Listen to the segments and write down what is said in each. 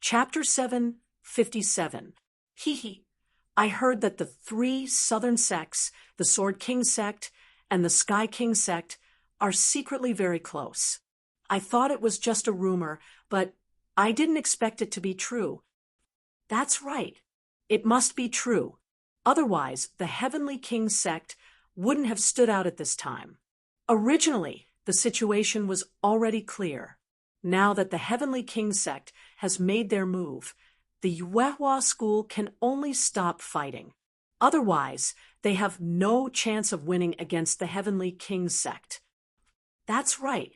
Chapter 757. Hee. I heard that the three southern sects, the Sword King sect and the Sky King sect, are secretly very close. I thought it was just a rumor, but I didn't expect it to be true. That's right. It must be true. Otherwise, the Heavenly King sect wouldn't have stood out at this time. Originally, the situation was already clear. Now that the Heavenly King sect has made their move, the Yuehua school can only stop fighting. Otherwise, they have no chance of winning against the Heavenly King sect. That's right.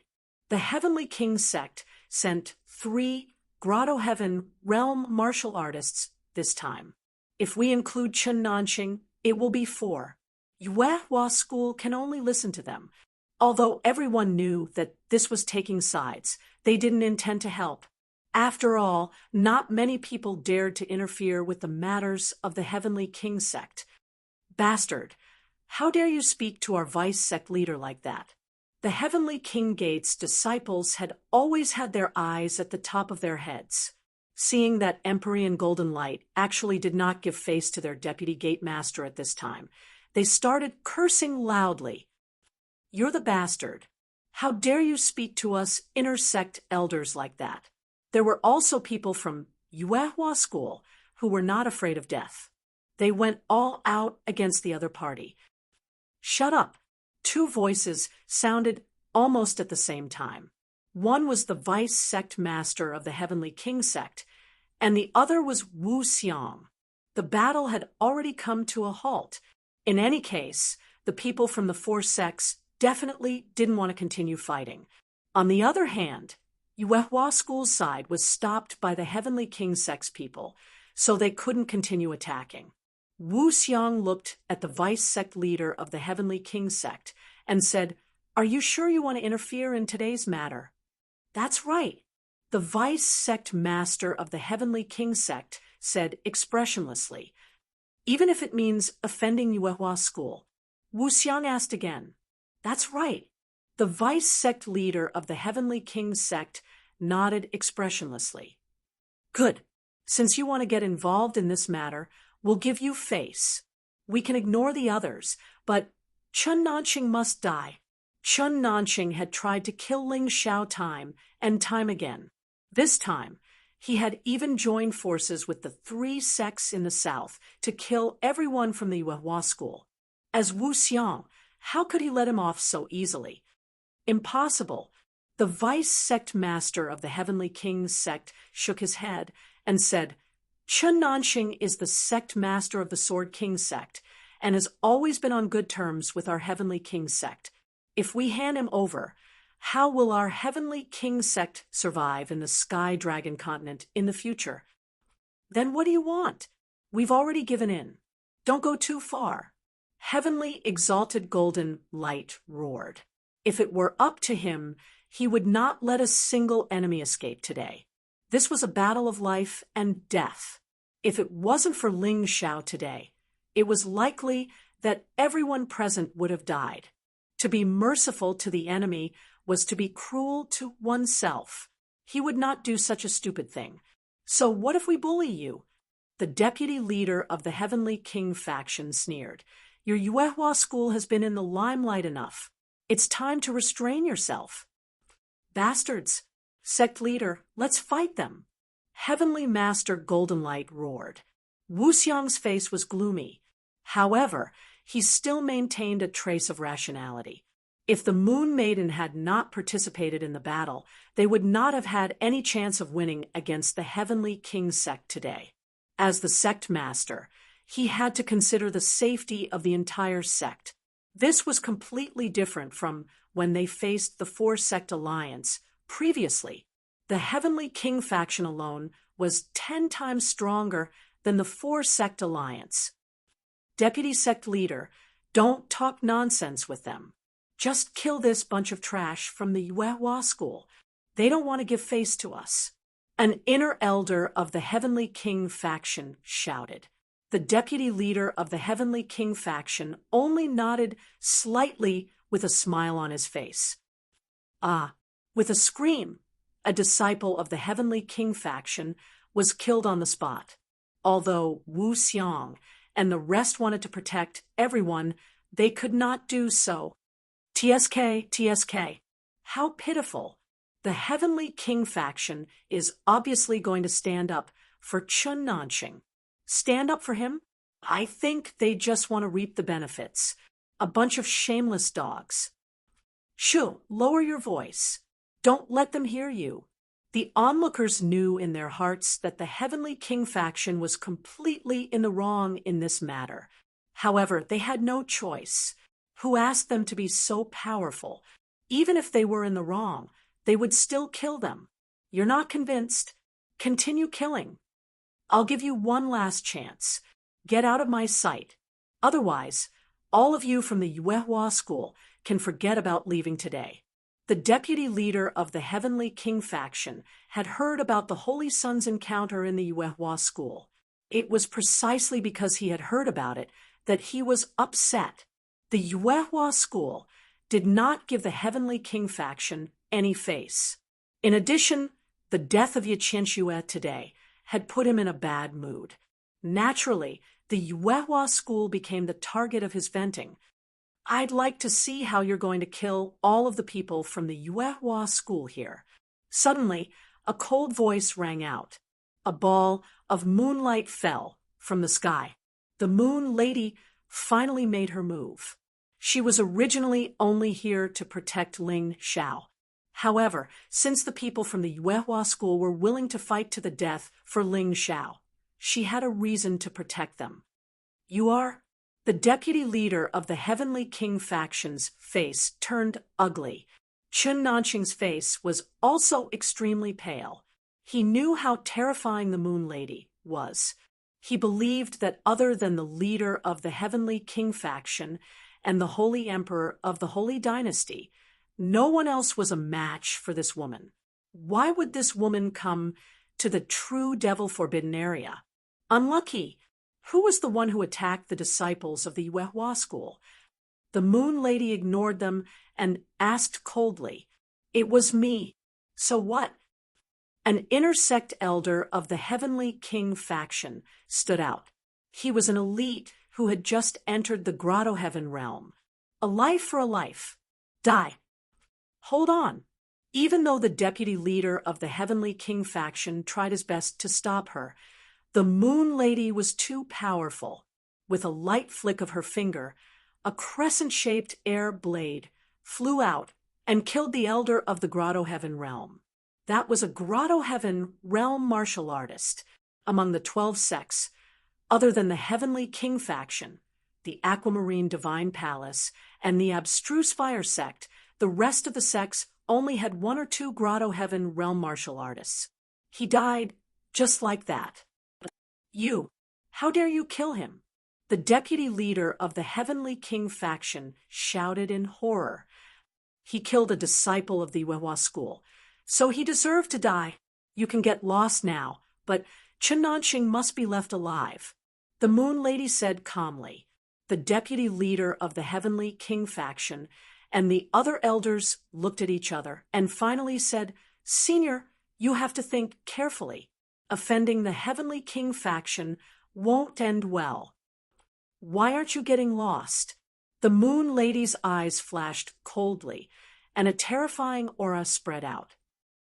The Heavenly King sect sent 3 Grotto Heaven realm martial artists this time. If we include Chen Nanxing, it will be 4. Yuehua school can only listen to them. Although everyone knew that this was taking sides, they didn't intend to help. After all, not many people dared to interfere with the matters of the Heavenly King sect. Bastard, how dare you speak to our vice sect leader like that? The Heavenly King Gate's disciples had always had their eyes at the top of their heads. Seeing that Empyrean Golden Light actually did not give face to their deputy gate master at this time, they started cursing loudly. You're the bastard. How dare you speak to us intersect elders like that? There were also people from Yuehua school who were not afraid of death. They went all out against the other party. Shut up. 2 voices sounded almost at the same time. One was the vice sect master of the Heavenly King sect, and the other was Wu Xiang. The battle had already come to a halt. In any case, the people from the 4 sects definitely didn't want to continue fighting. On the other hand, Yuehua school's side was stopped by the Heavenly King sect's people, so they couldn't continue attacking. Wu Xiang looked at the vice sect leader of the Heavenly King sect and said, "Are you sure you want to interfere in today's matter?" That's right. The vice sect master of the Heavenly King sect said expressionlessly, "Even if it means offending Yuehua school." Wu Xiang asked again. That's right. The vice sect leader of the Heavenly King sect nodded expressionlessly. Good. Since you want to get involved in this matter, we'll give you face. We can ignore the others, but Chen Nanxing must die. Chen Nanxing had tried to kill Ling Xiao time and time again. This time, he had even joined forces with the 3 sects in the south to kill everyone from the Yuehua school. As Wu Xiang, how could he let him off so easily? Impossible. The vice sect master of the Heavenly King sect shook his head and said, Chen Nanxing is the sect master of the Sword King sect and has always been on good terms with our Heavenly King sect. If we hand him over, how will our Heavenly King sect survive in the Sky Dragon continent in the future? Then what do you want? We've already given in. Don't go too far. Heavenly Exalted Golden Light roared. If it were up to him, he would not let a single enemy escape today. This was a battle of life and death. If it wasn't for Ling Xiao today, it was likely that everyone present would have died. To be merciful to the enemy was to be cruel to oneself. He would not do such a stupid thing. So what if we bully you? The deputy leader of the Heavenly King faction sneered. Your Yuehua school has been in the limelight enough. It's time to restrain yourself. Bastards! Sect leader, let's fight them. Heavenly Master Golden Light roared. Wu Xiang's face was gloomy. However, he still maintained a trace of rationality. If the Moon Maiden had not participated in the battle, they would not have had any chance of winning against the Heavenly King sect today. As the sect master, he had to consider the safety of the entire sect. This was completely different from when they faced the 4-sect alliance previously. The Heavenly King faction alone was 10 times stronger than the 4-sect alliance. Deputy sect leader, don't talk nonsense with them. Just kill this bunch of trash from the Yuehua school. They don't want to give face to us. An inner elder of the Heavenly King faction shouted. The deputy leader of the Heavenly King faction only nodded slightly with a smile on his face. With a scream, a disciple of the Heavenly King faction was killed on the spot. Although Wu Xiang and the rest wanted to protect everyone, they could not do so. TSK, TSK. How pitiful. The Heavenly King faction is obviously going to stand up for Chun Nanxing. Stand up for him? I think they just want to reap the benefits. A bunch of shameless dogs. Shoo, lower your voice. Don't let them hear you. The onlookers knew in their hearts that the Heavenly King faction was completely in the wrong in this matter. However, they had no choice. Who asked them to be so powerful? Even if they were in the wrong, they would still kill them. You're not convinced? Continue killing. I'll give you one last chance. Get out of my sight. Otherwise, all of you from the Yuehua school can forget about leaving today. The deputy leader of the Heavenly King faction had heard about the Holy Sun's encounter in the Yuehua school. It was precisely because he had heard about it that he was upset. The Yuehua school did not give the Heavenly King faction any face. In addition, the death of Yiqianxue today had put him in a bad mood. Naturally, the Yuehua school became the target of his venting. I'd like to see how you're going to kill all of the people from the Yuehua school here. Suddenly, a cold voice rang out. A ball of moonlight fell from the sky. The Moon Lady finally made her move. She was originally only here to protect Ling Xiao. However, since the people from the Yuehua school were willing to fight to the death for Ling Xiao, she had a reason to protect them. You are? The deputy leader of the Heavenly King faction's face turned ugly. Chun Nanxing's face was also extremely pale. He knew how terrifying the Moon Lady was. He believed that other than the leader of the Heavenly King faction and the Holy Emperor of the Holy Dynasty, no one else was a match for this woman. Why would this woman come to the true Devil Forbidden area? Unlucky. Who was the one who attacked the disciples of the Yuehua school? The Moon Lady ignored them and asked coldly, "It was me. So what?" An intersect elder of the Heavenly King faction stood out. He was an elite who had just entered the Grotto Heaven realm. A life for a life. Die. Hold on. Even though the deputy leader of the Heavenly King faction tried his best to stop her, the Moon Lady was too powerful. With a light flick of her finger, a crescent-shaped air blade flew out and killed the elder of the Grotto Heaven realm. That was a Grotto Heaven realm martial artist. Among the 12 sects, other than the Heavenly King faction, the Aquamarine Divine Palace, and the Abstruse Fire sect, the rest of the sects only had 1 or 2 Grotto Heaven realm martial artists. He died just like that. You! How dare you kill him? The deputy leader of the Heavenly King faction shouted in horror. He killed a disciple of the Yuehua school, so he deserved to die. You can get lost now, but Chun Nanxing must be left alive. The Moon Lady said calmly. The deputy leader of the Heavenly King faction and the other elders looked at each other and finally said, "Senior, you have to think carefully. Offending the Heavenly King faction won't end well." Why aren't you getting lost? The Moon Lady's eyes flashed coldly, and a terrifying aura spread out.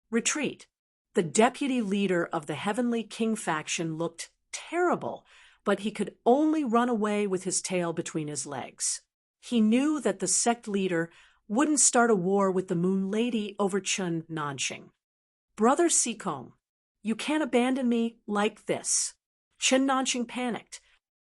Retreat. The deputy leader of the Heavenly King faction looked terrible, but he could only run away with his tail between his legs. He knew that the sect leader wouldn't start a war with the Moon Lady over Chun Nanxing. Brother Sikong, you can't abandon me like this. Chun Nanxing panicked.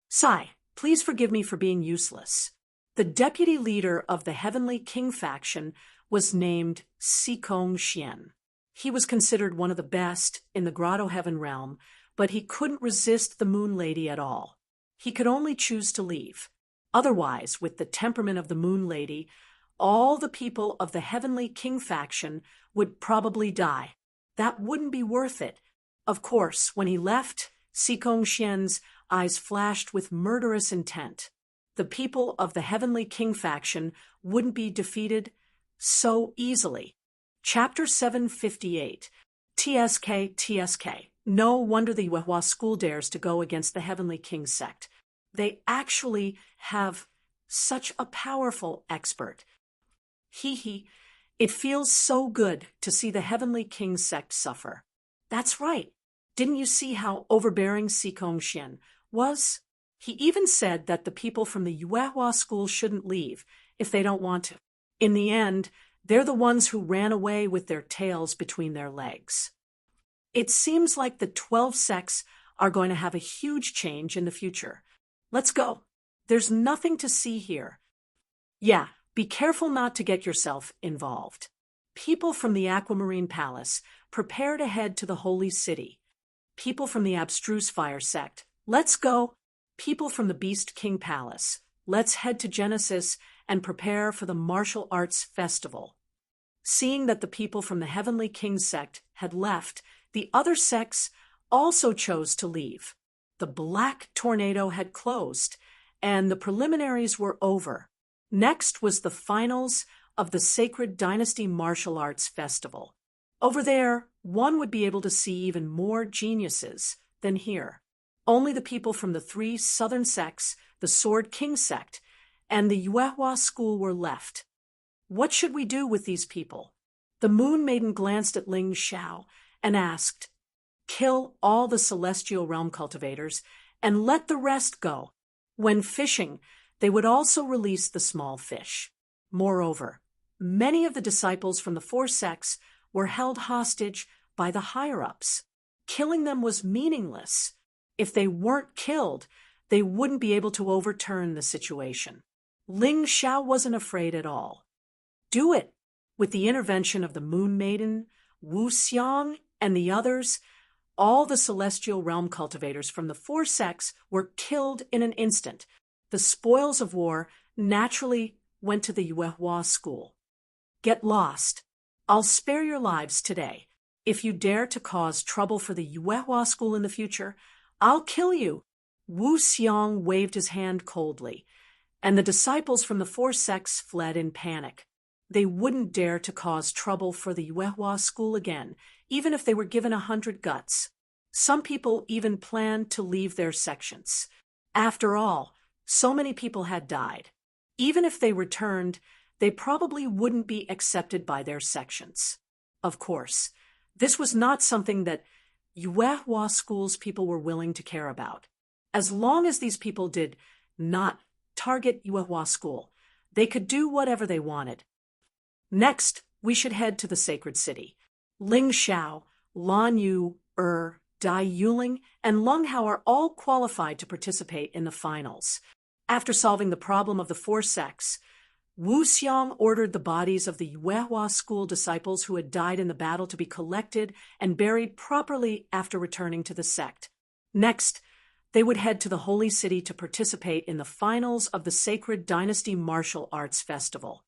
Sai, please forgive me for being useless. The deputy leader of the Heavenly King faction was named Sikong Xian. He was considered one of the best in the Grotto Heaven realm, but he couldn't resist the Moon Lady at all. He could only choose to leave. Otherwise, with the temperament of the Moon Lady, all the people of the Heavenly King faction would probably die. That wouldn't be worth it. Of course, when he left, Sikong Xian's eyes flashed with murderous intent. The people of the Heavenly King faction wouldn't be defeated so easily. Chapter 758. TSK. No wonder the Yuehua school dares to go against the Heavenly King sect. They actually have such a powerful expert. Hee. It feels so good to see the Heavenly King sect suffer. That's right. Didn't you see how overbearing Sikong Xin was? He even said that the people from the Yuehua school shouldn't leave if they don't want to. In the end, they're the ones who ran away with their tails between their legs. It seems like the 12 sects are going to have a huge change in the future. Let's go. There's nothing to see here. Yeah, be careful not to get yourself involved. People from the Aquamarine Palace, prepare to head to the Holy City. People from the Abstruse Fire sect, let's go. People from the Beast King Palace, let's head to Genesis and prepare for the Martial Arts Festival. Seeing that the people from the Heavenly King sect had left, the other sects also chose to leave. The Black Tornado had closed, and the preliminaries were over. Next was the finals of the Sacred Dynasty Martial Arts Festival. Over there, one would be able to see even more geniuses than here. Only the people from the 3 southern sects, the Sword King sect, and the Yuehua school were left. What should we do with these people? The Moon Maiden glanced at Ling Xiao and asked, "Kill all the celestial realm cultivators and let the rest go. When fishing, they would also release the small fish." Moreover, many of the disciples from the 4 sects were held hostage by the higher-ups. Killing them was meaningless. If they weren't killed, they wouldn't be able to overturn the situation. Ling Xiao wasn't afraid at all. Do it! With the intervention of the Moon Maiden, Wu Xiang, and the others, all the celestial realm cultivators from the 4 sects were killed in an instant. The spoils of war naturally went to the Yuehua school. Get lost. I'll spare your lives today. If you dare to cause trouble for the Yuehua school in the future, I'll kill you. Wu Xiang waved his hand coldly, and the disciples from the 4 sects fled in panic. They wouldn't dare to cause trouble for the Yuehua school again, even if they were given 100 guts. Some people even planned to leave their sections. After all, so many people had died. Even if they returned, they probably wouldn't be accepted by their sections. Of course, this was not something that Yuehua school's people were willing to care about. As long as these people did not target Yuehua school, they could do whatever they wanted. Next, we should head to the sacred city. Ling Xiao, Lan Yu, Dai Yuling, and Lung Hao are all qualified to participate in the finals. After solving the problem of the 4 sects, Wu Xiang ordered the bodies of the Yuehua school disciples who had died in the battle to be collected and buried properly after returning to the sect. Next, they would head to the Holy City to participate in the finals of the Sacred Dynasty Martial Arts Festival.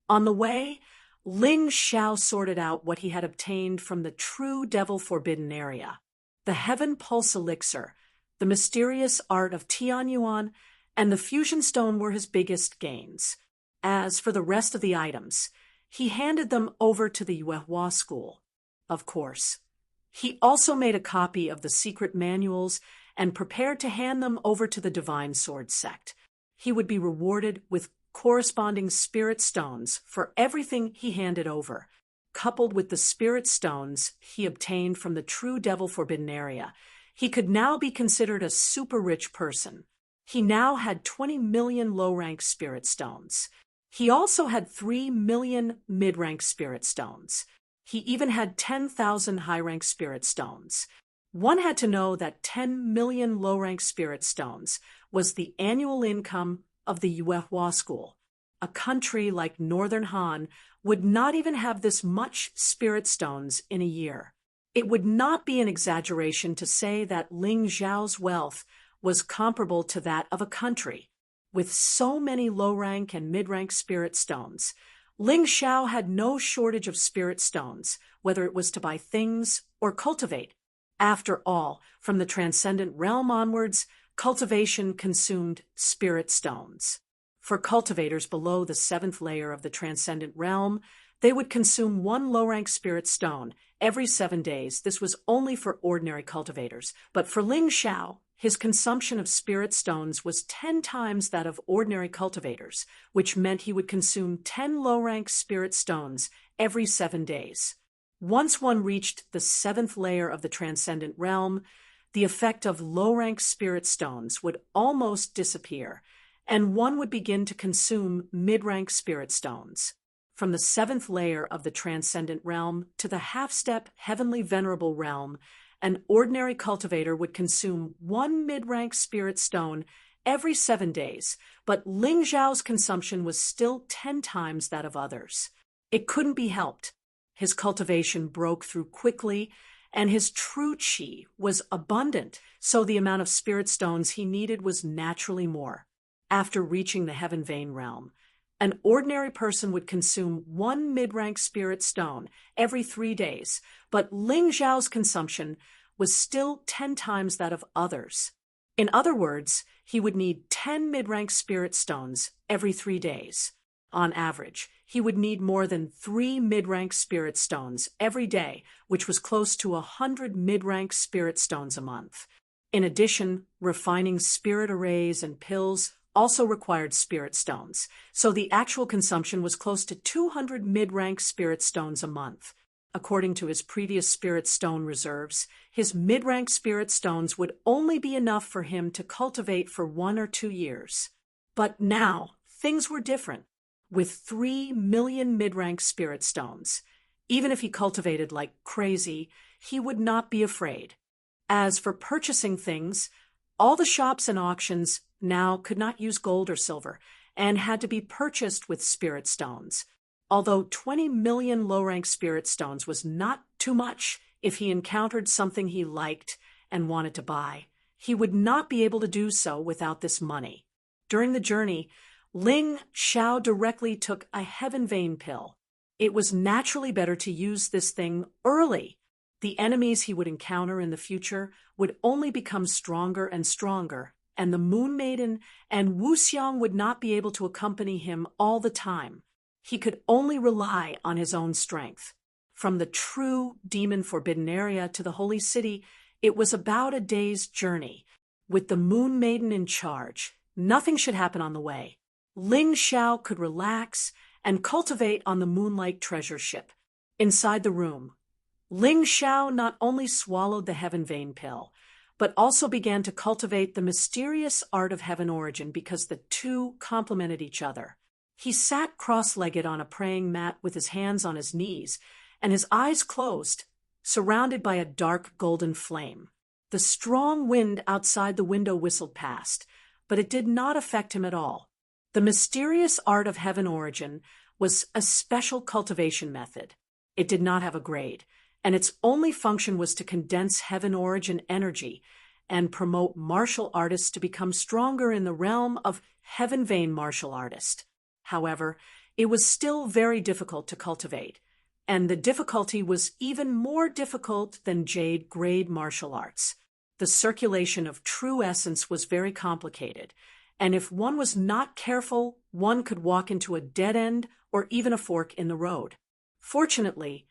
On the way, Ling Xiao sorted out what he had obtained from the true Devil Forbidden area. The Heaven Pulse Elixir, the mysterious art of Tianyuan, and the Fusion Stone were his biggest gains. As for the rest of the items, he handed them over to the Yuehua school. Of course. He also made a copy of the secret manuals and prepared to hand them over to the Divine Sword sect. He would be rewarded with corresponding spirit stones for everything he handed over. Coupled with the spirit stones he obtained from the true Devil Forbidden area, he could now be considered a super rich person. He now had 20 million low-rank spirit stones. He also had 3 million mid-rank spirit stones. He even had 10,000 high-rank spirit stones. One had to know that 10 million low-rank spirit stones was the annual income of the Yuehua school. A country like Northern Han would not even have this much spirit stones in a year. It would not be an exaggeration to say that Ling Xiao's wealth was comparable to that of a country. With so many low-rank and mid-rank spirit stones, Ling Xiao had no shortage of spirit stones, whether it was to buy things or cultivate. After all, from the transcendent realm onwards, cultivation consumed spirit stones. For cultivators below the 7th layer of the transcendent realm, They would consume one low-rank spirit stone every 7 days. This was only for ordinary cultivators. But for Ling Xiao, his consumption of spirit stones was 10 times that of ordinary cultivators, which meant he would consume 10 low-rank spirit stones every 7 days. Once one reached the 7th layer of the transcendent realm, the effect of low-rank spirit stones would almost disappear, and one would begin to consume mid-rank spirit stones. From the 7th layer of the transcendent realm to the half-step heavenly venerable realm, an ordinary cultivator would consume 1 mid-rank spirit stone every 7 days, but Ling Xiao's consumption was still 10 times that of others. It couldn't be helped. His cultivation broke through quickly, and his true qi was abundant, so the amount of spirit stones he needed was naturally more. After reaching the heaven vein realm, an ordinary person would consume 1 mid-rank spirit stone every 3 days, but Ling Xiao's consumption was still 10 times that of others. In other words, he would need 10 mid-rank spirit stones every 3 days. On average, he would need more than 3 mid-rank spirit stones every day, which was close to 100 mid-rank spirit stones a month. In addition, refining spirit arrays and pills also required spirit stones, so the actual consumption was close to 200 mid-rank spirit stones a month. According to his previous spirit stone reserves, his mid-rank spirit stones would only be enough for him to cultivate for 1 or 2 years. But now, things were different. With 3 million mid-rank spirit stones, even if he cultivated like crazy, he would not be afraid. As for purchasing things, all the shops and auctions now could not use gold or silver and had to be purchased with spirit stones. Although 20 million low-rank spirit stones was not too much if he encountered something he liked and wanted to buy, he would not be able to do so without this money. During the journey, Ling Xiao directly took a heaven vein pill. It was naturally better to use this thing early. The enemies he would encounter in the future would only become stronger and stronger, and the Moon Maiden and Wu Xiang would not be able to accompany him all the time. He could only rely on his own strength. From the true demon forbidden area to the holy city, it was about a day's journey. With the Moon Maiden in charge, nothing should happen on the way. Ling Xiao could relax and cultivate on the Moonlight treasure ship. Inside the room, Ling Xiao not only swallowed the heaven vein pill, but also began to cultivate the mysterious art of heaven origin because the two complemented each other. He sat cross-legged on a praying mat with his hands on his knees and his eyes closed, surrounded by a dark golden flame. The strong wind outside the window whistled past, but it did not affect him at all. The mysterious art of heaven origin was a special cultivation method. It did not have a grade, and its only function was to condense heaven origin energy and promote martial artists to become stronger in the realm of heaven vein martial artist. However, it was still very difficult to cultivate, and the difficulty was even more difficult than jade grade martial arts. The circulation of true essence was very complicated, and if one was not careful, one could walk into a dead end or even a fork in the road. Fortunately,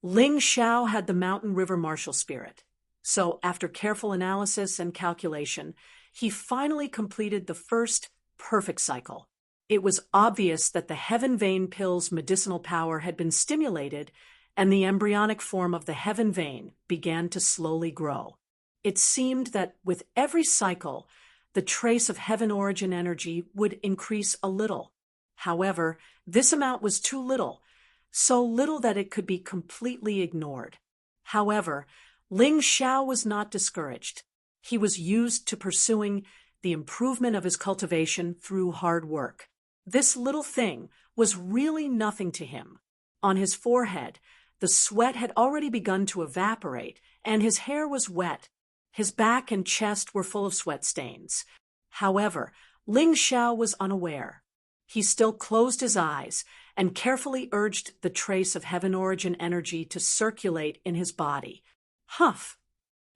Ling Xiao had the mountain river martial spirit, so after careful analysis and calculation, he finally completed the first perfect cycle. It was obvious that the heaven vein pill's medicinal power had been stimulated, and the embryonic form of the heaven vein began to slowly grow. It seemed that with every cycle, the trace of heaven origin energy would increase a little. However, this amount was too little, so little that it could be completely ignored. However, Ling Xiao was not discouraged. He was used to pursuing the improvement of his cultivation through hard work. This little thing was really nothing to him. On his forehead, the sweat had already begun to evaporate, and his hair was wet. His back and chest were full of sweat stains. However, Ling Xiao was unaware. He still closed his eyes and carefully urged the trace of heaven origin energy to circulate in his body. Huff!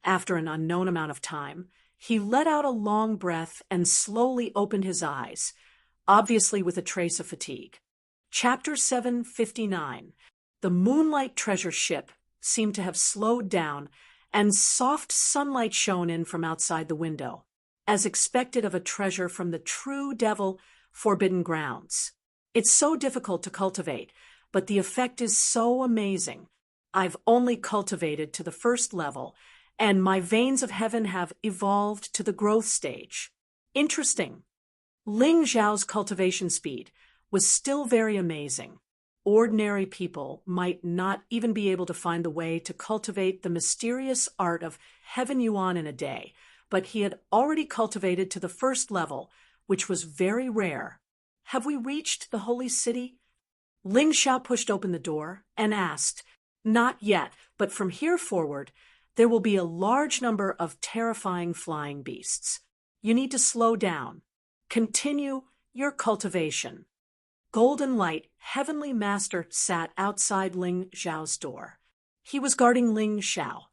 After an unknown amount of time, he let out a long breath and slowly opened his eyes, obviously with a trace of fatigue. Chapter 759. The moonlight treasure ship seemed to have slowed down, and soft sunlight shone in from outside the window, as expected of a treasure from the true devil forbidden grounds. It's so difficult to cultivate, but the effect is so amazing. I've only cultivated to the first level, and my veins of heaven have evolved to the growth stage. Interesting. Ling Zhao's cultivation speed was still very amazing. Ordinary people might not even be able to find the way to cultivate the mysterious art of heaven yuan in a day, but he had already cultivated to the first level, which was very rare. Have we reached the holy city? Ling Zhao pushed open the door and asked, Not yet, but from here forward, there will be a large number of terrifying flying beasts. You need to slow down. Continue your cultivation. Golden Light, Heavenly Master, sat outside Ling Zhao's door. He was guarding Ling Zhao.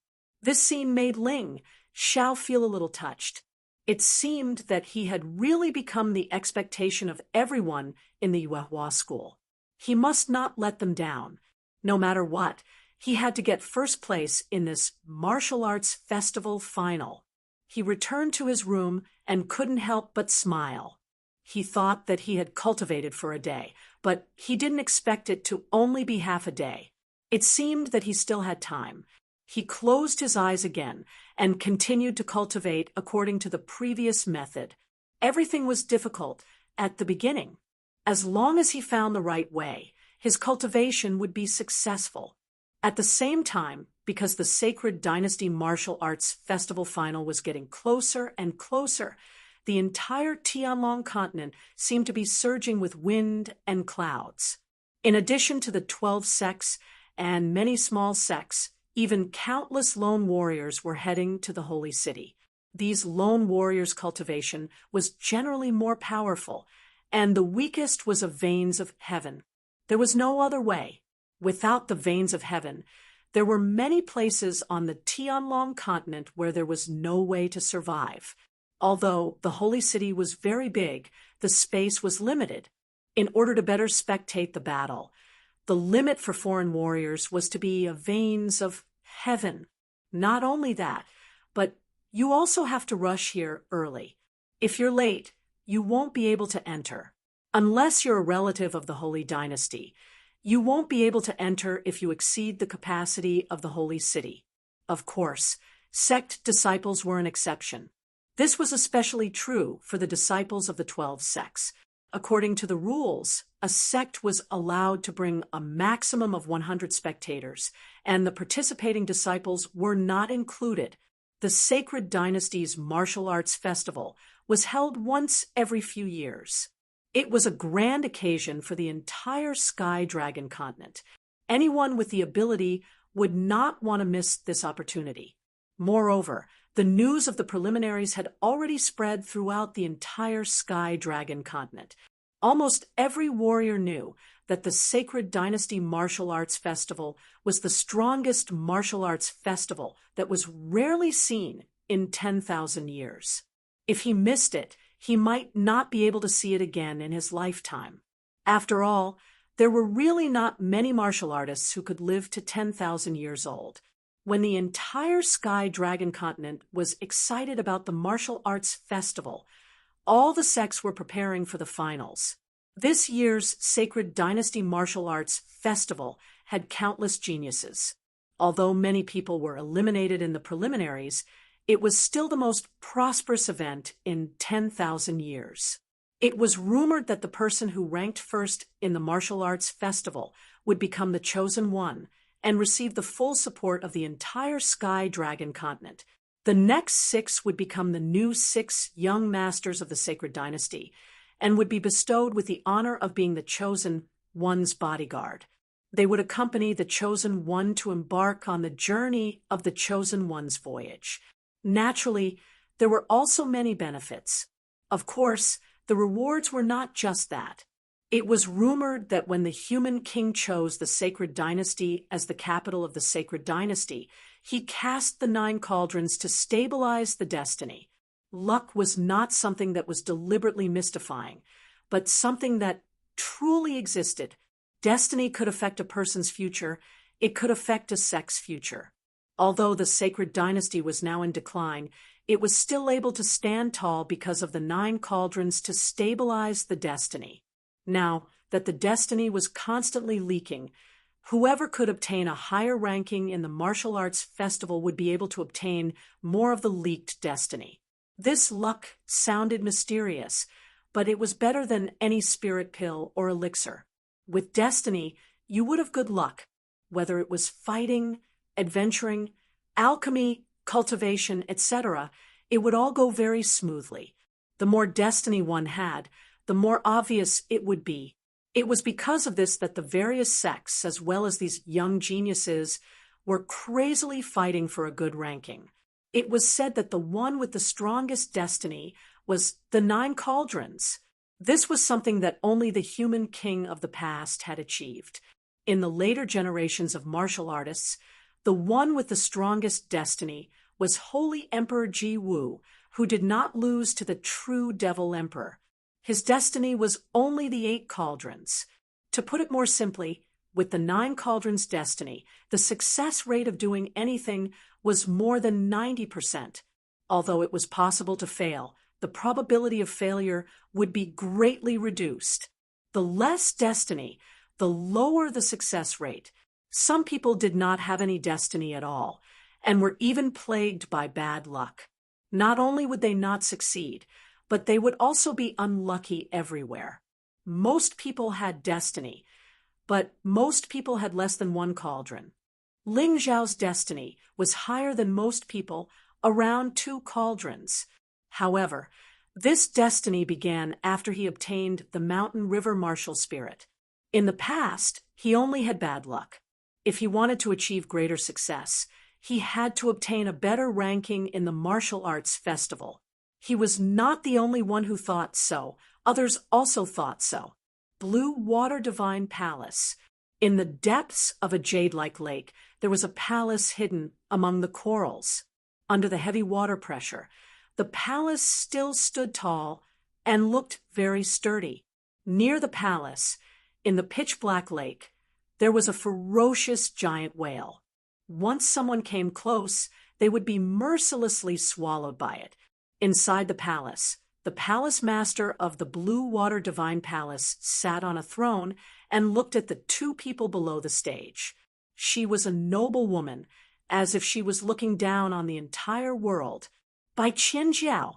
This scene made Ling Zhao feel a little touched. It seemed that he had really become the expectation of everyone in the Yuehua school. He must not let them down. No matter what, he had to get first place in this martial arts festival final. He returned to his room and couldn't help but smile. He thought that he had cultivated for a day, but he didn't expect it to only be half a day. It seemed that he still had time. He closed his eyes again and continued to cultivate according to the previous method. Everything was difficult at the beginning. As long as he found the right way, his cultivation would be successful. At the same time, because the Sacred Dynasty Martial Arts Festival final was getting closer and closer, the entire Tianlong continent seemed to be surging with wind and clouds. In addition to the 12 sects and many small sects, even countless lone warriors were heading to the holy city. These lone warriors' cultivation was generally more powerful, and the weakest was of veins of heaven. There was no other way. Without the veins of heaven, there were many places on the Tianlong continent where there was no way to survive. Although the holy city was very big, the space was limited. In order to better spectate the battle, the limit for foreign warriors was to be of veins of heaven. Not only that, but you also have to rush here early. If you're late, you won't be able to enter. Unless you're a relative of the holy dynasty, you won't be able to enter if you exceed the capacity of the holy city. Of course, sect disciples were an exception. This was especially true for the disciples of the 12 sects. According to the rules, a sect was allowed to bring a maximum of 100 spectators, and the participating disciples were not included. The Sacred Dynasty's Martial Arts Festival was held once every few years. It was a grand occasion for the entire Sky Dragon continent. Anyone with the ability would not want to miss this opportunity. Moreover, the news of the preliminaries had already spread throughout the entire Sky Dragon continent. Almost every warrior knew that the Sacred Dynasty Martial Arts Festival was the strongest martial arts festival that was rarely seen in 10,000 years. If he missed it, he might not be able to see it again in his lifetime. After all, there were really not many martial artists who could live to 10,000 years old. When the entire Sky Dragon continent was excited about the martial arts festival, all the sects were preparing for the finals. This year's Sacred Dynasty Martial Arts Festival had countless geniuses. Although many people were eliminated in the preliminaries, it was still the most prosperous event in 10,000 years. It was rumored that the person who ranked first in the martial arts festival would become the chosen one and receive the full support of the entire Sky Dragon continent. The next 6 would become the new 6 young masters of the Sacred Dynasty and would be bestowed with the honor of being the chosen one's bodyguard. They would accompany the chosen one to embark on the journey of the chosen one's voyage. Naturally, there were also many benefits. Of course, the rewards were not just that. It was rumored that when the human king chose the Sacred Dynasty as the capital of the Sacred Dynasty, he cast the 9 cauldrons to stabilize the destiny. Luck was not something that was deliberately mystifying, but something that truly existed Destiny could affect a person's future, it could affect a sect's future. Although the sacred dynasty was now in decline, it was still able to stand tall because of the 9 cauldrons to stabilize the destiny. Now that the destiny was constantly leaking, whoever could obtain a higher ranking in the martial arts festival would be able to obtain more of the leaked destiny. This luck sounded mysterious, but it was better than any spirit pill or elixir. With destiny, you would have good luck, whether it was fighting, adventuring, alchemy, cultivation, etc. It would all go very smoothly. The more destiny one had, the more obvious it would be. It was because of this that the various sects, as well as these young geniuses, were crazily fighting for a good ranking. It was said that the one with the strongest destiny was the 9 cauldrons. This was something that only the human king of the past had achieved. In the later generations of martial artists, the one with the strongest destiny was Holy Emperor Ji Wu, who did not lose to the true Devil Emperor. His destiny was only the 8 cauldrons. To put it more simply, with the 9 cauldrons' destiny, the success rate of doing anything was more than 90%. Although it was possible to fail, the probability of failure would be greatly reduced. The less destiny, the lower the success rate. Some people did not have any destiny at all, and were even plagued by bad luck. Not only would they not succeed, but they would also be unlucky everywhere. Most people had destiny, but most people had less than 1 cauldron. Ling Zhao's destiny was higher than most people, around 2 cauldrons. However, this destiny began after he obtained the Mountain River martial spirit. In the past, he only had bad luck. If he wanted to achieve greater success, he had to obtain a better ranking in the martial arts festival. He was not the only one who thought so. Others also thought so. Blue Water Divine Palace. In the depths of a jade-like lake, there was a palace hidden among the corals. Under the heavy water pressure, the palace still stood tall and looked very sturdy. Near the palace, in the pitch-black lake, there was a ferocious giant whale. Once someone came close, they would be mercilessly swallowed by it. Inside the palace master of the Blue Water Divine Palace sat on a throne and looked at the 2 people below the stage. She was a noble woman, as if she was looking down on the entire world. By Qianjiao,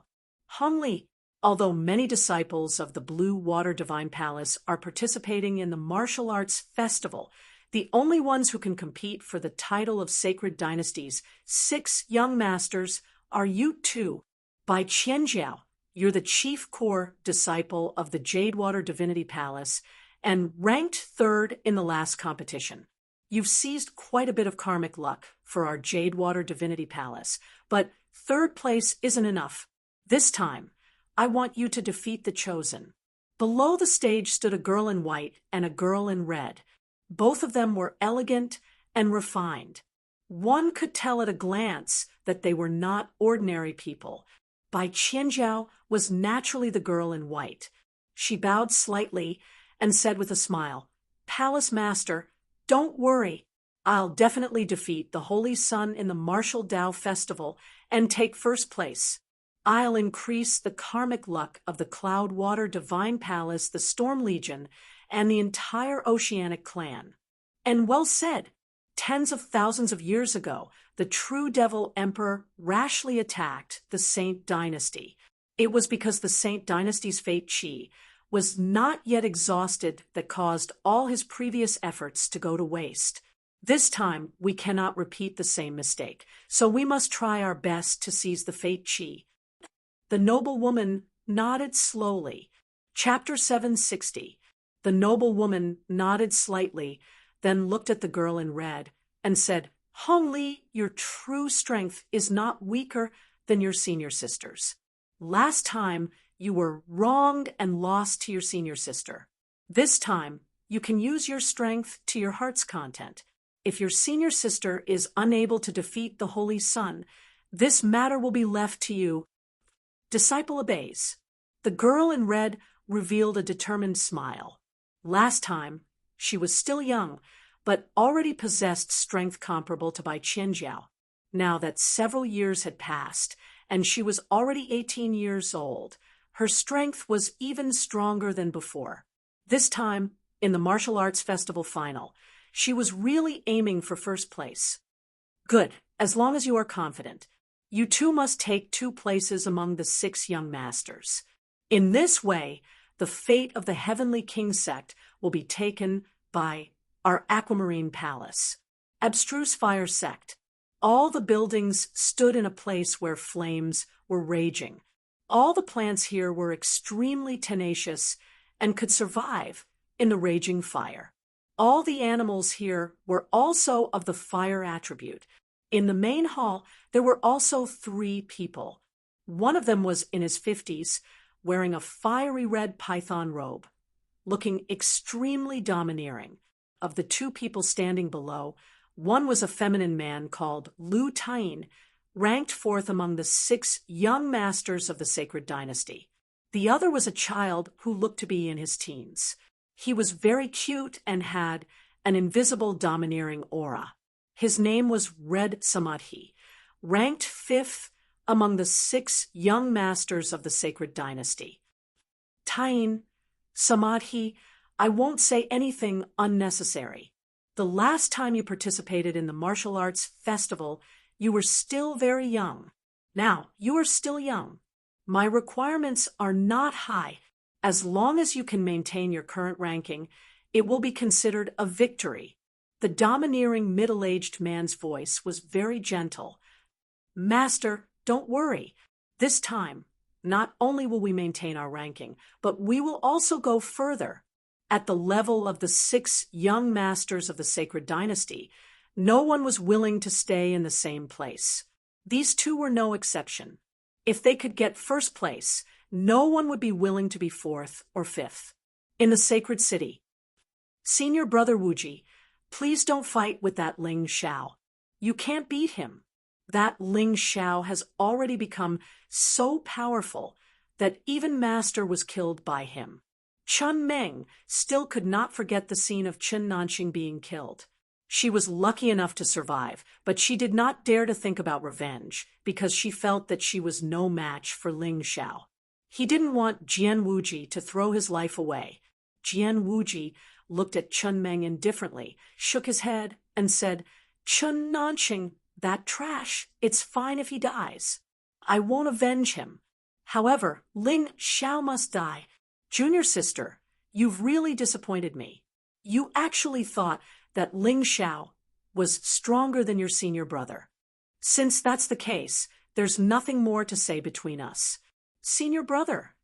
Hongli. Although many disciples of the Blue Water Divine Palace are participating in the martial arts festival, the only ones who can compete for the title of Sacred Dynasty's 6 young masters are you 2. By Qianjiao, you're the chief core disciple of the Jadewater Divinity Palace and ranked 3rd in the last competition. You've seized quite a bit of karmic luck for our Jadewater Divinity Palace, but 3rd place isn't enough. This time, I want you to defeat the chosen. Below the stage stood a girl in white and a girl in red. Both of them were elegant and refined. One could tell at a glance that they were not ordinary people. Bai Qianjiao was naturally the girl in white. She bowed slightly and said with a smile, "Palace Master, don't worry. I'll definitely defeat the Holy Sun in the Martial Tao Festival and take 1st place. I'll increase the karmic luck of the Cloud Water Divine Palace, the Storm Legion, and the entire Oceanic clan." And well said. Tens of thousands of years ago, the true Devil Emperor rashly attacked the Saint Dynasty. It was because the Saint Dynasty's fate Qi was not yet exhausted that caused all his previous efforts to go to waste. This time, we cannot repeat the same mistake, so we must try our best to seize the fate Qi. The noble woman nodded slowly. Chapter 760. The noble woman nodded slightly, then looked at the girl in red and said, "Hongli, your true strength is not weaker than your senior sisters. Last time, you were wronged and lost to your senior sister. This time, you can use your strength to your heart's content. If your senior sister is unable to defeat the Holy Sun, this matter will be left to you." Disciple obeys. The girl in red revealed a determined smile. Last time, She was still young, but already possessed strength comparable to Bai Qianjiao. Now that several years had passed, and she was already 18 years old, her strength was even stronger than before. This time, in the martial arts festival final, she was really aiming for first place. Good, as long as you are confident. You too must take 2 places among the 6 young masters. In this way, the fate of the Heavenly King sect will be taken by our Aquamarine Palace. Abstruse Fire Sect. All the buildings stood in a place where flames were raging. All the plants here were extremely tenacious and could survive in the raging fire. All the animals here were also of the fire attribute. In the main hall, there were also 3 people. One of them was in his 50s, wearing a fiery red python robe, looking extremely domineering. Of the 2 people standing below, one was a feminine man called Lu Tain, ranked 4th among the 6 young masters of the sacred dynasty. The other was a child who looked to be in his teens. He was very cute and had an invisible domineering aura. His name was Red Samadhi, ranked 5th among the 6 young masters of the sacred dynasty. Tain, Samadhi, I won't say anything unnecessary. The last time you participated in the martial arts festival, you were still very young. Now, you are still young. My requirements are not high. As long as you can maintain your current ranking, it will be considered a victory. The domineering middle-aged man's voice was very gentle. Master, don't worry. This time, not only will we maintain our ranking, but we will also go further. At the level of the 6 young masters of the sacred dynasty, no one was willing to stay in the same place. These 2 were no exception. If they could get first place, no one would be willing to be 4th or 5th. In the sacred city. Senior brother Wuji, please don't fight with that Ling Xiao. You can't beat him. That Ling Xiao has already become so powerful that even Master was killed by him. Chun Meng still could not forget the scene of Chen Nanxing being killed. She was lucky enough to survive, but she did not dare to think about revenge because she felt that she was no match for Ling Xiao. He didn't want Jian Wuji to throw his life away. Jian Wuji looked at Chun Meng indifferently, shook his head, and said, Chen Nanxing, that trash, it's fine if he dies. I won't avenge him. However, Ling Xiao must die. Junior sister, you've really disappointed me. You actually thought that Ling Xiao was stronger than your senior brother. Since that's the case, there's nothing more to say between us. Senior brother.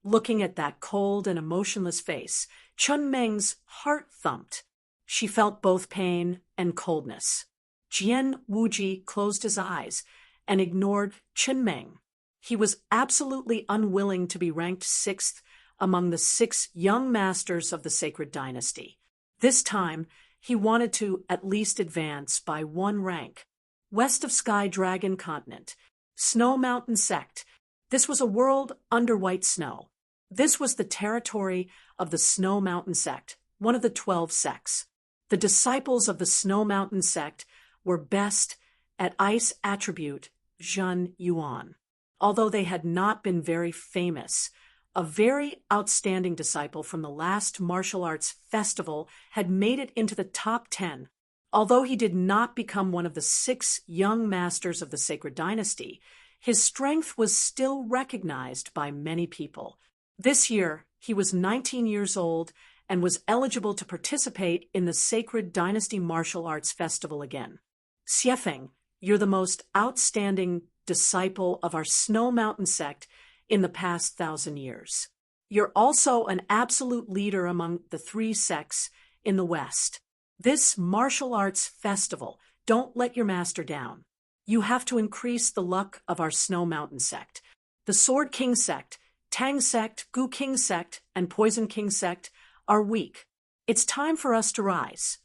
Looking at that cold and emotionless face, Chun Meng's heart thumped. She felt both pain and coldness. Jian Wuji closed his eyes and ignored Chun Meng. He was absolutely unwilling to be ranked 6th among the 6 young masters of the sacred dynasty. This time, he wanted to at least advance by 1 rank. West of Sky Dragon Continent, Snow Mountain Sect. This was a world under white snow. This was the territory of the Snow Mountain Sect, one of the 12 sects. The disciples of the Snow Mountain Sect were best at ice attribute Zhen Yuan. Although they had not been very famous, a very outstanding disciple from the last martial arts festival had made it into the top 10. Although he did not become one of the 6 young masters of the sacred dynasty, his strength was still recognized by many people. This year, he was 19 years old and was eligible to participate in the Sacred Dynasty Martial Arts Festival again. Xiefeng, you're the most outstanding disciple of our Snow Mountain sect in the past 1,000 years. You're also an absolute leader among the 3 sects in the West. This martial arts festival, don't let your master down. You have to increase the luck of our Snow Mountain sect. The Sword King sect, Tang sect, Gu King sect, and Poison King sect are weak. It's time for us to rise.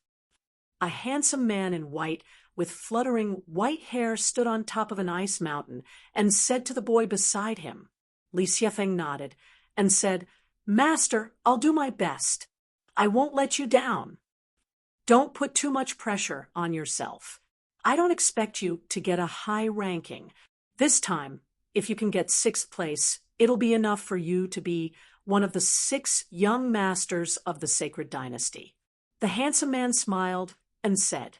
A handsome man in white with fluttering white hair stood on top of an ice mountain and said to the boy beside him. Li Xiefeng nodded and said, Master, I'll do my best. I won't let you down. Don't put too much pressure on yourself. I don't expect you to get a high ranking. This time, if you can get 6th place, it'll be enough for you to be one of the 6 young masters of the sacred dynasty." The handsome man smiled and said,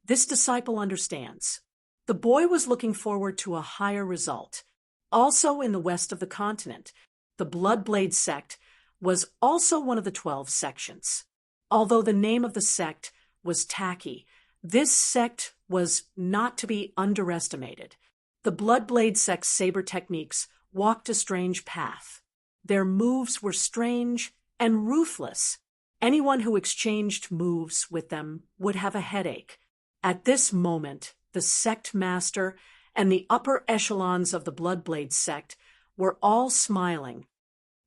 "This disciple understands." The boy was looking forward to a higher result. Also in the west of the continent, the Bloodblade sect was also one of the 12 sections. Although the name of the sect was tacky, this sect was not to be underestimated. The Bloodblade sect's saber techniques walked a strange path. Their moves were strange and ruthless. Anyone who exchanged moves with them would have a headache. At this moment, the sect master and the upper echelons of the Bloodblade sect were all smiling.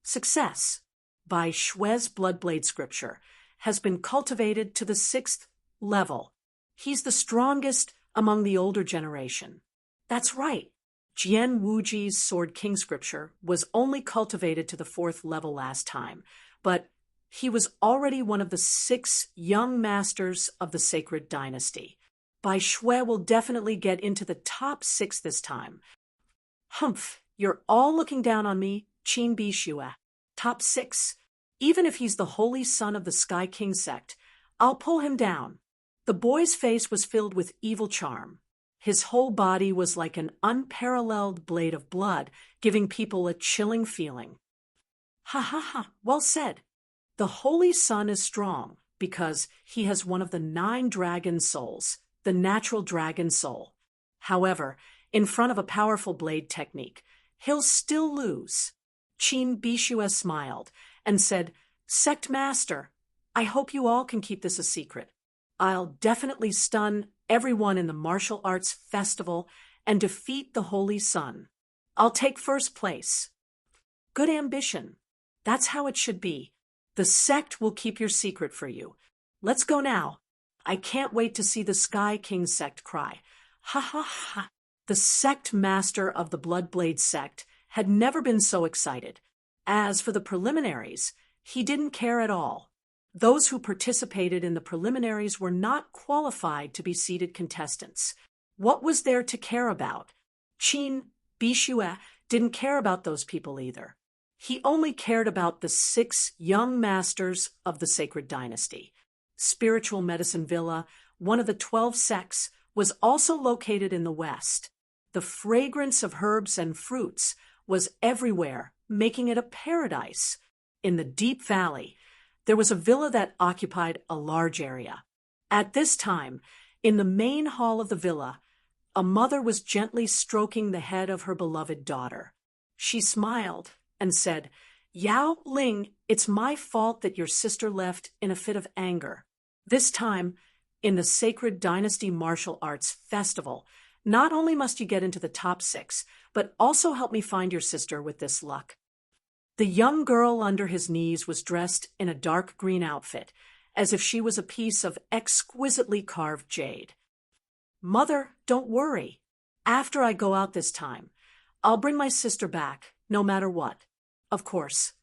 Success, by Shue's Bloodblade scripture, has been cultivated to the 6th level. He's the strongest among the older generation. That's right. Jian Wuji's Sword King scripture was only cultivated to the 4th level last time, but he was already one of the 6 young masters of the sacred dynasty. Bai Shui will definitely get into the top 6 this time. Humph, you're all looking down on me, Qin Bishue. Top 6. Even if he's the holy son of the Sky King sect, I'll pull him down. The boy's face was filled with evil charm. His whole body was like an unparalleled blade of blood, giving people a chilling feeling. Ha ha ha, well said. The holy son is strong because he has one of the 9 dragon souls, the natural dragon soul. However, in front of a powerful blade technique, he'll still lose. Qin Bishue smiled and said, "Sect Master, I hope you all can keep this a secret. I'll definitely stun everyone in the martial arts festival and defeat the Holy Sun. I'll take 1st place." Good ambition. That's how it should be. The sect will keep your secret for you. Let's go now. I can't wait to see the Sky King sect cry. Ha ha ha. The sect master of the Bloodblade sect had never been so excited. As for the preliminaries, he didn't care at all. Those who participated in the preliminaries were not qualified to be seated contestants. What was there to care about? Qin Bishue didn't care about those people either. He only cared about the 6 young masters of the sacred dynasty. Spiritual Medicine Villa, one of the 12 sects, was also located in the west. The fragrance of herbs and fruits was everywhere, making it a paradise. In the deep valley, there was a villa that occupied a large area. At this time, in the main hall of the villa, a mother was gently stroking the head of her beloved daughter. She smiled and said, "Yao Ling, it's my fault that your sister left in a fit of anger. This time, in the Sacred Dynasty Martial Arts Festival, not only must you get into the top 6, but also help me find your sister with this luck." The young girl under his knees was dressed in a dark green outfit, as if she was a piece of exquisitely carved jade. "Mother, don't worry. After I go out this time, I'll bring my sister back, no matter what. Of course,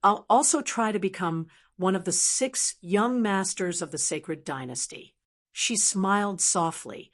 I'll also try to become one of the 6 young masters of the sacred dynasty." She smiled softly,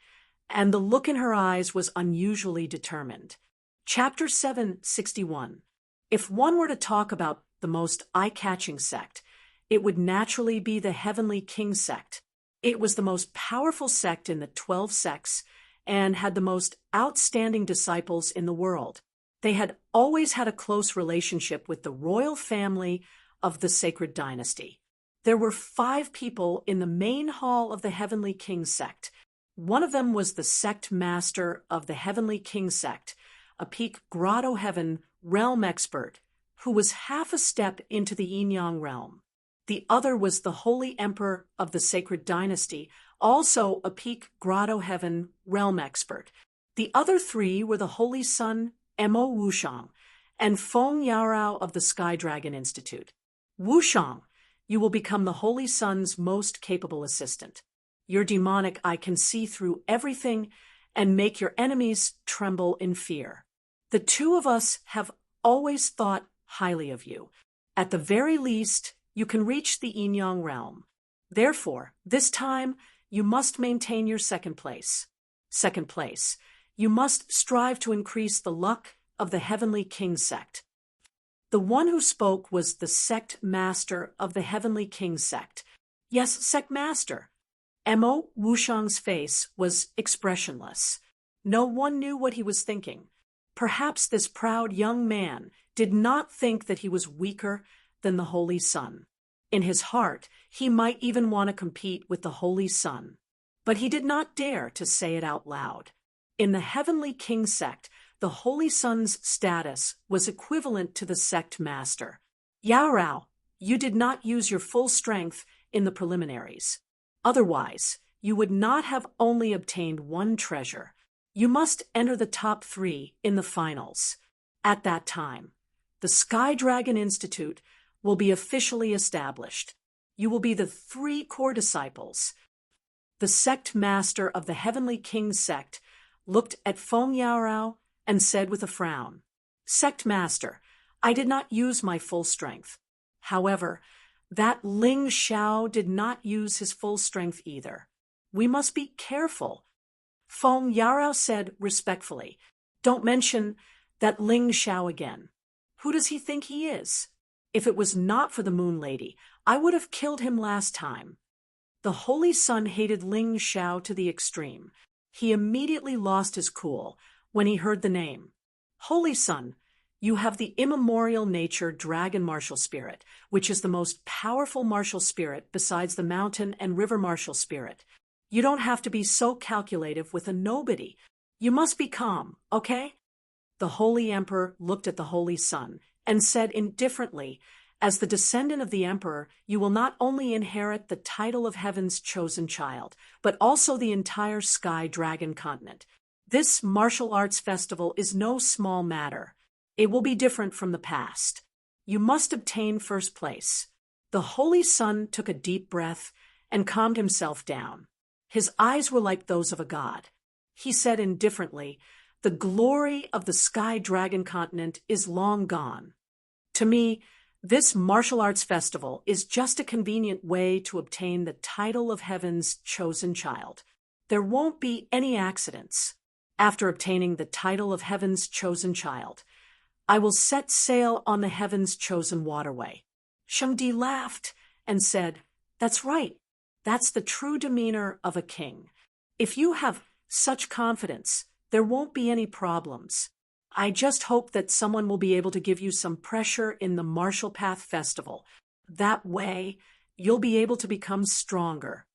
and the look in her eyes was unusually determined. Chapter 761. If one were to talk about the most eye-catching sect, it would naturally be the Heavenly King sect. It was the most powerful sect in the 12 sects and had the most outstanding disciples in the world. They had always had a close relationship with the royal family of the sacred dynasty. There were 5 people in the main hall of the Heavenly King sect. One of them was the sect master of the Heavenly King sect, a peak grotto heaven realm expert, who was half a step into the yin-yang realm. The other was the Holy Emperor of the Sacred Dynasty, also a peak grotto heaven realm expert. The other 3 were the Holy Sun, Mo Wushang, and Feng Yaorao of the Sky Dragon Institute. Wushang, you will become the Holy Sun's most capable assistant. Your demonic eye can see through everything and make your enemies tremble in fear. The 2 of us have always thought highly of you. At the very least, you can reach the Yin-Yang realm. Therefore, this time, you must maintain your second place. Second place, you must strive to increase the luck of the Heavenly King sect. The one who spoke was the sect master of the Heavenly King sect. Yes, sect master. Mo Wushang's face was expressionless. No one knew what he was thinking. Perhaps this proud young man did not think that he was weaker than the Holy Sun. In his heart, he might even want to compete with the Holy Sun. But he did not dare to say it out loud. In the Heavenly King sect, the Holy Sun's status was equivalent to the sect master. Yao Rao, you did not use your full strength in the preliminaries. Otherwise, you would not have only obtained one treasure. You must enter the top 3 in the finals. At that time, the Sky Dragon Institute will be officially established. You will be the 3 core disciples. The sect master of the Heavenly King sect looked at Feng Yaorao and said with a frown, "Sect master, I did not use my full strength. However, that Ling Xiao did not use his full strength either. We must be careful." Feng Yarao said respectfully, "Don't mention that Ling Xiao again. Who does he think he is? If it was not for the Moon Lady, I would have killed him last time." The Holy Sun hated Ling Xiao to the extreme. He immediately lost his cool when he heard the name. "Holy Sun, you have the immemorial nature dragon martial spirit, which is the most powerful martial spirit besides the mountain and river martial spirit. You don't have to be so calculative with a nobody. You must be calm, okay?" The Holy Emperor looked at the Holy Sun and said indifferently, "As the descendant of the Emperor, you will not only inherit the title of Heaven's chosen child, but also the entire Sky Dragon continent. This martial arts festival is no small matter. It will be different from the past. You must obtain first place." The Holy Sun took a deep breath and calmed himself down. His eyes were like those of a god. He said indifferently, "The glory of the Sky Dragon continent is long gone. To me, this martial arts festival is just a convenient way to obtain the title of Heaven's chosen child. There won't be any accidents. After obtaining the title of Heaven's chosen child, I will set sail on the Heaven's chosen waterway." Shengdi laughed and said, "That's right. That's the true demeanor of a king. If you have such confidence, there won't be any problems. I just hope that someone will be able to give you some pressure in the Martial Path Festival. That way, you'll be able to become stronger."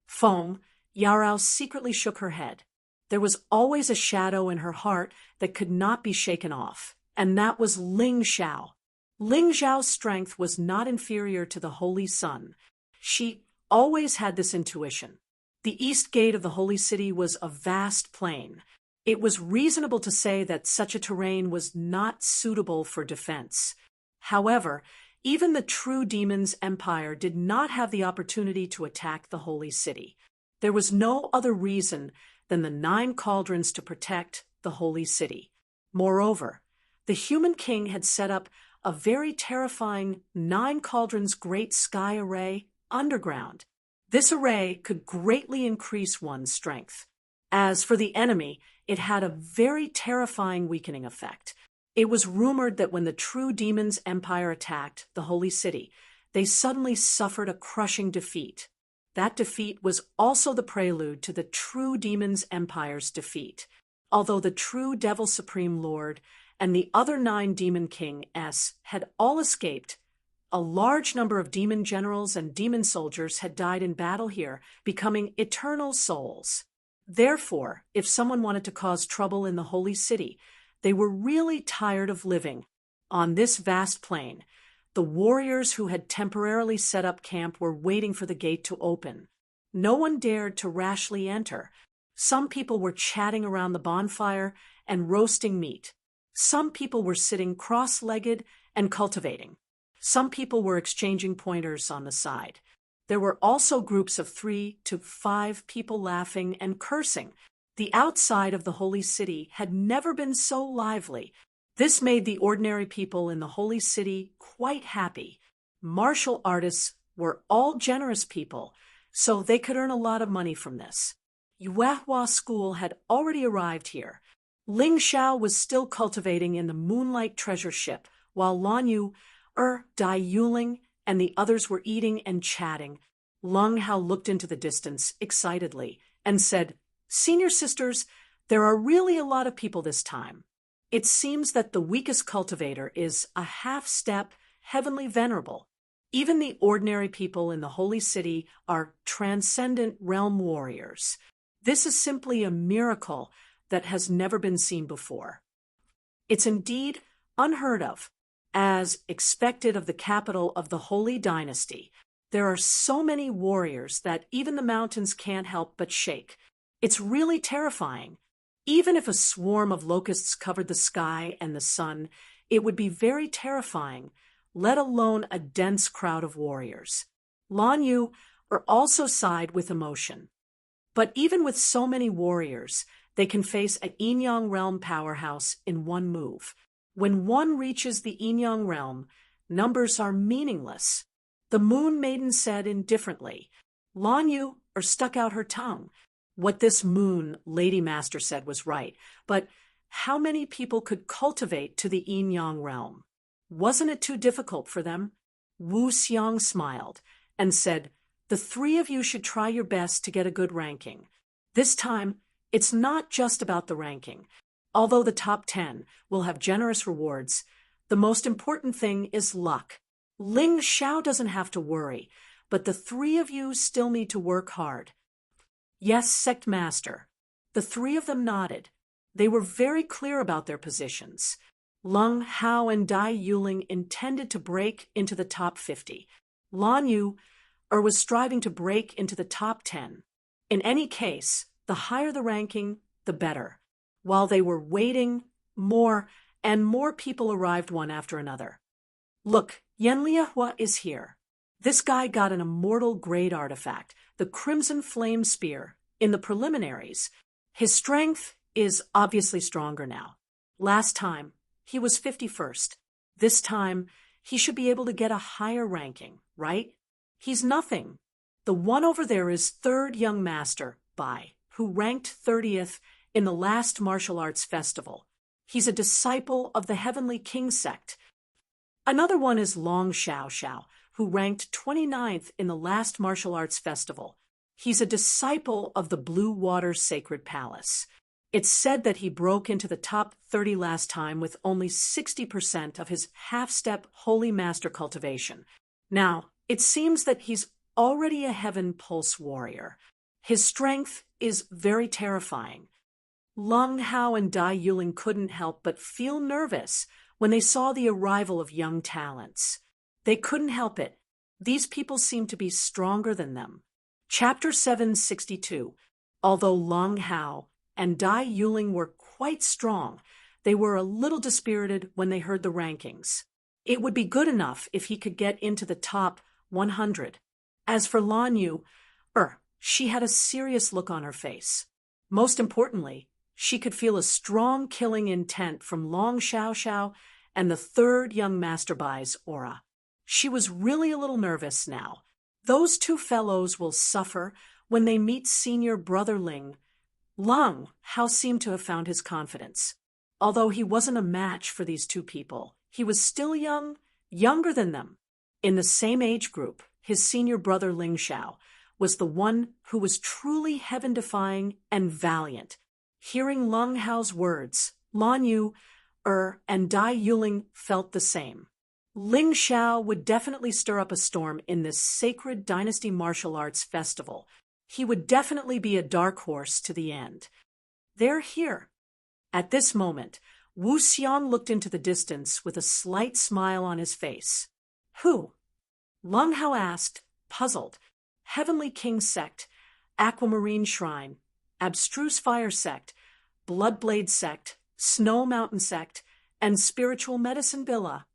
Feng Yarao secretly shook her head. There was always a shadow in her heart that could not be shaken off, and that was Ling Xiao. Ling Xiao's strength was not inferior to the Holy Sun. She always had this intuition. The east gate of the Holy City was a vast plain. It was reasonable to say that such a terrain was not suitable for defense. However, even the true Demon's Empire did not have the opportunity to attack the Holy City. There was no other reason than the 9 cauldrons to protect the Holy City. Moreover, the human king had set up a very terrifying 9 cauldrons great sky array underground. This array could greatly increase one's strength. As for the enemy, it had a very terrifying weakening effect. It was rumored that when the true Demon's Empire attacked the Holy City, they suddenly suffered a crushing defeat. That defeat was also the prelude to the true Demon's Empire's defeat. Although the true Devil Supreme Lord and the other 9 Demon King-s had all escaped, a large number of demon generals and demon soldiers had died in battle here, becoming eternal souls. Therefore, if someone wanted to cause trouble in the Holy City, they were really tired of living on this vast plain. The warriors who had temporarily set up camp were waiting for the gate to open. No one dared to rashly enter. Some people were chatting around the bonfire and roasting meat. Some people were sitting cross-legged and cultivating. Some people were exchanging pointers on the side. There were also groups of 3 to 5 people laughing and cursing. The outside of the Holy City had never been so lively. This made the ordinary people in the Holy City quite happy. martial artists were all generous people, so they could earn a lot of money from this. Yuehua school had already arrived here. Ling Xiao was still cultivating in the Moonlight treasure ship, while Lan Yu, Dai Yuling, and the others were eating and chatting. Leng Hao looked into the distance excitedly and said, "Senior sisters, there are really a lot of people this time. It seems that the weakest cultivator is a half-step heavenly venerable. Even the ordinary people in the holy city are transcendent realm warriors. This is simply a miracle that has never been seen before. It's indeed unheard of, as expected of the capital of the holy dynasty. There are so many warriors that even the mountains can't help but shake. It's really terrifying. Even if a swarm of locusts covered the sky and the sun, it would be very terrifying, let alone a dense crowd of warriors." Lan Yu also sighed with emotion. But even with so many warriors, they can face a Yin-Yang realm powerhouse in one move. When one reaches the Yin-Yang realm, numbers are meaningless. The Moon Maiden said indifferently. Lan Yu stuck out her tongue. What this Moon Lady Master said was right, but how many people could cultivate to the Yin-Yang realm? Wasn't it too difficult for them? Wu Xiang smiled and said, "The three of you should try your best to get a good ranking. This time, it's not just about the ranking. Although the top 10 will have generous rewards, the most important thing is luck. Ling Xiao doesn't have to worry, but the three of you still need to work hard." "Yes, Sect Master." The three of them nodded. They were very clear about their positions. Leng Hao and Dai Yuling intended to break into the top 50. Lan Yu was striving to break into the top 10. In any case, the higher the ranking, the better. While they were waiting, more and more people arrived one after another. "Look, Yan Liehua is here. This guy got an immortal grade artifact, the Crimson Flame Spear, in the preliminaries. His strength is obviously stronger now. Last time, he was 51st. This time, he should be able to get a higher ranking, right? He's nothing. The one over there is third young master, Bai, who ranked 30th in the last martial arts festival. He's a disciple of the Heavenly King sect. Another one is Long Xiao Xiao, who ranked 29th in the last martial arts festival. He's a disciple of the Blue Water Sacred Palace. It's said that he broke into the top 30 last time with only 60% of his half-step holy master cultivation. Now, it seems that he's already a heaven pulse warrior. His strength is very terrifying. Leng Hao and Dai Yuling couldn't help but feel nervous when they saw the arrival of young talents. They couldn't help it. These people seemed to be stronger than them. Chapter 762. Although Leng Hao and Dai Yuling were quite strong, they were a little dispirited when they heard the rankings. It would be good enough if he could get into the top 100. As for Lan Yu, she had a serious look on her face. Most importantly, she could feel a strong killing intent from Long Xiao Xiao and the third young Master Bai's aura. She was really a little nervous now. Those two fellows will suffer when they meet senior brother Ling. Leng Hao seemed to have found his confidence. Although he wasn't a match for these two people, he was still young, younger than them. In the same age group, his senior brother Ling Xiao was the one who was truly heaven-defying and valiant. Hearing Leng Hao's words, Lan Yu, and Dai Yuling felt the same. Ling Xiao would definitely stir up a storm in this sacred dynasty martial arts festival. He would definitely be a dark horse to the end. They're here. At this moment, Wu Xiang looked into the distance with a slight smile on his face. "Who?" Leng Hao asked, puzzled. Heavenly King sect, Aquamarine Shrine, Abstruse Fire sect, Bloodblade sect, Snow Mountain sect, and Spiritual Medicine Villa.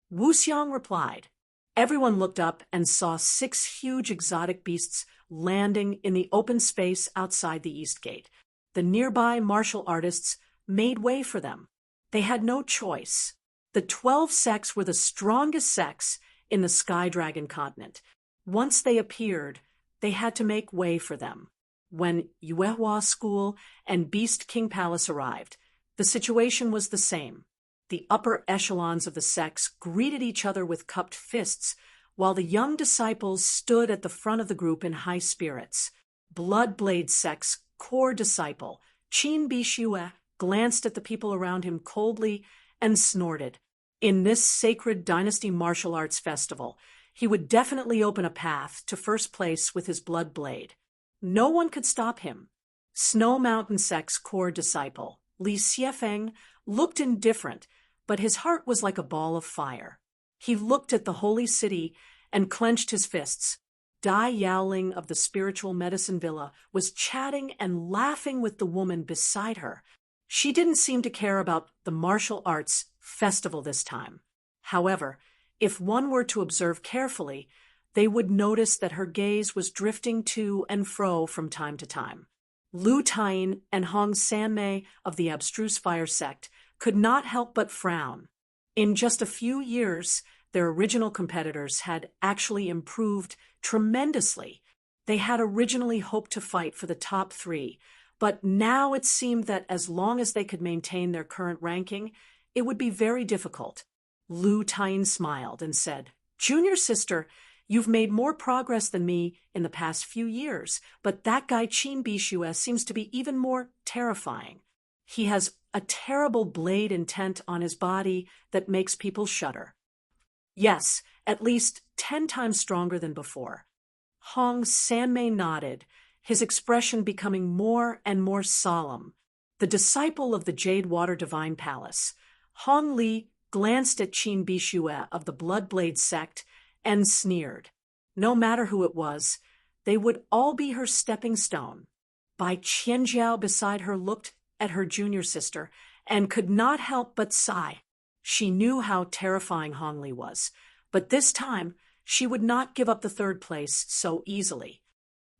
Wu Xiang replied. Everyone looked up and saw 6 huge exotic beasts landing in the open space outside the East Gate. The nearby martial artists made way for them. They had no choice. The 12 sects were the strongest sects in the Sky Dragon continent. Once they appeared, they had to make way for them. When Yuehua School and Beast King Palace arrived, the situation was the same. The upper echelons of the sects greeted each other with cupped fists, while the young disciples stood at the front of the group in high spirits. Bloodblade sect's core disciple, Qin Bishue, glanced at the people around him coldly and snorted. In this sacred dynasty martial arts festival, he would definitely open a path to first place with his blood blade. No one could stop him. Snow Mountain sect's core disciple, Li Xiefeng, looked indifferent, but his heart was like a ball of fire. He looked at the holy city and clenched his fists. Dai Yaoling of the spiritual medicine villa was chatting and laughing with the woman beside her. She didn't seem to care about the martial arts festival this time. However, if one were to observe carefully, they would notice that her gaze was drifting to and fro from time to time. Lu Tain and Hong Sanmei of the abstruse fire sect could not help but frown. In just a few years, their original competitors had actually improved tremendously. They had originally hoped to fight for the top 3, but now it seemed that as long as they could maintain their current ranking, it would be very difficult. Lu Tain smiled and said, "Junior sister, you've made more progress than me in the past few years, but that guy Qin Bishue seems to be even more terrifying. He has a terrible blade intent on his body that makes people shudder." Yes, at least 10 times stronger than before. Hong Sanmei nodded, his expression becoming more and more solemn. The disciple of the Jade Water Divine Palace, Hong Li, glanced at Qin Bishue of the Bloodblade sect and sneered. No matter who it was, they would all be her stepping stone. Bai Qianjiao beside her looked at her junior sister and could not help but sigh. She knew how terrifying Hong Li was, but this time she would not give up the 3rd place so easily.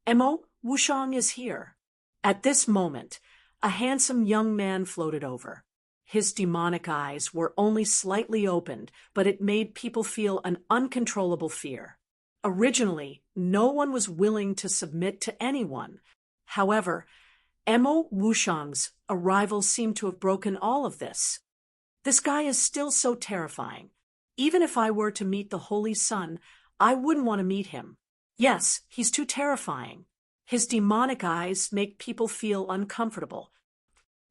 Mo Wushang is here. At this moment, a handsome young man floated over. His demonic eyes were only slightly opened, but it made people feel an uncontrollable fear. Originally, no one was willing to submit to anyone. However, Mo Wushang's arrival seemed to have broken all of this. This guy is still so terrifying. Even if I were to meet the Holy Sun, I wouldn't want to meet him. Yes, he's too terrifying. His demonic eyes make people feel uncomfortable.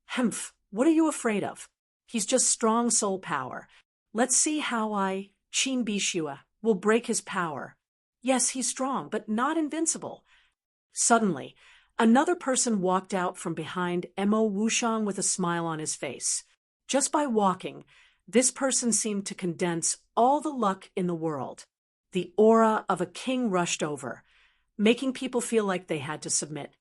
Humph, what are you afraid of? He's just strong soul power. Let's see how Qin Bishue, will break his power. Yes, he's strong, but not invincible. Suddenly, another person walked out from behind Mo Wushang with a smile on his face. Just by walking, this person seemed to condense all the luck in the world. The aura of a king rushed over, making people feel like they had to submit.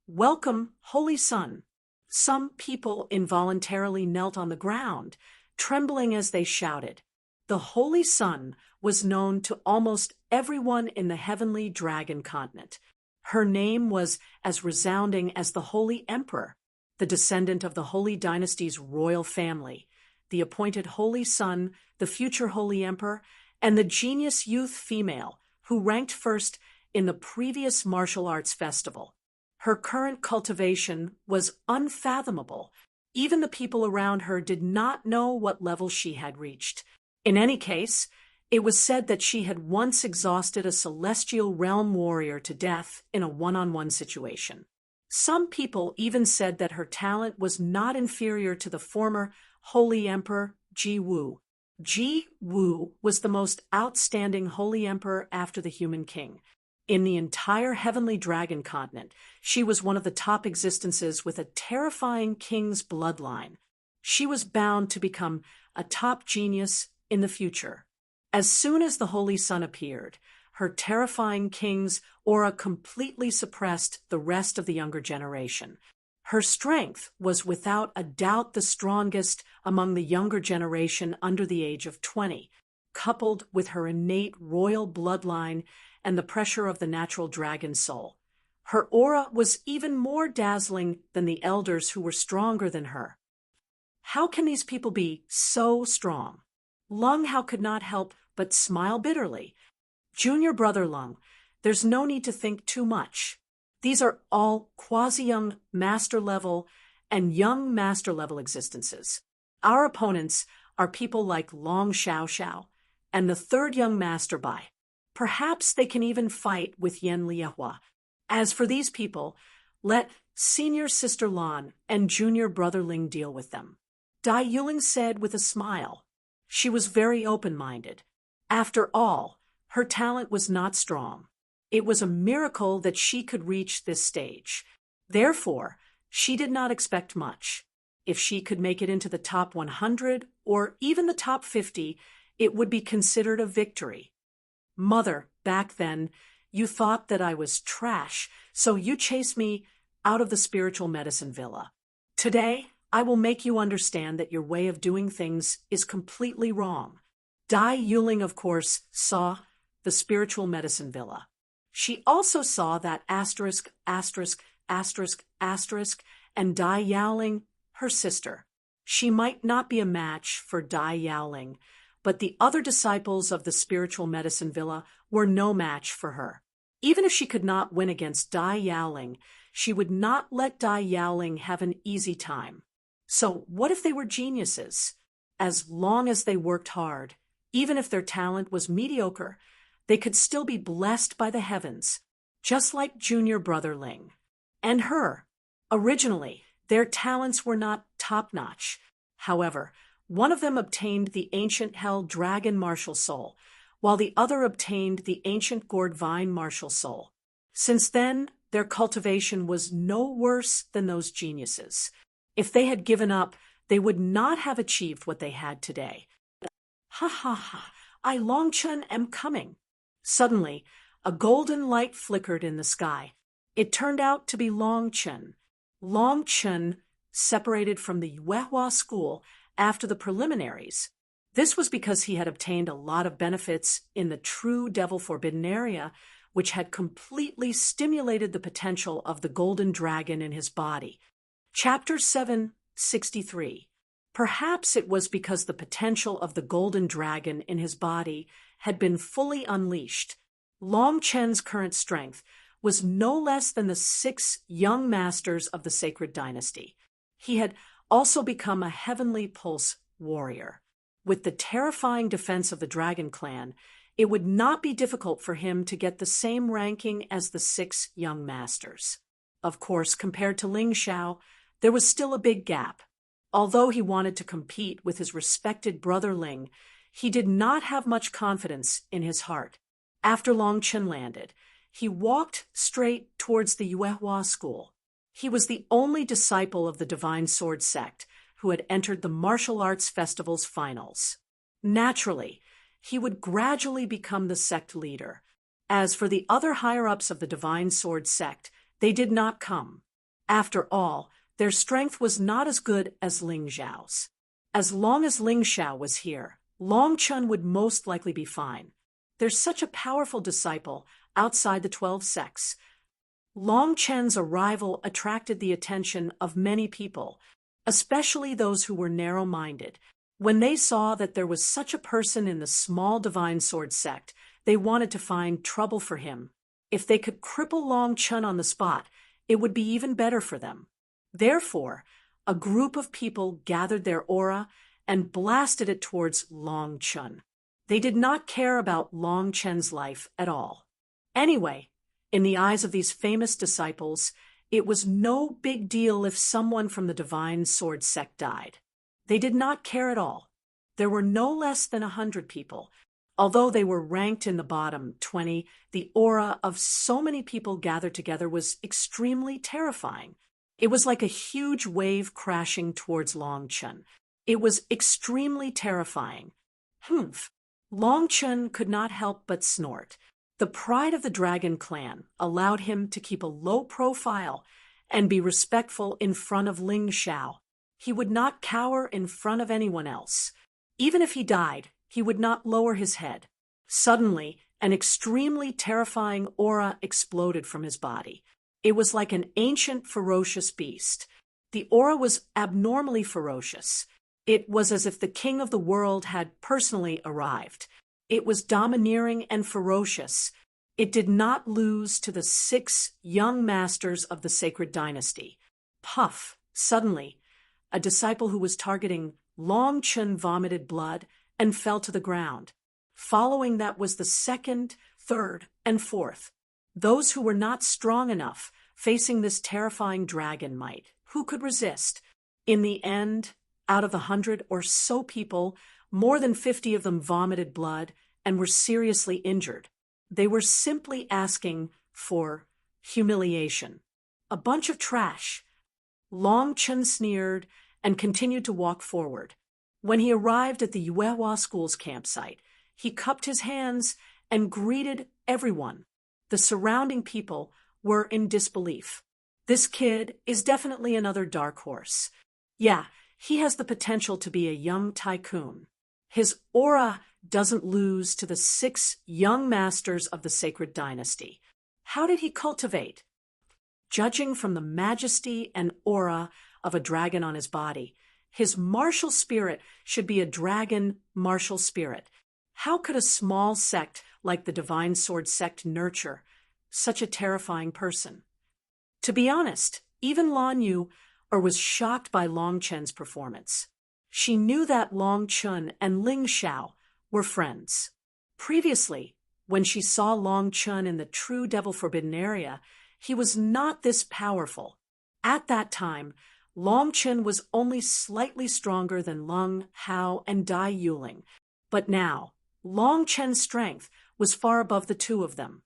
"Welcome, Holy Sun." Some people involuntarily knelt on the ground, trembling as they shouted. The Holy Sun was known to almost everyone in the heavenly dragon continent. Her name was as resounding as the Holy Emperor, the descendant of the Holy Dynasty's royal family, the appointed Holy Sun, the future Holy Emperor, and the genius youth female who ranked first in the previous martial arts festival. Her current cultivation was unfathomable. Even the people around her did not know what level she had reached. In any case, it was said that she had once exhausted a celestial realm warrior to death in a one-on-one situation. Some people even said that her talent was not inferior to the former Holy Emperor Ji Wu. Ji Wu was the most outstanding Holy Emperor after the Human King. In the entire heavenly dragon continent, she was one of the top existences with a terrifying king's bloodline. She was bound to become a top genius in the future. As soon as the Holy Sun appeared, her terrifying king's aura completely suppressed the rest of the younger generation. Her strength was without a doubt the strongest among the younger generation under the age of 20, coupled with her innate royal bloodline and the pressure of the natural dragon soul. Her aura was even more dazzling than the elders who were stronger than her. How can these people be so strong? Lung Hao could not help but smile bitterly. Junior brother Lung, there's no need to think too much. These are all quasi-young master level and young master level existences. Our opponents are people like Long Xiao Xiao and the third young master Bai. Perhaps they can even fight with Yan Liehua. As for these people, let senior sister Lan and junior brother Ling deal with them. Dai Yuling said with a smile. She was very open-minded. After all, her talent was not strong. It was a miracle that she could reach this stage. Therefore, she did not expect much. If she could make it into the top 100 or even the top 50, it would be considered a victory. Mother, back then, you thought that I was trash, so you chased me out of the spiritual medicine villa. Today, I will make you understand that your way of doing things is completely wrong. Dai Yuling, of course, saw the spiritual medicine villa. She also saw that asterisk, asterisk, asterisk, asterisk, and Dai Yaoling, her sister. She might not be a match for Dai Yaoling, but the other disciples of the spiritual medicine villa were no match for her. Even if she could not win against Dai Yaoling, she would not let Dai Yaoling have an easy time. So what if they were geniuses? As long as they worked hard, even if their talent was mediocre, they could still be blessed by the heavens, just like junior brother Ling. And her. Originally, their talents were not top-notch. However, one of them obtained the ancient hell dragon martial soul, while the other obtained the ancient gourd vine martial soul. Since then, their cultivation was no worse than those geniuses. If they had given up, they would not have achieved what they had today. Ha ha ha, I Longchen am coming. Suddenly, a golden light flickered in the sky. It turned out to be Longchen. Longchen separated from the Yuehua school after the preliminaries. This was because he had obtained a lot of benefits in the true devil forbidden area, which had completely stimulated the potential of the golden dragon in his body. Chapter 763. Perhaps it was because the potential of the golden dragon in his body had been fully unleashed. Long Chen's current strength was no less than the 6 young masters of the sacred dynasty. He had also become a heavenly pulse warrior. With the terrifying defense of the dragon clan, it would not be difficult for him to get the same ranking as the 6 young masters. Of course, compared to Ling Xiao, there was still a big gap. Although he wanted to compete with his respected brother Ling, he did not have much confidence in his heart. After Long Chen landed, he walked straight towards the Yuehua school. He was the only disciple of the Divine Sword sect who had entered the martial arts festival's finals. Naturally, he would gradually become the sect leader. As for the other higher-ups of the Divine Sword sect, they did not come. After all, their strength was not as good as Ling Xiao's. As long as Ling Xiao was here, Long Chun would most likely be fine. There's such a powerful disciple outside the 12 sects. Long Chen's arrival attracted the attention of many people, especially those who were narrow-minded. When they saw that there was such a person in the small Divine Sword sect, they wanted to find trouble for him. If they could cripple Long Chun on the spot, it would be even better for them. Therefore, a group of people gathered their aura and blasted it towards Long Chun. They did not care about Long Chen's life at all. Anyway, in the eyes of these famous disciples, it was no big deal if someone from the Divine Sword sect died. They did not care at all. There were no less than 100 people. Although they were ranked in the bottom 20, the aura of so many people gathered together was extremely terrifying. It was like a huge wave crashing towards Long Chun. It was extremely terrifying. Humph! Long Chun could not help but snort. The pride of the Dragon clan allowed him to keep a low profile and be respectful in front of Ling Xiao. He would not cower in front of anyone else. Even if he died, he would not lower his head. Suddenly, an extremely terrifying aura exploded from his body. It was like an ancient, ferocious beast. The aura was abnormally ferocious. It was as if the king of the world had personally arrived. It was domineering and ferocious. It did not lose to the 6 young masters of the sacred dynasty. Puff, suddenly, a disciple who was targeting Long Chun vomited blood and fell to the ground. Following that was the 2nd, 3rd, and 4th. Those who were not strong enough facing this terrifying dragon might. Who could resist? In the end, out of 100 or so people, more than 50 of them vomited blood and were seriously injured. They were simply asking for humiliation. A bunch of trash. Long Chun sneered and continued to walk forward. When he arrived at the Yuehua School's campsite, he cupped his hands and greeted everyone. The surrounding people were in disbelief. This kid is definitely another dark horse. Yeah, he has the potential to be a young tycoon. His aura doesn't lose to the 6 young masters of the sacred dynasty. How did he cultivate? Judging from the majesty and aura of a dragon on his body, his martial spirit should be a dragon martial spirit. How could a small sect like the Divine Sword sect nurture such a terrifying person? To be honest, even Lan Yu was shocked by Long Chen's performance. She knew that Long Chun and Ling Xiao were friends. Previously, when she saw Long Chun in the true Devil Forbidden area, he was not this powerful. At that time, Long Chun was only slightly stronger than Lung, Hao, and Dai Yuling. But now, Long Chen's strength was far above the 2 of them.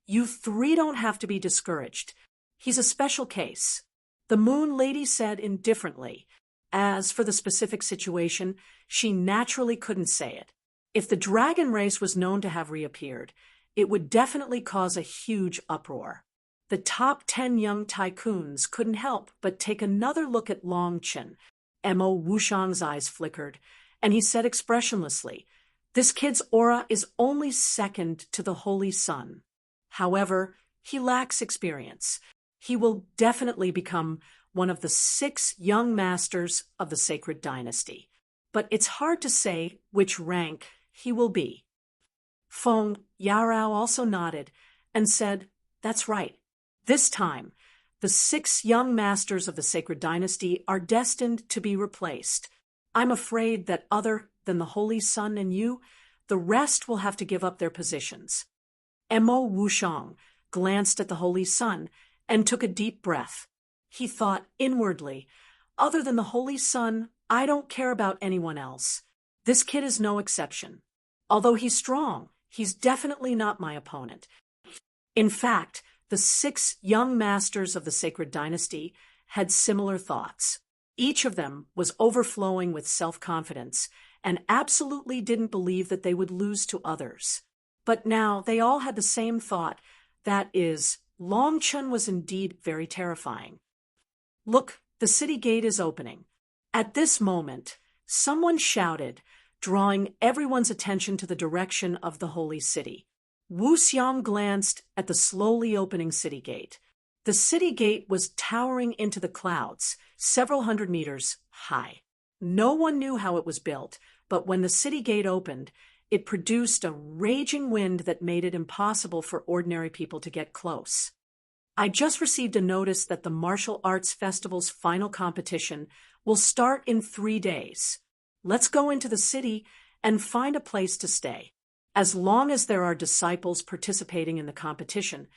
You 3 don't have to be discouraged. He's a special case. The Moon Lady said indifferently. As for the specific situation, she naturally couldn't say it. If the dragon race was known to have reappeared, it would definitely cause a huge uproar. The top 10 young tycoons couldn't help but take another look at Long Chen. Mo Wushang's eyes flickered, and he said expressionlessly, "This kid's aura is only second to the Holy Sun. However, he lacks experience. He will definitely become one of the 6 young masters of the sacred dynasty. But it's hard to say which rank he will be." Feng Yarao also nodded and said, "That's right. This time, the 6 young masters of the sacred dynasty are destined to be replaced. I'm afraid that other than the Holy Sun and you, the rest will have to give up their positions." Mo Wushang glanced at the Holy Sun and took a deep breath. He thought inwardly, "Other than the Holy Sun, I don't care about anyone else. This kid is no exception. Although he's strong, he's definitely not my opponent." In fact, the 6 young masters of the sacred dynasty had similar thoughts. Each of them was overflowing with self-confidence and absolutely didn't believe that they would lose to others. But now they all had the same thought, that is, Long Chun was indeed very terrifying. "Look, the city gate is opening." At this moment, someone shouted, drawing everyone's attention to the direction of the holy city. Wu Xiang glanced at the slowly opening city gate. The city gate was towering into the clouds, several hundred meters high. No one knew how it was built, but when the city gate opened, it produced a raging wind that made it impossible for ordinary people to get close. "I just received a notice that the Martial Arts Festival's final competition will start in 3 days. Let's go into the city and find a place to stay. As long as there are disciples participating in the competition,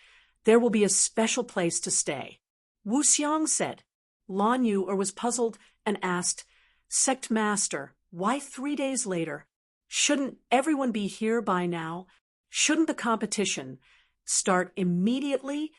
there will be a special place to stay." Wu Xiang said. Lan Yu was puzzled and asked, "Sect Master, why 3 days later? Shouldn't everyone be here by now? Shouldn't the competition start immediately?"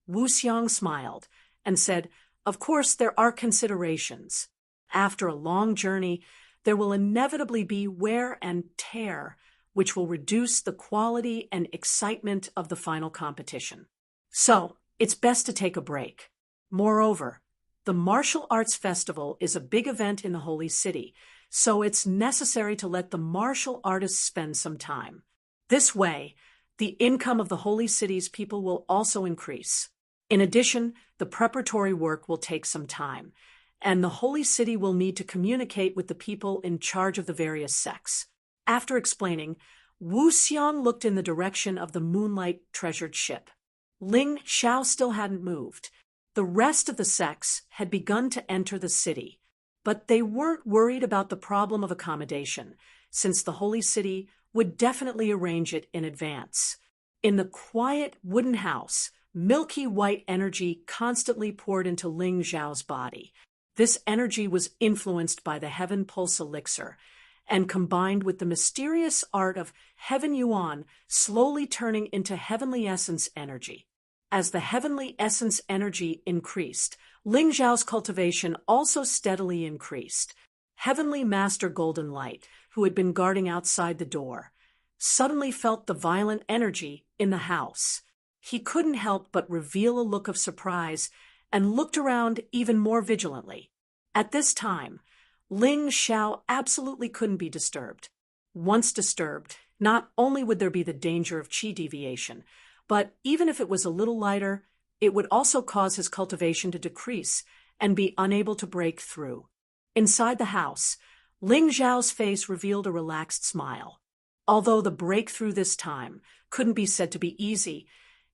Wu Xiang smiled and said, "Of course there are considerations. After a long journey, there will inevitably be wear and tear, which will reduce the quality and excitement of the final competition. So, it's best to take a break. Moreover, the Martial Arts Festival is a big event in the Holy City, so it's necessary to let the martial artists spend some time. This way, the income of the Holy City's people will also increase. In addition, the preparatory work will take some time, and the holy city will need to communicate with the people in charge of the various sects. After explaining, Wu Xiang looked in the direction of the moonlight treasured ship. Ling Xiao still hadn't moved. The rest of the sects had begun to enter the city, but they weren't worried about the problem of accommodation, since the holy city would definitely arrange it in advance. In the quiet wooden house, milky white energy constantly poured into Ling Xiao's body. This energy was influenced by the Heaven Pulse elixir, and combined with the mysterious art of Heaven Yuan slowly turning into Heavenly Essence energy. As the Heavenly Essence energy increased, Ling Xiao's cultivation also steadily increased. Heavenly Master Golden Light, who had been guarding outside the door, suddenly felt the violent energy in the house. He couldn't help but reveal a look of surprise and looked around even more vigilantly. At this time, Ling Xiao absolutely couldn't be disturbed. Once disturbed, not only would there be the danger of qi deviation, but even if it was a little lighter, it would also cause his cultivation to decrease and be unable to break through. Inside the house, Ling Xiao's face revealed a relaxed smile. Although the breakthrough this time couldn't be said to be easy,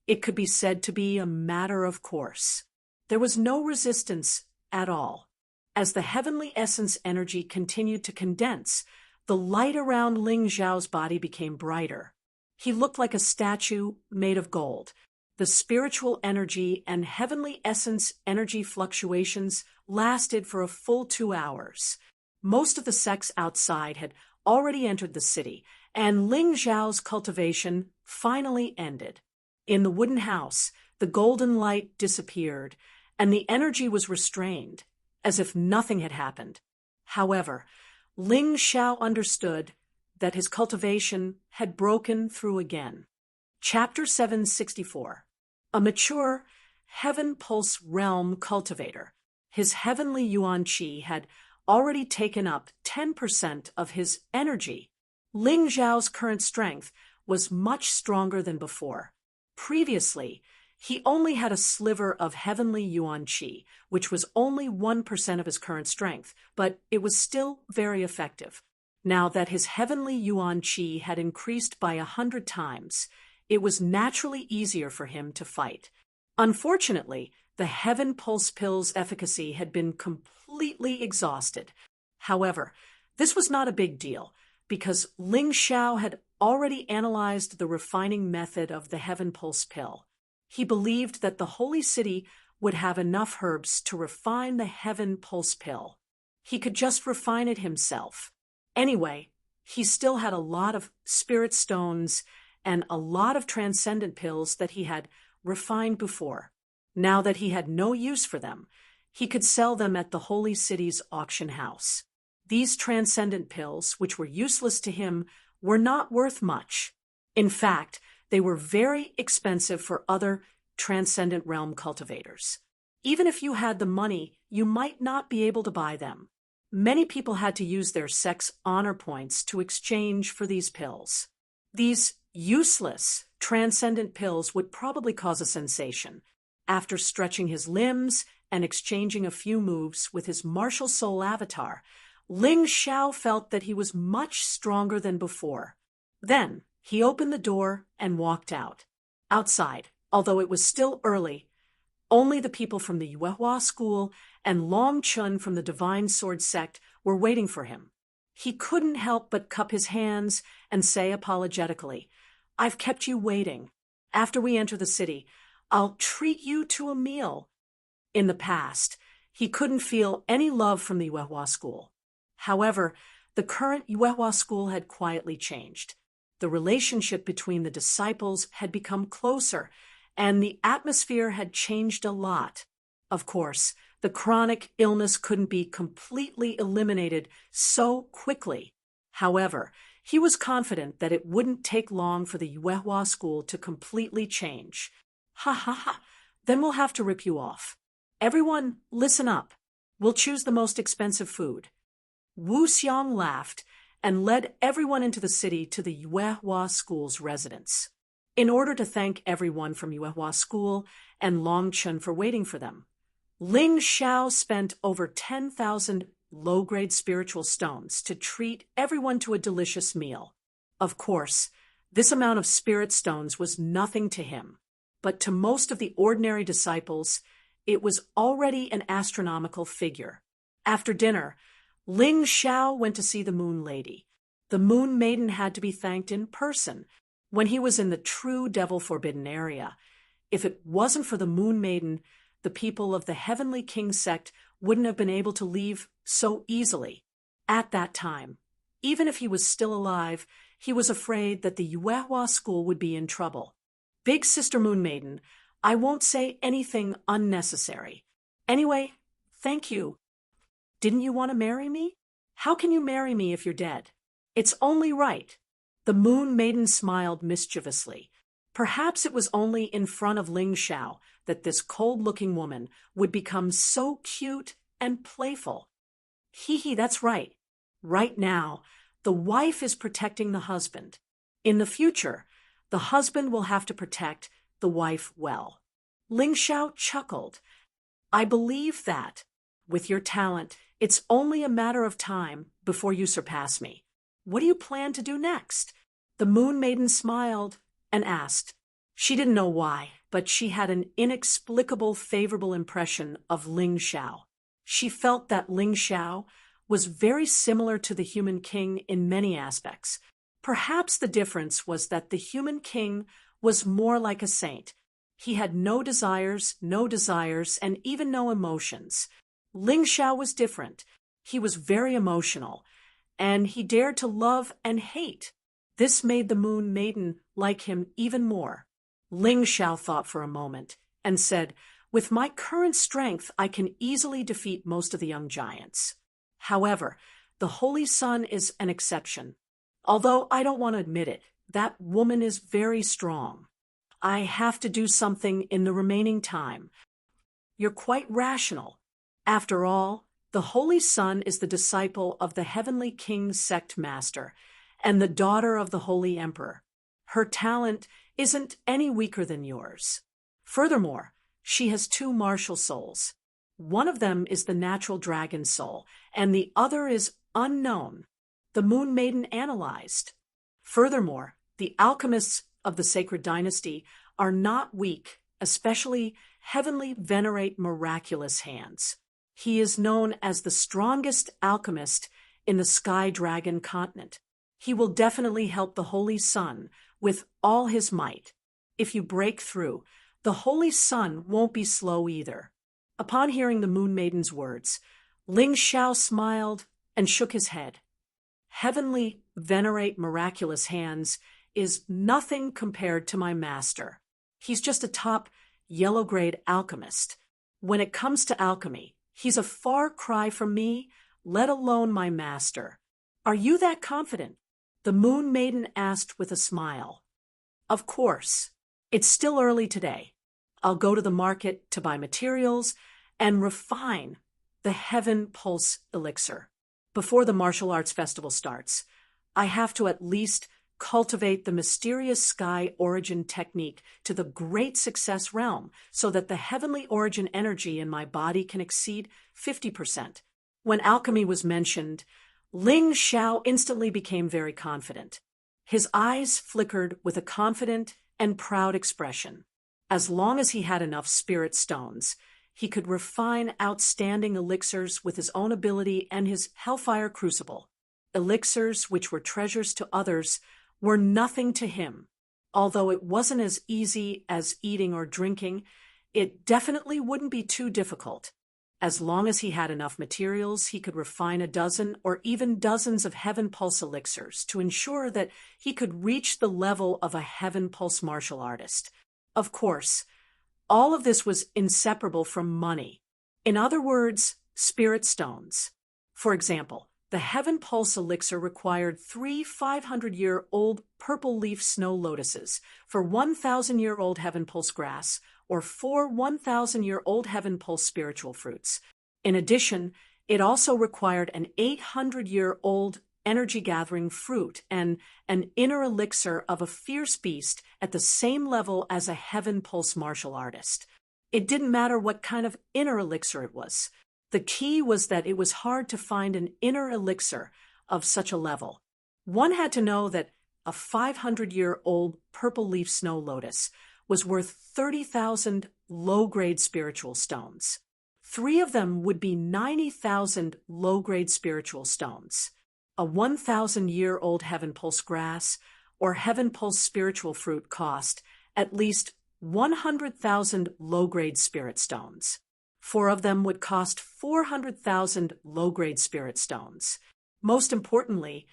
it could be said to be a matter of course. There was no resistance at all. As the Heavenly Essence energy continued to condense, the light around Ling Xiao's body became brighter. He looked like a statue made of gold. The spiritual energy and Heavenly Essence energy fluctuations lasted for a full 2 hours. Most of the sects outside had already entered the city, and Ling Xiao's cultivation finally ended. In the wooden house, the golden light disappeared, and the energy was restrained, as if nothing had happened. However, Ling Xiao understood that his cultivation had broken through again. Chapter 764. A mature, Heaven Pulse Realm cultivator. His heavenly Yuan Qi had already taken up 10% of his energy. Ling Xiao's current strength was much stronger than before. Previously, he only had a sliver of heavenly Yuan Qi, which was only 1% of his current strength, but it was still very effective. Now that his heavenly Yuan Qi had increased by 100 times, it was naturally easier for him to fight. Unfortunately, the Heaven Pulse Pill's efficacy had been completely exhausted. However, this was not a big deal, because Ling Xiao had already analyzed the refining method of the Heaven Pulse Pill. He believed that the holy city would have enough herbs to refine the Heaven Pulse Pill. He could just refine it himself. Anyway, he still had a lot of spirit stones and a lot of transcendent pills that he had refined before. Now that he had no use for them, he could sell them at the holy city's auction house. These transcendent pills, which were useless to him, were not worth much. In fact, they were very expensive for other transcendent realm cultivators. Even if you had the money, you might not be able to buy them. Many people had to use their sex honor points to exchange for these pills. These useless transcendent pills would probably cause a sensation. After stretching his limbs and exchanging a few moves with his martial soul avatar, Ling Xiao felt that he was much stronger than before. Then, he opened the door and walked out. Outside, although it was still early, only the people from the Yuehua school and Long Chun from the Divine Sword sect were waiting for him. He couldn't help but cup his hands and say apologetically, "I've kept you waiting. After we enter the city, I'll treat you to a meal." In the past, he couldn't feel any love from the Yuehua school. However, the current Yuehua school had quietly changed. The relationship between the disciples had become closer, and the atmosphere had changed a lot. Of course, the chronic illness couldn't be completely eliminated so quickly. However, he was confident that it wouldn't take long for the Yuehua school to completely change. Ha ha ha, then we'll have to rip you off. Everyone, listen up. We'll choose the most expensive food. Wu Xiang laughed and led everyone into the city to the Yuehua school's residence. In order to thank everyone from Yuehua school and Long Chun for waiting for them, Ling Xiao spent over 10,000 low-grade spiritual stones to treat everyone to a delicious meal. Of course, this amount of spirit stones was nothing to him, but to most of the ordinary disciples, it was already an astronomical figure. After dinner, Ling Xiao went to see the Moon Lady. The Moon Maiden had to be thanked in person when he was in the true devil-forbidden area. If it wasn't for the Moon Maiden, the people of the Heavenly King sect wouldn't have been able to leave so easily. At that time, even if he was still alive, he was afraid that the Yuehua school would be in trouble. Big Sister Moon Maiden, I won't say anything unnecessary. Anyway, thank you. Didn't you want to marry me? How can you marry me if you're dead? It's only right. The Moon Maiden smiled mischievously. Perhaps it was only in front of Ling Xiao that this cold-looking woman would become so cute and playful. Hee, that's right. Right now, the wife is protecting the husband. In the future, the husband will have to protect the wife well. Ling Xiao chuckled. I believe that, with your talent, it's only a matter of time before you surpass me. What do you plan to do next? The Moon Maiden smiled and asked. She didn't know why, but she had an inexplicable favorable impression of Ling Xiao. She felt that Ling Xiao was very similar to the human king in many aspects. Perhaps the difference was that the human king was more like a saint. He had no desires, and even no emotions. Ling Xiao was different. He was very emotional, and he dared to love and hate. This made the Moon Maiden like him even more. Ling Xiao thought for a moment and said, with my current strength, I can easily defeat most of the young giants. However, the Holy Sun is an exception. Although I don't want to admit it, that woman is very strong. I have to do something in the remaining time. You're quite rational. After all, the Holy Sun is the disciple of the Heavenly King sect master and the daughter of the Holy Emperor. Her talent isn't any weaker than yours. Furthermore, she has two martial souls. One of them is the natural dragon soul, and the other is unknown. The Moon Maiden analyzed. Furthermore, the alchemists of the sacred dynasty are not weak, especially heavenly venerate miraculous hands. He is known as the strongest alchemist in the Sky Dragon continent. He will definitely help the Holy Sun with all his might. If you break through, the Holy Sun won't be slow either. Upon hearing the Moon Maiden's words, Ling Xiao smiled and shook his head. Heavenly venerate miraculous hands is nothing compared to my master. He's just a top yellow-grade alchemist. When it comes to alchemy, he's a far cry from me, let alone my master. Are you that confident? The Moon Maiden asked with a smile. Of course. It's still early today. I'll go to the market to buy materials and refine the Heaven Pulse Elixir. Before the martial arts festival starts, I have to at least cultivate the mysterious sky origin technique to the great success realm so that the heavenly origin energy in my body can exceed 50%. When alchemy was mentioned, Ling Xiao instantly became very confident. His eyes flickered with a confident and proud expression. As long as he had enough spirit stones, he could refine outstanding elixirs with his own ability and his hellfire crucible. Elixirs which were treasures to others were nothing to him. Although it wasn't as easy as eating or drinking, it definitely wouldn't be too difficult. As long as he had enough materials, he could refine a dozen or even dozens of Heaven Pulse elixirs to ensure that he could reach the level of a Heaven Pulse martial artist. Of course, all of this was inseparable from money. In other words, spirit stones. For example, the Heaven Pulse elixir required 3 500-year-old purple leaf snow lotuses for 1,000-year-old Heaven Pulse grass or 4 1,000-year-old Heaven Pulse spiritual fruits. In addition, it also required an 800-year-old energy-gathering fruit and an inner elixir of a fierce beast at the same level as a Heaven Pulse martial artist. It didn't matter what kind of inner elixir it was. The key was that it was hard to find an inner elixir of such a level. One had to know that a 500-year-old purple leaf snow lotus was worth 30,000 low-grade spiritual stones. 3 of them would be 90,000 low-grade spiritual stones. A 1,000-year-old heaven pulse grass or heaven pulse spiritual fruit cost at least 100,000 low-grade spirit stones. 4 of them would cost 400,000 low-grade spirit stones. Most importantly,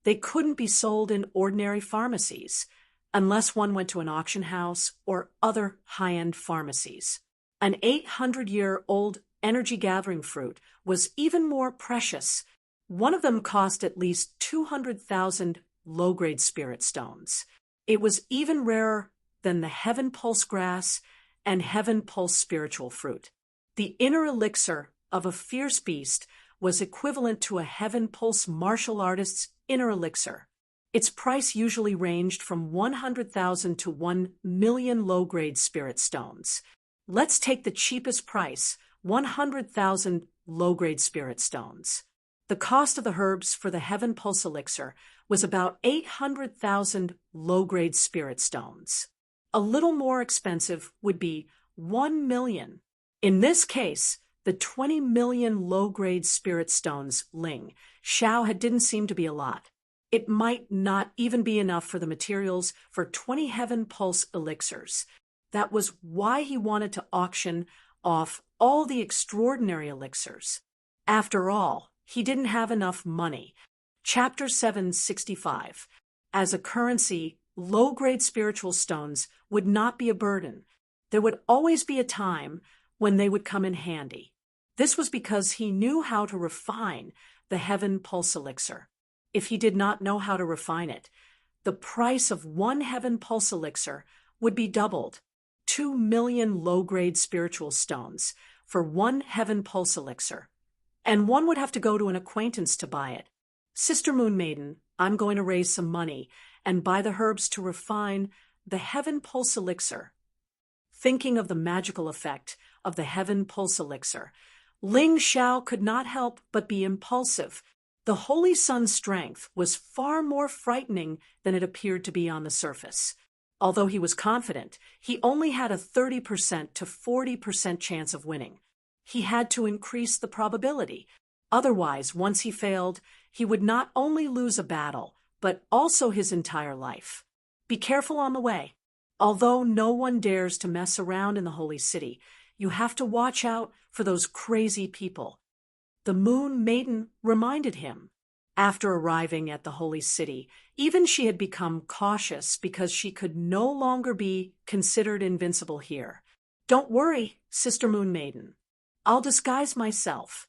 they couldn't be sold in ordinary pharmacies unless one went to an auction house or other high-end pharmacies. An 800-year-old energy-gathering fruit was even more precious. One of them cost at least 200,000 low-grade spirit stones. It was even rarer than the heaven pulse grass and heaven pulse spiritual fruit. The inner elixir of a fierce beast was equivalent to a heaven pulse martial artist's inner elixir. Its price usually ranged from 100,000 to 1 million low-grade spirit stones. Let's take the cheapest price, 100,000 low-grade spirit stones. The cost of the herbs for the heaven pulse elixir was about 800,000 low-grade spirit stones. A little more expensive would be 1 million. In this case, the 20 million low-grade spirit stones Ling Xiao didn't seem to be a lot. It might not even be enough for the materials for 20 heaven pulse elixirs. That was why he wanted to auction off all the extraordinary elixirs. After all, he didn't have enough money. Chapter 765. As a currency, low-grade spiritual stones would not be a burden. There would always be a time when they would come in handy. This was because he knew how to refine the heaven pulse elixir. If he did not know how to refine it, the price of 1 heaven pulse elixir would be doubled. 2 million low-grade spiritual stones for 1 heaven pulse elixir. And one would have to go to an acquaintance to buy it. Sister Moon Maiden, I'm going to raise some money and buy the herbs to refine the heaven pulse elixir. Thinking of the magical effect of the heaven pulse elixir, Ling Xiao could not help but be impulsive. The Holy Sun's strength was far more frightening than it appeared to be on the surface. Although he was confident, he only had a 30% to 40% chance of winning. He had to increase the probability. Otherwise, once he failed, he would not only lose a battle, but also his entire life. Be careful on the way. Although no one dares to mess around in the holy city, you have to watch out for those crazy people. The Moon Maiden reminded him. After arriving at the holy city, even she had become cautious because she could no longer be considered invincible here. Don't worry, Sister Moon Maiden. I'll disguise myself.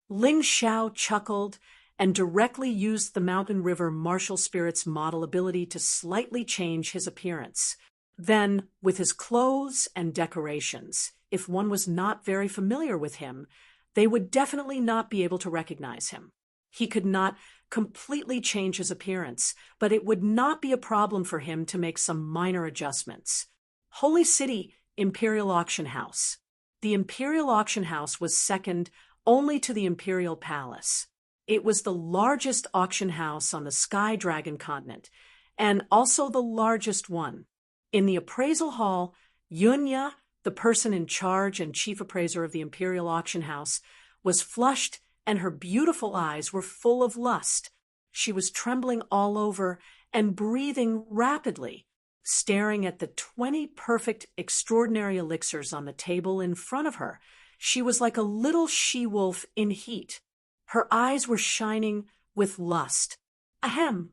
Ling Xiao chuckled and directly used the Mountain River martial spirit's model ability to slightly change his appearance. Then, with his clothes and decorations, if one was not very familiar with him, they would definitely not be able to recognize him. He could not completely change his appearance, but it would not be a problem for him to make some minor adjustments. Holy City Imperial Auction House. The Imperial Auction House was second only to the Imperial Palace. It was the largest auction house on the Sky Dragon continent, and also the largest one. In the appraisal hall, Yunya, the person in charge and chief appraiser of the Imperial Auction House, was flushed and her beautiful eyes were full of lust. She was trembling all over and breathing rapidly, staring at the 20 perfect, extraordinary elixirs on the table in front of her. She was like a little she-wolf in heat. Her eyes were shining with lust. Ahem!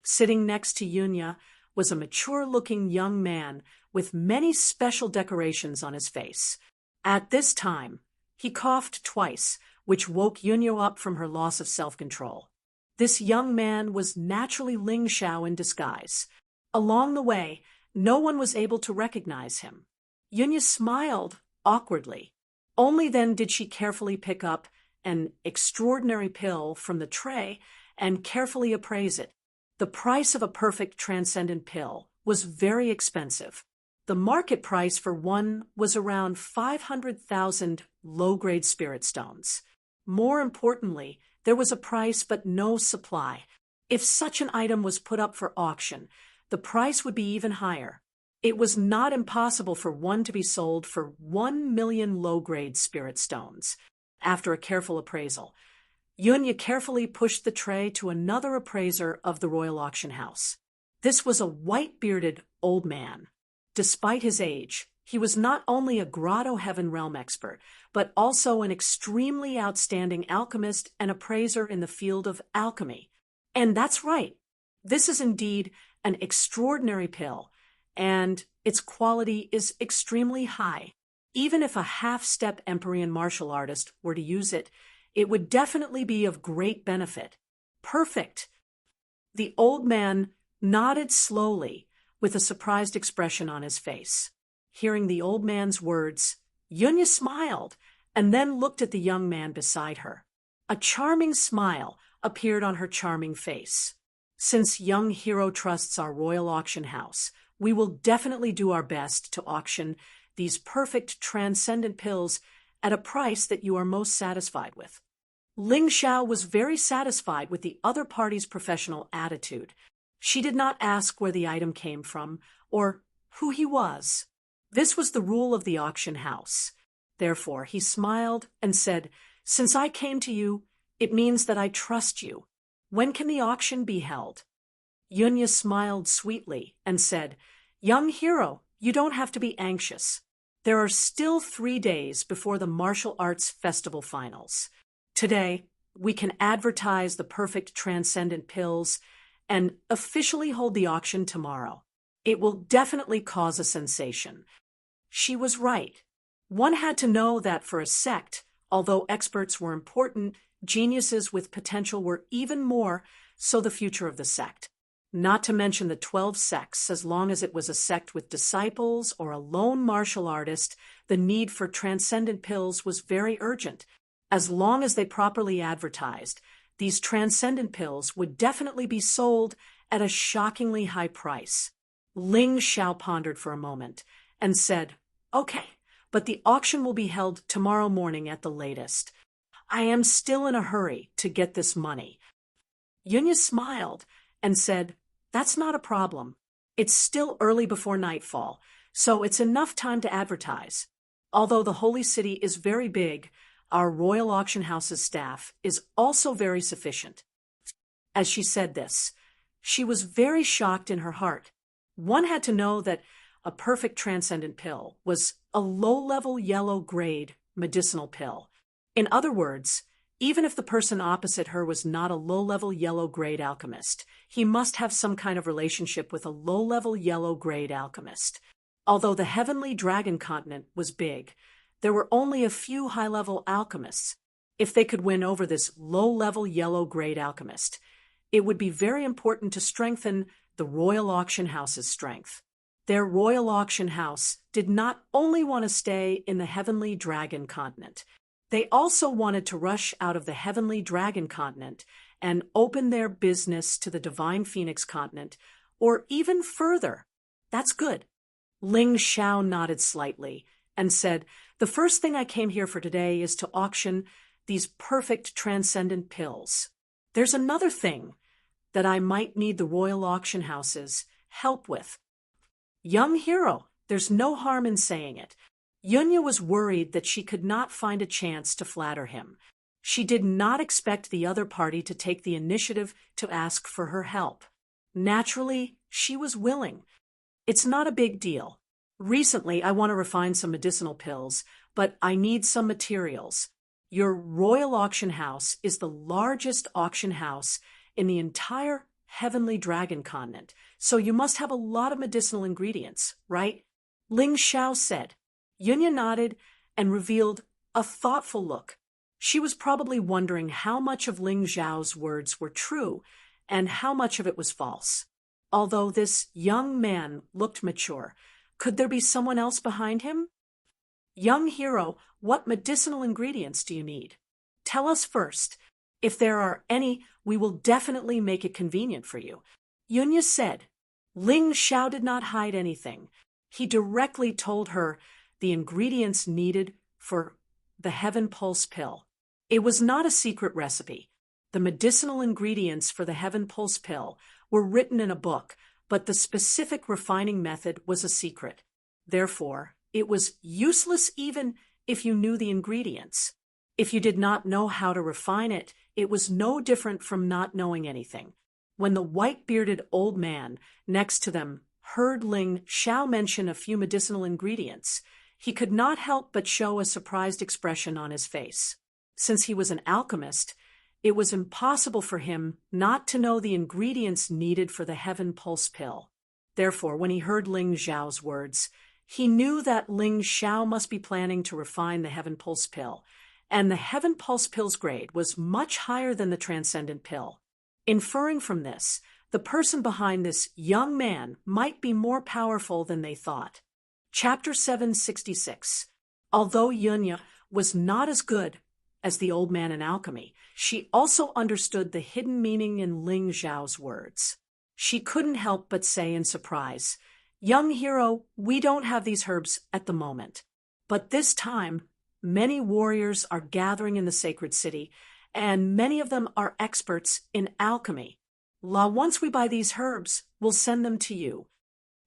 Sitting next to Yunya was a mature-looking young man with many special decorations on his face. At this time, he coughed twice, which woke Yunya up from her loss of self-control. This young man was naturally Ling Xiao in disguise. Along the way, no one was able to recognize him. Yunya smiled awkwardly. Only then did she carefully pick up an extraordinary pill from the tray and carefully appraise it. The price of a perfect transcendent pill was very expensive. The The market price for one was around 500,000 low-grade spirit stones. More importantly, there was a price but no supply. If such an item was put up for auction, the price would be even higher. It was not impossible for one to be sold for 1 million low-grade spirit stones. After a careful appraisal, Yunya carefully pushed the tray to another appraiser of the royal auction house. This was a white-bearded old man. Despite his age, he was not only a Grotto Heaven realm expert, but also an extremely outstanding alchemist and appraiser in the field of alchemy. And that's right. This is indeed an extraordinary pill, and its quality is extremely high. Even if a half-step Empyrean martial artist were to use it, it would definitely be of great benefit. Perfect. The old man nodded slowly, with a surprised expression on his face. Hearing the old man's words, Yunya smiled and then looked at the young man beside her. A charming smile appeared on her charming face. Since young hero trusts our royal auction house, we will definitely do our best to auction these perfect transcendent pills at a price that you are most satisfied with. Ling Xiao was very satisfied with the other party's professional attitude. She did not ask where the item came from or who he was. This was the rule of the auction house. Therefore, he smiled and said, "Since I came to you, it means that I trust you. When can the auction be held?" Yunya smiled sweetly and said, "Young hero, you don't have to be anxious. There are still 3 days before the martial arts festival finals. Today, we can advertise the perfect transcendent pills and officially hold the auction tomorrow. It will definitely cause a sensation." She was right. One had to know that for a sect, although experts were important, geniuses with potential were even more so the future of the sect. Not to mention the 12 sects, as long as it was a sect with disciples or a lone martial artist, the need for transcendent pills was very urgent. As long as they properly advertised, these transcendent pills would definitely be sold at a shockingly high price. Ling Xiao pondered for a moment and said, "Okay, but the auction will be held tomorrow morning at the latest. I am still in a hurry to get this money." Yunya smiled and said, "That's not a problem. It's still early before nightfall, so it's enough time to advertise. Although the holy city is very big, our royal auction house's staff is also very sufficient." As she said this, she was very shocked in her heart. One had to know that a perfect transcendent pill was a low-level yellow-grade medicinal pill. In other words, even if the person opposite her was not a low-level yellow-grade alchemist, he must have some kind of relationship with a low-level yellow-grade alchemist. Although the heavenly dragon continent was big, there were only a few high-level alchemists. If they could win over this low-level yellow-grade alchemist, it would be very important to strengthen the royal auction house's strength. Their royal auction house did not only want to stay in the heavenly dragon continent, they also wanted to rush out of the heavenly dragon continent and open their business to the divine phoenix continent, or even further. That's good. Ling Xiao nodded slightly and said, "The first thing I came here for today is to auction these perfect transcendent pills. There's another thing that I might need the royal auction house's help with." "Young hero, there's no harm in saying it." Yunya was worried that she could not find a chance to flatter him. She did not expect the other party to take the initiative to ask for her help. Naturally, she was willing. "It's not a big deal. Recently, I want to refine some medicinal pills, but I need some materials. Your royal auction house is the largest auction house in the entire heavenly dragon continent, so you must have a lot of medicinal ingredients, right?" Ling Xiao said. Yunya nodded and revealed a thoughtful look. She was probably wondering how much of Ling Xiao's words were true and how much of it was false. Although this young man looked mature, could there be someone else behind him? "Young hero, what medicinal ingredients do you need? Tell us first. If there are any, we will definitely make it convenient for you," Yunya said. Ling Xiao did not hide anything. He directly told her the ingredients needed for the Heaven Pulse pill. It was not a secret recipe. The medicinal ingredients for the Heaven Pulse pill were written in a book, but the specific refining method was a secret. Therefore, it was useless even if you knew the ingredients. If you did not know how to refine it, it was no different from not knowing anything. When the white-bearded old man next to them heard Ling Xiao mention a few medicinal ingredients, he could not help but show a surprised expression on his face. Since he was an alchemist, it was impossible for him not to know the ingredients needed for the Heaven Pulse pill. Therefore, when he heard Ling Xiao's words, he knew that Ling Xiao must be planning to refine the Heaven Pulse pill, and the Heaven Pulse pill's grade was much higher than the Transcendent pill. Inferring from this, the person behind this young man might be more powerful than they thought. Chapter 766. Although Yunya was not as good as the old man in alchemy, she also understood the hidden meaning in Ling Xiao's words. She couldn't help but say in surprise, "Young hero, we don't have these herbs at the moment. But this time, many warriors are gathering in the sacred city, and many of them are experts in alchemy. Once we buy these herbs, we'll send them to you."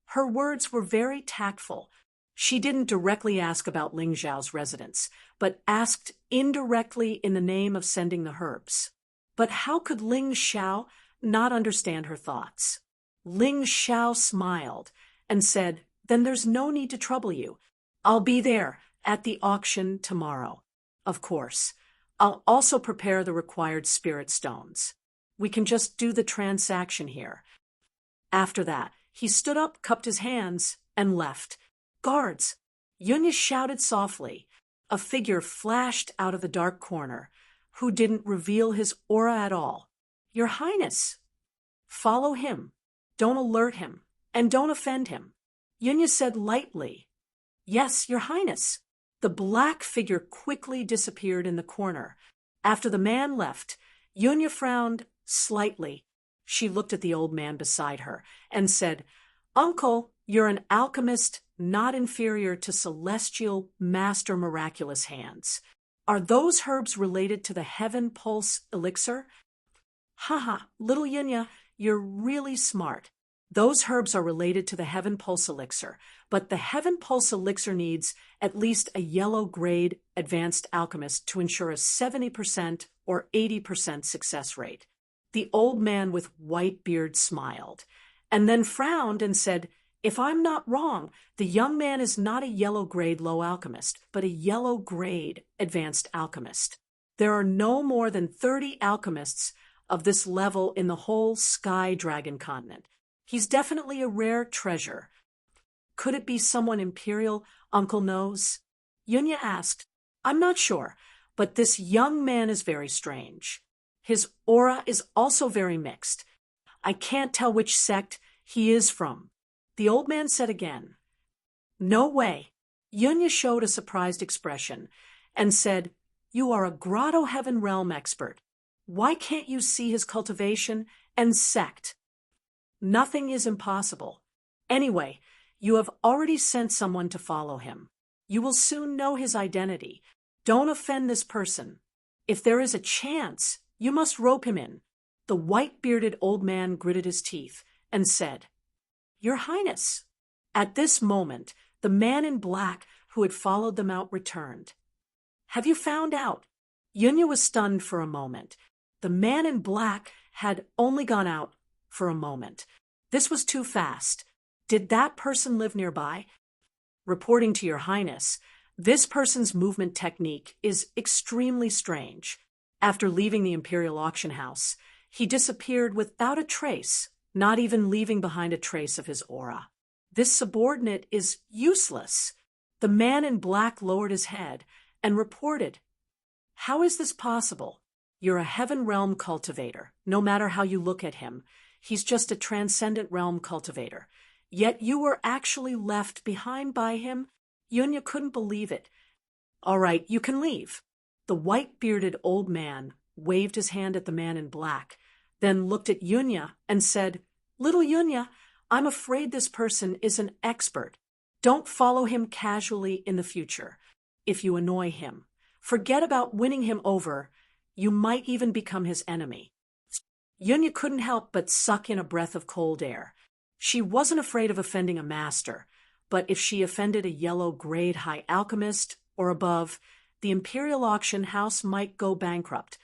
Her words were very tactful. She didn't directly ask about Ling Xiao's residence, but asked indirectly in the name of sending the herbs. But how could Ling Xiao not understand her thoughts? Ling Xiao smiled and said, "Then there's no need to trouble you. I'll be there at the auction tomorrow. Of course, I'll also prepare the required spirit stones. We can just do the transaction here." After that, he stood up, cupped his hands, and left. "Guards!" Yunya shouted softly. A figure flashed out of the dark corner, who didn't reveal his aura at all. "Your Highness!" "Follow him. Don't alert him, and don't offend him." Yunya said lightly. "Yes, Your Highness." The black figure quickly disappeared in the corner. After the man left, Yunya frowned slightly. She looked at the old man beside her and said, "Uncle, you're an alchemist not inferior to celestial master miraculous hands. Are those herbs related to the Heaven Pulse elixir?" "Haha, little Yunya, you're really smart. Those herbs are related to the Heaven Pulse elixir, but the Heaven Pulse elixir needs at least a yellow grade advanced alchemist to ensure a 70% or 80% success rate." The old man with white beard smiled, and then frowned and said, "If I'm not wrong, the young man is not a yellow grade low alchemist, but a yellow grade advanced alchemist. There are no more than 30 alchemists of this level in the whole Sky Dragon continent. He's definitely a rare treasure." "Could it be someone imperial Uncle knows?" Yunya asked. "I'm not sure, but this young man is very strange. His aura is also very mixed. I can't tell which sect he is from." The old man said again, "No way." Yunya showed a surprised expression and said, "You are a Grotto Heaven Realm expert. Why can't you see his cultivation and sect?" "Nothing is impossible. Anyway, you have already sent someone to follow him. You will soon know his identity. Don't offend this person. If there is a chance, you must rope him in." The white-bearded old man gritted his teeth and said, "Your Highness." At this moment, the man in black who had followed them out returned. "Have you found out?" Yunya was stunned for a moment. The man in black had only gone out for a moment. This was too fast. Did that person live nearby? "Reporting to Your Highness, this person's movement technique is extremely strange. After leaving the Imperial Auction House, he disappeared without a trace, not even leaving behind a trace of his aura. This subordinate is useless." The man in black lowered his head and reported, "How is this possible? You're a Heaven Realm cultivator, no matter how you look at him. He's just a Transcendent Realm cultivator. Yet you were actually left behind by him?" Yunya couldn't believe it. "All right, you can leave." The white-bearded old man waved his hand at the man in black, then looked at Yunya and said, "Little Yunya, I'm afraid this person is an expert. Don't follow him casually in the future. If you annoy him, forget about winning him over. You might even become his enemy. Yunya couldn't help but suck in a breath of cold air. She wasn't afraid of offending a master, but if she offended a yellow grade high alchemist or above, the Imperial Auction House might go bankrupt.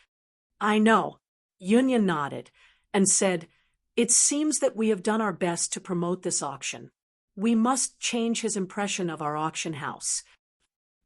I know. Yunya nodded and said, "It seems that we have done our best to promote this auction. We must change his impression of our auction house."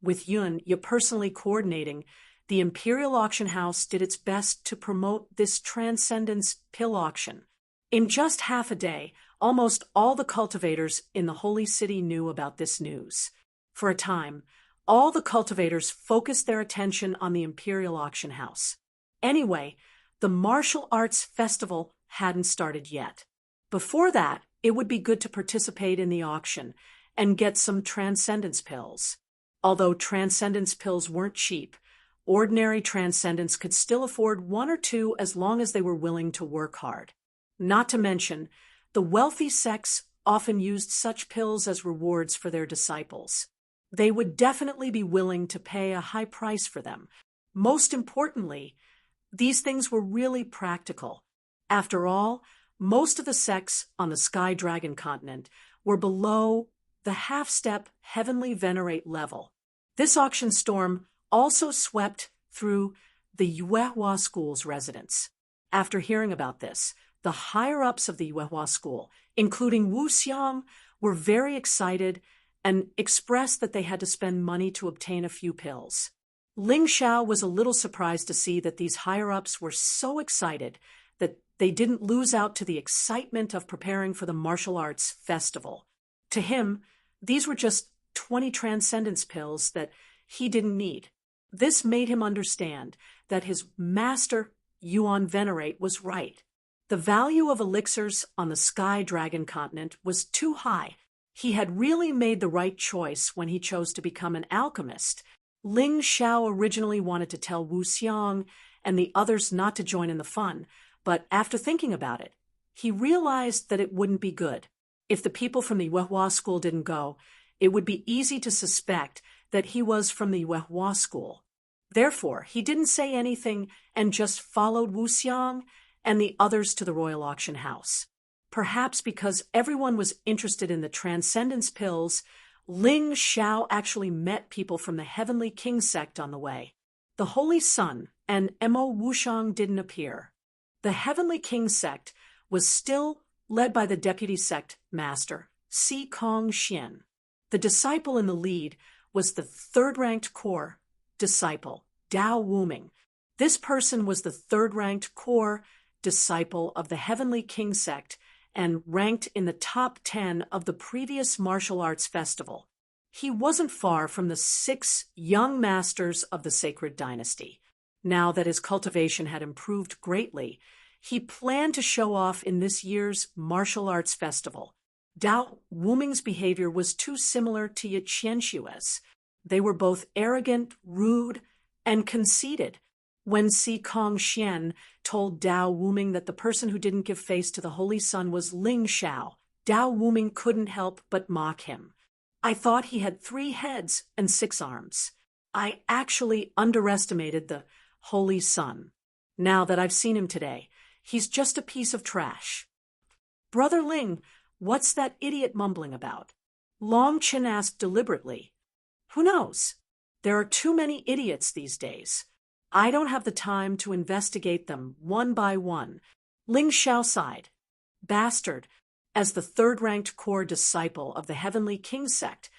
With Yunya personally coordinating, the Imperial Auction House did its best to promote this Transcendence pill auction. In just half a day, almost all the cultivators in the Holy City knew about this news. For a time, all the cultivators focused their attention on the Imperial Auction House. Anyway, the Martial Arts Festival hadn't started yet. Before that, it would be good to participate in the auction and get some Transcendence pills. Although Transcendence pills weren't cheap, ordinary Transcendents could still afford one or two as long as they were willing to work hard. Not to mention, the wealthy sects often used such pills as rewards for their disciples. They would definitely be willing to pay a high price for them. Most importantly, these things were really practical. After all, most of the sects on the Sky Dragon continent were below the half-step heavenly venerate level. This auction storm also swept through the Yuehua School's residents. After hearing about this, the higher-ups of the Yuehua School, including Wu Xiang, were very excited and expressed that they had to spend money to obtain a few pills. Ling Xiao was a little surprised to see that these higher-ups were so excited that they didn't lose out to the excitement of preparing for the martial arts festival. To him, these were just 20 Transcendence pills that he didn't need. This made him understand that his master, Yuan Venerate, was right. The value of elixirs on the Sky Dragon continent was too high. He had really made the right choice when he chose to become an alchemist. Ling Xiao originally wanted to tell Wu Xiang and the others not to join in the fun, but after thinking about it, he realized that it wouldn't be good. If the people from the Yuehua School didn't go, it would be easy to suspect that he was from the Yuehua School. Therefore, he didn't say anything and just followed Wu Xiang and the others to the Royal Auction House. Perhaps because everyone was interested in the Transcendence pills, Ling Xiao actually met people from the Heavenly King sect on the way. The Holy Sun and Mo Wushang didn't appear. The Heavenly King sect was still led by the deputy sect master, Si Kong Xian. The disciple in the lead was the third-ranked core disciple, Dao Wuming. This person was the third-ranked core disciple of the Heavenly King sect and ranked in the top 10 of the previous martial arts festival. He wasn't far from the 6 young masters of the sacred dynasty. Now that his cultivation had improved greatly, he planned to show off in this year's martial arts festival. Dao Wuming's behavior was too similar to Ye Qianshue's. They were both arrogant, rude, and conceited. When Si Kong Xian told Dao Wuming that the person who didn't give face to the Holy Sun was Ling Xiao, Dao Wuming couldn't help but mock him. "I thought he had 3 heads and 6 arms. I actually underestimated the Holy Sun. Now that I've seen him today, he's just a piece of trash." "Brother Ling, what's that idiot mumbling about?" Long Qin asked deliberately. "Who knows? There are too many idiots these days. I don't have the time to investigate them one by one." Ling Xiao sighed. Bastard, as the third-ranked core disciple of the Heavenly King sect,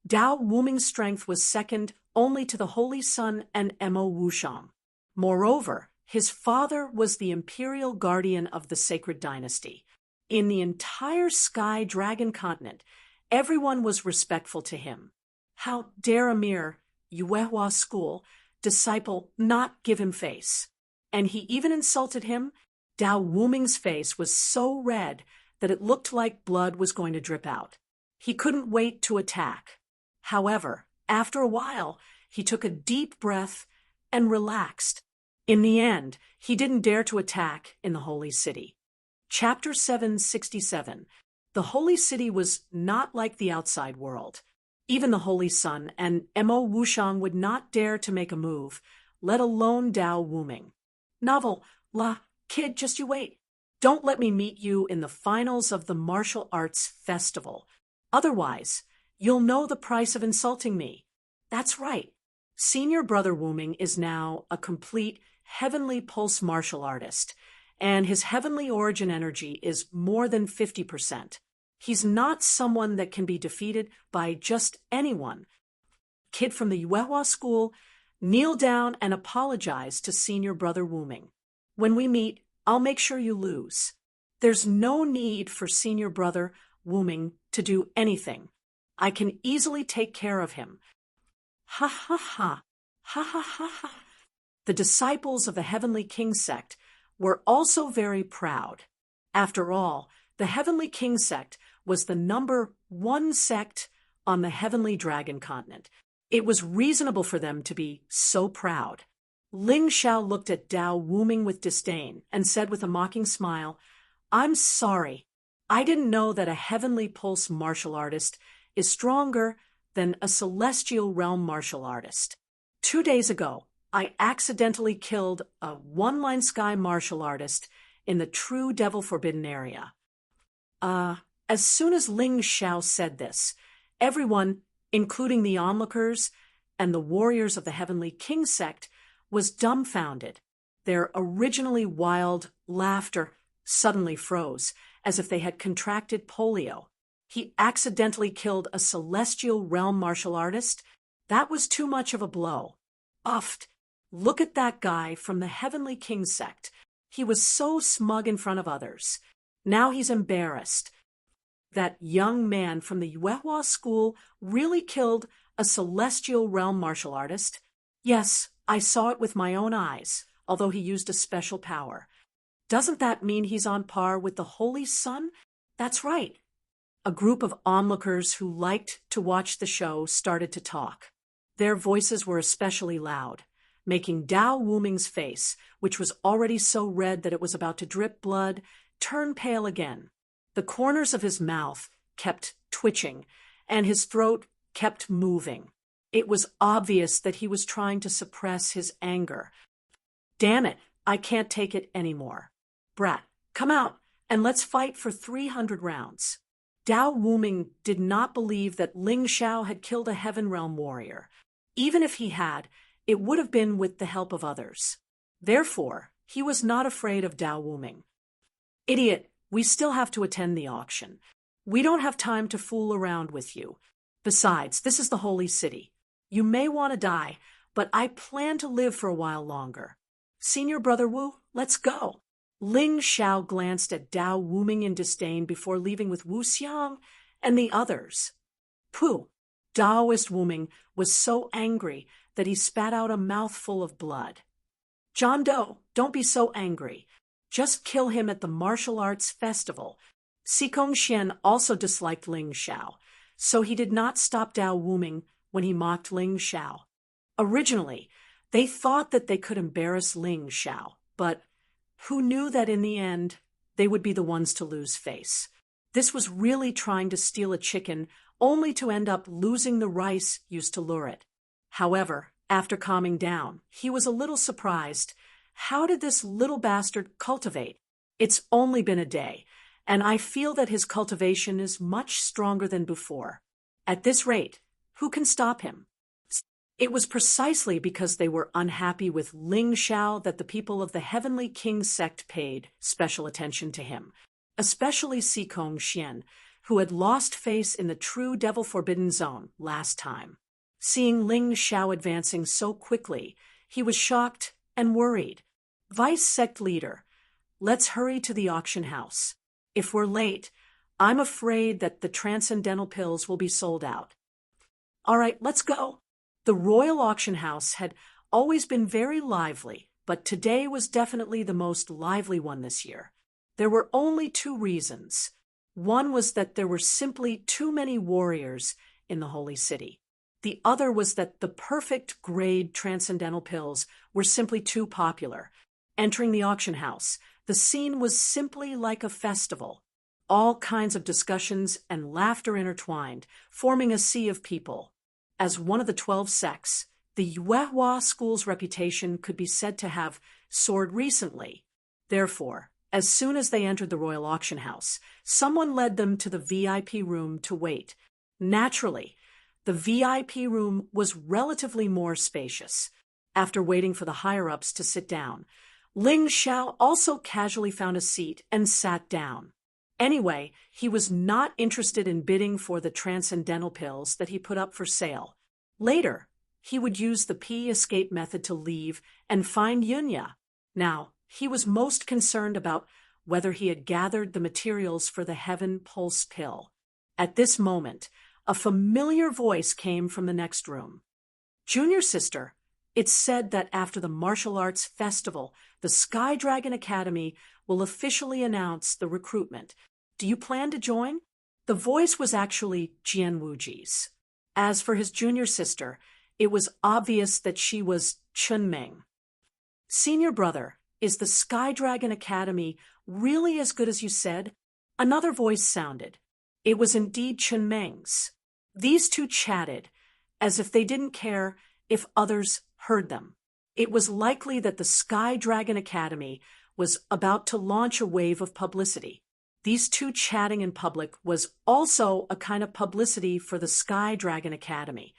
Dao Wuming's strength was second only to the Holy Sun and Mo Wushang. Moreover, his father was the imperial guardian of the sacred dynasty. In the entire Sky Dragon continent, everyone was respectful to him. How dare a mere Yuehua School disciple not give him face? And he even insulted him. Dao Wuming's face was so red that it looked like blood was going to drip out. He couldn't wait to attack. However, after a while, he took a deep breath and relaxed. In the end, he didn't dare to attack in the Holy City. Chapter 767. The holy city was not like the outside world. Even the Holy Sun and Mo Wushang would not dare to make a move, let alone Dao Wuming. Novel, la, kid, just you wait. Don't let me meet you in the finals of the martial arts festival. Otherwise, you'll know the price of insulting me. That's right. Senior Brother Wuming is now a complete heavenly pulse martial artist, and his heavenly origin energy is more than 50%. He's not someone that can be defeated by just anyone. Kid from the Yuehua school, kneel down and apologize to Senior Brother Wuming. When we meet, I'll make sure you lose. There's no need for Senior Brother Wuming to do anything. I can easily take care of him. Ha ha ha, ha ha ha ha. The disciples of the Heavenly King sect were also very proud. After all, the Heavenly King sect was the #1 sect on the Heavenly Dragon continent. It was reasonable for them to be so proud. Ling Xiao looked at Dao Wuming with disdain and said with a mocking smile, "I'm sorry. I didn't know that a heavenly pulse martial artist is stronger than a celestial realm martial artist. 2 days ago, I accidentally killed a one-line sky martial artist in the true Devil Forbidden area." As soon as Ling Xiao said this, everyone, including the onlookers and the warriors of the Heavenly King sect, was dumbfounded. Their originally wild laughter suddenly froze, as if they had contracted polio. He accidentally killed a celestial realm martial artist? That was too much of a blow. Uffed. Look at that guy from the Heavenly King sect. He was so smug in front of others. Now he's embarrassed. That young man from the Yuehua school really killed a celestial realm martial artist? Yes, I saw it with my own eyes, although he used a special power. Doesn't that mean he's on par with the Holy Sun? That's right. A group of onlookers who liked to watch the show started to talk. Their voices were especially loud, making Dao Wuming's face, which was already so red that it was about to drip blood, turn pale again. The corners of his mouth kept twitching, and his throat kept moving. It was obvious that he was trying to suppress his anger. Damn it, I can't take it anymore. Brat, come out, and let's fight for 300 rounds. Dao Wuming did not believe that Ling Xiao had killed a Heaven Realm warrior. Even if he had, it would have been with the help of others. Therefore, he was not afraid of Dao Wuming. Idiot, we still have to attend the auction. We don't have time to fool around with you. Besides, this is the holy city. You may want to die, but I plan to live for a while longer. Senior Brother Wu, let's go. Ling Xiao glanced at Dao Wuming in disdain before leaving with Wu Xiang and the others. Pooh! Daoist Wuming was so angry that he spat out a mouthful of blood. John Doe, don't be so angry. Just kill him at the martial arts festival. Sikong Xian also disliked Ling Xiao, so he did not stop Dao Wuming when he mocked Ling Xiao. Originally, they thought that they could embarrass Ling Xiao, but who knew that in the end, they would be the ones to lose face. This was really trying to steal a chicken, only to end up losing the rice used to lure it. However, after calming down, he was a little surprised. How did this little bastard cultivate? It's only been a day, and I feel that his cultivation is much stronger than before. At this rate, who can stop him? It was precisely because they were unhappy with Ling Xiao that the people of the Heavenly King sect paid special attention to him, especially Sikong Xian, who had lost face in the true Devil Forbidden Zone last time. Seeing Ling Xiao advancing so quickly, he was shocked and worried. Vice Sect Leader, let's hurry to the auction house. If we're late, I'm afraid that the transcendental pills will be sold out. All right, let's go. The Royal Auction House had always been very lively, but today was definitely the most lively one this year. There were only 2 reasons. One was that there were simply too many warriors in the Holy City. The other was that the perfect grade transcendental pills were simply too popular. Entering the auction house, the scene was simply like a festival. All kinds of discussions and laughter intertwined, forming a sea of people. As one of the 12 sects, the Yuehua school's reputation could be said to have soared recently. Therefore, as soon as they entered the royal auction house, someone led them to the VIP room to wait. Naturally, the VIP room was relatively more spacious. After waiting for the higher-ups to sit down, Ling Xiao also casually found a seat and sat down. Anyway, he was not interested in bidding for the transcendental pills that he put up for sale. Later, he would use the P-escape method to leave and find Yunya. Now, he was most concerned about whether he had gathered the materials for the Heaven Pulse pill. At this moment, a familiar voice came from the next room. "Junior sister, it's said that after the martial arts festival, the Sky Dragon Academy will officially announce the recruitment. Do you plan to join?" The voice was actually Jian Wuji's. As for his junior sister, it was obvious that she was Chunming. "Senior brother, is the Sky Dragon Academy really as good as you said?" Another voice sounded. It was indeed Chunming's. These two chatted, as if they didn't care if others heard them. It was likely that the Sky Dragon Academy was about to launch a wave of publicity. These two chatting in public was also a kind of publicity for the Sky Dragon Academy.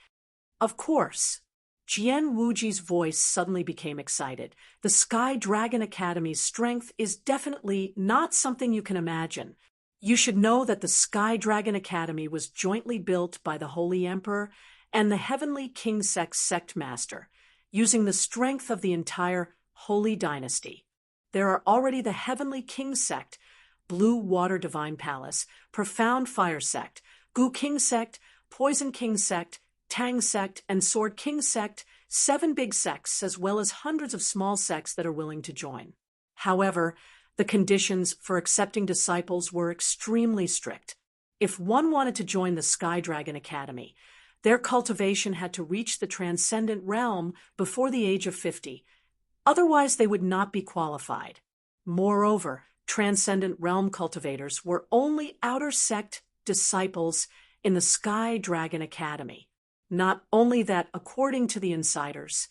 Of course, Jian Wuji's voice suddenly became excited. The Sky Dragon Academy's strength is definitely not something you can imagine. You should know that the Sky Dragon Academy was jointly built by the Holy Emperor and the Heavenly King Sect Master, using the strength of the entire Holy Dynasty. There are already the Heavenly King Sect, Blue Water Divine Palace, Profound Fire Sect, Gu King Sect, Poison King Sect, Tang Sect, and Sword King Sect, 7 big sects as well as hundreds of small sects that are willing to join. However, the conditions for accepting disciples were extremely strict. If one wanted to join the Sky Dragon Academy, their cultivation had to reach the transcendent realm before the age of 50. Otherwise, they would not be qualified. Moreover, transcendent realm cultivators were only outer sect disciples in the Sky Dragon Academy. Not only that, according to the insiders,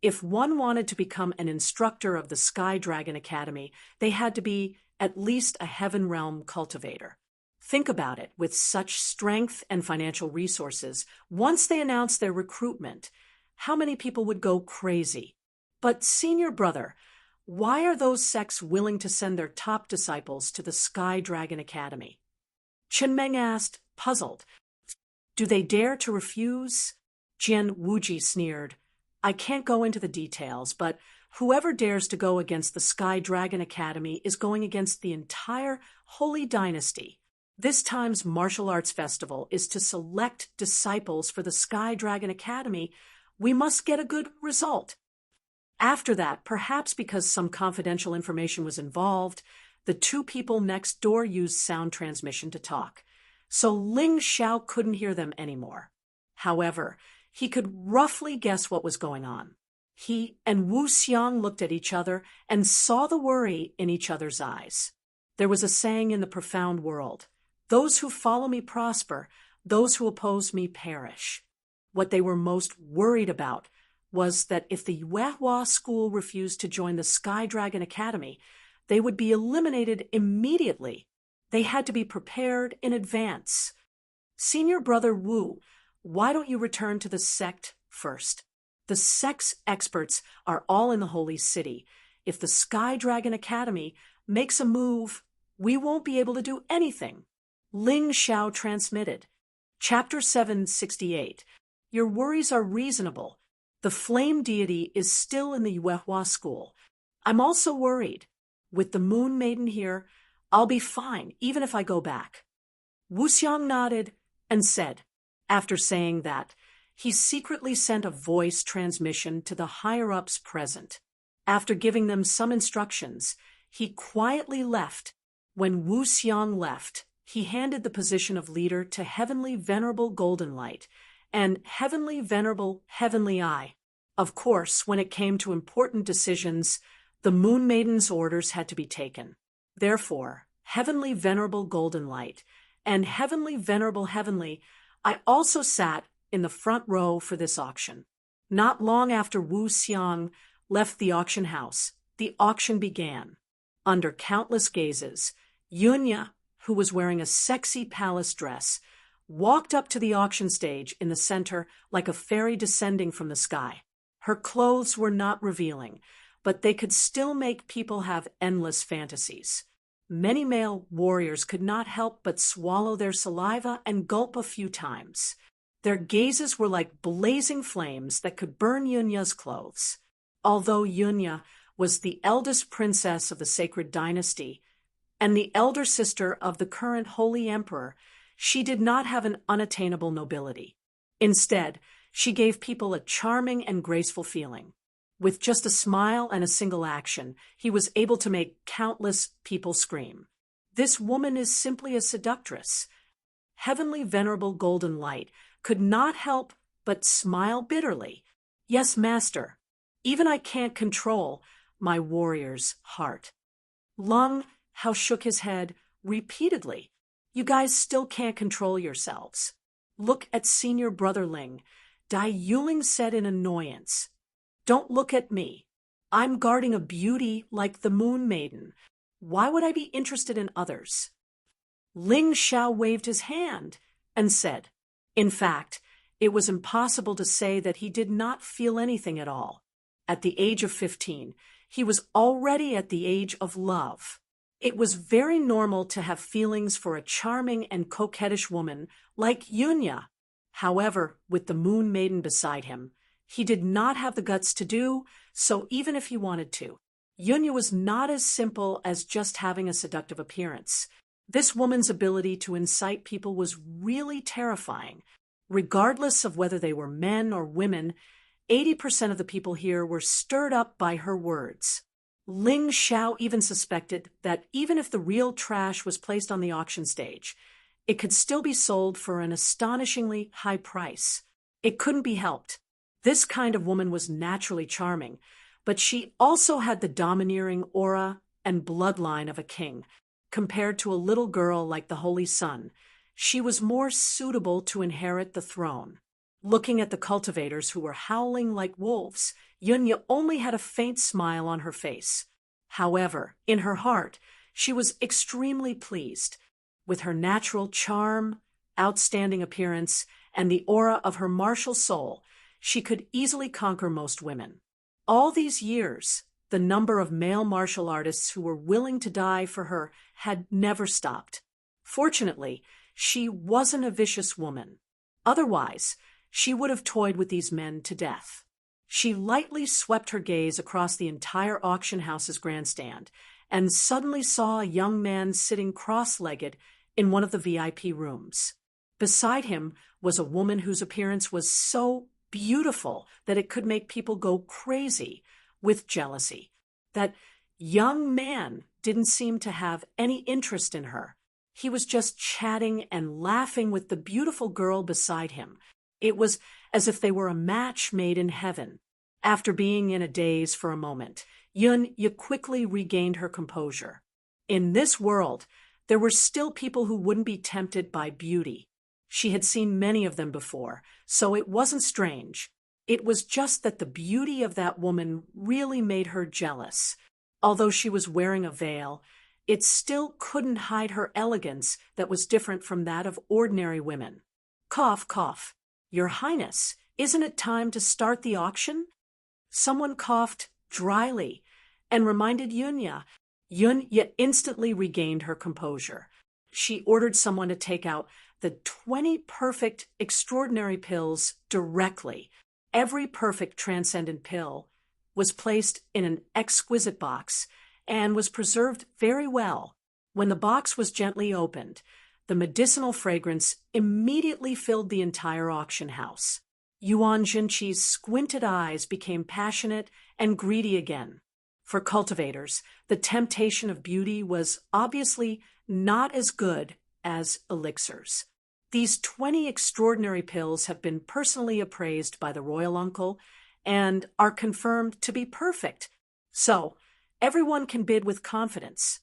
if one wanted to become an instructor of the Sky Dragon Academy, they had to be at least a Heaven Realm cultivator. Think about it, with such strength and financial resources, once they announced their recruitment, how many people would go crazy? But senior brother, why are those sects willing to send their top disciples to the Sky Dragon Academy? Chunming asked, puzzled. Do they dare to refuse? Jian Wuji sneered. I can't go into the details, but whoever dares to go against the Sky Dragon Academy is going against the entire Holy Dynasty. This time's martial arts festival is to select disciples for the Sky Dragon Academy. We must get a good result. After that, perhaps because some confidential information was involved, the two people next door used sound transmission to talk, so Ling Xiao couldn't hear them anymore. However, he could roughly guess what was going on. He and Wu Xiang looked at each other and saw the worry in each other's eyes. There was a saying in the profound world, "Those who follow me prosper, those who oppose me perish." What they were most worried about was that if the Yuehua school refused to join the Sky Dragon Academy, they would be eliminated immediately. They had to be prepared in advance. Senior brother Wu, why don't you return to the sect first? The sect's experts are all in the Holy City. If the Sky Dragon Academy makes a move, we won't be able to do anything. Ling Xiao transmitted. Chapter 768. Your worries are reasonable. The flame deity is still in the Yuehua school. I'm also worried. With the Moon Maiden here, I'll be fine, even if I go back. Wu Xiang nodded and said, after saying that, he secretly sent a voice transmission to the higher-ups present. After giving them some instructions, he quietly left. When Wu Xiang left, he handed the position of leader to Heavenly Venerable Golden Light and Heavenly Venerable Heavenly Eye. Of course, when it came to important decisions, the Moon Maiden's orders had to be taken. Therefore, Heavenly Venerable Golden Light, and Heavenly Venerable Heavenly. I also sat in the front row for this auction. Not long after Wu Xiang left the auction house, the auction began. Under countless gazes, Yunya, who was wearing a sexy palace dress, walked up to the auction stage in the center like a fairy descending from the sky. Her clothes were not revealing, but they could still make people have endless fantasies. Many male warriors could not help but swallow their saliva and gulp a few times. Their gazes were like blazing flames that could burn Yunya's clothes. Although Yunya was the eldest princess of the sacred dynasty and the elder sister of the current holy emperor, she did not have an unattainable nobility. Instead, she gave people a charming and graceful feeling. With just a smile and a single action, he was able to make countless people scream. This woman is simply a seductress. Heavenly Venerable Golden Light could not help but smile bitterly. Yes, master, even I can't control my warrior's heart. Lung Hao shook his head repeatedly. You guys still can't control yourselves. Look at senior brother Ling. Dai Yuling said in annoyance. Don't look at me. I'm guarding a beauty like the Moon Maiden. Why would I be interested in others? Ling Xiao waved his hand and said, in fact, it was impossible to say that he did not feel anything at all. At the age of 15, he was already at the age of love. It was very normal to have feelings for a charming and coquettish woman like Yunya. However, with the Moon Maiden beside him, he did not have the guts to do so even if he wanted to. Yunya was not as simple as just having a seductive appearance. This woman's ability to incite people was really terrifying. Regardless of whether they were men or women, 80% of the people here were stirred up by her words. Ling Xiao even suspected that even if the real trash was placed on the auction stage, it could still be sold for an astonishingly high price. It couldn't be helped. This kind of woman was naturally charming, but she also had the domineering aura and bloodline of a king. Compared to a little girl like the Holy Sun, she was more suitable to inherit the throne. Looking at the cultivators who were howling like wolves, Yunya only had a faint smile on her face. However, in her heart, she was extremely pleased. With her natural charm, outstanding appearance, and the aura of her martial soul, she could easily conquer most women. All these years, the number of male martial artists who were willing to die for her had never stopped. Fortunately, she wasn't a vicious woman. Otherwise, she would have toyed with these men to death. She lightly swept her gaze across the entire auction house's grandstand and suddenly saw a young man sitting cross-legged in one of the VIP rooms. Beside him was a woman whose appearance was so beautiful that it could make people go crazy with jealousy. That young man didn't seem to have any interest in her. He was just chatting and laughing with the beautiful girl beside him. It was as if they were a match made in heaven. After being in a daze for a moment, Yunya quickly regained her composure. In this world, there were still people who wouldn't be tempted by beauty. She had seen many of them before, so it wasn't strange. It was just that the beauty of that woman really made her jealous. Although she was wearing a veil, it still couldn't hide her elegance that was different from that of ordinary women. Cough, cough. Your Highness, isn't it time to start the auction? Someone coughed dryly and reminded Yunya. Yunya instantly regained her composure. She ordered someone to take out the 20 perfect extraordinary pills directly. Every perfect transcendent pill was placed in an exquisite box and was preserved very well. When the box was gently opened, the medicinal fragrance immediately filled the entire auction house. Yuan Jinqi's squinted eyes became passionate and greedy again. For cultivators, the temptation of beauty was obviously not as good as elixirs. These 20 extraordinary pills have been personally appraised by the royal uncle and are confirmed to be perfect. So, everyone can bid with confidence.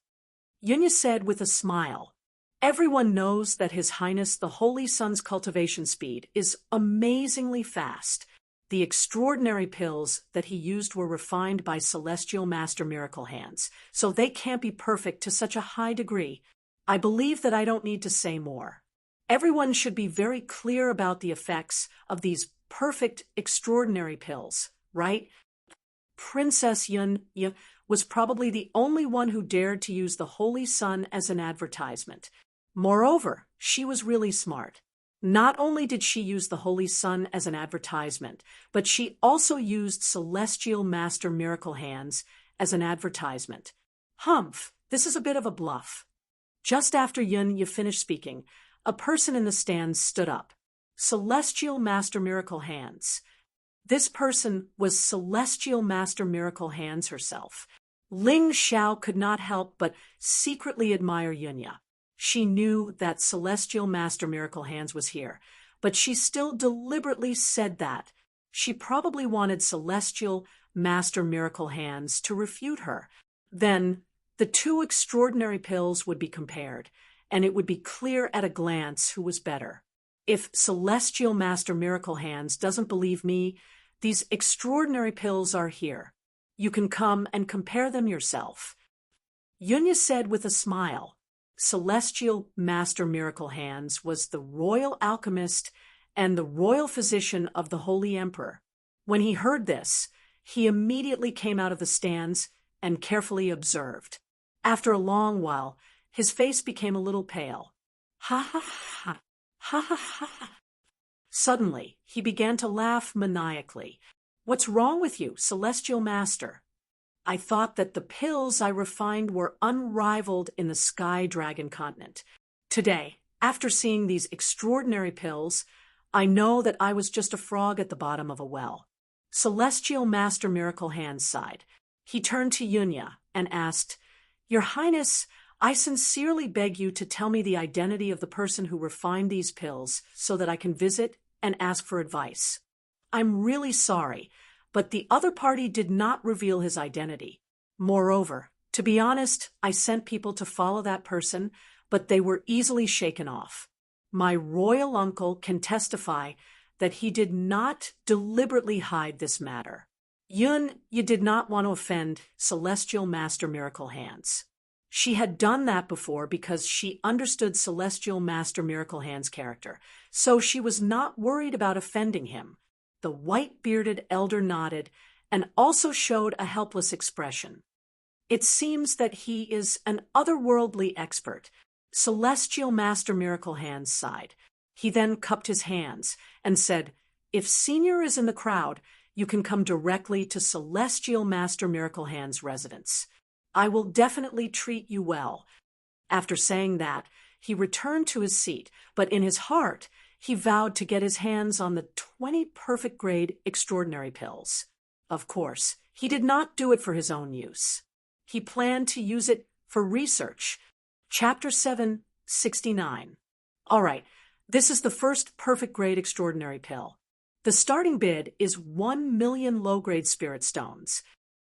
Yunya said with a smile. Everyone knows that His Highness the Holy Sun's cultivation speed is amazingly fast. The extraordinary pills that he used were refined by celestial master miracle hands, so they can't be perfect to such a high degree. I believe that I don't need to say more. Everyone should be very clear about the effects of these perfect, extraordinary pills, right? Princess Yunya was probably the only one who dared to use the Holy Sun as an advertisement. Moreover, she was really smart. Not only did she use the Holy Sun as an advertisement, but she also used Celestial Master Miracle Hands as an advertisement. Humph, this is a bit of a bluff. Just after Yunya finished speaking, a person in the stands stood up. Celestial Master Miracle Hands. This person was Celestial Master Miracle Hands herself. Ling Xiao could not help but secretly admire Yunya. She knew that Celestial Master Miracle Hands was here, but she still deliberately said that. She probably wanted Celestial Master Miracle Hands to refute her. Then, the two extraordinary pills would be compared, and it would be clear at a glance who was better. If Celestial Master Miracle Hands doesn't believe me, these extraordinary pills are here. You can come and compare them yourself. Yunya said with a smile. Celestial Master Miracle Hands was the royal alchemist and the royal physician of the Holy Emperor. When he heard this, he immediately came out of the stands and carefully observed. After a long while, his face became a little pale. Ha ha ha, ha ha ha. Suddenly, he began to laugh maniacally. What's wrong with you, Celestial Master? I thought that the pills I refined were unrivaled in the Sky Dragon continent. Today, after seeing these extraordinary pills, I know that I was just a frog at the bottom of a well. Celestial Master Miracle Hands sighed. He turned to Yunya and asked, Your Highness, I sincerely beg you to tell me the identity of the person who refined these pills so that I can visit and ask for advice. I'm really sorry, but the other party did not reveal his identity. Moreover, to be honest, I sent people to follow that person, but they were easily shaken off. My royal uncle can testify that he did not deliberately hide this matter. You did not want to offend Celestial Master Miracle Hands. She had done that before because she understood Celestial Master Miracle Hands' character, so she was not worried about offending him. The white-bearded elder nodded and also showed a helpless expression. It seems that he is an otherworldly expert. Celestial Master Miracle Hands sighed. He then cupped his hands and said, If Senior is in the crowd, you can come directly to Celestial Master Miracle Hands' residence. I will definitely treat you well. After saying that, he returned to his seat, but in his heart, he vowed to get his hands on the 20 perfect grade extraordinary pills. Of course, he did not do it for his own use. He planned to use it for research. Chapter 769. All right, this is the first perfect grade extraordinary pill. The starting bid is 1 million low-grade spirit stones.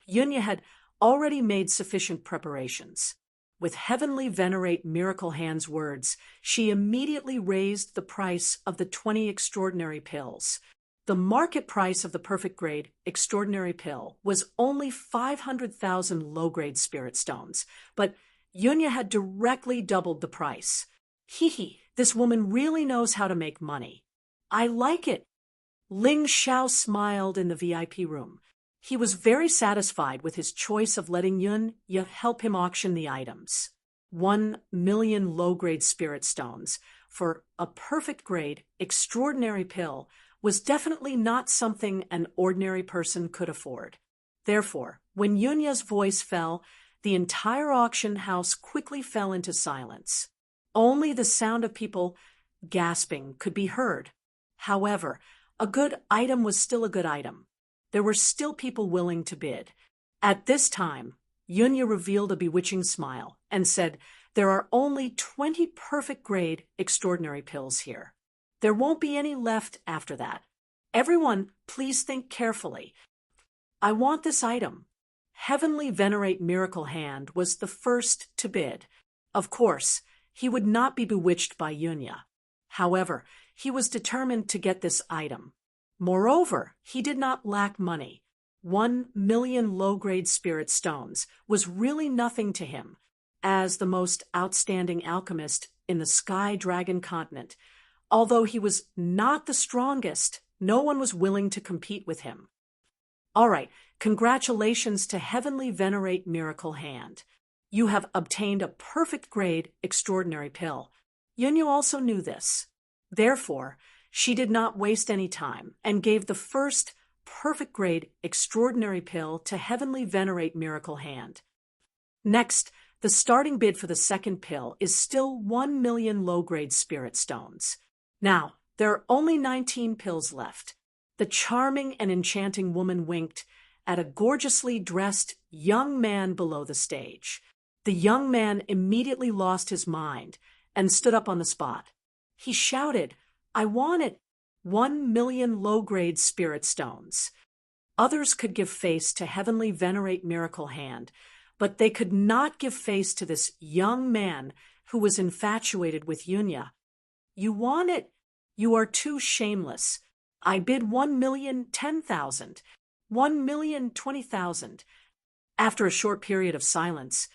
Yunya had already made sufficient preparations. With heavenly venerate Miracle Hands' words, she immediately raised the price of the 20 extraordinary pills. The market price of the perfect grade extraordinary pill was only 500,000 low-grade spirit stones, but Yunya had directly doubled the price. This woman really knows how to make money. I like it. Ling Xiao smiled in the VIP room. He was very satisfied with his choice of letting Yunya help him auction the items. 1 million low-grade spirit stones for a perfect grade extraordinary pill was definitely not something an ordinary person could afford. Therefore, when Yunya's voice fell, the entire auction house quickly fell into silence. Only the sound of people gasping could be heard. However, a good item was still a good item. There were still people willing to bid. At this time, Yunya revealed a bewitching smile and said, There are only 20 perfect grade extraordinary pills here. There won't be any left after that. Everyone, please think carefully. I want this item. Heavenly Venerate Miracle Hand was the first to bid. Of course, he would not be bewitched by Yunya. However, he was determined to get this item. Moreover, he did not lack money. 1,000,000 low-grade spirit stones was really nothing to him. As the most outstanding alchemist in the Sky Dragon continent, although he was not the strongest, no one was willing to compete with him. All right, congratulations to Heavenly Venerate Miracle Hand. You have obtained a perfect grade extraordinary pill. Yunya also knew this. Therefore, she did not waste any time and gave the first perfect grade extraordinary pill to Heavenly Venerate Miracle Hand. Next, the starting bid for the second pill is still 1,000,000 low-grade spirit stones. Now, there are only 19 pills left. The charming and enchanting woman winked at a gorgeously dressed young man below the stage. The young man immediately lost his mind and stood up on the spot. He shouted, "I want it! 1,000,000 low-grade spirit stones." Others could give face to Heavenly Venerate Miracle Hand, but they could not give face to this young man who was infatuated with Yunya. "You want it? You are too shameless. I bid 1,010,000, 1,020,000. After a short period of silence,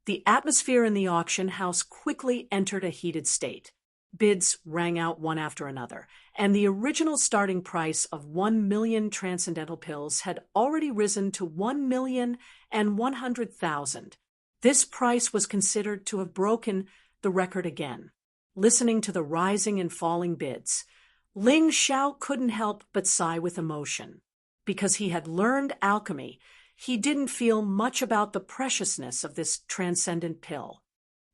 the atmosphere in the auction house quickly entered a heated state. Bids rang out one after another, and the original starting price of 1,000,000 transcendental pills had already risen to 1,100,000. This price was considered to have broken the record again. Listening to the rising and falling bids, Ling Xiao couldn't help but sigh with emotion. Because he had learned alchemy, he didn't feel much about the preciousness of this transcendent pill.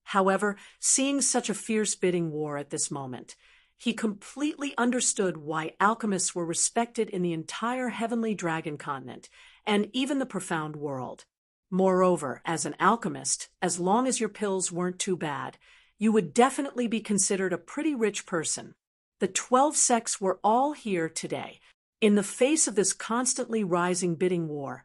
However, seeing such a fierce bidding war at this moment, he completely understood why alchemists were respected in the entire Heavenly Dragon continent and even the profound world. Moreover, as an alchemist, as long as your pills weren't too bad, you would definitely be considered a pretty rich person. The 12 sects were all here today. In the face of this constantly rising bidding war,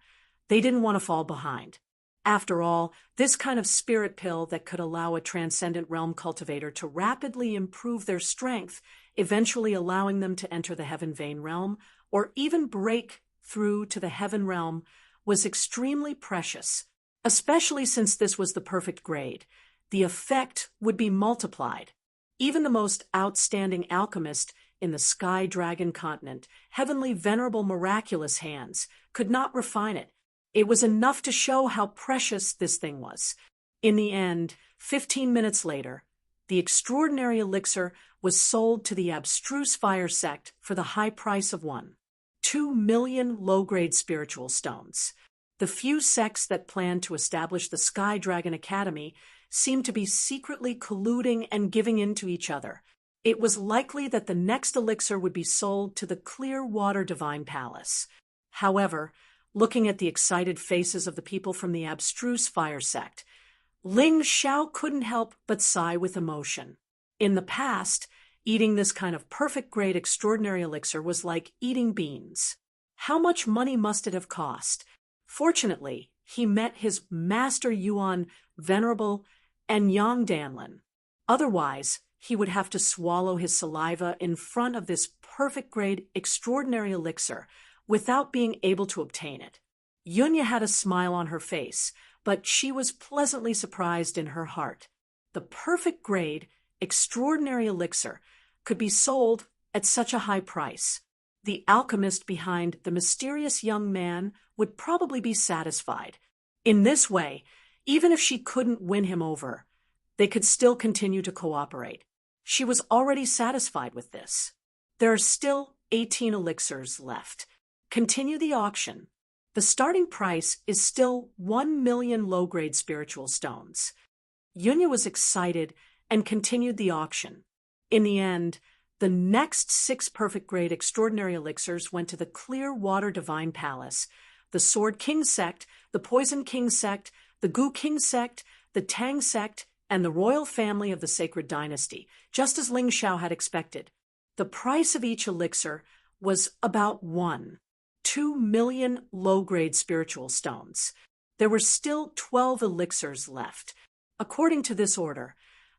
they didn't want to fall behind. After all, this kind of spirit pill that could allow a transcendent realm cultivator to rapidly improve their strength, eventually allowing them to enter the Heaven Vein realm, or even break through to the Heaven realm, was extremely precious, especially since this was the perfect grade. The effect would be multiplied. Even the most outstanding alchemist in the Sky Dragon continent, Heavenly Venerable Miraculous Hands, could not refine it. It was enough to show how precious this thing was. In the end, 15 minutes later, the extraordinary elixir was sold to the abstruse fire sect for the high price of 2,000,000 low-grade spiritual stones. The few sects that planned to establish the Sky Dragon Academy seemed to be secretly colluding and giving in to each other. It was likely that the next elixir would be sold to the Clearwater Divine Palace. However, looking at the excited faces of the people from the abstruse fire sect, Ling Xiao couldn't help but sigh with emotion. In the past, eating this kind of perfect-grade extraordinary elixir was like eating beans. How much money must it have cost? Fortunately, he met his master Yuan Venerable and Yang Danlin. Otherwise, he would have to swallow his saliva in front of this perfect-grade extraordinary elixir without being able to obtain it. Yunya had a smile on her face, but she was pleasantly surprised in her heart. The perfect grade, extraordinary elixir could be sold at such a high price. The alchemist behind the mysterious young man would probably be satisfied. In this way, even if she couldn't win him over, they could still continue to cooperate. She was already satisfied with this. There are still 18 elixirs left. Continue the auction. The starting price is still 1,000,000 low-grade spiritual stones. Yunya was excited and continued the auction. In the end, the next 6 perfect-grade extraordinary elixirs went to the Clearwater Divine Palace, the Sword King sect, the Poison King sect, the Gu King sect, the Tang sect, and the royal family of the Sacred Dynasty, just as Ling Xiao had expected. The price of each elixir was about 2,000,000 low-grade spiritual stones. There were still 12 elixirs left. According to this order,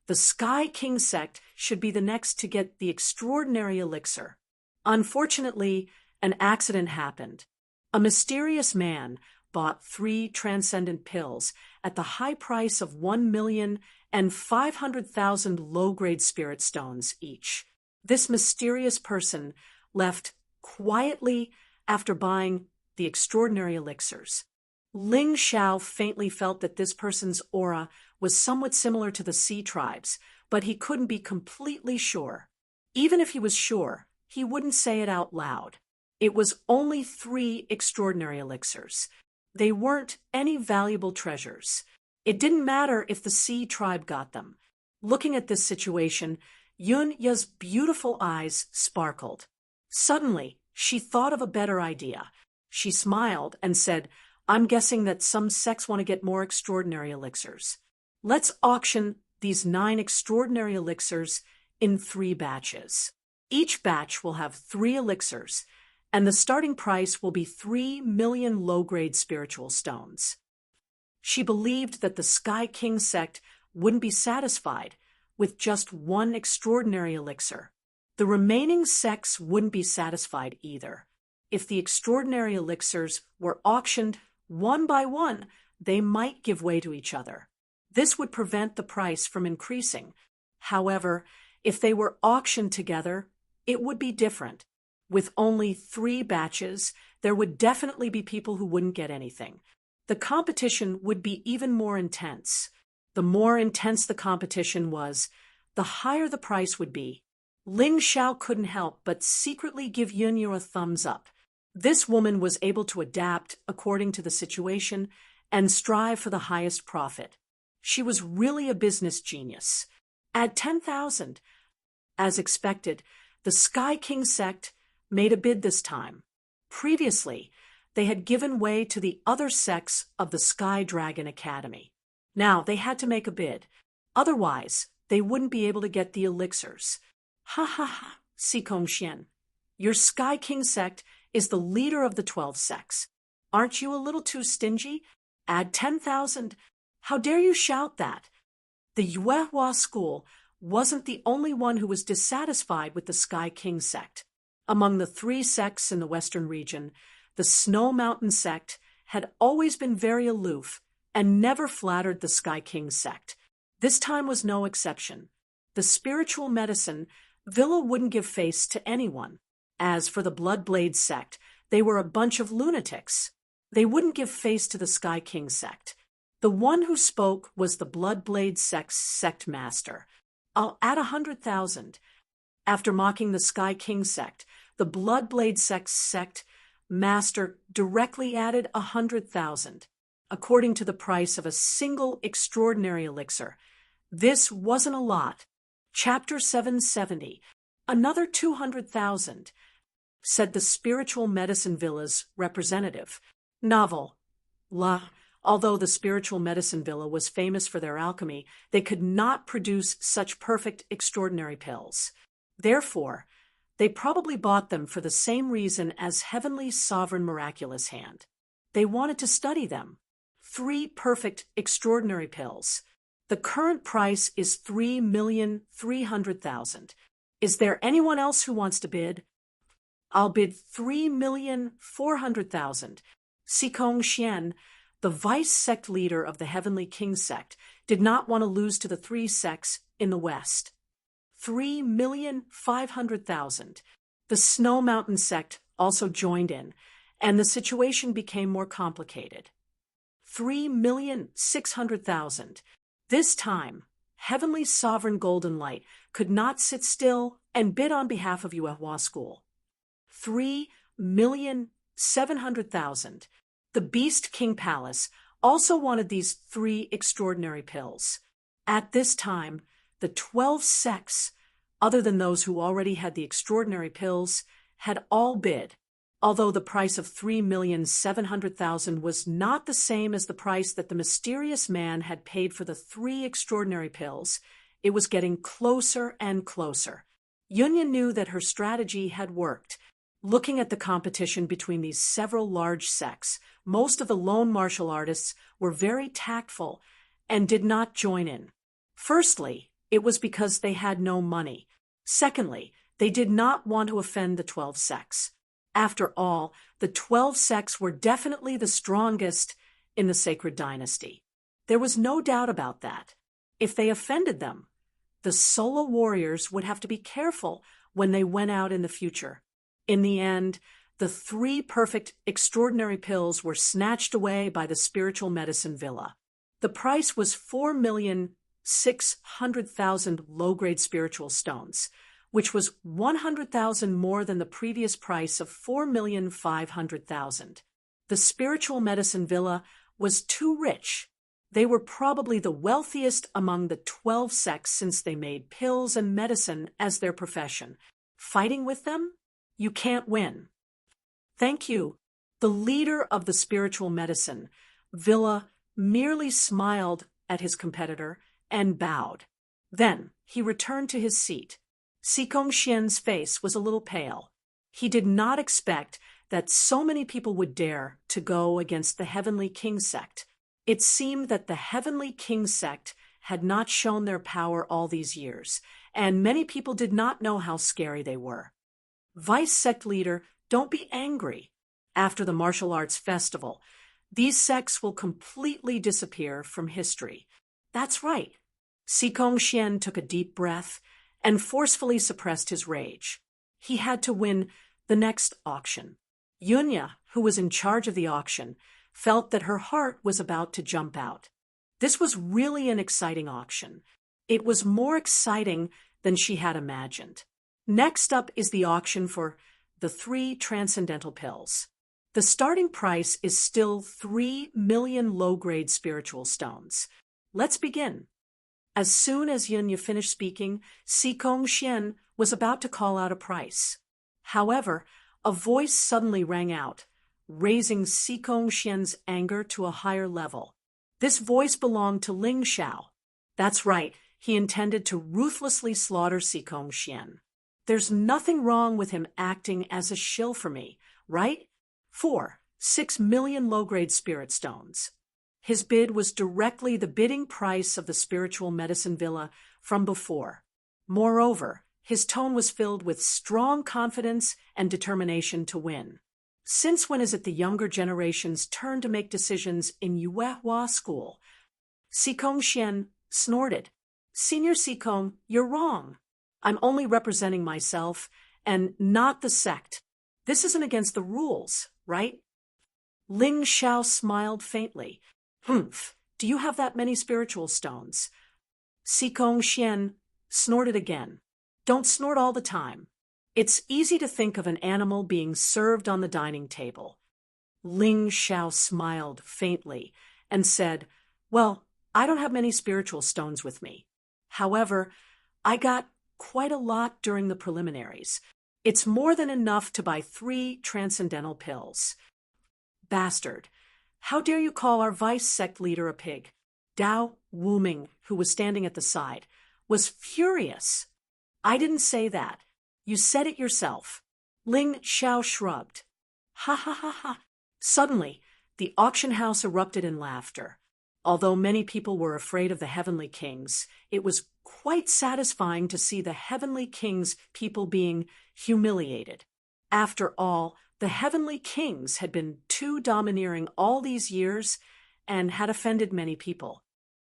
the Sky King sect should be the next to get the extraordinary elixir. Unfortunately, an accident happened. A mysterious man bought 3 transcendent pills at the high price of 1,500,000 low-grade spirit stones each. This mysterious person left quietly after buying the extraordinary elixirs. Ling Xiao faintly felt that this person's aura was somewhat similar to the sea tribes, but he couldn't be completely sure. Even if he was sure, he wouldn't say it out loud. It was only 3 extraordinary elixirs. They weren't any valuable treasures. It didn't matter if the sea tribe got them. Looking at this situation, Yun Ya's beautiful eyes sparkled. Suddenly, she thought of a better idea. She smiled and said, "I'm guessing that some sects want to get more extraordinary elixirs. Let's auction these 9 extraordinary elixirs in 3 batches. Each batch will have 3 elixirs, and the starting price will be 3 million low-grade spiritual stones." She believed that the Sky King sect wouldn't be satisfied with just 1 extraordinary elixir. The remaining sects wouldn't be satisfied either. If the extraordinary elixirs were auctioned one by one, they might give way to each other. This would prevent the price from increasing. However, if they were auctioned together, it would be different. With only 3 batches, there would definitely be people who wouldn't get anything. The competition would be even more intense. The more intense the competition was, the higher the price would be. Ling Xiao couldn't help but secretly give Yunyu a thumbs up. This woman was able to adapt according to the situation and strive for the highest profit. She was really a business genius. At 10,000, as expected, the Sky King sect made a bid this time. Previously, they had given way to the other sects of the Sky Dragon Academy. Now they had to make a bid. Otherwise, they wouldn't be able to get the elixirs. Ha ha ha, Sikong Xian. Your Sky King sect is the leader of the 12 sects. Aren't you a little too stingy? Add 10,000. How dare you shout that? The Yuehua school wasn't the only one who was dissatisfied with the Sky King sect. Among the 3 sects in the western region, the Snow Mountain sect had always been very aloof and never flattered the Sky King sect. This time was no exception. The spiritual medicine Villa wouldn't give face to anyone. As for the Bloodblade sect, they were a bunch of lunatics. They wouldn't give face to the Sky King sect. The one who spoke was the Bloodblade sect's sect master. I'll add 100,000. After mocking the Sky King sect, the Bloodblade sect's sect master directly added 100,000, according to the price of a single extraordinary elixir. This wasn't a lot. Chapter 770, another 200,000, said the Spiritual Medicine Villa's representative. Novel. Although the Spiritual Medicine Villa was famous for their alchemy, they could not produce such perfect extraordinary pills. Therefore, they probably bought them for the same reason as Heavenly Sovereign Miraculous Hand. They wanted to study them. 3 perfect extraordinary pills. The current price is 3,300,000. Is there anyone else who wants to bid? I'll bid 3,400,000. Sikong Xian, the vice sect leader of the Heavenly King sect, did not want to lose to the 3 sects in the west. 3,500,000. The Snow Mountain sect also joined in, and the situation became more complicated. 3,600,000. This time, Heavenly Sovereign Golden Light could not sit still and bid on behalf of Yuehua School. 3,700,000. The Beast King Palace also wanted these 3 extraordinary pills. At this time, the 12 sects, other than those who already had the extraordinary pills, had all bid. Although the price of 3,700,000 was not the same as the price that the mysterious man had paid for the 3 extraordinary pills, it was getting closer and closer. Yunya knew that her strategy had worked. Looking at the competition between these several large sects, most of the lone martial artists were very tactful and did not join in. Firstly, it was because they had no money. Secondly, they did not want to offend the 12 sects. After all, the 12 sects were definitely the strongest in the sacred dynasty. There was no doubt about that. If they offended them, the solo warriors would have to be careful when they went out in the future. In the end, the 3 perfect extraordinary pills were snatched away by the spiritual medicine villa. The price was 4,600,000 low-grade spiritual stones, which was 100,000 more than the previous price of 4,500,000. The spiritual medicine villa was too rich. They were probably the wealthiest among the 12 sects since they made pills and medicine as their profession. Fighting with them? You can't win. Thank you. The leader of the spiritual medicine villa merely smiled at his competitor and bowed. Then he returned to his seat. Sikong Xian's face was a little pale. He did not expect that so many people would dare to go against the Heavenly King sect. It seemed that the Heavenly King sect had not shown their power all these years, and many people did not know how scary they were. Vice sect leader, don't be angry. After the martial arts festival, these sects will completely disappear from history. That's right. Sikong Xian took a deep breath and forcefully suppressed his rage. He had to win the next auction. Yunya, who was in charge of the auction, felt that her heart was about to jump out. This was really an exciting auction. It was more exciting than she had imagined. Next up is the auction for the 3 transcendental pills. The starting price is still 3 million low-grade spiritual stones. Let's begin. As soon as Yunya finished speaking, Sikong Xian was about to call out a price. However, a voice suddenly rang out, raising Sikong Xian's anger to a higher level. This voice belonged to Ling Xiao. That's right, he intended to ruthlessly slaughter Sikong Xian. There's nothing wrong with him acting as a shill for me, right? 6 million low-grade spirit stones. His bid was directly the bidding price of the spiritual medicine villa from before. Moreover, his tone was filled with strong confidence and determination to win. Since when is it the younger generation's turn to make decisions in Yuehua school? Sikong Xian snorted. Senior Sikong, you're wrong. I'm only representing myself and not the sect. This isn't against the rules, right? Ling Xiao smiled faintly. Humph, do you have that many spiritual stones? Sikong Xian snorted again. Don't snort all the time. It's easy to think of an animal being served on the dining table. Ling Xiao smiled faintly and said, Well, I don't have many spiritual stones with me. However, I got quite a lot during the preliminaries. It's more than enough to buy 3 transcendental pills. Bastard. How dare you call our vice sect leader a pig? Dao Wuming, who was standing at the side, was furious. I didn't say that. You said it yourself. Ling Xiao shrugged. Ha ha ha ha. Suddenly, the auction house erupted in laughter. Although many people were afraid of the Heavenly Kings, it was quite satisfying to see the Heavenly Kings' people being humiliated. After all, the Heavenly Kings had been too domineering all these years and had offended many people.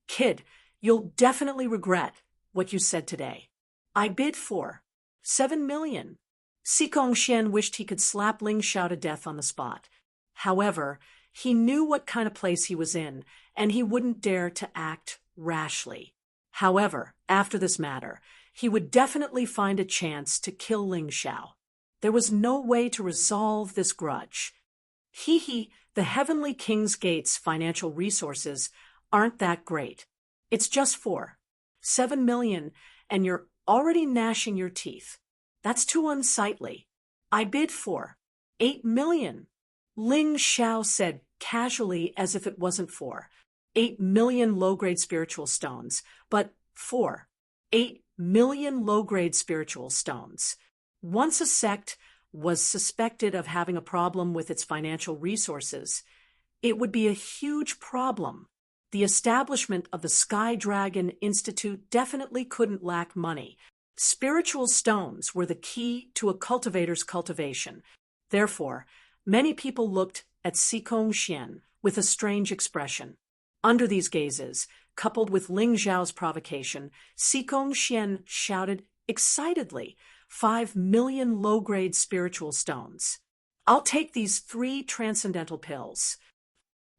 Kid, you'll definitely regret what you said today. I bid for 7 million. Sikong Xian wished he could slap Ling Xiao to death on the spot. However, he knew what kind of place he was in, and he wouldn't dare to act rashly. However, after this matter, he would definitely find a chance to kill Ling Xiao. There was no way to resolve this grudge. The Heavenly King's Gate's financial resources aren't that great. It's just 7 million, and you're already gnashing your teeth. That's too unsightly. I bid for 8 million. Ling Xiao said casually as if it wasn't 8 million low-grade spiritual stones, but 8 million low-grade spiritual stones. Once a sect, was suspected of having a problem with its financial resources, it would be a huge problem. The establishment of the Sky Dragon Institute definitely couldn't lack money. Spiritual stones were the key to a cultivator's cultivation. Therefore, many people looked at Sikong Xian with a strange expression. Under these gazes, coupled with Ling Zhao's provocation, Sikong Xian shouted excitedly, 5 million low-grade spiritual stones. I'll take these 3 transcendental pills.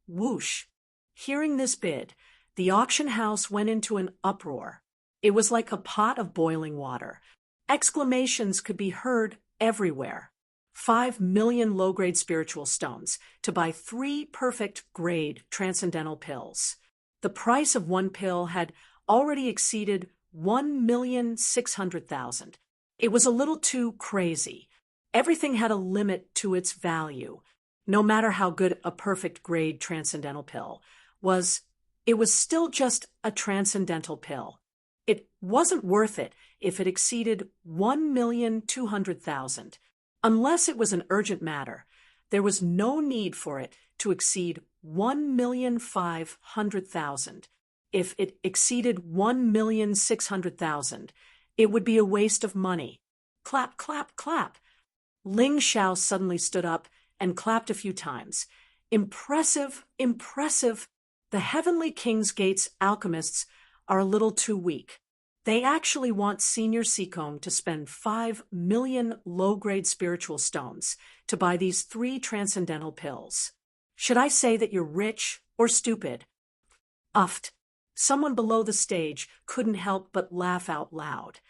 Whoosh! Hearing this bid, the auction house went into an uproar. It was like a pot of boiling water. Exclamations could be heard everywhere. 5 million low-grade spiritual stones to buy 3 perfect grade transcendental pills. The price of one pill had already exceeded 1,600,000. It was a little too crazy. Everything had a limit to its value. No matter how good a perfect grade transcendental pill was, it was still just a transcendental pill. It wasn't worth it if it exceeded 1,200,000. Unless it was an urgent matter, there was no need for it to exceed 1,500,000. If it exceeded 1,600,000, it would be a waste of money. Clap, clap, clap. Ling Zhao suddenly stood up and clapped a few times. Impressive, impressive. The Heavenly King's Gate's alchemists are a little too weak. They actually want Senior Sikong to spend 5 million low-grade spiritual stones to buy these 3 transcendental pills. Should I say that you're rich or stupid? Uffed. Someone below the stage couldn't help but laugh out loud.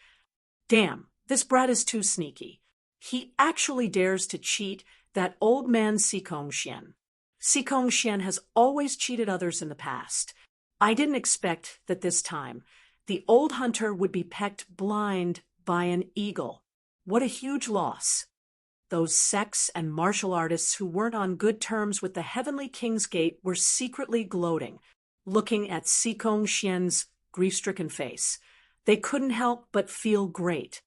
Damn, this brat is too sneaky. He actually dares to cheat that old man Sikong Xian. Sikong Xian has always cheated others in the past. I didn't expect that this time the old hunter would be pecked blind by an eagle. What a huge loss. Those sects and martial artists who weren't on good terms with the Heavenly King's Gate were secretly gloating, looking at Sikong Xian's grief-stricken face. They couldn't help but feel great.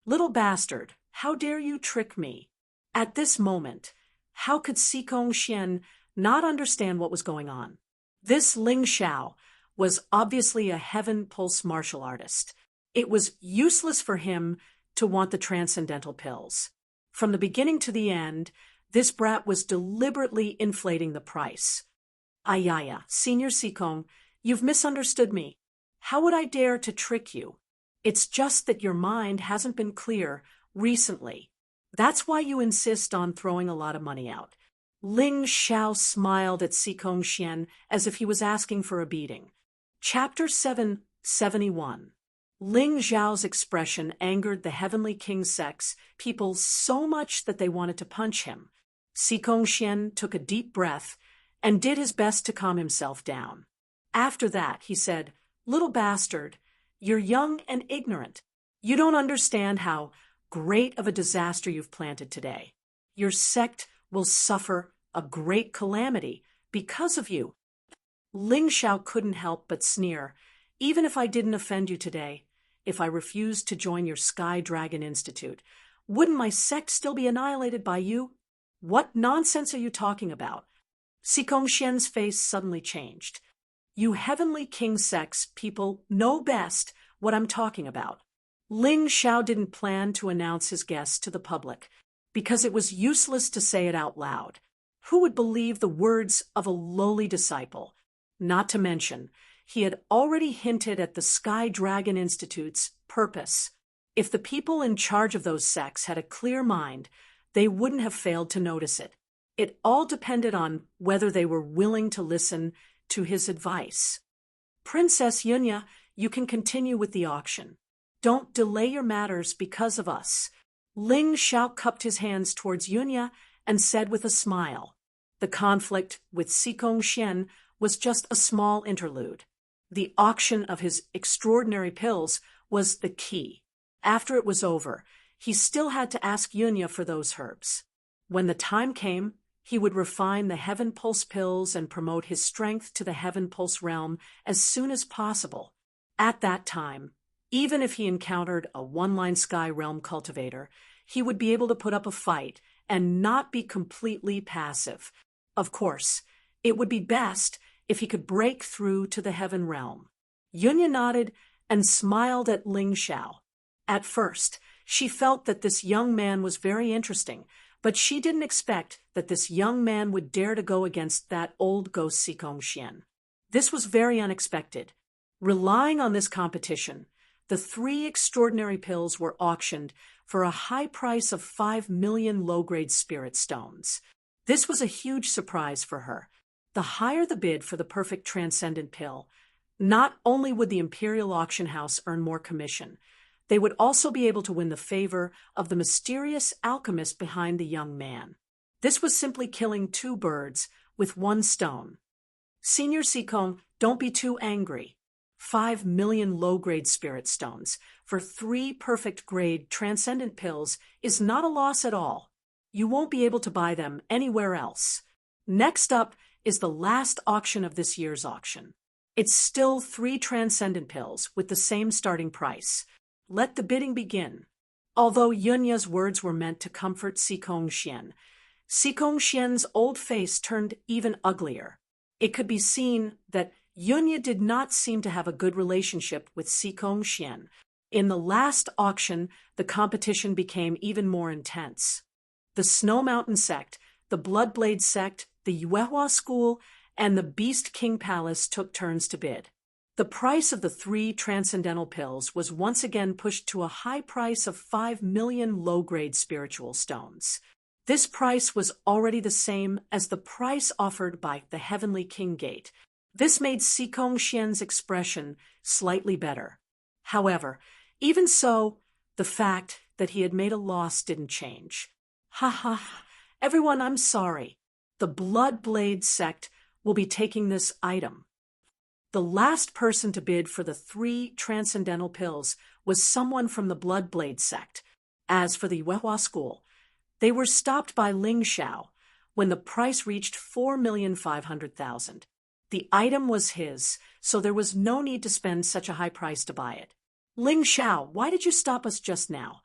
Little bastard, how dare you trick me? At this moment, how could Sikong Xian not understand what was going on? This Ling Zhao was obviously a heaven pulse martial artist. It was useless for him to want the transcendental pills. From the beginning to the end, this brat was deliberately inflating the price. Ayaya, Senior Sikong, you've misunderstood me. How would I dare to trick you? It's just that your mind hasn't been clear recently. That's why you insist on throwing a lot of money out. Ling Zhao smiled at Sikong Xian as if he was asking for a beating. Chapter 771. Ling Zhao's expression angered the Heavenly King's sects people so much that they wanted to punch him. Sikong Xian took a deep breath and did his best to calm himself down. After that, he said, "Little bastard, you're young and ignorant. You don't understand how great of a disaster you've planted today. Your sect will suffer a great calamity because of you." Ling Zhao couldn't help but sneer. "Even if I didn't offend you today, if I refused to join your Sky Dragon Institute, wouldn't my sect still be annihilated by you? What nonsense are you talking about?" Sikong Xian's face suddenly changed. "You Heavenly King sects people know best what I'm talking about." Ling Zhao didn't plan to announce his guest to the public because it was useless to say it out loud. Who would believe the words of a lowly disciple? Not to mention, he had already hinted at the Sky Dragon Institute's purpose. If the people in charge of those sects had a clear mind, they wouldn't have failed to notice it. It all depended on whether they were willing to listen to his advice. "Princess Yunya, you can continue with the auction. Don't delay your matters because of us." Ling Zhao cupped his hands towards Yunya and said with a smile. The conflict with Sikong Xian was just a small interlude. The auction of his extraordinary pills was the key. After it was over, he still had to ask Yunya for those herbs. When the time came, he would refine the Heaven Pulse pills and promote his strength to the Heaven Pulse realm as soon as possible. At that time, Even if he encountered a one-line sky realm cultivator, he would be able to put up a fight and not be completely passive. Of course, it would be best if he could break through to the heaven realm. Yunya nodded and smiled at Ling Xiao. At first, she felt that this young man was very interesting, but she didn't expect that this young man would dare to go against that old ghost Sikong Xian. This was very unexpected. Relying on this competition, the 3 extraordinary pills were auctioned for a high price of 5 million low-grade spirit stones. This was a huge surprise for her. The higher the bid for the perfect transcendent pill, not only would the Imperial Auction House earn more commission, they would also be able to win the favor of the mysterious alchemist behind the young man. This was simply killing 2 birds with 1 stone. Senior Sikong, don't be too angry. 5 million low-grade spirit stones for 3 perfect-grade transcendent pills is not a loss at all. You won't be able to buy them anywhere else. Next up is the last auction of this year's auction. It's still 3 transcendent pills with the same starting price. Let the bidding begin. Although Yunya's words were meant to comfort Sikong Xian's old face turned even uglier. It could be seen that Yunya did not seem to have a good relationship with Sikong Xian. In the last auction, the competition became even more intense. The Snow Mountain sect, the Bloodblade sect, the Yuehua school, and the Beast King Palace took turns to bid. The price of the 3 transcendental pills was once again pushed to a high price of 5 million low-grade spiritual stones. This price was already the same as the price offered by the Heavenly King Gate. This made Sikong Xian's expression slightly better. However, even so, the fact that he had made a loss didn't change. Ha ha, everyone, I'm sorry. The Bloodblade sect will be taking this item. The last person to bid for the 3 transcendental pills was someone from the Bloodblade sect. As for the Yuehua school, they were stopped by Ling Xiao when the price reached 4,500,000. The item was his, so there was no need to spend such a high price to buy it. Ling Xiao, why did you stop us just now?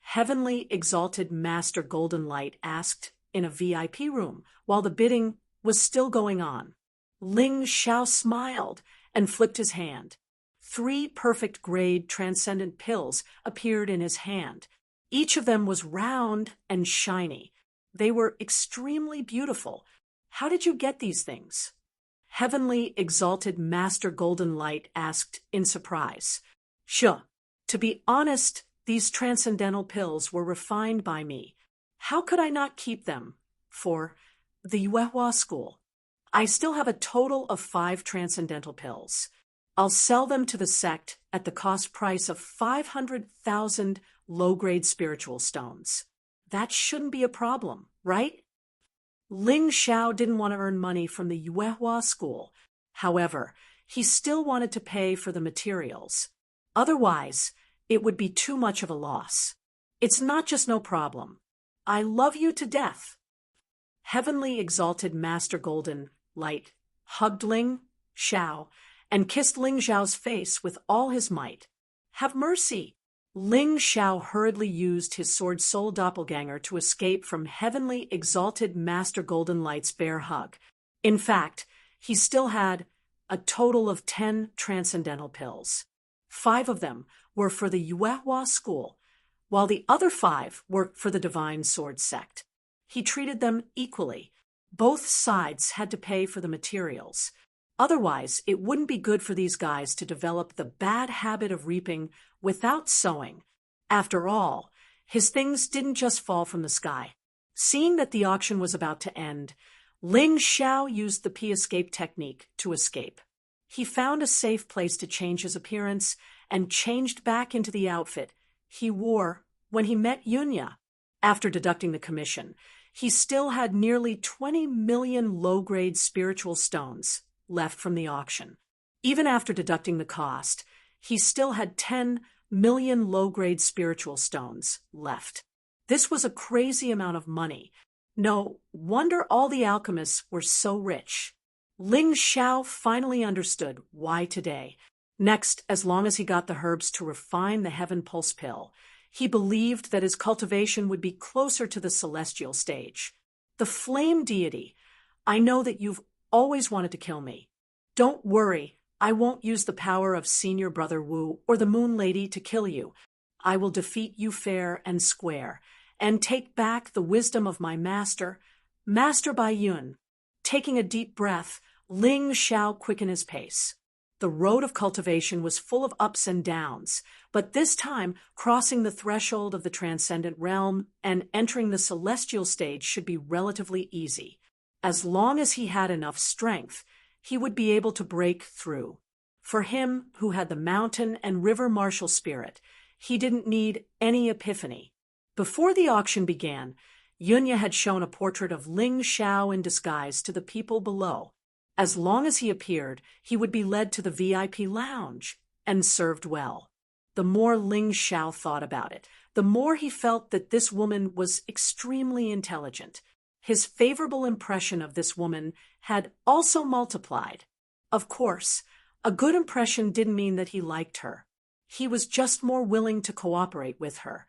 Heavenly Exalted Master Golden Light asked in a VIP room while the bidding was still going on. Ling Xiao smiled and flipped his hand. 3 perfect-grade transcendent pills appeared in his hand. Each of them was round and shiny. They were extremely beautiful. How did you get these things? Heavenly Exalted Master Golden Light asked in surprise. Sure. To be honest, these transcendental pills were refined by me. How could I not keep them for the Yuehua school? I still have a total of 5 transcendental pills. I'll sell them to the sect at the cost price of 500,000 low-grade spiritual stones. That shouldn't be a problem, right? Ling Xiao didn't want to earn money from the Yuehua school. However, he still wanted to pay for the materials. Otherwise, it would be too much of a loss. It's not just no problem. I love you to death. Heavenly Exalted Master Golden Light hugged Ling Xiao and kissed Ling Xiao's face with all his might. Have mercy! Ling Xiao hurriedly used his sword soul doppelganger to escape from Heavenly Exalted Master Golden Light's bear hug. In fact, he still had a total of 10 transcendental pills. 5 of them were for the Yuehua school, while the other 5 were for the Divine Sword sect. He treated them equally. Both sides had to pay for the materials. Otherwise, it wouldn't be good for these guys to develop the bad habit of reaping without sowing. After all, his things didn't just fall from the sky. Seeing that the auction was about to end, Ling Xiao used the P-escape technique to escape. He found a safe place to change his appearance and changed back into the outfit he wore when he met Yunya. After deducting the commission, he still had nearly 20 million low-grade spiritual stones left from the auction. Even after deducting the cost, he still had 10 million low-grade spiritual stones left. This was a crazy amount of money. No wonder all the alchemists were so rich. Ling Xiao finally understood why today Next, as long as he got the herbs to refine the heaven pulse pill, he believed that his cultivation would be closer to the celestial stage. The flame deity, I know that you've always wanted to kill me. Don't worry, I won't use the power of Senior Brother Wu or the Moon Lady to kill you. I will defeat you fair and square, and take back the wisdom of my master, Master Bai Yun. Taking a deep breath, Ling Xiao quickened his pace. The road of cultivation was full of ups and downs, but this time, crossing the threshold of the transcendent realm and entering the celestial stage should be relatively easy. As long as he had enough strength, he would be able to break through. For him, who had the mountain and river martial spirit, he didn't need any epiphany. Before the auction began, Yunya had shown a portrait of Ling Xiao in disguise to the people below. As long as he appeared, he would be led to the VIP lounge and served well. The more Ling Xiao thought about it, the more he felt that this woman was extremely intelligent. His favorable impression of this woman had also multiplied. Of course, a good impression didn't mean that he liked her. He was just more willing to cooperate with her.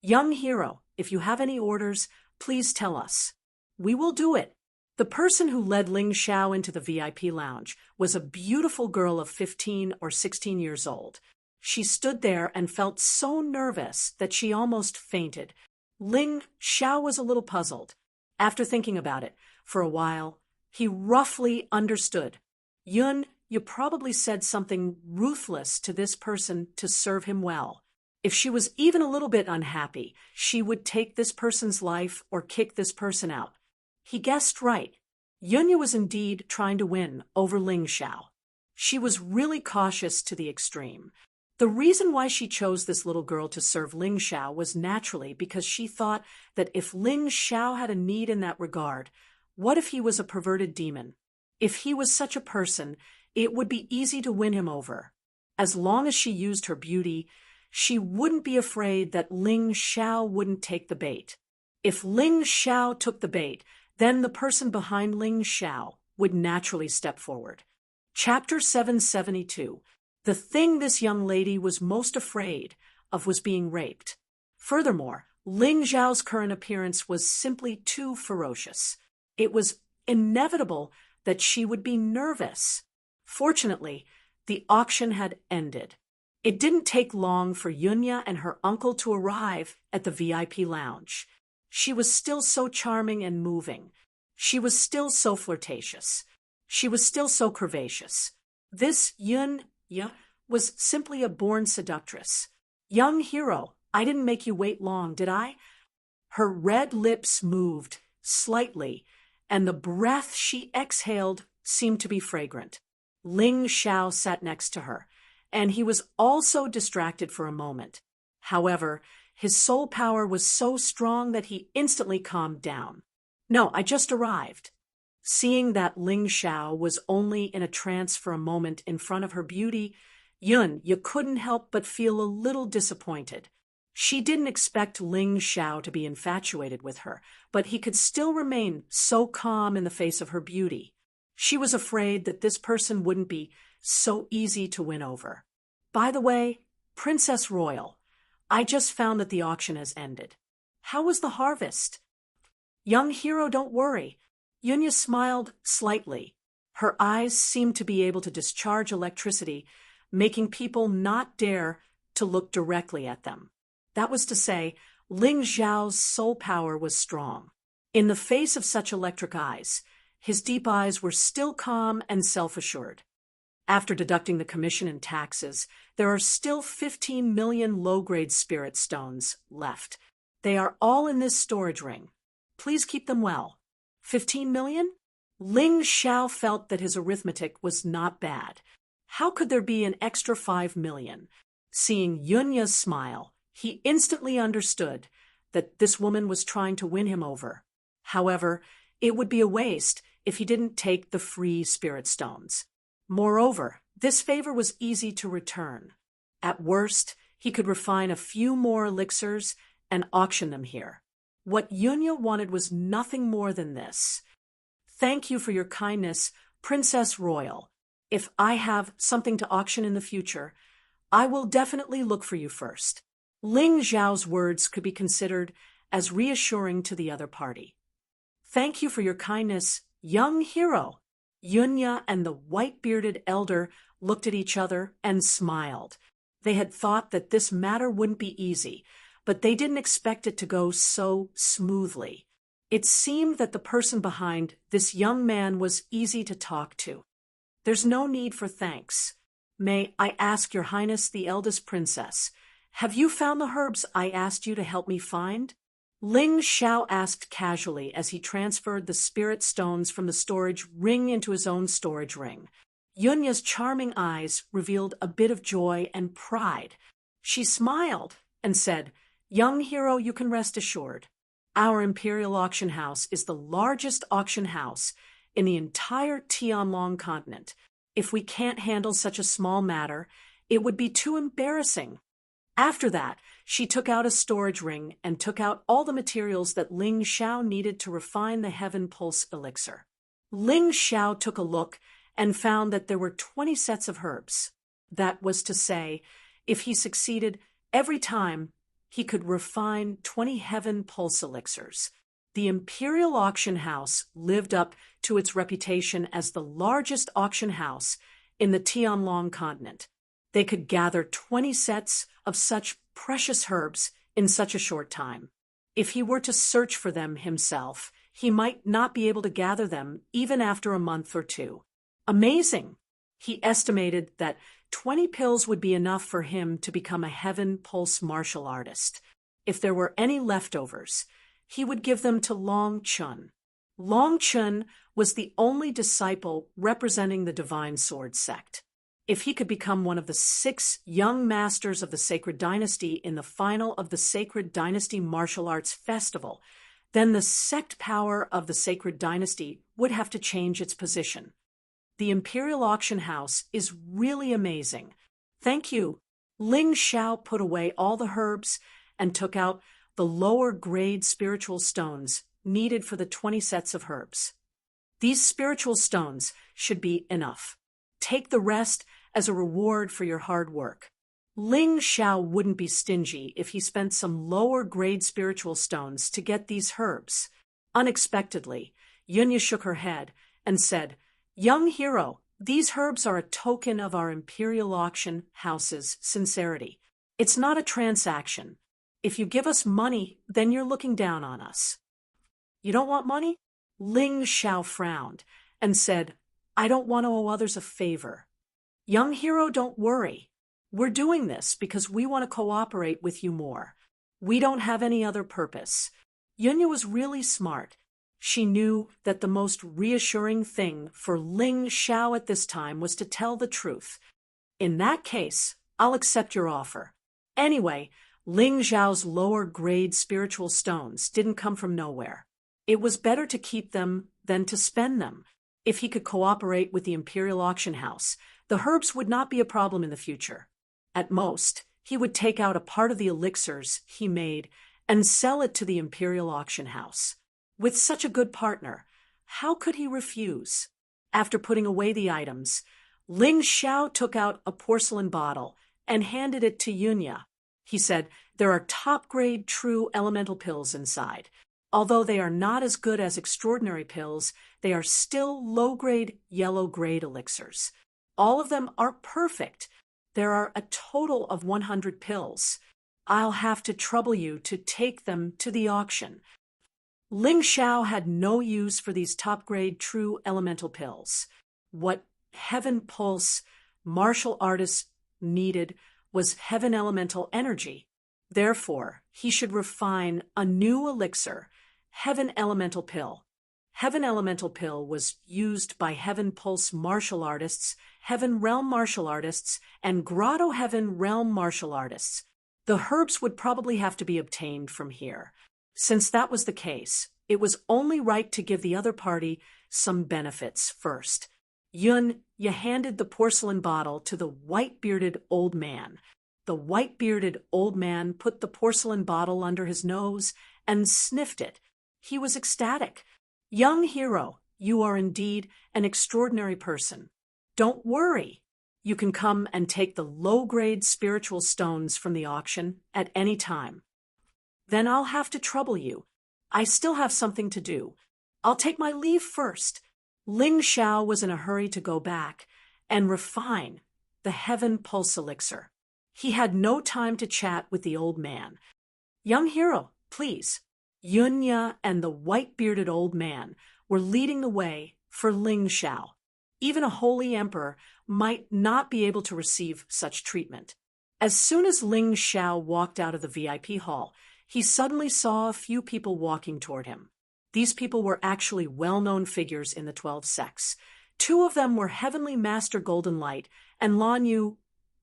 Young hero, if you have any orders, please tell us. We will do it. The person who led Ling Xiao into the VIP lounge was a beautiful girl of 15 or 16 years old. She stood there and felt so nervous that she almost fainted. Ling Xiao was a little puzzled. After thinking about it for a while, he roughly understood. Yun, you probably said something ruthless to this person to serve him well. If she was even a little bit unhappy, she would take this person's life or kick this person out. He guessed right. Yunya was indeed trying to win over Ling Xiao. She was really cautious to the extreme. The reason why she chose this little girl to serve Ling Xiao was naturally because she thought that if Ling Xiao had a need in that regard, what if he was a perverted demon? If he was such a person, it would be easy to win him over. As long as she used her beauty, she wouldn't be afraid that Ling Xiao wouldn't take the bait. If Ling Xiao took the bait, then the person behind Ling Xiao would naturally step forward. Chapter 772. The thing this young lady was most afraid of was being raped. Furthermore, Ling Xiao's current appearance was simply too ferocious. It was inevitable that she would be nervous. Fortunately, the auction had ended. It didn't take long for Yunya and her uncle to arrive at the VIP lounge. She was still so charming and moving. She was still so flirtatious. She was still so curvaceous. This Yunya was simply a born seductress. Young hero, I didn't make you wait long, did I? Her red lips moved slightly, and the breath she exhaled seemed to be fragrant. Ling Xiao sat next to her, and he was also distracted for a moment. However, his soul power was so strong that he instantly calmed down. No, I just arrived. Seeing that Ling Xiao was only in a trance for a moment in front of her beauty, Yun, you couldn't help but feel a little disappointed. She didn't expect Ling Xiao to be infatuated with her, but he could still remain so calm in the face of her beauty. She was afraid that this person wouldn't be so easy to win over. By the way, Princess Royal, I just found that the auction has ended. How was the harvest? Young hero, don't worry. Yunya smiled slightly. Her eyes seemed to be able to discharge electricity, making people not dare to look directly at them. That was to say, Ling Xiao's soul power was strong. In the face of such electric eyes, his deep eyes were still calm and self-assured. After deducting the commission and taxes, there are still 15 million low-grade spirit stones left. They are all in this storage ring. Please keep them well. 15 million? Ling Xiao felt that his arithmetic was not bad. How could there be an extra 5 million? Seeing Yunya's smile, he instantly understood that this woman was trying to win him over. However, it would be a waste if he didn't take the free spirit stones. Moreover, this favor was easy to return. At worst, he could refine a few more elixirs and auction them here. What Yunya wanted was nothing more than this. Thank you for your kindness, Princess Royal. If I have something to auction in the future, I will definitely look for you first. Ling Zhao's words could be considered as reassuring to the other party. Thank you for your kindness, young hero. Yunya and the white-bearded elder looked at each other and smiled. They had thought that this matter wouldn't be easy, but they didn't expect it to go so smoothly. It seemed that the person behind this young man was easy to talk to. There's no need for thanks. May I ask your highness, the eldest princess, have you found the herbs I asked you to help me find? Ling Xiao asked casually as he transferred the spirit stones from the storage ring into his own storage ring. Yunya's charming eyes revealed a bit of joy and pride. She smiled and said, "Young hero, you can rest assured. Our imperial auction house is the largest auction house in the entire Tianlong continent. If we can't handle such a small matter, it would be too embarrassing." After that, she took out a storage ring and took out all the materials that Ling Xiao needed to refine the Heaven Pulse elixir. Ling Xiao took a look and found that there were 20 sets of herbs. That was to say, if he succeeded every time, he could refine 20 Heaven Pulse elixirs. The Imperial Auction House lived up to its reputation as the largest auction house in the Tianlong continent. They could gather 20 sets of such precious herbs in such a short time. If he were to search for them himself, he might not be able to gather them even after a month or two. Amazing! He estimated that 20 pills would be enough for him to become a Heaven Pulse martial artist. If there were any leftovers, he would give them to Long Chun. Long Chun was the only disciple representing the Divine Sword sect. If he could become one of the 6 young masters of the Sacred Dynasty in the final of the Sacred Dynasty Martial Arts Festival, then the sect power of the Sacred Dynasty would have to change its position. The Imperial Auction House is really amazing. Thank you. Ling Xiao put away all the herbs and took out the lower-grade spiritual stones needed for the 20 sets of herbs. These spiritual stones should be enough. Take the rest as a reward for your hard work. Ling Xiao wouldn't be stingy if he spent some lower-grade spiritual stones to get these herbs. Unexpectedly, Yunya shook her head and said, "Young hero, these herbs are a token of our Imperial Auction House's sincerity. It's not a transaction. If you give us money, then you're looking down on us." "You don't want money?" Ling Xiao frowned and said, "I don't want to owe others a favor." "Young hero, don't worry. We're doing this because we want to cooperate with you more. We don't have any other purpose." Yunya was really smart. She knew that the most reassuring thing for Ling Xiao at this time was to tell the truth. "In that case, I'll accept your offer." Anyway, Ling Xiao's lower-grade spiritual stones didn't come from nowhere. It was better to keep them than to spend them. If he could cooperate with the Imperial Auction House, the herbs would not be a problem in the future. At most, he would take out a part of the elixirs he made and sell it to the Imperial Auction House. With such a good partner, how could he refuse? After putting away the items, Ling Xiao took out a porcelain bottle and handed it to Yunya. He said, "There are top-grade true elemental pills inside. Although they are not as good as extraordinary pills, they are still low-grade, yellow-grade elixirs. All of them are perfect. There are a total of 100 pills. I'll have to trouble you to take them to the auction." Ling Xiao had no use for these top-grade true elemental pills. What Heaven Pulse martial artists needed was Heaven Elemental energy. Therefore, he should refine a new elixir, Heaven Elemental Pill. Heaven Elemental Pill was used by Heaven Pulse martial artists, Heaven Realm martial artists, and Grotto Heaven Realm martial artists. The herbs would probably have to be obtained from here. Since that was the case, it was only right to give the other party some benefits first. Yunya handed the porcelain bottle to the white-bearded old man. The white-bearded old man put the porcelain bottle under his nose and sniffed it. He was ecstatic. "Young hero, you are indeed an extraordinary person. Don't worry. You can come and take the low-grade spiritual stones from the auction at any time. Then I'll have to trouble you. I still have something to do. I'll take my leave first. Ling Xiao was in a hurry to go back and refine the heaven pulse elixir. He had no time to chat with the old man. Young hero, please. Yunya and the white-bearded old man were leading the way for Ling Xiao. Even a holy emperor might not be able to receive such treatment. As soon as Ling Xiao walked out of the VIP hall, he suddenly saw a few people walking toward him. These people were actually well-known figures in the 12 sects. Two of them were Heavenly Master Golden Light and Lan Yu.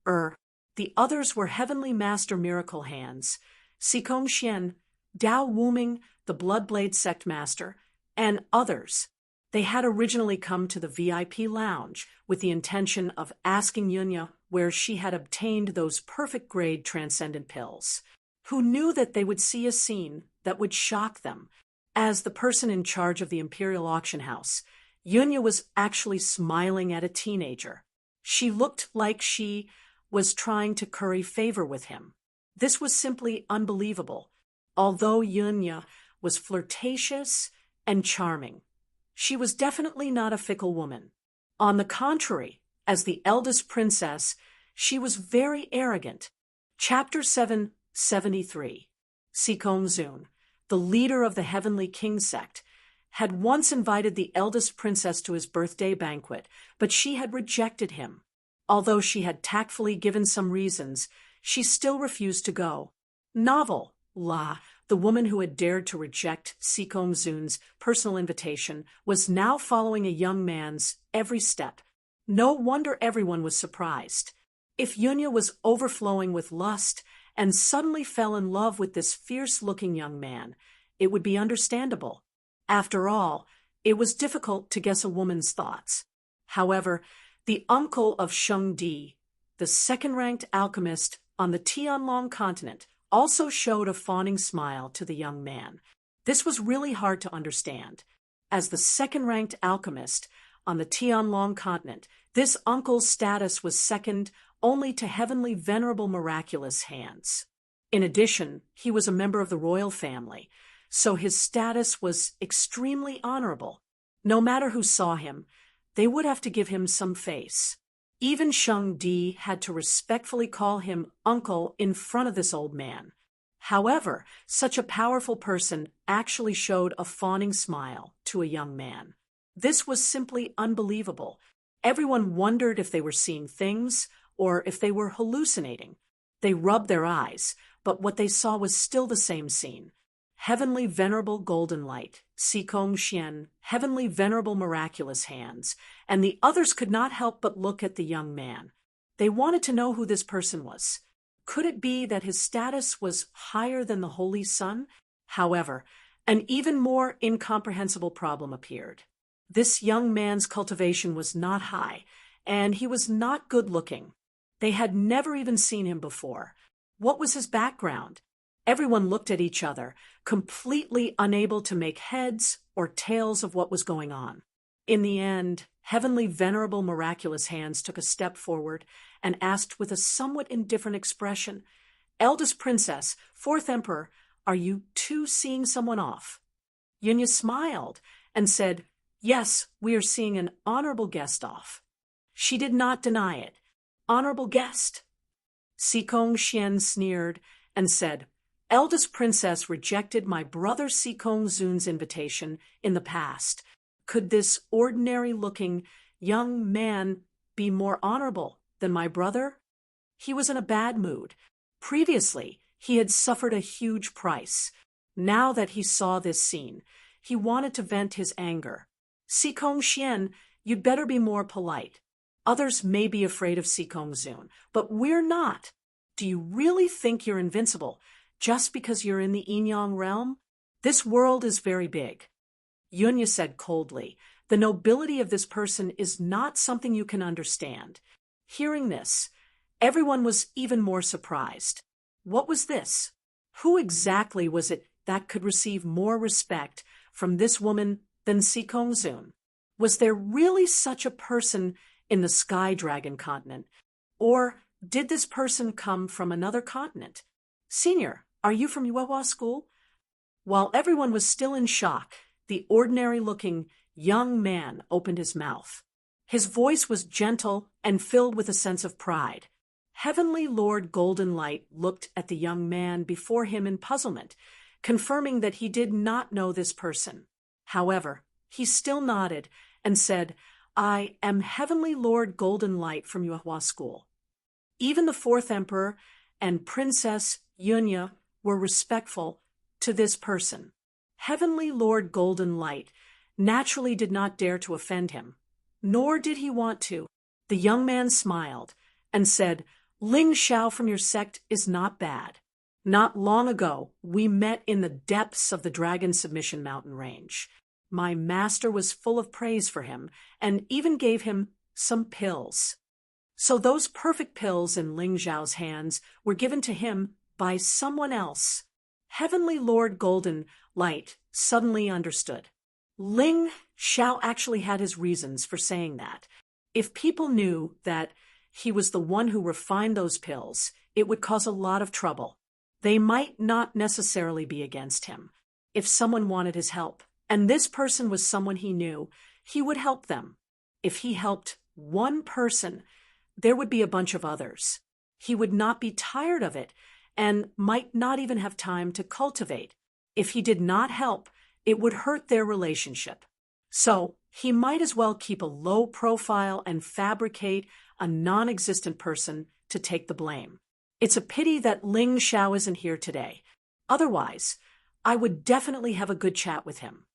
The others were Heavenly Master Miracle Hands, Xikong Xian, Dao Wuming, the Bloodblade Sect Master, and others. They had originally come to the VIP lounge with the intention of asking Yunya where she had obtained those perfect-grade transcendent pills. Who knew that they would see a scene that would shock them. As the person in charge of the Imperial Auction House, Yunya was actually smiling at a teenager. She looked like she was trying to curry favor with him. This was simply unbelievable, although Yunya was flirtatious and charming. She was definitely not a fickle woman. On the contrary, as the eldest princess, she was very arrogant. Chapter 773. Xikong Zun, the leader of the Heavenly King sect, had once invited the eldest princess to his birthday banquet, but she had rejected him. Although she had tactfully given some reasons, she still refused to go. Novel, the woman who had dared to reject Xikong Zun's personal invitation, was now following a young man's every step. No wonder everyone was surprised. If Yunya was overflowing with lust and suddenly fell in love with this fierce-looking young man, it would be understandable. After all, it was difficult to guess a woman's thoughts. However, the uncle of Sheng Di, the second-ranked alchemist on the Tianlong continent, also showed a fawning smile to the young man. This was really hard to understand. As the second-ranked alchemist on the Tianlong continent, this uncle's status was second only to Heavenly Venerable Miraculous Hands. In addition, he was a member of the royal family, so his status was extremely honorable. No matter who saw him, they would have to give him some face. Even Sheng Di had to respectfully call him uncle in front of this old man. However, such a powerful person actually showed a fawning smile to a young man. This was simply unbelievable. Everyone wondered if they were seeing things or if they were hallucinating. They rubbed their eyes, but what they saw was still the same scene. Heavenly Venerable Golden Light, Xikong Xian, Heavenly Venerable Miraculous Hands, and the others could not help but look at the young man. They wanted to know who this person was. Could it be that his status was higher than the Holy Sun? However, an even more incomprehensible problem appeared. This young man's cultivation was not high, and he was not good-looking. They had never even seen him before. What was his background? Everyone looked at each other, completely unable to make heads or tails of what was going on. In the end, Heavenly Venerable Miraculous Hands took a step forward and asked with a somewhat indifferent expression, "Eldest Princess, Fourth Emperor, are you too seeing someone off?" Yunya smiled and said, "Yes, we are seeing an honorable guest off." She did not deny it. "Honorable guest?" Xikong Xian sneered and said, "Eldest Princess rejected my brother Xikong Zun's invitation in the past. Could this ordinary-looking young man be more honorable than my brother?" He was in a bad mood. Previously, he had suffered a huge price. Now that he saw this scene, he wanted to vent his anger. "Xikong Xian, you'd better be more polite. Others may be afraid of Xikong Zun, but we're not. Do you really think you're invincible just because you're in the Yinyang realm? This world is very big." Yunya said coldly, "The nobility of this person is not something you can understand." Hearing this, everyone was even more surprised. What was this? Who exactly was it that could receive more respect from this woman than Xikong Zun? Was there really such a person in the Sky Dragon continent? Or did this person come from another continent? Senior, are you from Yuehua School? While everyone was still in shock, the ordinary-looking young man opened his mouth. His voice was gentle and filled with a sense of pride. Heavenly Lord Golden Light looked at the young man before him in puzzlement, confirming that he did not know this person. However, he still nodded and said, "I am Heavenly Lord Golden Light from Yuehua School." Even the fourth emperor and Princess Yunya were respectful to this person. Heavenly Lord Golden Light naturally did not dare to offend him, nor did he want to. The young man smiled and said, "Ling Xiao from your sect is not bad. Not long ago, we met in the depths of the Dragon Submission Mountain Range. My master was full of praise for him and even gave him some pills." So those perfect pills in Ling Xiao's hands were given to him by someone else. Heavenly Lord Golden Light suddenly understood. Ling Xiao actually had his reasons for saying that. If people knew that he was the one who refined those pills, it would cause a lot of trouble. They might not necessarily be against him. If someone wanted his help, and this person was someone he knew, he would help them. If he helped one person, there would be a bunch of others. He would not be tired of it and might not even have time to cultivate. If he did not help, it would hurt their relationship. So he might as well keep a low profile and fabricate a non-existent person to take the blame. It's a pity that Ling Xiao isn't here today. Otherwise, I would definitely have a good chat with him.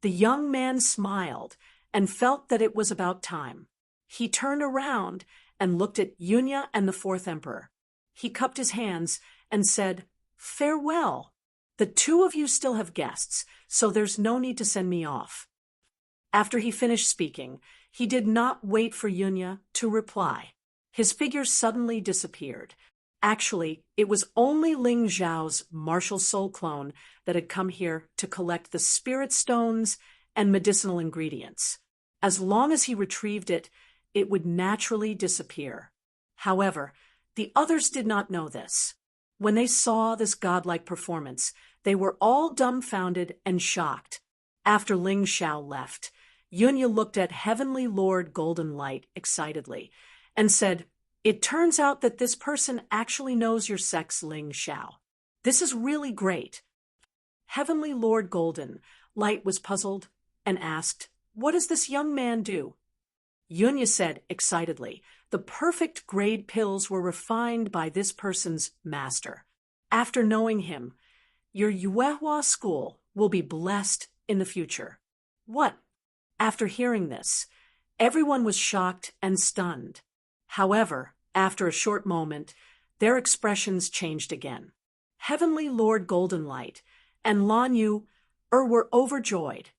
The young man smiled and felt that it was about time. He turned around and looked at Yunya and the fourth emperor. He cupped his hands and said, "Farewell. The two of you still have guests, so there's no need to send me off." After he finished speaking, he did not wait for Yunya to reply. His figure suddenly disappeared. Actually, it was only Ling Xiao's martial soul clone that had come here to collect the spirit stones and medicinal ingredients. As long as he retrieved it, it would naturally disappear. However, the others did not know this. When they saw this godlike performance, they were all dumbfounded and shocked. After Ling Xiao left, Yunya looked at Heavenly Lord Golden Light excitedly and said, "It turns out that this person actually knows your sex, Ling Xiao. This is really great." Heavenly Lord Golden Light was puzzled and asked, "What does this young man do?" Yunya said excitedly, "The perfect grade pills were refined by this person's master. After knowing him, your Yuehua school will be blessed in the future." What? After hearing this, everyone was shocked and stunned. However, after a short moment, their expressions changed again. Heavenly Lord Golden Light and Lan Yu were overjoyed.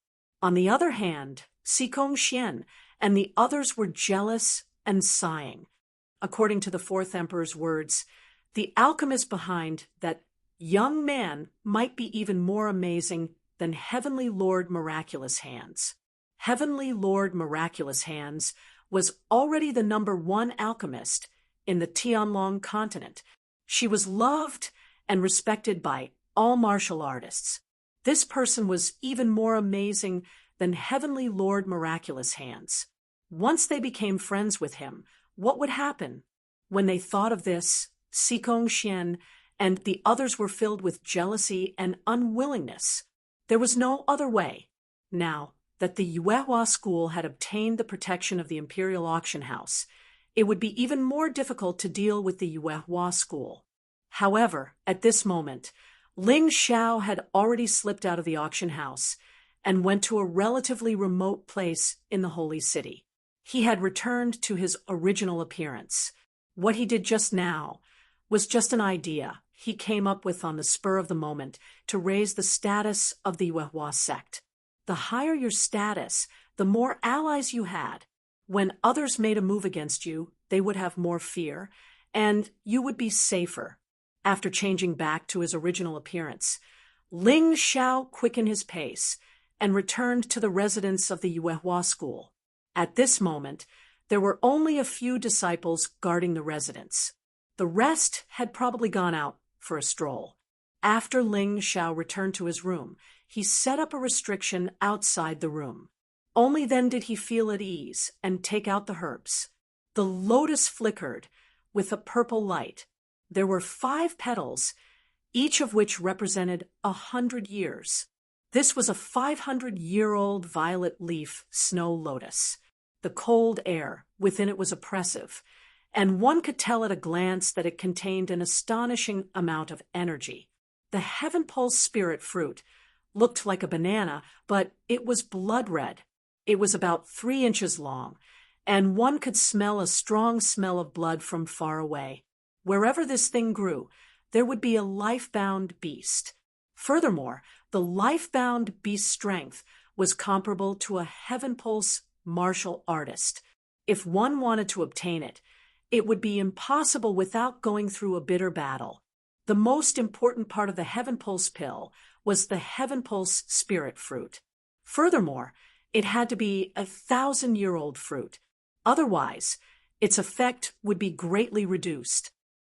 On the other hand, Sikong Xian and the others were jealous and sighing. According to the fourth emperor's words, the alchemist behind that young man might be even more amazing than Heavenly Lord Miraculous Hands. Heavenly Lord Miraculous Hands was already the #1 alchemist in the Tianlong continent. She was loved and respected by all martial artists. This person was even more amazing than Heavenly Lord Miraculous Hands. Once they became friends with him, what would happen? When they thought of this, Sikong Xian and the others were filled with jealousy and unwillingness. There was no other way. Now that the Yuehua school had obtained the protection of the Imperial Auction House, it would be even more difficult to deal with the Yuehua school. However, at this moment, Ling Xiao had already slipped out of the auction house and went to a relatively remote place in the Holy City. He had returned to his original appearance. What he did just now was just an idea he came up with on the spur of the moment to raise the status of the Yuehua sect. The higher your status, the more allies you had. When others made a move against you, they would have more fear, and you would be safer. After changing back to his original appearance, Ling Xiao quickened his pace and returned to the residence of the Yuehua school. At this moment, There were only a few disciples guarding the residence. The rest had probably gone out for a stroll. After Ling Xiao returned to his room, he set up a restriction outside the room. Only then did he feel at ease and take out the herbs. The lotus flickered with a purple light. There were 5 petals, each of which represented 100 years. This was a 500-year-old violet leaf snow lotus. The cold air within it was oppressive, and one could tell at a glance that it contained an astonishing amount of energy. The heaven pulse spirit fruit looked like a banana, but it was blood red. It was about 3 inches long, and one could smell a strong smell of blood from far away. Wherever this thing grew, there would be a life-bound beast. Furthermore, the life-bound beast's strength was comparable to a heaven pulse martial artist. If one wanted to obtain it, it would be impossible without going through a bitter battle. The most important part of the heaven pulse pill was the heaven pulse spirit fruit. Furthermore, it had to be a 1,000-year-old fruit. Otherwise, its effect would be greatly reduced.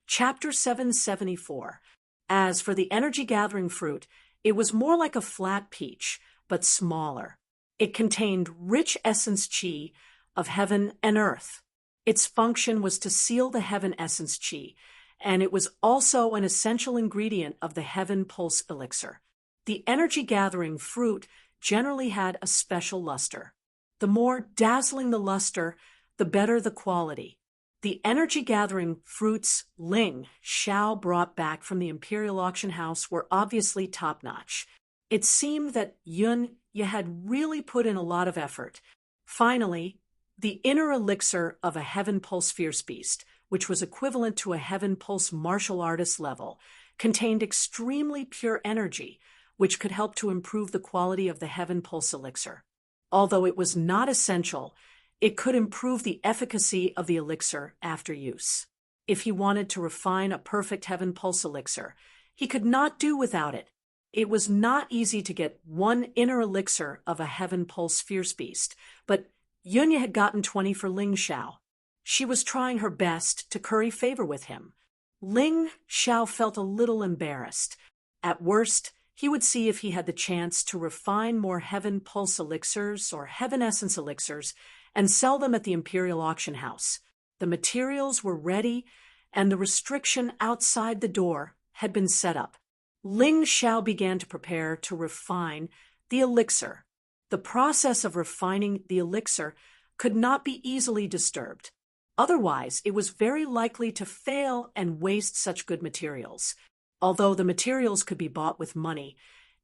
Chapter 774. As for the energy-gathering fruit, it was more like a flat peach, but smaller. It contained rich essence qi of heaven and earth. Its function was to seal the heaven essence qi, and it was also an essential ingredient of the heaven pulse elixir. The energy-gathering fruit generally had a special luster. The more dazzling the luster, the better the quality. The energy-gathering fruits Ling Xiao brought back from the imperial auction house were obviously top-notch. It seemed that Yun Ye had really put in a lot of effort. Finally, the inner elixir of a heaven pulse fierce beast, which was equivalent to a heaven pulse martial artist level, contained extremely pure energy, which could help to improve the quality of the heaven pulse elixir. Although it was not essential, it could improve the efficacy of the elixir after use. If he wanted to refine a perfect heaven pulse elixir, he could not do without it. It was not easy to get one inner elixir of a heaven pulse fierce beast, but Yunya had gotten 20 for Ling Xiao. She was trying her best to curry favor with him. Ling Xiao felt a little embarrassed. At worst, he would see if he had the chance to refine more heaven pulse elixirs or heaven essence elixirs and sell them at the imperial auction house. The materials were ready, and the restriction outside the door had been set up. Ling Xiao began to prepare to refine the elixir. The process of refining the elixir could not be easily disturbed. Otherwise, it was very likely to fail and waste such good materials. Although the materials could be bought with money,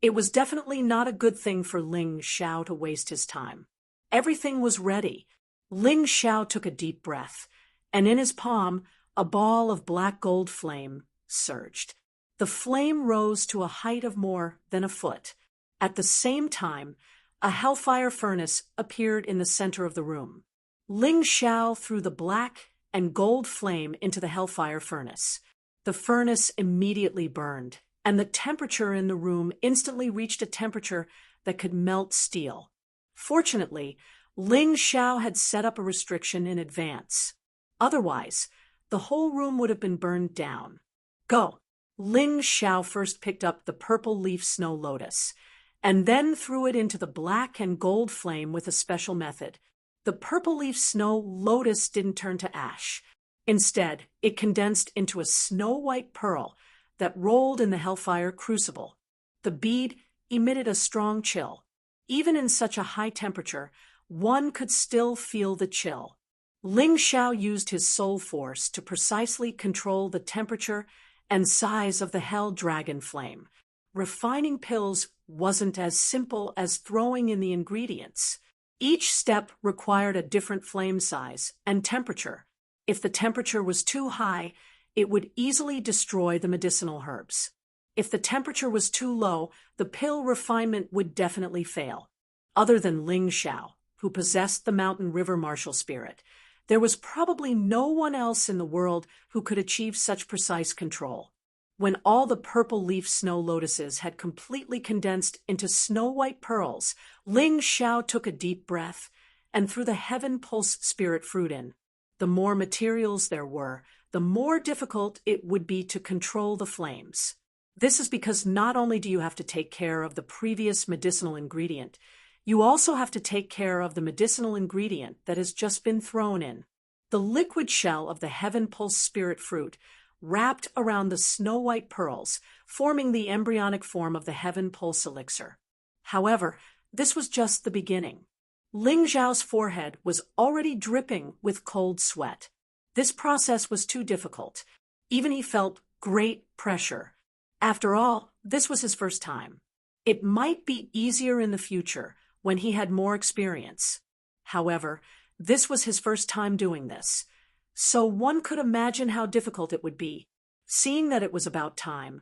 it was definitely not a good thing for Ling Xiao to waste his time. Everything was ready. Ling Xiao took a deep breath, and in his palm, a ball of black gold flame surged. The flame rose to a height of more than a foot. At the same time, a hellfire furnace appeared in the center of the room. Ling Xiao threw the black and gold flame into the hellfire furnace. The furnace immediately burned, and the temperature in the room instantly reached a temperature that could melt steel. Fortunately, Ling Xiao had set up a restriction in advance. Otherwise, the whole room would have been burned down. Go! Ling Xiao first picked up the purple leaf snow lotus, and then threw it into the black and gold flame with a special method. The purple leaf snow lotus didn't turn to ash. Instead, it condensed into a snow-white pearl that rolled in the hellfire crucible. The bead emitted a strong chill. Even in such a high temperature, one could still feel the chill. Ling Xiao used his soul force to precisely control the temperature and size of the hell dragon flame. Refining pills wasn't as simple as throwing in the ingredients. Each step required a different flame size and temperature. If the temperature was too high, it would easily destroy the medicinal herbs. If the temperature was too low, the pill refinement would definitely fail. Other than Ling Xiao, who possessed the mountain river martial spirit, there was probably no one else in the world who could achieve such precise control. When all the purple leaf snow lotuses had completely condensed into snow-white pearls, Ling Xiao took a deep breath and threw the heaven pulse spirit fruit in. The more materials there were, the more difficult it would be to control the flames. This is because not only do you have to take care of the previous medicinal ingredient, you also have to take care of the medicinal ingredient that has just been thrown in. The liquid shell of the heaven pulse spirit fruit wrapped around the snow-white pearls, forming the embryonic form of the heaven pulse elixir. However, this was just the beginning. Ling Zhao's forehead was already dripping with cold sweat. This process was too difficult. Even he felt great pressure. After all, this was his first time. It might be easier in the future when he had more experience. However, this was his first time doing this, so one could imagine how difficult it would be. Seeing that it was about time,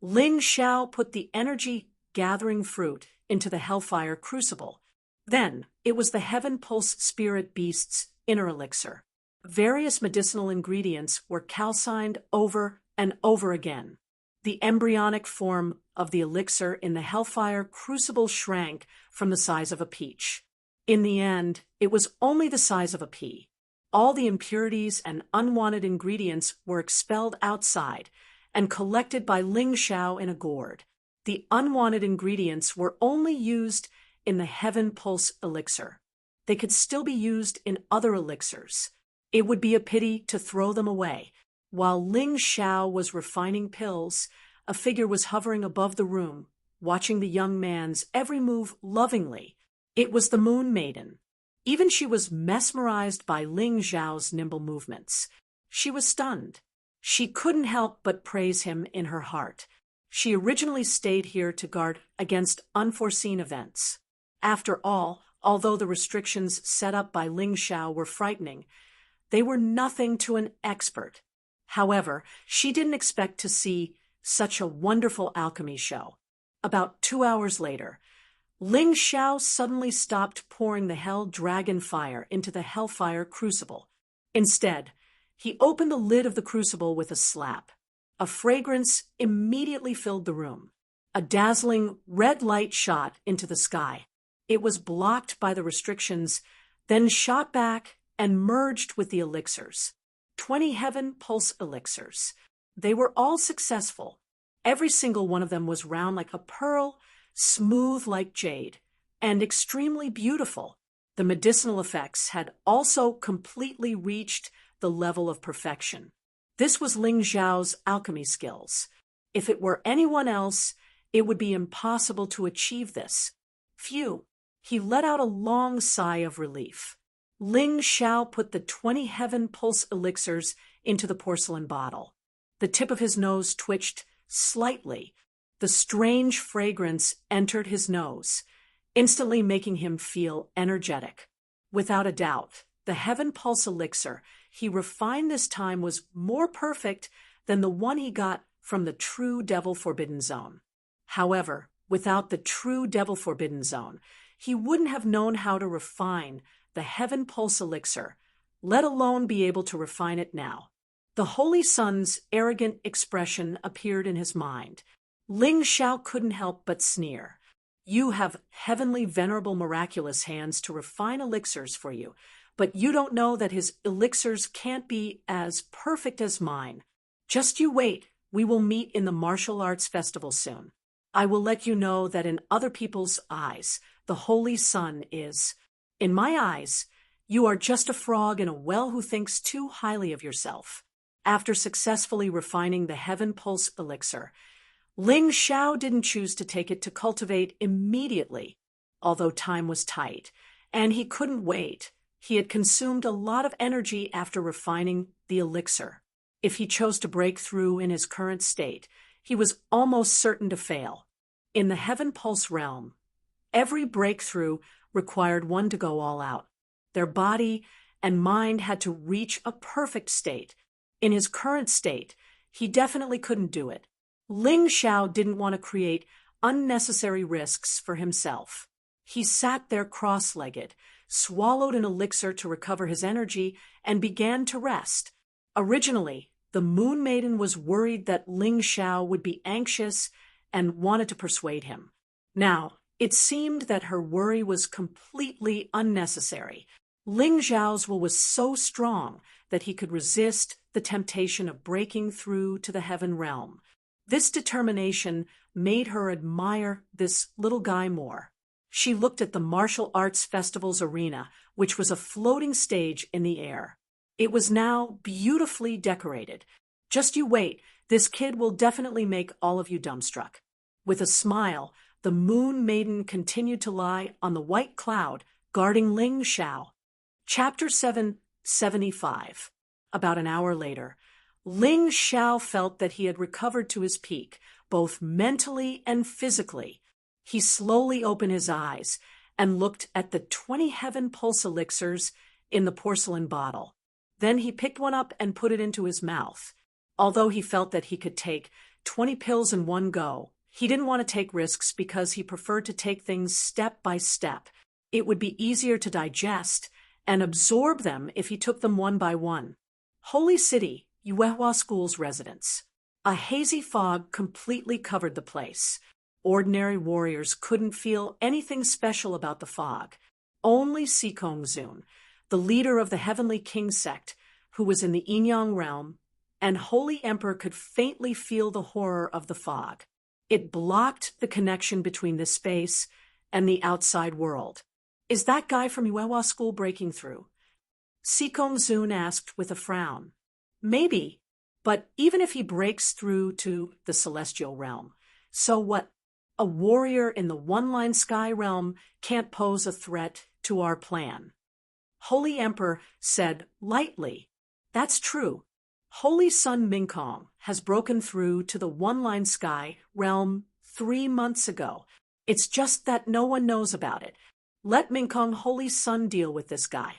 Ling Zhao put the energy-gathering fruit into the hellfire crucible. Then, it was the heaven pulse spirit beast's inner elixir. Various medicinal ingredients were calcined over and over again. The embryonic form of the elixir in the hellfire crucible shrank from the size of a peach. In the end, it was only the size of a pea. All the impurities and unwanted ingredients were expelled outside and collected by Ling Zhao in a gourd. The unwanted ingredients were only used in the heaven pulse elixir. They could still be used in other elixirs. It would be a pity to throw them away. While Ling Zhao was refining pills, a figure was hovering above the room, watching the young man's every move lovingly. It was the Moon Maiden. Even she was mesmerized by Ling Zhao's nimble movements. She was stunned. She couldn't help but praise him in her heart. She originally stayed here to guard against unforeseen events. After all, although the restrictions set up by Ling Zhao were frightening, they were nothing to an expert. However, she didn't expect to see such a wonderful alchemy show. About 2 hours later, Ling Zhao suddenly stopped pouring the hell dragon fire into the hellfire crucible. Instead, he opened the lid of the crucible with a slap. A fragrance immediately filled the room. A dazzling red light shot into the sky. It was blocked by the restrictions, then shot back and merged with the elixirs. 20 heaven pulse elixirs. They were all successful. Every single one of them was round like a pearl, smooth like jade, and extremely beautiful. The medicinal effects had also completely reached the level of perfection. This was Ling Zhao's alchemy skills. If it were anyone else, it would be impossible to achieve this. Phew! He let out a long sigh of relief. Ling Zhao put the 20 heaven pulse elixirs into the porcelain bottle. The tip of his nose twitched slightly. The strange fragrance entered his nose, instantly making him feel energetic. Without a doubt, the heaven pulse elixir he refined this time was more perfect than the one he got from the true Devil Forbidden Zone. However, without the true Devil Forbidden Zone, he wouldn't have known how to refine the heaven pulse elixir, let alone be able to refine it now. The Holy Sun's arrogant expression appeared in his mind. Ling Zhao couldn't help but sneer. You have heavenly, venerable, miraculous hands to refine elixirs for you, but you don't know that his elixirs can't be as perfect as mine. Just you wait, we will meet in the martial arts festival soon. I will let you know that in other people's eyes, the Holy Sun is. In my eyes, you are just a frog in a well who thinks too highly of yourself. After successfully refining the heaven pulse elixir, Ling Zhao didn't choose to take it to cultivate immediately, although time was tight, and he couldn't wait. He had consumed a lot of energy after refining the elixir. If he chose to break through in his current state, he was almost certain to fail. In the heaven pulse realm, every breakthrough required one to go all out. Their body and mind had to reach a perfect state. In his current state, he definitely couldn't do it. Ling Zhao didn't want to create unnecessary risks for himself. He sat there cross-legged, swallowed an elixir to recover his energy, and began to rest. Originally, the Moon Maiden was worried that Ling Zhao would be anxious and wanted to persuade him. Now, It seemed that her worry was completely unnecessary. Ling Zhao's will was so strong that he could resist the temptation of breaking through to the heaven realm. This determination made her admire this little guy more. She looked at the martial arts festival's arena, which was a floating stage in the air. It was now beautifully decorated. Just you wait, this kid will definitely make all of you dumbstruck. With a smile, the Moon Maiden continued to lie on the white cloud, guarding Ling Zhao. Chapter 775. About an hour later, Ling Zhao felt that he had recovered to his peak, both mentally and physically. He slowly opened his eyes and looked at the 20 heaven pulse elixirs in the porcelain bottle. Then he picked one up and put it into his mouth. Although he felt that he could take 20 pills in one go, he didn't want to take risks because he preferred to take things step by step. It would be easier to digest and absorb them if he took them one by one. Holy City, Yuehua School's residence. A hazy fog completely covered the place. Ordinary warriors couldn't feel anything special about the fog. Only Sikongzun, the leader of the Heavenly King sect, who was in the Yinyang realm, and Holy Emperor could faintly feel the horror of the fog. It blocked the connection between this space and the outside world. Is that guy from Yuehua School breaking through? Sikongzun asked with a frown. Maybe, but even if he breaks through to the celestial realm, so what? A warrior in the one-line sky realm can't pose a threat to our plan. Holy Emperor said lightly, That's true. Holy Sun Mingkong has broken through to the one-line sky realm 3 months ago. It's just that no one knows about it. Let Mingkong Holy Sun deal with this guy.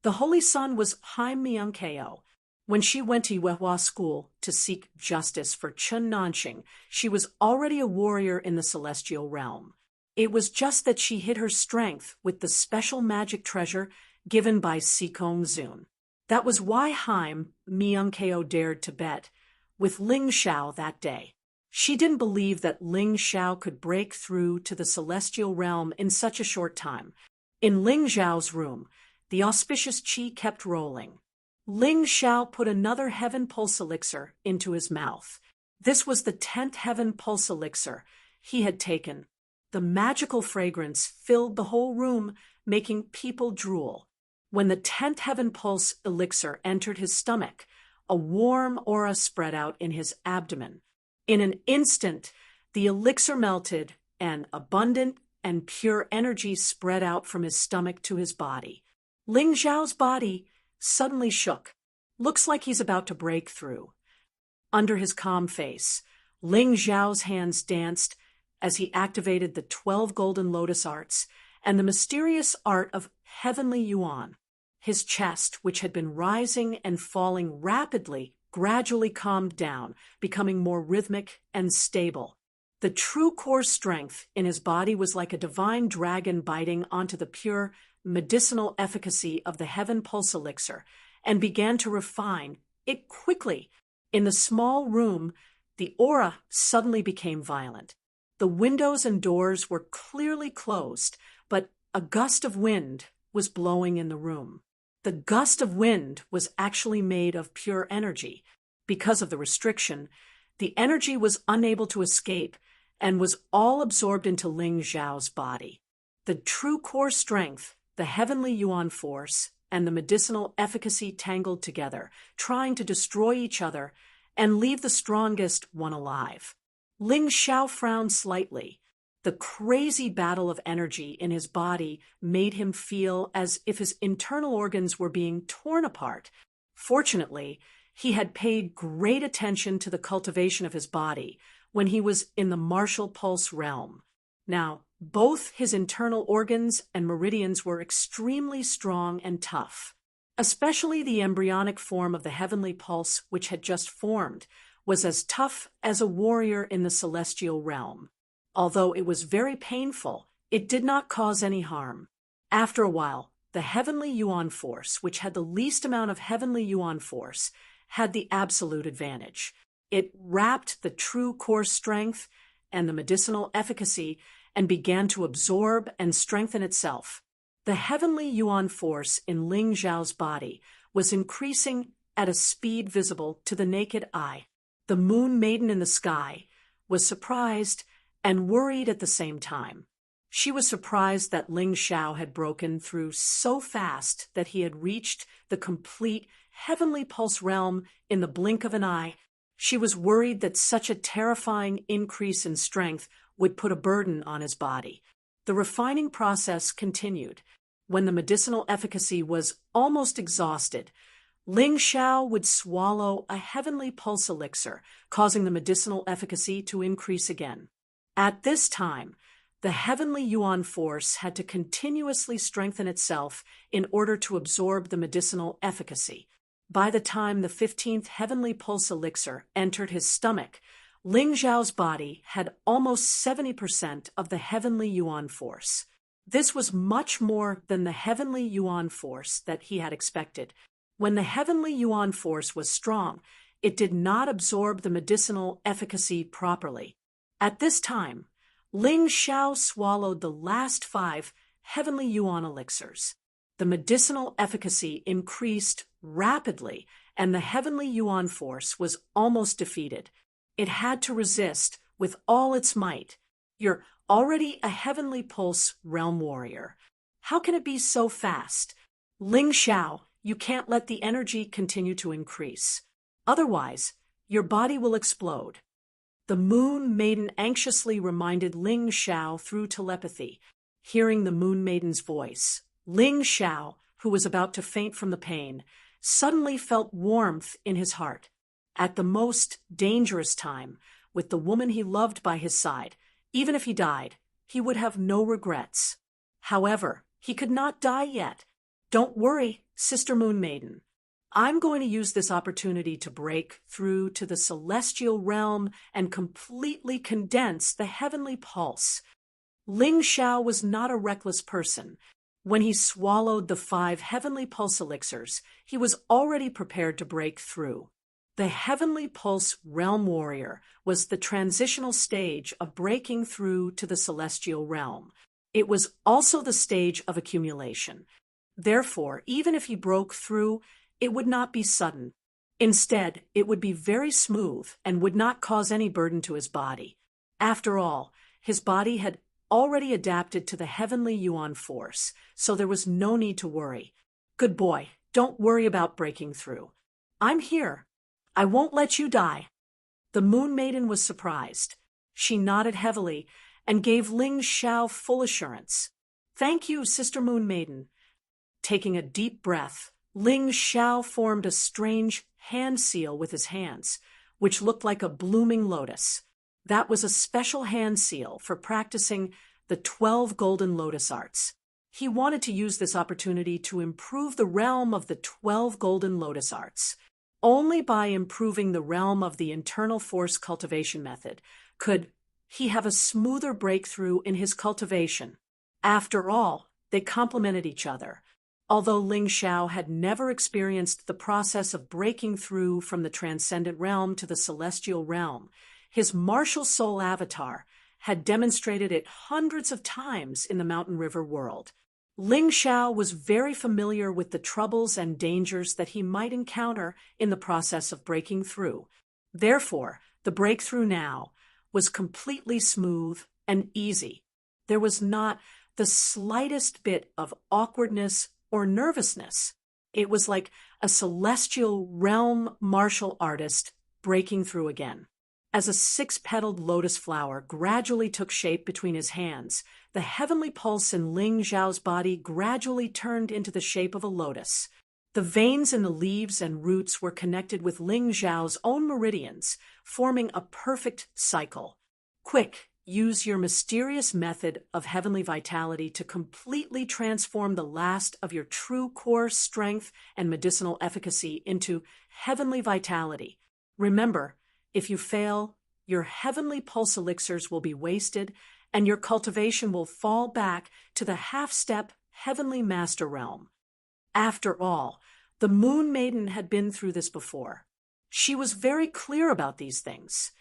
The Holy Sun was Haim Myung-keo. When she went to Yuehua School to seek justice for Chun Nanxing, she was already a warrior in the celestial realm. It was just that she hid her strength with the special magic treasure given by Sikongzun. That was why Haim Myung-keo dared to bet with Ling Zhao that day. She didn't believe that Ling Zhao could break through to the celestial realm in such a short time. In Ling Zhao's room, the auspicious qi kept rolling. Ling Zhao put another heaven pulse elixir into his mouth. This was the 10th heaven pulse elixir he had taken. The magical fragrance filled the whole room, making people drool. When the 10th heaven pulse elixir entered his stomach, a warm aura spread out in his abdomen. In an instant, the elixir melted, and abundant and pure energy spread out from his stomach to his body. Ling Zhao's body suddenly shook. Looks like he's about to break through. Under his calm face, Ling Zhao's hands danced as he activated the 12 golden lotus arts and the mysterious art of heavenly yuan. His chest, which had been rising and falling rapidly, gradually calmed down, becoming more rhythmic and stable. The true core strength in his body was like a divine dragon biting onto the pure medicinal efficacy of the heaven pulse elixir and began to refine it quickly. In the small room, the aura suddenly became violent. The windows and doors were clearly closed, but a gust of wind was blowing in the room. The gust of wind was actually made of pure energy. Because of the restriction, the energy was unable to escape and was all absorbed into Ling Zhao's body. The true core strength, the heavenly yuan force, and the medicinal efficacy tangled together, trying to destroy each other and leave the strongest one alive. Ling Zhao frowned slightly. The crazy battle of energy in his body made him feel as if his internal organs were being torn apart. Fortunately, he had paid great attention to the cultivation of his body when he was in the martial pulse realm. Now, both his internal organs and meridians were extremely strong and tough. Especially the embryonic form of the heavenly pulse, which had just formed, was as tough as a warrior in the celestial realm. Although it was very painful, it did not cause any harm. After a while, the heavenly yuan force, which had the least amount of heavenly yuan force, had the absolute advantage. It wrapped the true core strength and the medicinal efficacy and began to absorb and strengthen itself. The heavenly yuan force in Ling Zhao's body was increasing at a speed visible to the naked eye. The moon maiden in the sky was surprised and worried at the same time. She was surprised that Ling Zhao had broken through so fast that he had reached the complete heavenly pulse realm in the blink of an eye. She was worried that such a terrifying increase in strength would put a burden on his body. The refining process continued. When the medicinal efficacy was almost exhausted, Ling Zhao would swallow a heavenly pulse elixir, causing the medicinal efficacy to increase again. At this time, the heavenly yuan force had to continuously strengthen itself in order to absorb the medicinal efficacy. By the time the 15th heavenly pulse elixir entered his stomach, Ling Zhao's body had almost 70% of the heavenly yuan force. This was much more than the heavenly yuan force that he had expected. When the heavenly yuan force was strong, it did not absorb the medicinal efficacy properly. At this time, Ling Zhao swallowed the last 5 heavenly yuan elixirs. The medicinal efficacy increased rapidly, and the heavenly yuan force was almost defeated. It had to resist with all its might. You're already a heavenly pulse realm warrior. How can it be so fast? Ling Zhao, you can't let the energy continue to increase. Otherwise, your body will explode. The moon maiden anxiously reminded Ling Zhao through telepathy. Hearing the moon maiden's voice, Ling Zhao, who was about to faint from the pain, suddenly felt warmth in his heart. At the most dangerous time, with the woman he loved by his side, even if he died, he would have no regrets. However, he could not die yet. Don't worry, Sister Moon Maiden. I'm going to use this opportunity to break through to the celestial realm and completely condense the heavenly pulse. Ling Zhao was not a reckless person. When he swallowed the 5 heavenly pulse elixirs, he was already prepared to break through. The heavenly pulse realm warrior was the transitional stage of breaking through to the celestial realm. It was also the stage of accumulation. Therefore, even if he broke through, it would not be sudden. Instead, it would be very smooth and would not cause any burden to his body. After all, his body had already adapted to the heavenly yuan force, so there was no need to worry. Good boy, don't worry about breaking through. I'm here. I won't let you die. The Moon Maiden was surprised. She nodded heavily and gave Ling Zhao full assurance. Thank you, Sister Moon Maiden. Taking a deep breath, Ling Zhao formed a strange hand seal with his hands, which looked like a blooming lotus. That was a special hand seal for practicing the 12 golden lotus arts. He wanted to use this opportunity to improve the realm of the 12 golden lotus arts. Only by improving the realm of the internal force cultivation method could he have a smoother breakthrough in his cultivation. After all, they complemented each other. Although Ling Zhao had never experienced the process of breaking through from the transcendent realm to the celestial realm, his martial soul avatar had demonstrated it hundreds of times in the Mountain River world. Ling Zhao was very familiar with the troubles and dangers that he might encounter in the process of breaking through. Therefore, the breakthrough now was completely smooth and easy. There was not the slightest bit of awkwardness or nervousness. It was like a celestial realm martial artist breaking through again. As a 6-petaled lotus flower gradually took shape between his hands, the heavenly pulse in Ling Zhao's body gradually turned into the shape of a lotus. The veins in the leaves and roots were connected with Ling Zhao's own meridians, forming a perfect cycle. Quick, use your mysterious method of heavenly vitality to completely transform the last of your true core strength and medicinal efficacy into heavenly vitality. Remember, if you fail, your heavenly pulse elixirs will be wasted, and your cultivation will fall back to the half-step heavenly master realm. After all, the Moon Maiden had been through this before. She was very clear about these things.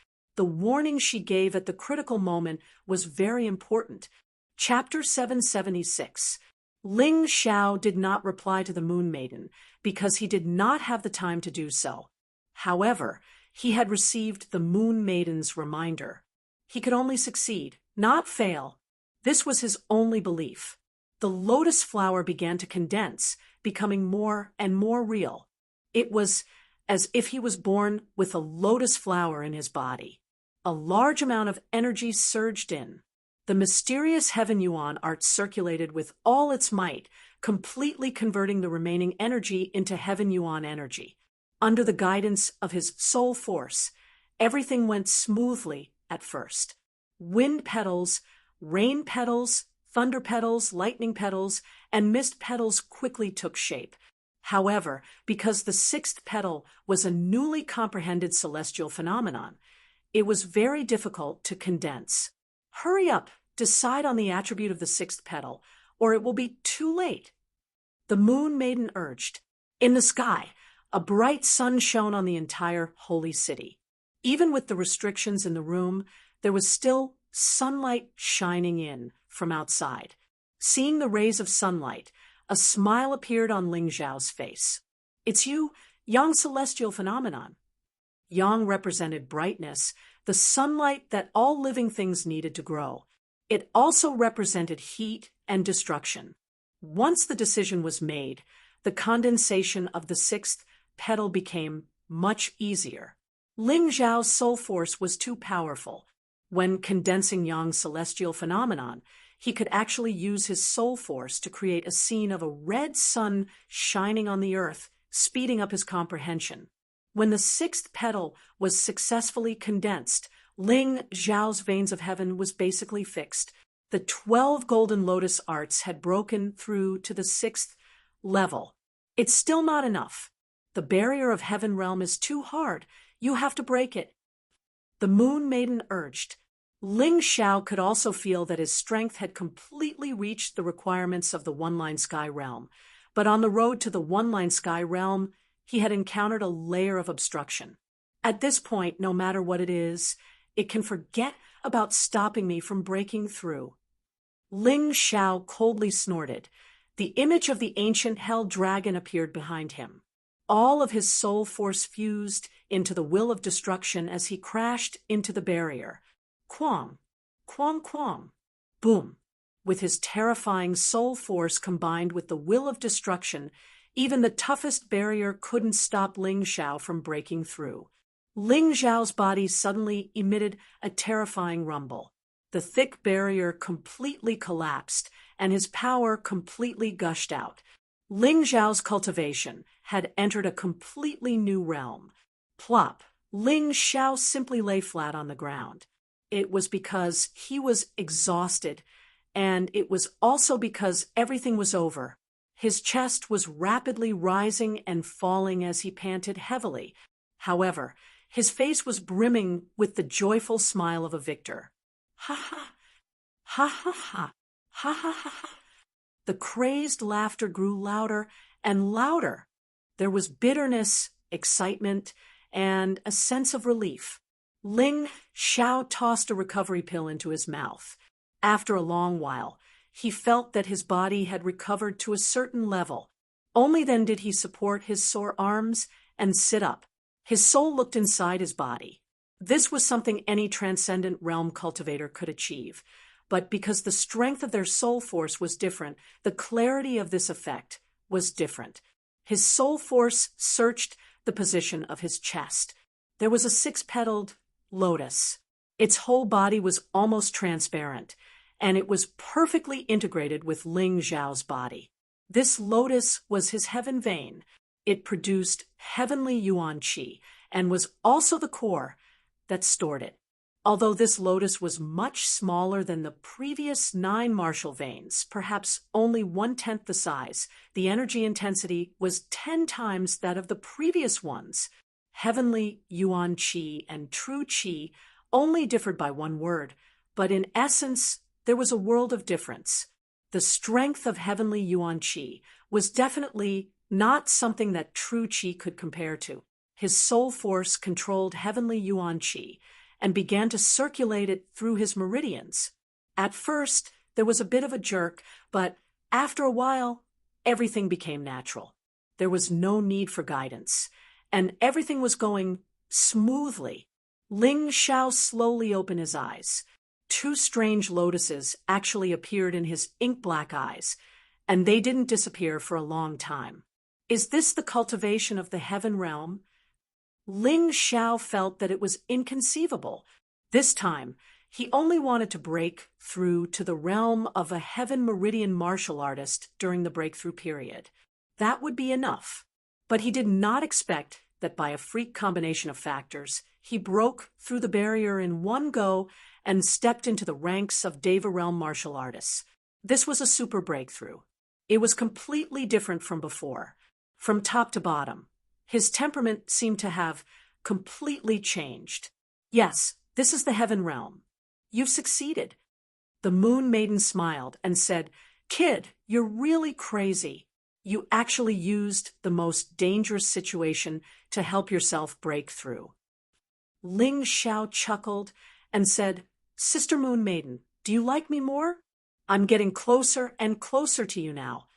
The warning she gave at the critical moment was very important. Chapter 776. Ling Xiao did not reply to the Moon Maiden because he did not have the time to do so. However, he had received the Moon Maiden's reminder. He could only succeed, not fail. This was his only belief. The lotus flower began to condense, becoming more and more real. It was as if he was born with a lotus flower in his body. A large amount of energy surged in. The mysterious Heaven Yuan art circulated with all its might, completely converting the remaining energy into Heaven Yuan energy. Under the guidance of his soul force, everything went smoothly at first. Wind petals, rain petals, thunder petals, lightning petals, and mist petals quickly took shape. However, because the sixth petal was a newly comprehended celestial phenomenon, it was very difficult to condense. Hurry up, decide on the attribute of the sixth petal, or it will be too late. The Moon Maiden urged. In the sky, a bright sun shone on the entire holy city. Even with the restrictions in the room, there was still sunlight shining in from outside. Seeing the rays of sunlight, a smile appeared on Ling Xiao's face. It's you, young celestial phenomenon. Yang represented brightness, the sunlight that all living things needed to grow. It also represented heat and destruction. Once the decision was made, the condensation of the sixth petal became much easier. Ling Xiao's soul force was too powerful. When condensing Yang's celestial phenomenon, he could actually use his soul force to create a scene of a red sun shining on the earth, speeding up his comprehension. When the sixth petal was successfully condensed, Ling Xiao's veins of heaven was basically fixed. The 12 golden lotus arts had broken through to the sixth level. It's still not enough. The barrier of heaven realm is too hard. You have to break it. The Moon Maiden urged. Ling Xiao could also feel that his strength had completely reached the requirements of the one-line sky realm. But on the road to the one-line sky realm, he had encountered a layer of obstruction. At this point, no matter what it is, it can forget about stopping me from breaking through. Ling Xiao coldly snorted. The image of the ancient hell dragon appeared behind him. All of his soul force fused into the will of destruction as he crashed into the barrier. Quang, quang, quang, boom. With his terrifying soul force combined with the will of destruction, even the toughest barrier couldn't stop Ling Xiao from breaking through. Ling Xiao's body suddenly emitted a terrifying rumble. The thick barrier completely collapsed, and his power completely gushed out. Ling Xiao's cultivation had entered a completely new realm. Plop! Ling Xiao simply lay flat on the ground. It was because he was exhausted, and it was also because everything was over. His chest was rapidly rising and falling as he panted heavily. However, his face was brimming with the joyful smile of a victor. Ha ha! Ha ha ha! Ha ha ha ha! The crazed laughter grew louder and louder. There was bitterness, excitement, and a sense of relief. Ling Xiao tossed a recovery pill into his mouth. After a long while, he felt that his body had recovered to a certain level. Only then did he support his sore arms and sit up. His soul looked inside his body. This was something any transcendent realm cultivator could achieve. But because the strength of their soul force was different, the clarity of this effect was different. His soul force searched the position of his chest. There was a six-petaled lotus. Its whole body was almost transparent, and it was perfectly integrated with Ling Xiao's body. This lotus was his heaven vein. It produced heavenly yuan qi and was also the core that stored it. Although this lotus was much smaller than the previous 9 martial veins, perhaps only 1/10 the size, the energy intensity was 10 times that of the previous ones. Heavenly yuan qi and true qi only differed by one word, but in essence, there was a world of difference. The strength of heavenly yuan qi was definitely not something that true qi could compare to. His soul force controlled heavenly yuan qi, and began to circulate it through his meridians. At first, there was a bit of a jerk, but after a while, everything became natural. There was no need for guidance, and everything was going smoothly. Ling Xiao slowly opened his eyes. Two strange lotuses actually appeared in his ink-black eyes, and they didn't disappear for a long time. Is this the cultivation of the heaven realm? Ling Xiao felt that it was inconceivable. This time, he only wanted to break through to the realm of a heaven meridian martial artist during the breakthrough period. That would be enough. But he did not expect that by a freak combination of factors, he broke through the barrier in one go and stepped into the ranks of Deva realm martial artists. This was a super breakthrough. It was completely different from before. From top to bottom, his temperament seemed to have completely changed. Yes, this is the heaven realm. You've succeeded. The Moon Maiden smiled and said, "Kid, you're really crazy. You actually used the most dangerous situation to help yourself break through." Ling Xiao chuckled and said, "Sister Moon Maiden, do you like me more? I'm getting closer and closer to you now."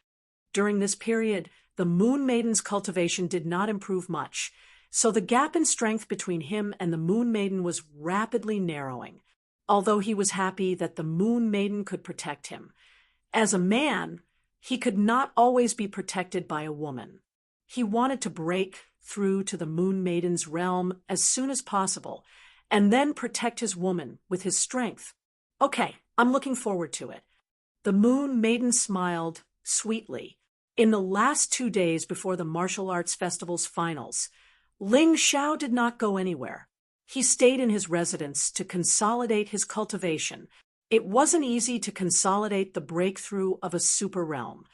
During this period, the Moon Maiden's cultivation did not improve much, so the gap in strength between him and the Moon Maiden was rapidly narrowing, although he was happy that the Moon Maiden could protect him. As a man, he could not always be protected by a woman. He wanted to break through to the Moon Maiden's realm as soon as possible, and then protect his woman with his strength. Okay, I'm looking forward to it. The Moon Maiden smiled sweetly. In the last 2 days before the martial arts festival's finals, Ling Xiao did not go anywhere. He stayed in his residence to consolidate his cultivation. It wasn't easy to consolidate the breakthrough of a super realm.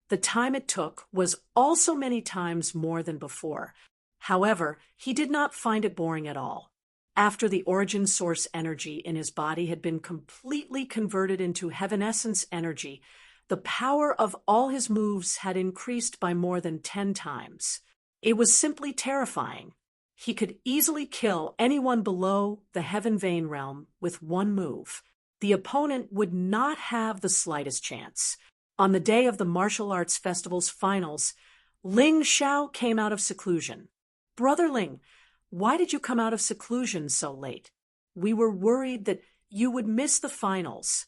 The time it took was also many times more than before. However, he did not find it boring at all. After the origin source energy in his body had been completely converted into heaven essence energy, the power of all his moves had increased by more than 10 times. It was simply terrifying. He could easily kill anyone below the heaven vein realm with one move. The opponent would not have the slightest chance. On the day of the martial arts festival's finals, Ling Xiao came out of seclusion. "Brother Ling, why did you come out of seclusion so late? We were worried that you would miss the finals."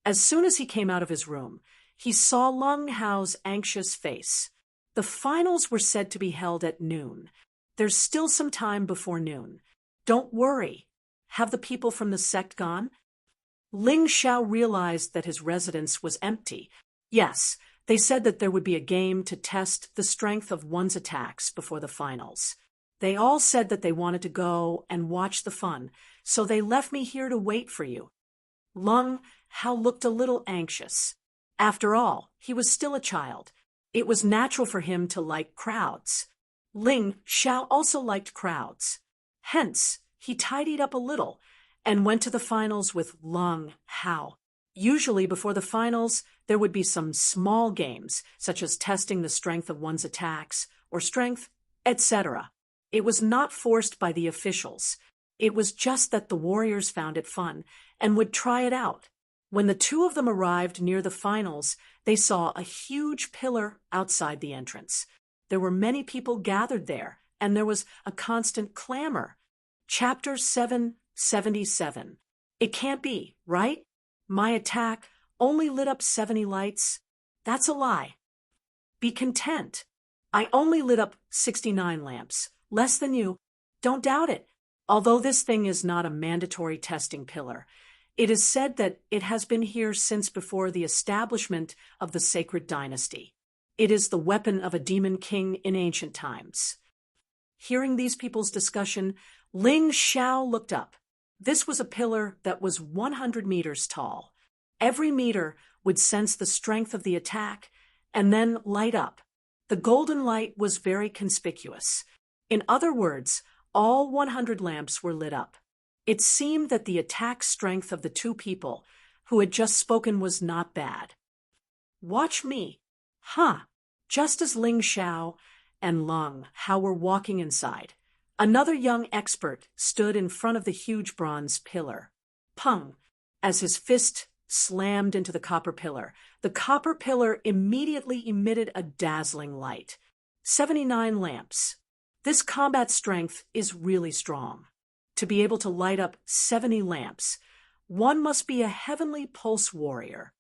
As soon as he came out of his room, he saw Lung Hao's anxious face. The finals were said to be held at noon. There's still some time before noon. Don't worry. Have the people from the sect gone? Ling Xiao realized that his residence was empty. Yes, they said that there would be a game to test the strength of one's attacks before the finals. They all said that they wanted to go and watch the fun, so they left me here to wait for you. Lung Hao looked a little anxious. After all, he was still a child. It was natural for him to like crowds. Ling Xiao also liked crowds. Hence, he tidied up a little and went to the finals with Lung Hao. Usually before the finals, there would be some small games, such as testing the strength of one's attacks or strength, etc. It was not forced by the officials. It was just that the warriors found it fun and would try it out. When the two of them arrived near the finals, they saw a huge pillar outside the entrance. There were many people gathered there, and there was a constant clamor. Chapter 777. It can't be, right? My attack only lit up 70 lights. That's a lie. Be content. I only lit up 69 lamps, less than you. Don't doubt it. Although this thing is not a mandatory testing pillar, it is said that it has been here since before the establishment of the sacred dynasty. It is the weapon of a demon king in ancient times. Hearing these people's discussion, Ling Xiao looked up. This was a pillar that was 100 meters tall. Every meter would sense the strength of the attack and then light up. The golden light was very conspicuous. In other words, all 100 lamps were lit up. It seemed that the attack strength of the two people who had just spoken was not bad. Watch me. Just as Ling Xiao and Lung Hao were walking inside, Another young expert stood in front of the huge bronze pillar. Pung! As his fist slammed into the copper pillar, the copper pillar immediately emitted a dazzling light. 79 lamps. This combat strength is really strong. To be able to light up 70 lamps, one must be a heavenly pulse warrior.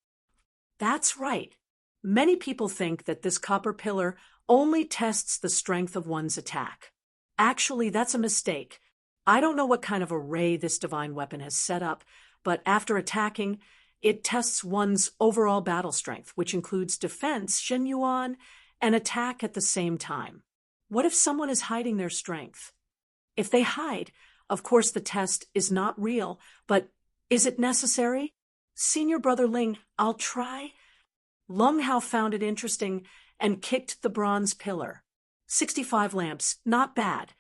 That's right. Many people think that this copper pillar only tests the strength of one's attack. Actually, that's a mistake. I don't know what kind of array this divine weapon has set up, but after attacking, it tests one's overall battle strength, which includes defense, Shenyuan, and attack at the same time. What if someone is hiding their strength? If they hide, of course the test is not real, but is it necessary? Senior Brother Ling, I'll try. Lung Hao found it interesting and kicked the bronze pillar. 65 lamps, not bad.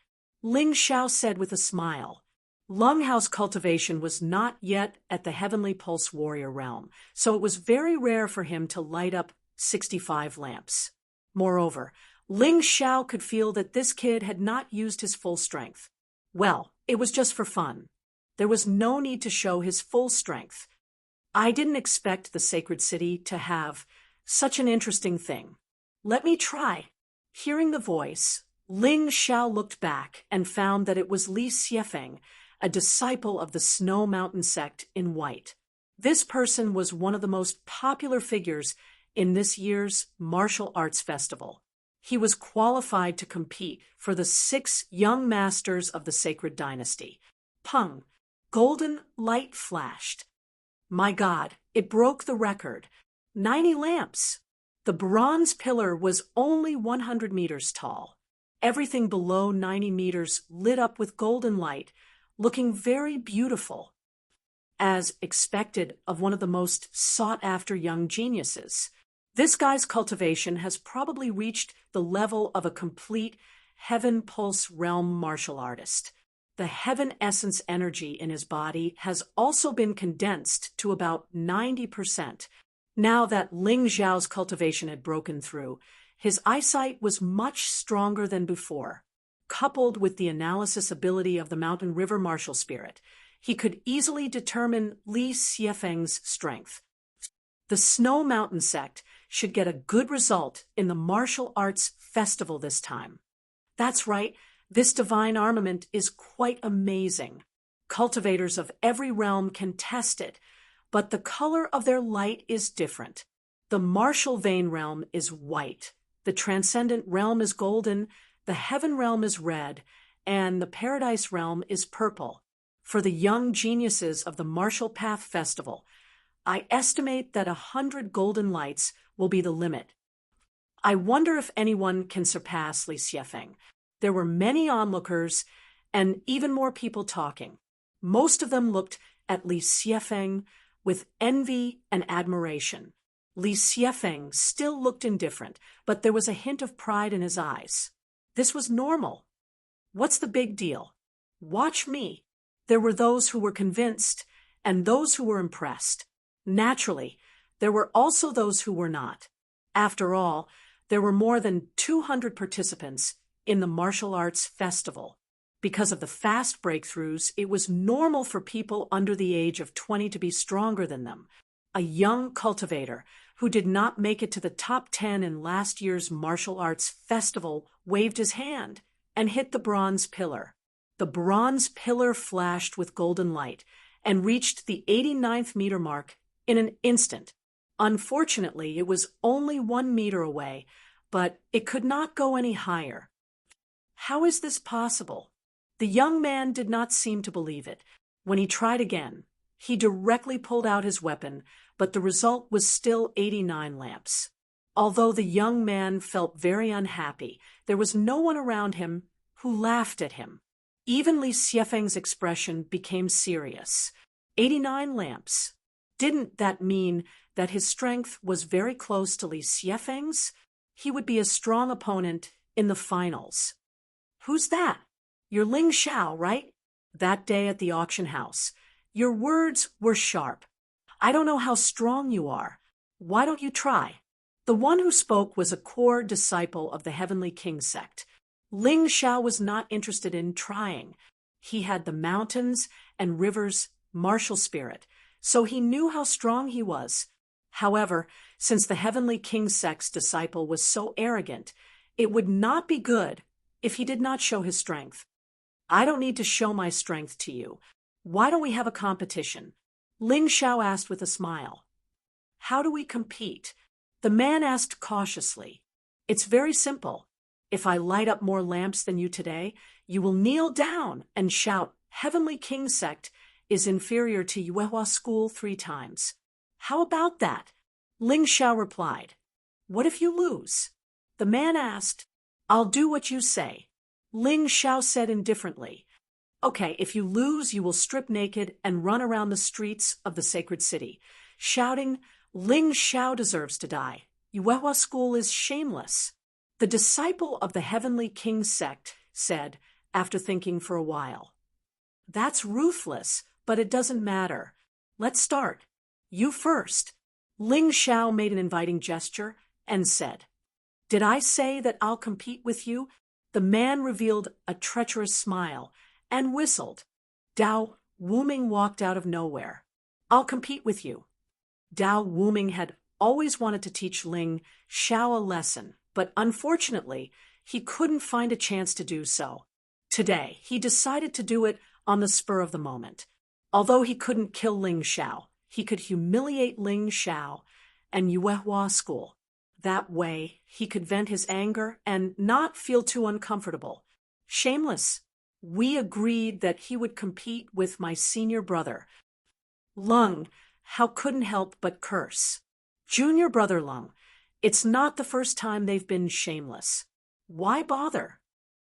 Ling Xiao said with a smile. Lung Hao's cultivation was not yet at the heavenly pulse warrior realm, so it was very rare for him to light up 65 lamps. Moreover, Ling Xiao could feel that this kid had not used his full strength. Well, it was just for fun. There was no need to show his full strength. I didn't expect the sacred city to have such an interesting thing. Let me try. Hearing the voice, Ling Xiao looked back and found that it was Li Xiefeng, a disciple of the Snow Mountain sect in white. This person was one of the most popular figures in this year's martial arts festival. He was qualified to compete for the 6 young masters of the sacred dynasty. Pung! Golden light flashed. My God, it broke the record. 90 lamps. The bronze pillar was only 100 meters tall. Everything below 90 meters lit up with golden light, looking very beautiful, as expected of one of the most sought-after young geniuses. This guy's cultivation has probably reached the level of a complete Heaven Pulse realm martial artist. The Heaven Essence energy in his body has also been condensed to about 90%. Now that Ling Xiao's cultivation had broken through, his eyesight was much stronger than before. Coupled with the analysis ability of the Mountain River martial spirit, he could easily determine Li Xiefeng's strength. The Snow Mountain sect should get a good result in the martial arts festival this time. That's right, this divine armament is quite amazing. Cultivators of every realm can test it, but the color of their light is different. The martial vein realm is white, the transcendent realm is golden, the heaven realm is red, and the paradise realm is purple. For the young geniuses of the Martial Path Festival, I estimate that 100 golden lights will be the limit. I wonder if anyone can surpass Li Xiefeng. There were many onlookers and even more people talking. Most of them looked at Li Xiefeng with envy and admiration. Li Xiefeng still looked indifferent, but there was a hint of pride in his eyes. This was normal. What's the big deal? Watch me. There were those who were convinced and those who were impressed. Naturally, there were also those who were not. After all, there were more than 200 participants in the martial arts festival. Because of the fast breakthroughs, it was normal for people under the age of 20 to be stronger than them. A young cultivator who did not make it to the top 10 in last year's martial arts festival waved his hand and hit the bronze pillar. The bronze pillar flashed with golden light and reached the 89th meter mark in an instant. Unfortunately, it was only 1 meter away, but it could not go any higher. How is this possible? The young man did not seem to believe it. When he tried again, he directly pulled out his weapon, but the result was still 89 lamps. Although the young man felt very unhappy, there was no one around him who laughed at him. Even Li Xiefeng's expression became serious. 89 lamps. Didn't that mean that his strength was very close to Li Xiefeng's? He would be a strong opponent in the finals. Who's that? You're Ling Xiao, right? That day at the auction house. Your words were sharp. I don't know how strong you are. Why don't you try? The one who spoke was a core disciple of the Heavenly King sect. Ling Xiao was not interested in trying. He had the mountains and rivers' martial spirit, so he knew how strong he was. However, since the Heavenly King Sect's disciple was so arrogant, it would not be good if he did not show his strength. I don't need to show my strength to you. Why don't we have a competition? Ling Xiao asked with a smile. How do we compete? The man asked cautiously. It's very simple. If I light up more lamps than you today, you will kneel down and shout, Heavenly King Sect is inferior to Yuehua School 3 times. How about that? Ling Xiao replied. What if you lose? The man asked. I'll do what you say. Ling Xiao said indifferently. Okay, if you lose, you will strip naked and run around the streets of the sacred city, shouting, Ling Xiao deserves to die. Yuehua School is shameless. The disciple of the Heavenly King Sect said, after thinking for a while. That's ruthless, but it doesn't matter. Let's start. You first. Ling Xiao made an inviting gesture and said, Did I say that I'll compete with you? The man revealed a treacherous smile and whistled. Dao Wuming walked out of nowhere. I'll compete with you. Dao Wuming had always wanted to teach Ling Xiao a lesson, but unfortunately, he couldn't find a chance to do so. Today, he decided to do it on the spur of the moment. Although he couldn't kill Ling Xiao, he could humiliate Ling Xiao and Yuehua School. That way, he could vent his anger and not feel too uncomfortable. Shameless. We agreed that he would compete with my senior brother. Lung, how couldn't help but curse. Junior brother Lung, it's not the first time they've been shameless. Why bother?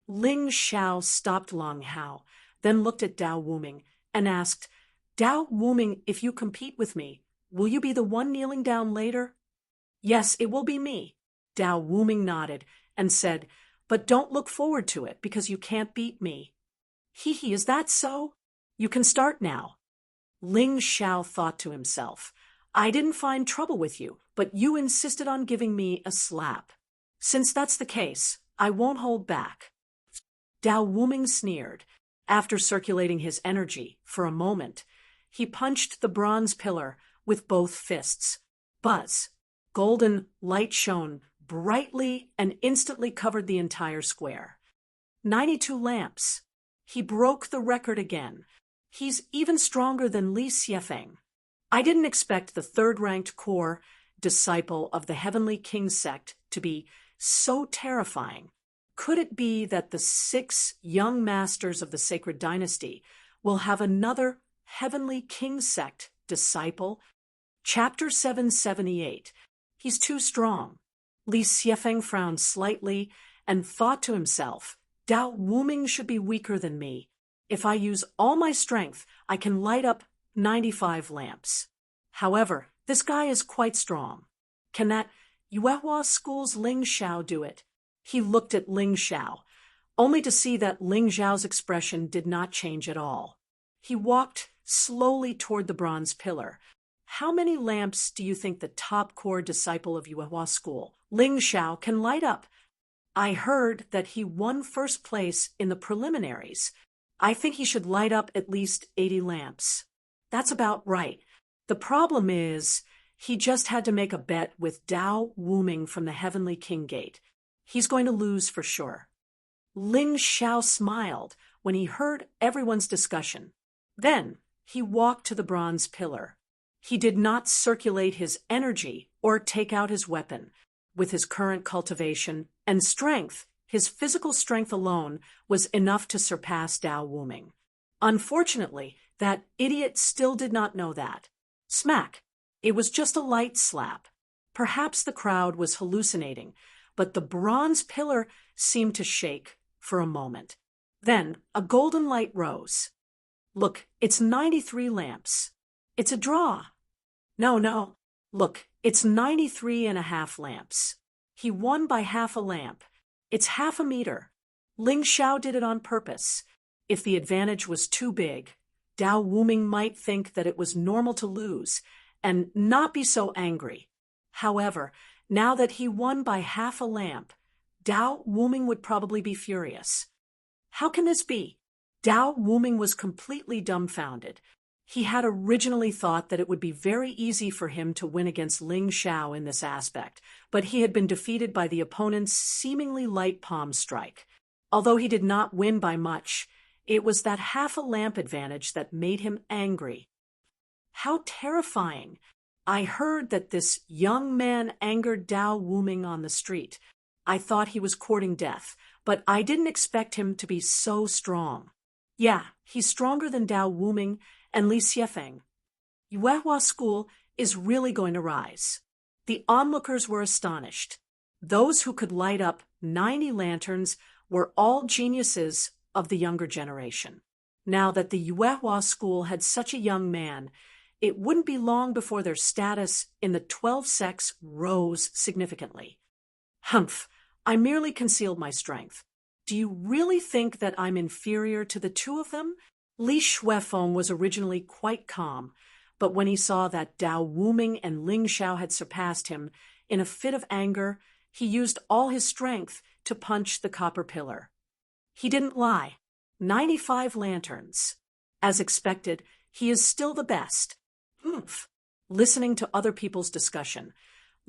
Ling Xiao stopped Lung Hao, then looked at Dao Wuming and asked, Dao Wuming, if you compete with me, will you be the one kneeling down later? Yes, it will be me. Dao Wuming nodded and said, but don't look forward to it because you can't beat me. Hee, is that so? You can start now. Ling Xiao thought to himself, I didn't find trouble with you, but you insisted on giving me a slap. Since that's the case, I won't hold back. Dao Wuming sneered. After circulating his energy for a moment, he punched the bronze pillar with both fists. Buzz! Golden light shone brightly and instantly covered the entire square. 92 lamps. He broke the record again. He's even stronger than Li Xiefeng. I didn't expect the third-ranked core disciple of the Heavenly King Sect to be so terrifying. Could it be that the 6 young masters of the Sacred Dynasty will have another Heavenly King Sect disciple? Chapter 778. He's too strong. Li Xiefeng frowned slightly and thought to himself, Dao Wuming should be weaker than me. If I use all my strength, I can light up 95 lamps. However, this guy is quite strong. Can that Yuehua School's Ling Xiao do it? He looked at Ling Xiao, only to see that Ling Xiao's expression did not change at all. He walked slowly toward the bronze pillar. How many lamps do you think the top core disciple of Yuehua School, Ling Xiao, can light up? I heard that he won first place in the preliminaries. I think he should light up at least 80 lamps. That's about right. The problem is, he just had to make a bet with Dao Wuming from the Heavenly King Gate. He's going to lose for sure. Ling Xiao smiled when he heard everyone's discussion. Then he walked to the bronze pillar. He did not circulate his energy or take out his weapon. With his current cultivation and strength, his physical strength alone was enough to surpass Dao Wuming. Unfortunately, that idiot still did not know that. Smack! It was just a light slap. Perhaps the crowd was hallucinating, but the bronze pillar seemed to shake for a moment. Then a golden light rose. Look, it's 93 lamps. It's a draw. No. Look, it's 93.5 lamps. He won by half a lamp. It's half a meter. Ling Xiao did it on purpose. If the advantage was too big, Dao Wuming might think that it was normal to lose and not be so angry. However, now that he won by half a lamp, Dao Wuming would probably be furious. How can this be? Dao Wuming was completely dumbfounded. He had originally thought that it would be very easy for him to win against Ling Xiao in this aspect, but he had been defeated by the opponent's seemingly light palm strike. Although he did not win by much, it was that half a lamp advantage that made him angry. How terrifying! I heard that this young man angered Dao Wuming on the street. I thought he was courting death, but I didn't expect him to be so strong. Yeah, he's stronger than Dao Wuming and Li Xiefeng. Yuehua School is really going to rise. The onlookers were astonished. Those who could light up 90 lanterns were all geniuses of the younger generation. Now that the Yuehua School had such a young man, it wouldn't be long before their status in the 12 sects rose significantly. Humph, I merely concealed my strength. Do you really think that I'm inferior to the two of them? Li Shuifeng was originally quite calm, but when he saw that Dao Wuming and Ling Xiao had surpassed him, in a fit of anger, he used all his strength to punch the copper pillar. He didn't lie. 95 lanterns. As expected, he is still the best. Humph. Listening to other people's discussion,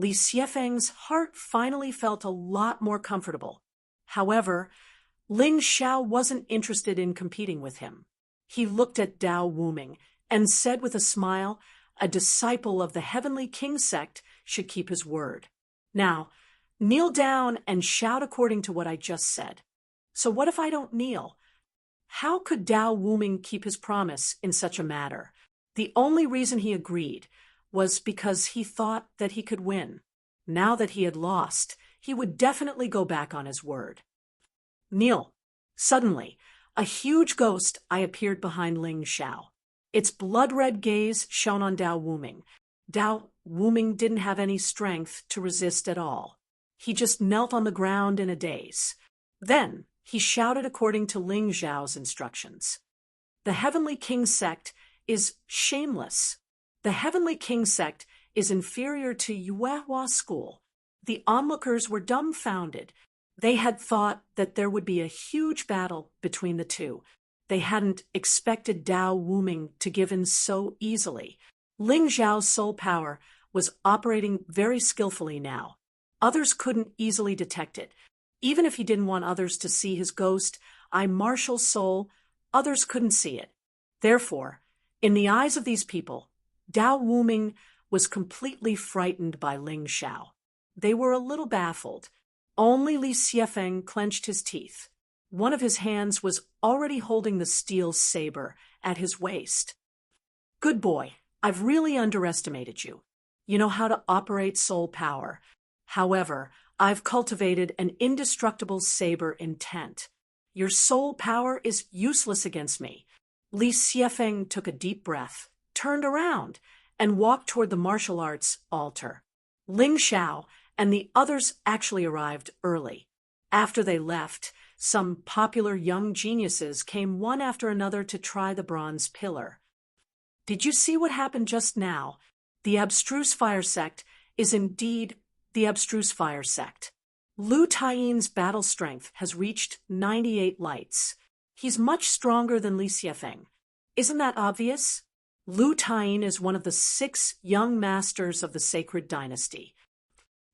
Li Xiefeng's heart finally felt a lot more comfortable. However, Ling Xiao wasn't interested in competing with him. He looked at Dao Wuming and said with a smile, a disciple of the Heavenly King sect should keep his word. Now, kneel down and shout according to what I just said. So what if I don't kneel? How could Dao Wuming keep his promise in such a matter? The only reason he agreed was because he thought that he could win. Now that he had lost, he would definitely go back on his word. Kneel. Suddenly, a huge ghost eye appeared behind Ling Xiao. Its blood-red gaze shone on Dao Wuming. Dao Wuming didn't have any strength to resist at all. He just knelt on the ground in a daze. Then he shouted according to Ling Xiao's instructions. The Heavenly King sect is shameless. The Heavenly King sect is inferior to Yuehua School. The onlookers were dumbfounded. They had thought that there would be a huge battle between the two. They hadn't expected Dao Wuming to give in so easily. Ling Xiao's soul power was operating very skillfully now. Others couldn't easily detect it. Even if he didn't want others to see his ghost, martial soul, others couldn't see it. Therefore, in the eyes of these people, Dao Wuming was completely frightened by Ling Xiao. They were a little baffled. Only Li Xiefeng clenched his teeth. One of his hands was already holding the steel saber at his waist. Good boy, I've really underestimated you. You know how to operate soul power. However, I've cultivated an indestructible saber intent. Your soul power is useless against me. Li Xiefeng took a deep breath, turned around, and walked toward the martial arts altar. Ling Xiao and the others actually arrived early. After they left, some popular young geniuses came one after another to try the bronze pillar. Did you see what happened just now? The abstruse fire sect is indeed the abstruse fire sect. Lu Taiyin's battle strength has reached 98 lights. He's much stronger than Li Xiefeng. Isn't that obvious? Lu Taiyin is one of the 6 young masters of the sacred dynasty.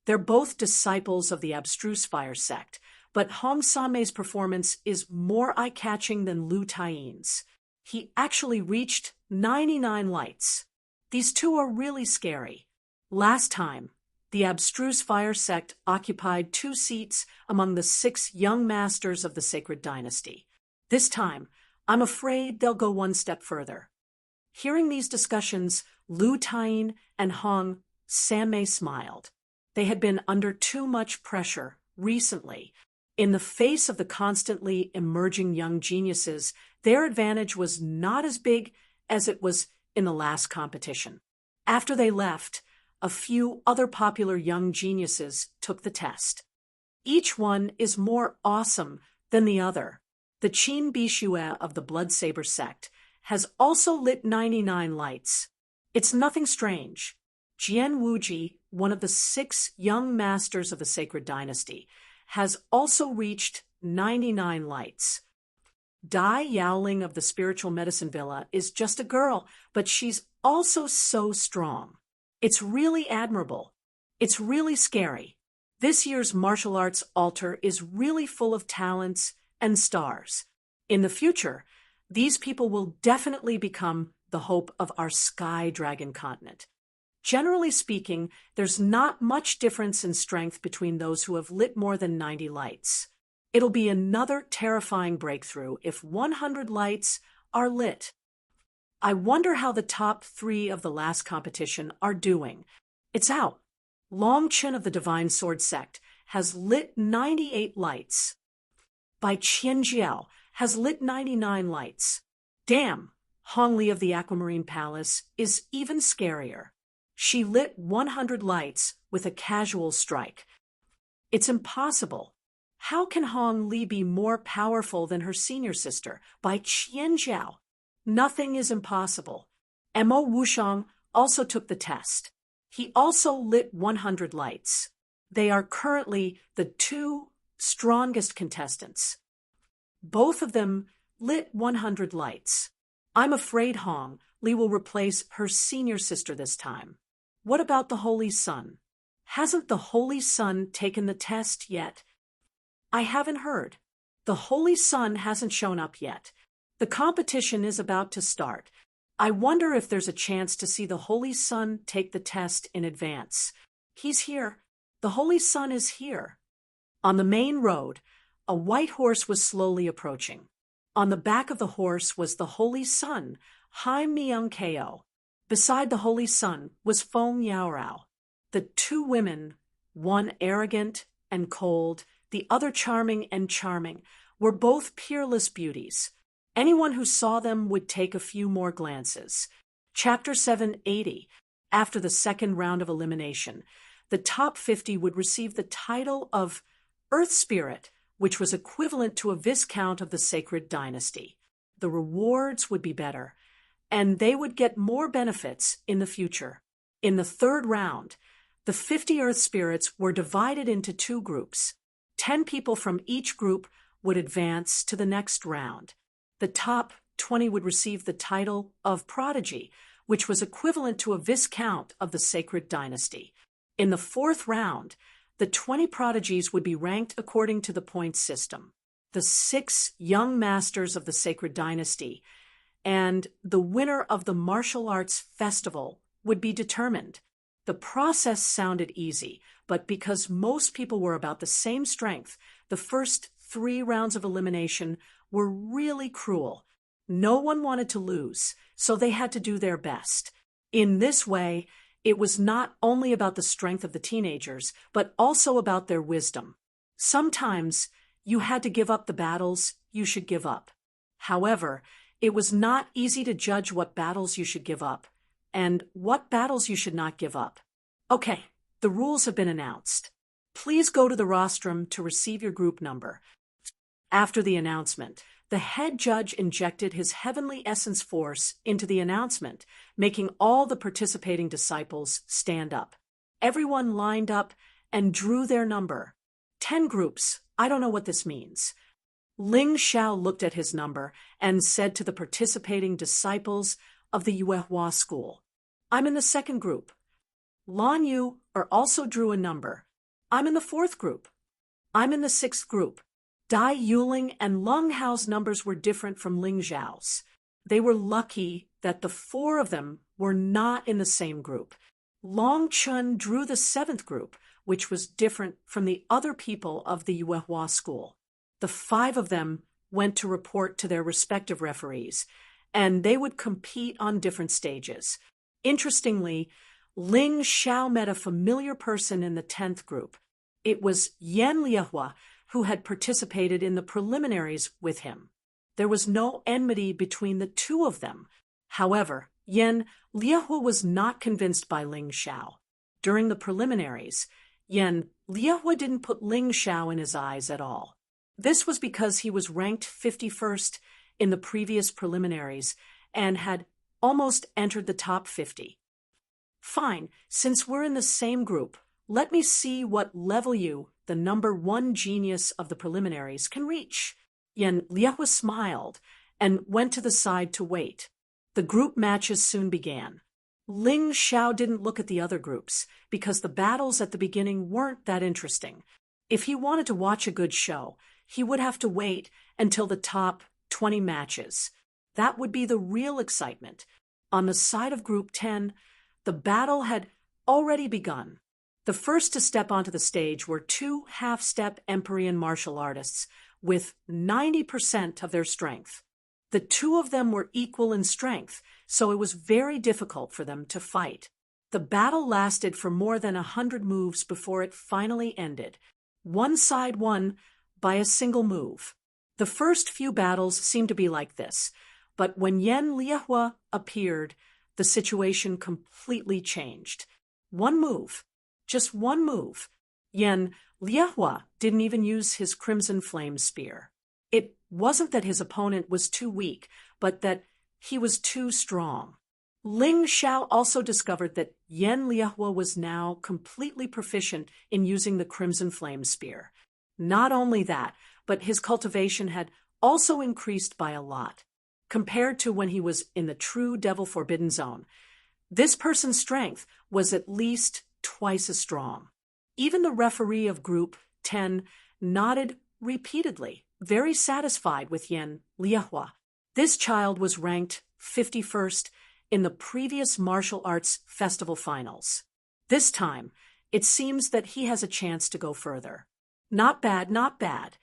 They're both disciples of the abstruse fire sect, but Hong Samei's performance is more eye-catching than Lu Taiyin's. He actually reached 99 lights. These two are really scary. Last time, the abstruse fire sect occupied 2 seats among the 6 young masters of the sacred dynasty. This time, I'm afraid they'll go one step further. Hearing these discussions, Lu Taiyin and Hong Samei smiled. They had been under too much pressure recently. In the face of the constantly emerging young geniuses, their advantage was not as big as it was in the last competition. After they left, a few other popular young geniuses took the test. Each one is more awesome than the other. The Qin Bishue of the Blood Saber sect has also lit 99 lights. It's nothing strange. Jian Wuji, one of the 6 young masters of the sacred dynasty, has also reached 99 lights. Dai Yaoling of the Spiritual Medicine Villa is just a girl, but she's also so strong. It's really admirable. It's really scary. This year's martial arts altar is really full of talents and stars. In the future, these people will definitely become the hope of our Sky Dragon continent. Generally speaking, there's not much difference in strength between those who have lit more than 90 lights. It'll be another terrifying breakthrough if 100 lights are lit. I wonder how the top 3 of the last competition are doing. It's out. Long Chen of the Divine Sword Sect has lit 98 lights. Bai Qianjiao has lit 99 lights. Damn, Hong Li of the Aquamarine Palace is even scarier. She lit 100 lights with a casual strike. It's impossible. How can Hong Li be more powerful than her senior sister, Bai Qianjiao? Nothing is impossible. Mo Wushang also took the test. He also lit 100 lights. They are currently the 2 strongest contestants. Both of them lit 100 lights. I'm afraid Hong Li will replace her senior sister this time. What about the Holy Sun? Hasn't the Holy Sun taken the test yet? I haven't heard. The Holy Sun hasn't shown up yet. The competition is about to start. I wonder if there's a chance to see the Holy Sun take the test in advance. He's here. The Holy Sun is here. On the main road, a white horse was slowly approaching. On the back of the horse was the Holy Sun, Hai Myung Ko. Beside the Holy Sun was Feng Yaorao. The 2 women, one arrogant and cold, the other charming and charming, were both peerless beauties. Anyone who saw them would take a few more glances. Chapter 780. After the second round of elimination, the top 50 would receive the title of Earth Spirit, which was equivalent to a Viscount of the Sacred Dynasty. The rewards would be better, and they would get more benefits in the future. In the third round, the 50 Earth Spirits were divided into 2 groups. 10 people from each group would advance to the next round. The top 20 would receive the title of Prodigy, which was equivalent to a Viscount of the Sacred Dynasty. In the fourth round, the 20 prodigies would be ranked according to the points system. The 6 young masters of the Sacred Dynasty and the winner of the Martial Arts Festival would be determined. The process sounded easy, but because most people were about the same strength, the first 3 rounds of elimination were really cruel. No one wanted to lose, so they had to do their best. In this way, it was not only about the strength of the teenagers, but also about their wisdom. Sometimes you had to give up the battles you should give up. However, it was not easy to judge what battles you should give up and what battles you should not give up. Okay, the rules have been announced. Please go to the rostrum to receive your group number. After the announcement, the head judge injected his heavenly essence force into the announcement, making all the participating disciples stand up. Everyone lined up and drew their number. 10 groups. I don't know what this means. Ling Xiao looked at his number and said to the participating disciples of the Yuehua school, "I'm in the second group." Lan Yu also drew a number. "I'm in the fourth group." "I'm in the sixth group." Dai Yuling and Lung Hao's numbers were different from Ling Xiao's. They were lucky that the 4 of them were not in the same group. Long Chun drew the 7th group, which was different from the other people of the Yuehua school. The 5 of them went to report to their respective referees, and they would compete on different stages. Interestingly, Ling Xiao met a familiar person in the 10th group. It was Yan Liehua, who had participated in the preliminaries with him. There was no enmity between the 2 of them. However, Yan Liehua was not convinced by Ling Xiao. During the preliminaries, Yan Liehua didn't put Ling Xiao in his eyes at all. This was because he was ranked 51st in the previous preliminaries and had almost entered the top 50. Fine, since we're in the same group, Let me see what level you, the #1 genius of the preliminaries, can reach. Yan Liehua smiled and went to the side to wait. The group matches soon began. Ling Xiao didn't look at the other groups because the battles at the beginning weren't that interesting. If he wanted to watch a good show, he would have to wait until the top 20 matches. That would be the real excitement. On the side of Group 10, the battle had already begun. The first to step onto the stage were two half-step Empyrean martial artists with 90% of their strength. The two of them were equal in strength, so it was very difficult for them to fight. The battle lasted for more than 100 moves before it finally ended. One side won by a single move. The first few battles seemed to be like this, but when Yan Liehua appeared, the situation completely changed. One move, just one move. Yan Liehua didn't even use his Crimson Flame Spear. It wasn't that his opponent was too weak, but that he was too strong. Ling Xiao also discovered that Yan Liehua was now completely proficient in using the Crimson Flame Spear. Not only that, but his cultivation had also increased by a lot. Compared to when he was in the true Devil Forbidden Zone, this person's strength was at least twice as strong. Even the referee of Group 10 nodded repeatedly, very satisfied with Yan Liehua. This child was ranked 51st in the previous martial arts festival finals. This time, it seems that he has a chance to go further. Not bad, not bad.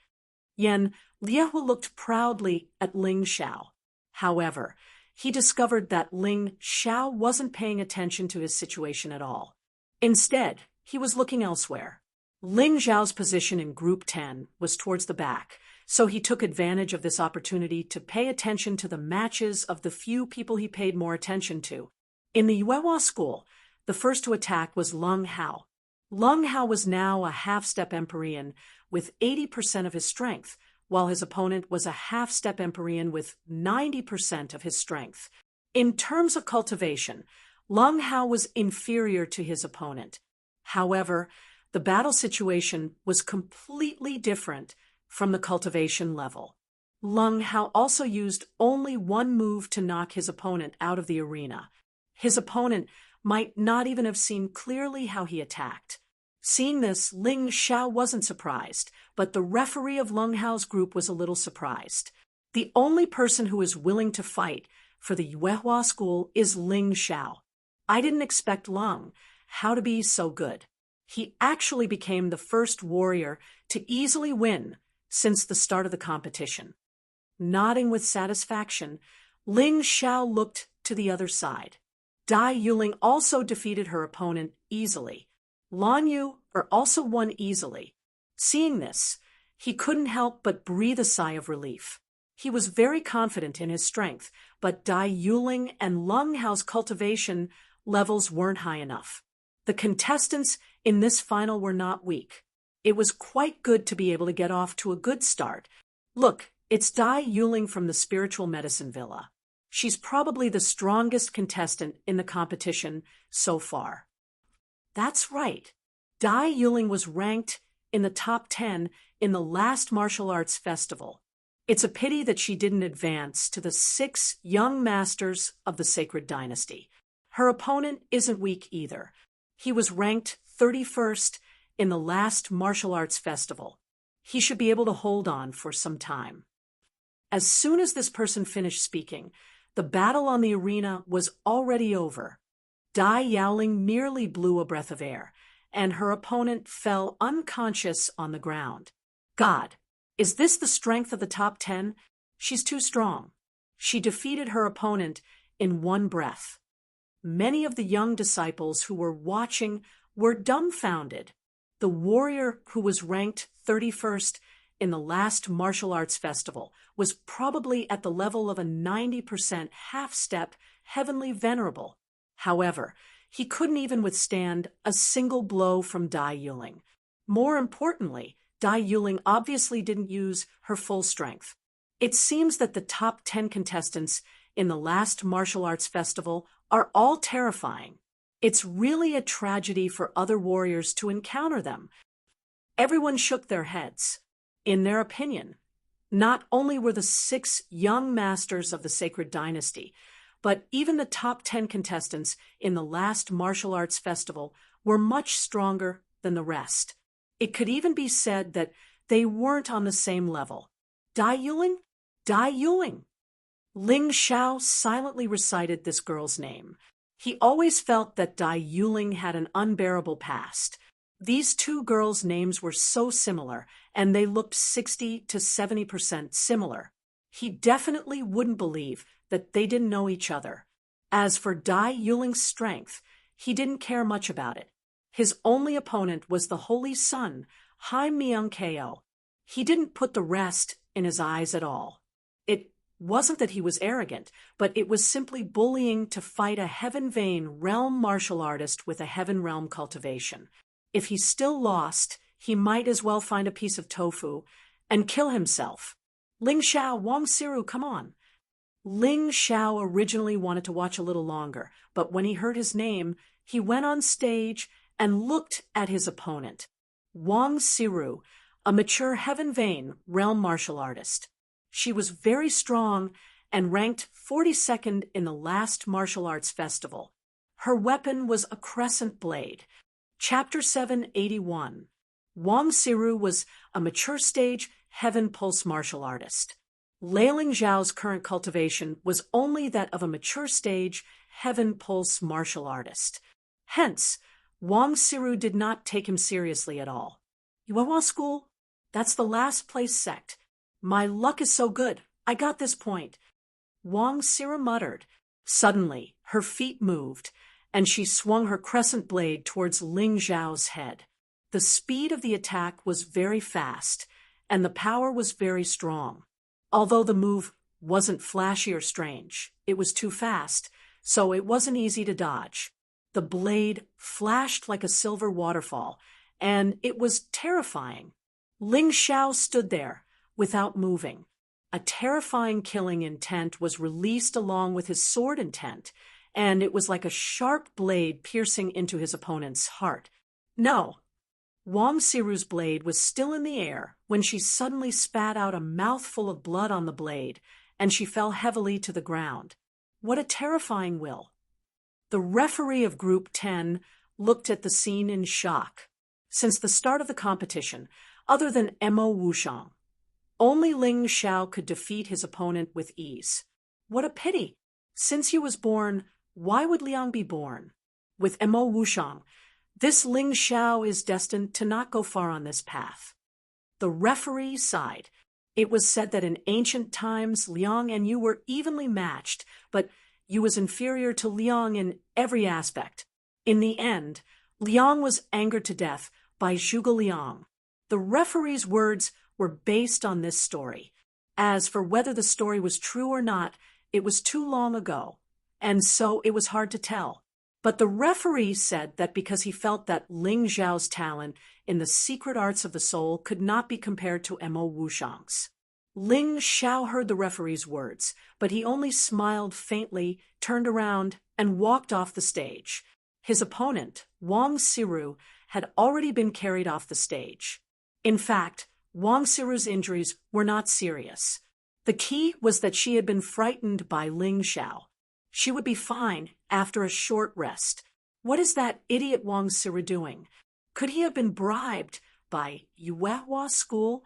Yan Liehua looked proudly at Ling Xiao. However, he discovered that Ling Xiao wasn't paying attention to his situation at all. Instead, he was looking elsewhere. Ling Xiao's position in Group 10 was towards the back, so he took advantage of this opportunity to pay attention to the matches of the few people he paid more attention to. In the Yuehua school, the first to attack was Lung Hao. Lung Hao was now a half-step Empyrean with 80% of his strength, while his opponent was a half-step Empyrean with 90% of his strength. In terms of cultivation, Lung Hao was inferior to his opponent. However, the battle situation was completely different from the cultivation level. Lung Hao also used only one move to knock his opponent out of the arena. His opponent might not even have seen clearly how he attacked. Seeing this, Ling Xiao wasn't surprised, but the referee of Lung Hao's group was a little surprised. The only person who is willing to fight for the Yuehua school is Ling Xiao. I didn't expect Lung Hao to be so good. He actually became the first warrior to easily win since the start of the competition. Nodding with satisfaction, Ling Xiao looked to the other side. Dai Yuling also defeated her opponent easily. Lan Yu also won easily. Seeing this, he couldn't help but breathe a sigh of relief. He was very confident in his strength, but Dai Yuling and Lung Hao's cultivation levels weren't high enough. The contestants in this final were not weak. It was quite good to be able to get off to a good start. Look, it's Dai Yuling from the Spiritual Medicine Villa. She's probably the strongest contestant in the competition so far. That's right. Dai Yuling was ranked in the top 10 in the last martial arts festival. It's a pity that she didn't advance to the 6 young masters of the Sacred Dynasty. Her opponent isn't weak either. He was ranked 31st in the last martial arts festival. He should be able to hold on for some time. As soon as this person finished speaking, the battle on the arena was already over. Dai Yaoling merely blew a breath of air, and her opponent fell unconscious on the ground. God, is this the strength of the top 10? She's too strong. She defeated her opponent in one breath. Many of the young disciples who were watching were dumbfounded. The warrior who was ranked 31st in the last martial arts festival was probably at the level of a 90% half-step heavenly venerable. However, he couldn't even withstand a single blow from Dai Yuling. More importantly, Dai Yuling obviously didn't use her full strength. It seems that the top 10 contestants in the last martial arts festival are all terrifying. It's really a tragedy for other warriors to encounter them. Everyone shook their heads. In their opinion, not only were the 6 young masters of the sacred dynasty, but even the top 10 contestants in the last martial arts festival were much stronger than the rest. It could even be said that they weren't on the same level. Dai Yuling? Dai Yuling! Ling Xiao silently recited this girl's name. He always felt that Dai Yuling had an unbearable past. These 2 girls' names were so similar, and they looked 60 to 70% similar. He definitely wouldn't believe that they didn't know each other. As for Dai Yuling's strength, he didn't care much about it. His only opponent was the Holy Sun, Hai Myung-keo. He didn't put the rest in his eyes at all. It wasn't that he was arrogant, but it was simply bullying to fight a Heaven Vein realm martial artist with a Heaven realm cultivation. If he still lost, he might as well find a piece of tofu and kill himself. Ling Xiao, Wang Siru, come on. Ling Xiao originally wanted to watch a little longer, but when he heard his name, he went on stage and looked at his opponent, Wang Siru, a mature Heaven Vein realm martial artist. She was very strong and ranked 42nd in the last martial arts festival. Her weapon was a crescent blade. Chapter 781. Wang Siru was a mature stage Heaven Pulse martial artist. Leiling Zhao's current cultivation was only that of a mature stage Heaven Pulse martial artist. Hence, Wang Siru did not take him seriously at all. Yuehua School? That's the last place sect. My luck is so good. I got this point. Wang Siru muttered. Suddenly, her feet moved, and she swung her crescent blade towards Ling Zhao's head. The speed of the attack was very fast, and the power was very strong. Although the move wasn't flashy or strange, it was too fast, so it wasn't easy to dodge. The blade flashed like a silver waterfall, and it was terrifying. Ling Xiao stood there, without moving. A terrifying killing intent was released along with his sword intent, and it was like a sharp blade piercing into his opponent's heart. No! Wang Siru's blade was still in the air when she suddenly spat out a mouthful of blood on the blade, and she fell heavily to the ground. What a terrifying will! The referee of Group 10 looked at the scene in shock. Since the start of the competition, other than Mo Wushang, only Ling Xiao could defeat his opponent with ease. What a pity! Since he was born, why would Liang be born? With Mo Wushang, this Ling Xiao is destined to not go far on this path. The referee sighed. It was said that in ancient times Liang and Yu were evenly matched, but Yu was inferior to Liang in every aspect. In the end, Liang was angered to death by Zhuge Liang. The referee's words were based on this story. As for whether the story was true or not, it was too long ago, and so it was hard to tell. But the referee said that because he felt that Ling Zhao's talent in the secret arts of the soul could not be compared to Mo Wushang's. Ling Xiao heard the referee's words, but he only smiled faintly, turned around, and walked off the stage. His opponent, Wang Siru, had already been carried off the stage. In fact, Wang Siru's injuries were not serious. The key was that she had been frightened by Ling Xiao. She would be fine after a short rest. What is that idiot Wang Siru doing? Could he have been bribed by Yuehua School?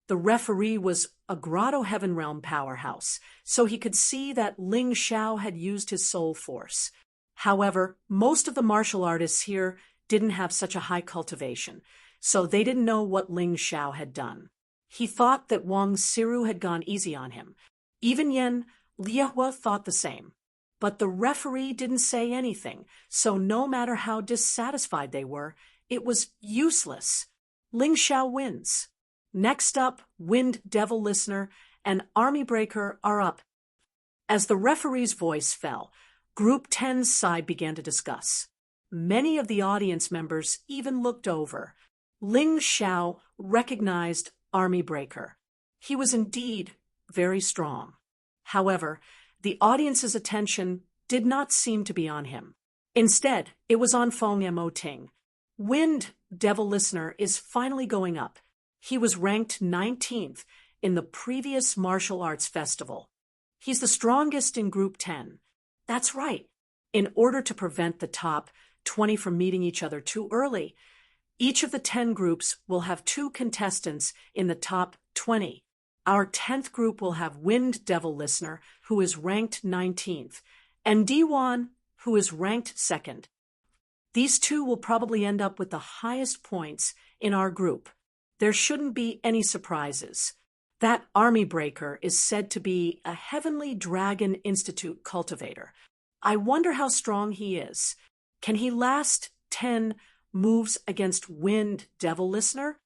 The referee was a Grotto Heaven Realm powerhouse, so he could see that Ling Xiao had used his soul force. However, most of the martial artists here didn't have such a high cultivation, so they didn't know what Ling Xiao had done. He thought that Wang Siru had gone easy on him. Even Yen Liehua thought the same. But the referee didn't say anything, so no matter how dissatisfied they were, it was useless. Ling Xiao wins. Next up, Wind Devil Listener and Army Breaker are up. As the referee's voice fell, Group 10's side began to discuss. Many of the audience members even looked over. Ling Xiao recognized Army Breaker. He was indeed very strong. However, the audience's attention did not seem to be on him. Instead, it was on Fong Mo Ting. Wind Devil Listener is finally going up. He was ranked 19th in the previous martial arts festival. He's the strongest in Group 10. That's right. In order to prevent the top 20 from meeting each other too early, each of the 10 groups will have 2 contestants in the top 20. Our 10th group will have Wind Devil Listener, who is ranked 19th, and D1, who is ranked 2nd. These 2 will probably end up with the highest points in our group. There shouldn't be any surprises. That army breaker is said to be a Heavenly Dragon Institute cultivator. I wonder how strong he is. Can he last 10 moves against Wind Devil Listener?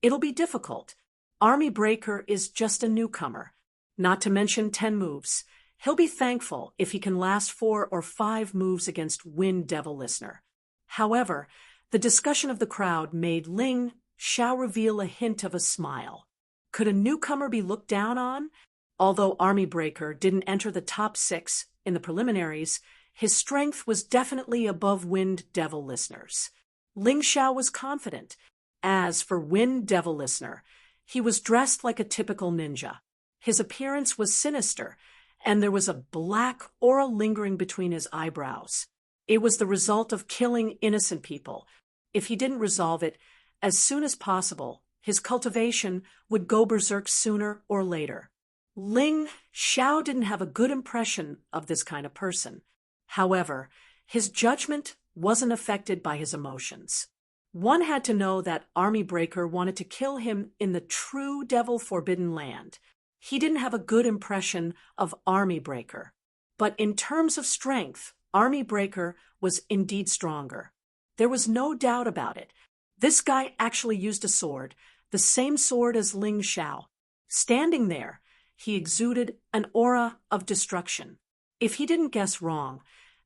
It'll be difficult. Army Breaker is just a newcomer, not to mention 10 moves. He'll be thankful if he can last 4 or 5 moves against Wind Devil Listener. However, the discussion of the crowd made Ling Xiao reveal a hint of a smile. Could a newcomer be looked down on? Although Army Breaker didn't enter the top 6 in the preliminaries, his strength was definitely above Wind Devil Listener's. Ling Xiao was confident. As for Wind Devil Listener, he was dressed like a typical ninja. His appearance was sinister, and there was a black aura lingering between his eyebrows. It was the result of killing innocent people. If he didn't resolve it as soon as possible, his cultivation would go berserk sooner or later. Ling Xiao didn't have a good impression of this kind of person. However, his judgment wasn't affected by his emotions. One had to know that Army Breaker wanted to kill him in the true Devil Forbidden Land. He didn't have a good impression of Army Breaker. But in terms of strength, Army Breaker was indeed stronger. There was no doubt about it. This guy actually used a sword, the same sword as Ling Xiao. Standing there, he exuded an aura of destruction. If he didn't guess wrong,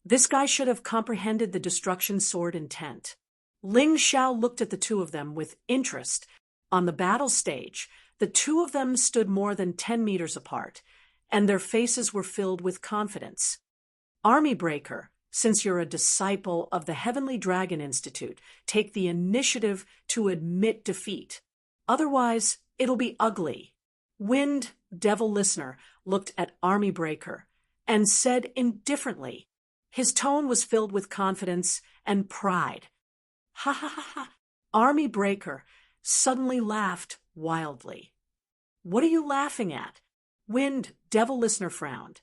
this guy should have comprehended the destruction sword intent. Ling Xiao looked at the 2 of them with interest. On the battle stage, the 2 of them stood more than 10 meters apart, and their faces were filled with confidence. Army Breaker, since you're a disciple of the Heavenly Dragon Institute, take the initiative to admit defeat. Otherwise, it'll be ugly. Wind Devil Listener looked at Army Breaker and said indifferently. His tone was filled with confidence and pride. Ha ha ha ha! Army Breaker suddenly laughed wildly. What are you laughing at? Wind Devil Listener frowned.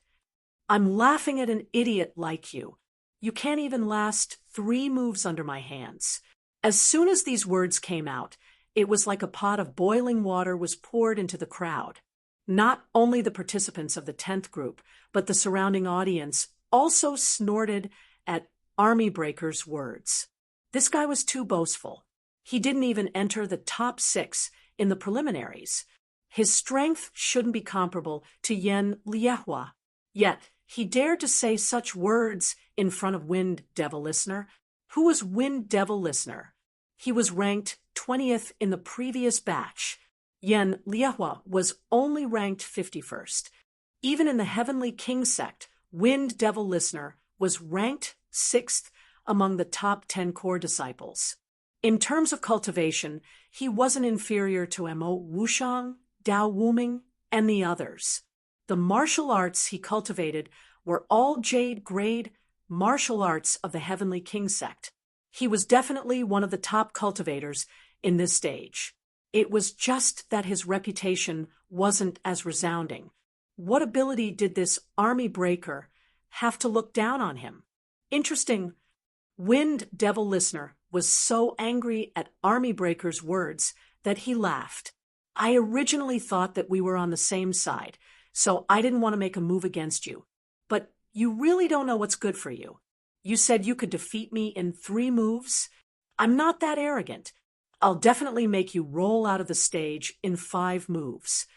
I'm laughing at an idiot like you. You can't even last 3 moves under my hands. As soon as these words came out, it was like a pot of boiling water was poured into the crowd. Not only the participants of the 10th group, but the surrounding audience also snorted at Army Breaker's words. This guy was too boastful. He didn't even enter the top 6 in the preliminaries. His strength shouldn't be comparable to Yen Liehua. Yet, he dared to say such words in front of Wind Devil Listener. Who was Wind Devil Listener? He was ranked 20th in the previous batch. Yen Liehua was only ranked 51st. Even in the Heavenly King sect, Wind Devil Listener was ranked 6th among the top 10 core disciples. In terms of cultivation, he wasn't inferior to Mo Wushang, Dao Wuming, and the others. The martial arts he cultivated were all Jade grade martial arts of the Heavenly King sect. He was definitely one of the top cultivators in this stage. It was just that his reputation wasn't as resounding. What ability did this Army Breaker have to look down on him? Interesting. Wind Devil Listener was so angry at Army Breaker's words that he laughed. I originally thought that we were on the same side, so I didn't want to make a move against you. But you really don't know what's good for you. You said you could defeat me in 3 moves? I'm not that arrogant. I'll definitely make you roll out of the stage in 5 moves.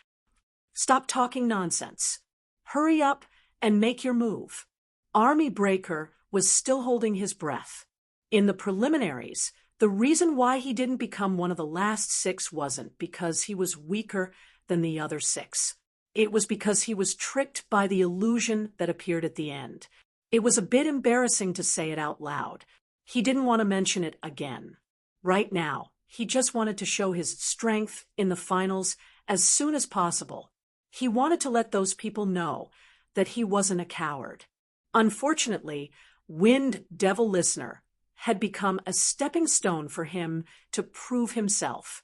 Stop talking nonsense. Hurry up and make your move. Army Breaker was still holding his breath. In the preliminaries, the reason why he didn't become one of the last 6 wasn't because he was weaker than the other 6. It was because he was tricked by the illusion that appeared at the end. It was a bit embarrassing to say it out loud. He didn't want to mention it again. Right now, he just wanted to show his strength in the finals as soon as possible. He wanted to let those people know that he wasn't a coward. Unfortunately, Wind Devil Listener had become a stepping stone for him to prove himself.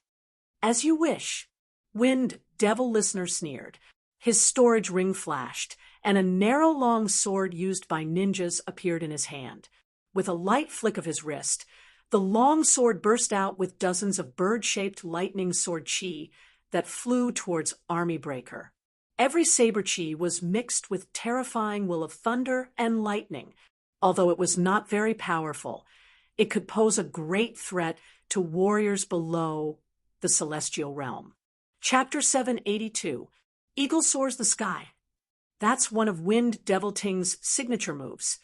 As you wish, Wind Devil Listener sneered. His storage ring flashed, and a narrow long sword used by ninjas appeared in his hand. With a light flick of his wrist, the long sword burst out with dozens of bird-shaped lightning sword chi that flew towards Army Breaker. Every saber chi was mixed with terrifying will of thunder and lightning. Although it was not very powerful, it could pose a great threat to warriors below the celestial realm. Chapter 782, Eagle Soars the Sky. That's one of Wind Devil Ting's signature moves,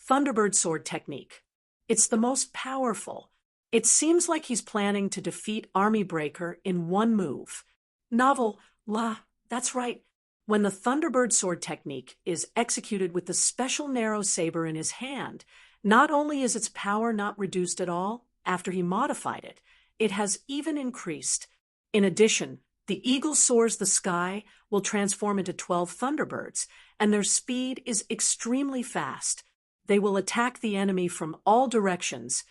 Thunderbird Sword Technique. It's the most powerful. It seems like he's planning to defeat Army Breaker in one move. That's right. When the Thunderbird Sword Technique is executed with the special narrow saber in his hand, not only is its power not reduced at all after he modified it, it has even increased. In addition, the Eagle Soars the Sky will transform into 12 Thunderbirds, and their speed is extremely fast. They will attack the enemy from all directions,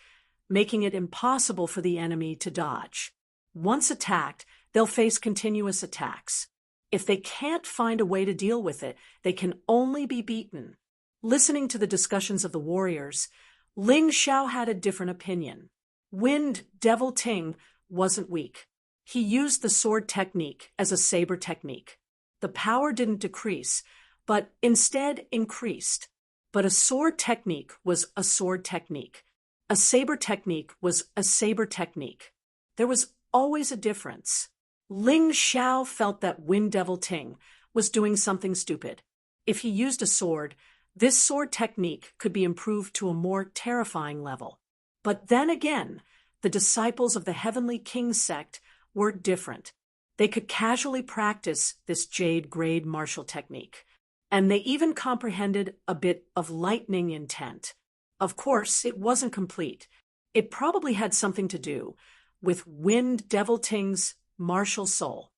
making it impossible for the enemy to dodge. Once attacked, they'll face continuous attacks. If they can't find a way to deal with it, they can only be beaten. Listening to the discussions of the warriors, Ling Xiao had a different opinion. Wind Devil Ting wasn't weak. He used the sword technique as a saber technique. The power didn't decrease, but instead increased. But a sword technique was a sword technique. A saber technique was a saber technique. There was always a difference. Ling Xiao felt that Wind Devil Ting was doing something stupid. If he used a sword, this sword technique could be improved to a more terrifying level. But then again, the disciples of the Heavenly King sect were different. They could casually practice this Jade Grade martial technique, and they even comprehended a bit of lightning intent. Of course, it wasn't complete. It probably had something to do with Wind Devil Ting's martial soul.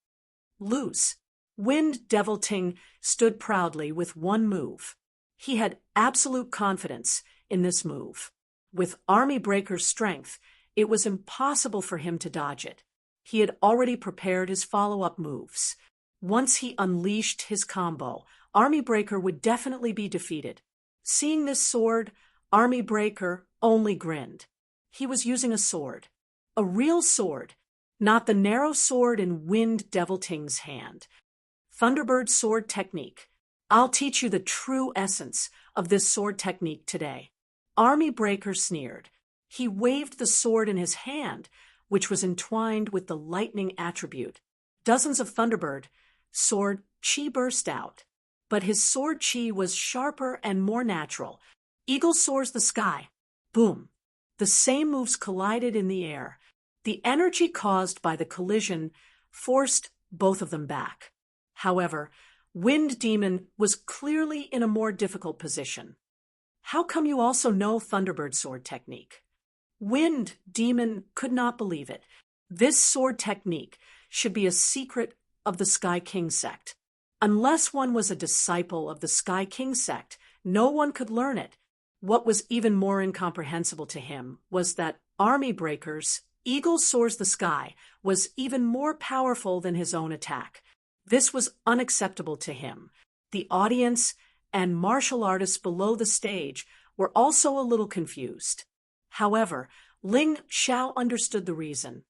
Lose. Wind Devil Ting stood proudly with one move. He had absolute confidence in this move. With Army Breaker's strength, it was impossible for him to dodge it. He had already prepared his follow-up moves. Once he unleashed his combo, Army Breaker would definitely be defeated. Seeing this sword, Army Breaker only grinned. He was using a sword. A real sword, not the narrow sword in Wind Devil Ting's hand. Thunderbird Sword Technique. I'll teach you the true essence of this sword technique today. Army Breaker sneered. He waved the sword in his hand, which was entwined with the lightning attribute. Dozens of Thunderbird sword chi burst out, but his sword chi was sharper and more natural. Eagle soars the sky. Boom. The same moves collided in the air. The energy caused by the collision forced both of them back. However, Wind Demon was clearly in a more difficult position. How come you also know Thunderbird Sword Technique? Wind Demon could not believe it. This sword technique should be a secret of the Sky King sect. Unless one was a disciple of the Sky King sect, no one could learn it. What was even more incomprehensible to him was that Army Breaker's Eagle Soars the Sky was even more powerful than his own attack. This was unacceptable to him. The audience and martial artists below the stage were also a little confused. However, Ling Xiao understood the reason.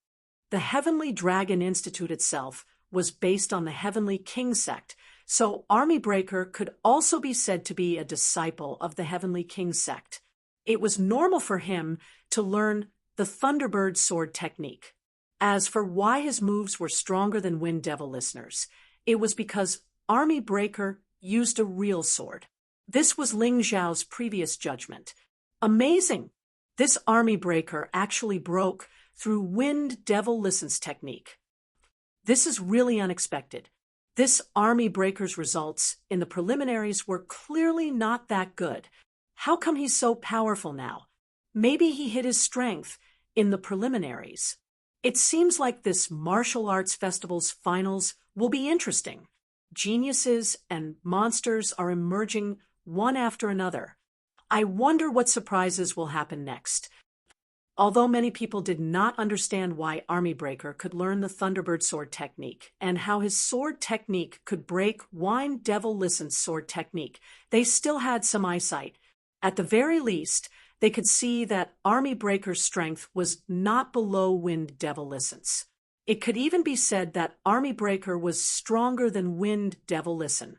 The Heavenly Dragon Institute itself was based on the Heavenly King sect, so Army Breaker could also be said to be a disciple of the Heavenly King sect. It was normal for him to learn the Thunderbird Sword Technique. As for why his moves were stronger than Wind Devil Listener's, it was because Army Breaker used a real sword. This was Ling Xiao's previous judgment. Amazing! This Army Breaker actually broke through Wind Devil Listen's technique. This is really unexpected. This Army Breaker's results in the preliminaries were clearly not that good. How come he's so powerful now? Maybe he hid his strength in the preliminaries. It seems like this martial arts festival's finals will be interesting. Geniuses and monsters are emerging one after another. I wonder what surprises will happen next. Although many people did not understand why Army Breaker could learn the Thunderbird sword technique and how his sword technique could break Wind Devil Listen's sword technique, they still had some eyesight. At the very least, they could see that Army Breaker's strength was not below Wind Devil Listen's. It could even be said that Army Breaker was stronger than Wind Devil Listen.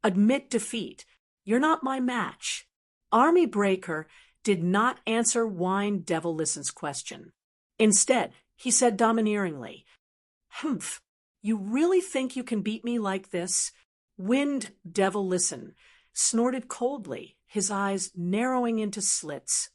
Admit defeat. You're not my match. Army Breaker did not answer Wind Devil Listen's question. Instead, he said domineeringly, "Humph, you really think you can beat me like this?" Wind Devil Listen snorted coldly, his eyes narrowing into slits.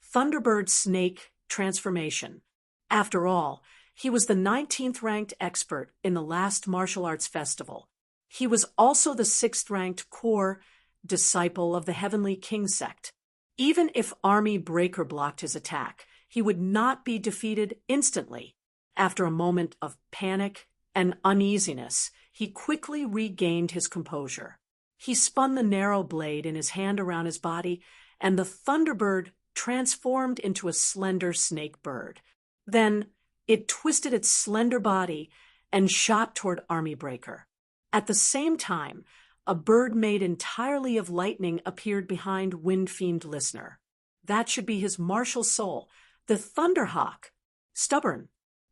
Thunderbird Snake Transformation. After all, he was the 19th ranked expert in the last martial arts festival. He was also the 6th ranked core disciple of the Heavenly King sect. Even if Army Breaker blocked his attack, he would not be defeated instantly. After a moment of panic and uneasiness, he quickly regained his composure. He spun the narrow blade in his hand around his body, and the Thunderbird transformed into a slender snake bird. Then it twisted its slender body and shot toward Army Breaker. At the same time, a bird made entirely of lightning appeared behind Wind Fiend Listener. That should be his martial soul, the Thunderhawk. Stubborn.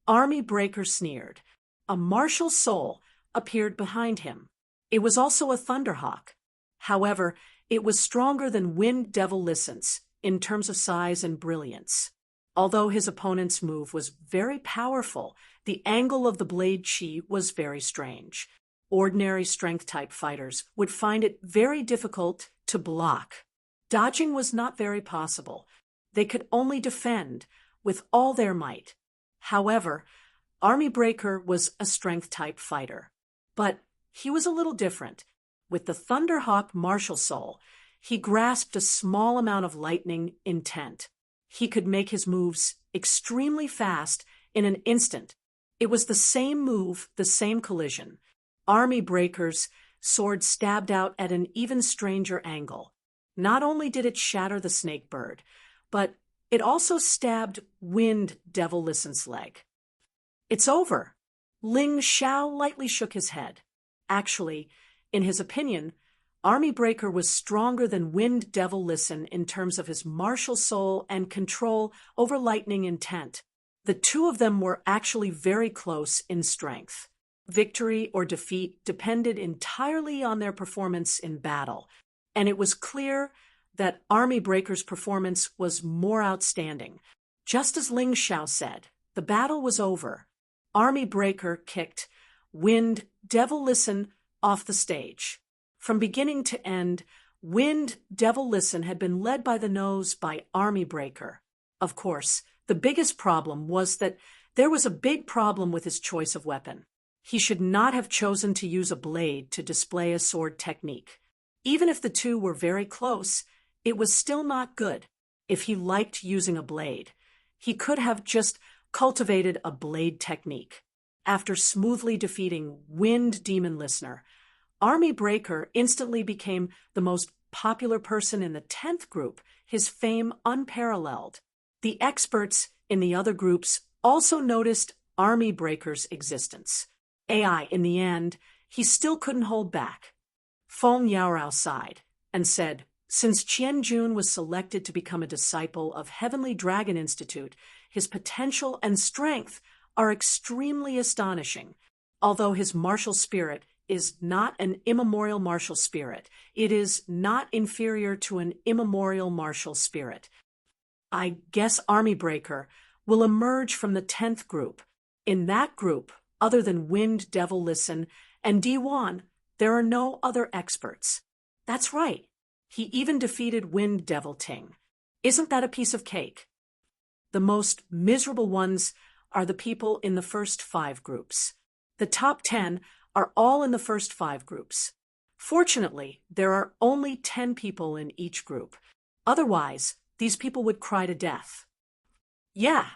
Army Breaker sneered. A martial soul appeared behind him. It was also a Thunderhawk. However, it was stronger than Wind Devil Listen's in terms of size and brilliance. Although his opponent's move was very powerful, the angle of the blade chi was very strange. Ordinary strength-type fighters would find it very difficult to block. Dodging was not very possible. They could only defend with all their might. However, Army Breaker was a strength-type fighter. But he was a little different. With the Thunderhawk martial soul, he grasped a small amount of lightning intent. He could make his moves extremely fast in an instant. It was the same move, the same collision. Army Breaker's sword stabbed out at an even stranger angle. Not only did it shatter the snake bird, but it also stabbed Wind Devil Listen's leg. "It's over." Ling Xiao lightly shook his head. Actually, in his opinion, Army Breaker was stronger than Wind Devil Listen in terms of his martial soul and control over lightning intent. The two of them were actually very close in strength. Victory or defeat depended entirely on their performance in battle, and it was clear that Army Breaker's performance was more outstanding. Just as Ling Xiao said, the battle was over. Army Breaker kicked Wind Devil Listen off the stage. From beginning to end, Wind Devil Listen had been led by the nose by Army Breaker. Of course, the biggest problem was that there was a big problem with his choice of weapon. He should not have chosen to use a blade to display a sword technique. Even if the two were very close, it was still not good. If he liked using a blade, he could have just cultivated a blade technique. After smoothly defeating Wind Demon Listener, Army Breaker instantly became the most popular person in the 10th group, his fame unparalleled. The experts in the other groups also noticed Army Breaker's existence. In the end, he still couldn't hold back. Feng Yaorao sighed and said, "Since Qian Jun was selected to become a disciple of Heavenly Dragon Institute, his potential and strength are extremely astonishing. Although his martial spirit is not an immemorial martial spirit, it is not inferior to an immemorial martial spirit. I guess Army Breaker will emerge from the 10th group. In that group, other than Wind Devil Listen and D1, there are no other experts." That's right. He even defeated Wind Devil Ting. Isn't that a piece of cake? The most miserable ones are the people in the first 5 groups. The top 10 are all in the first 5 groups. Fortunately, there are only 10 people in each group. Otherwise, these people would cry to death. Yeah,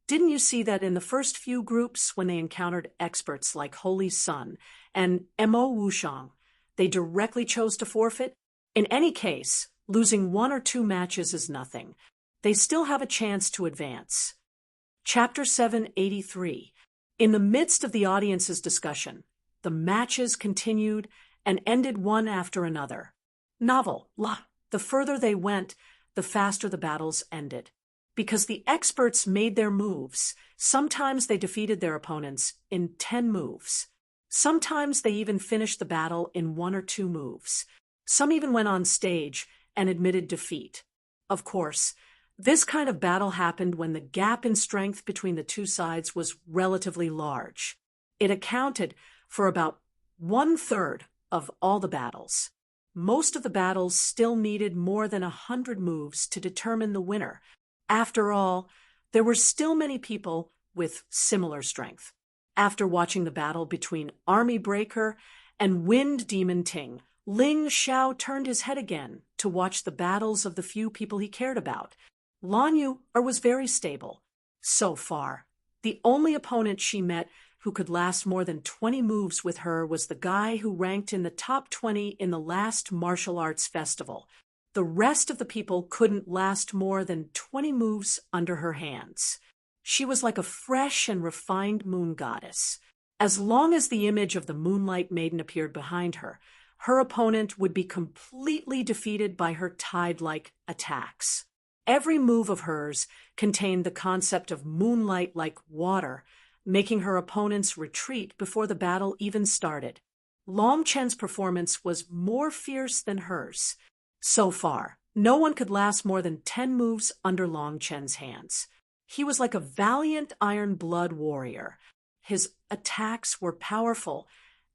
didn't you see that in the first few groups when they encountered experts like Holy Sun and Mo Wushang, they directly chose to forfeit? In any case, losing 1 or 2 matches is nothing. They still have a chance to advance. Chapter 783. In the midst of the audience's discussion, the matches continued and ended one after another. Novel, the further they went, the faster the battles ended. Because the experts made their moves, sometimes they defeated their opponents in 10 moves. Sometimes they even finished the battle in 1 or 2 moves. Some even went on stage and admitted defeat. Of course, this kind of battle happened when the gap in strength between the two sides was relatively large. It accounted for about 1/3 of all the battles. Most of the battles still needed more than 100 moves to determine the winner. After all, there were still many people with similar strength. After watching the battle between Army Breaker and Wind Demon Ting, Ling Xiao turned his head again to watch the battles of the few people he cared about. Lan Yu was very stable. So far, the only opponent she met who could last more than 20 moves with her was the guy who ranked in the top 20 in the last martial arts festival. The rest of the people couldn't last more than 20 moves under her hands. She was like a fresh and refined moon goddess. As long as the image of the Moonlight Maiden appeared behind her, her opponent would be completely defeated by her tide-like attacks. Every move of hers contained the concept of moonlight like water, making her opponents retreat before the battle even started. Long Chen's performance was more fierce than hers. So far, no one could last more than 10 moves under Long Chen's hands. He was like a valiant iron blood warrior. His attacks were powerful,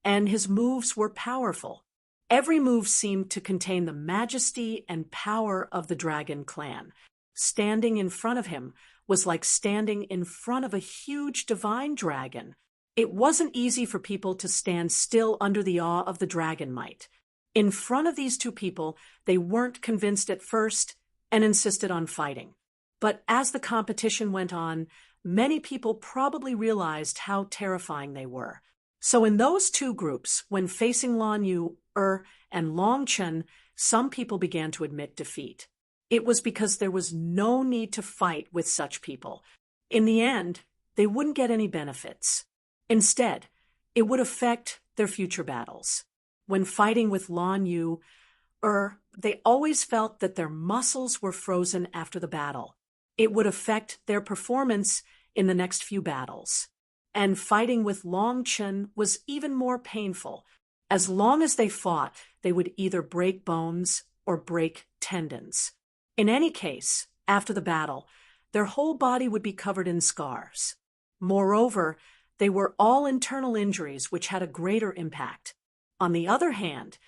and his moves were powerful. Every move seemed to contain the majesty and power of the Dragon Clan. Standing in front of him was like standing in front of a huge divine dragon. It wasn't easy for people to stand still under the awe of the dragon might. In front of these two people, they weren't convinced at first and insisted on fighting. But as the competition went on, many people probably realized how terrifying they were. So in those two groups, when facing Lan Yu, and Long Chen, some people began to admit defeat. It was because there was no need to fight with such people. In the end, they wouldn't get any benefits. Instead, it would affect their future battles. When fighting with Lan Yu, they always felt that their muscles were frozen after the battle. It would affect their performance in the next few battles. And fighting with Long Chen was even more painful. As long as they fought, they would either break bones or break tendons. In any case, after the battle, their whole body would be covered in scars. Moreover, they were all internal injuries which had a greater impact. On the other hand,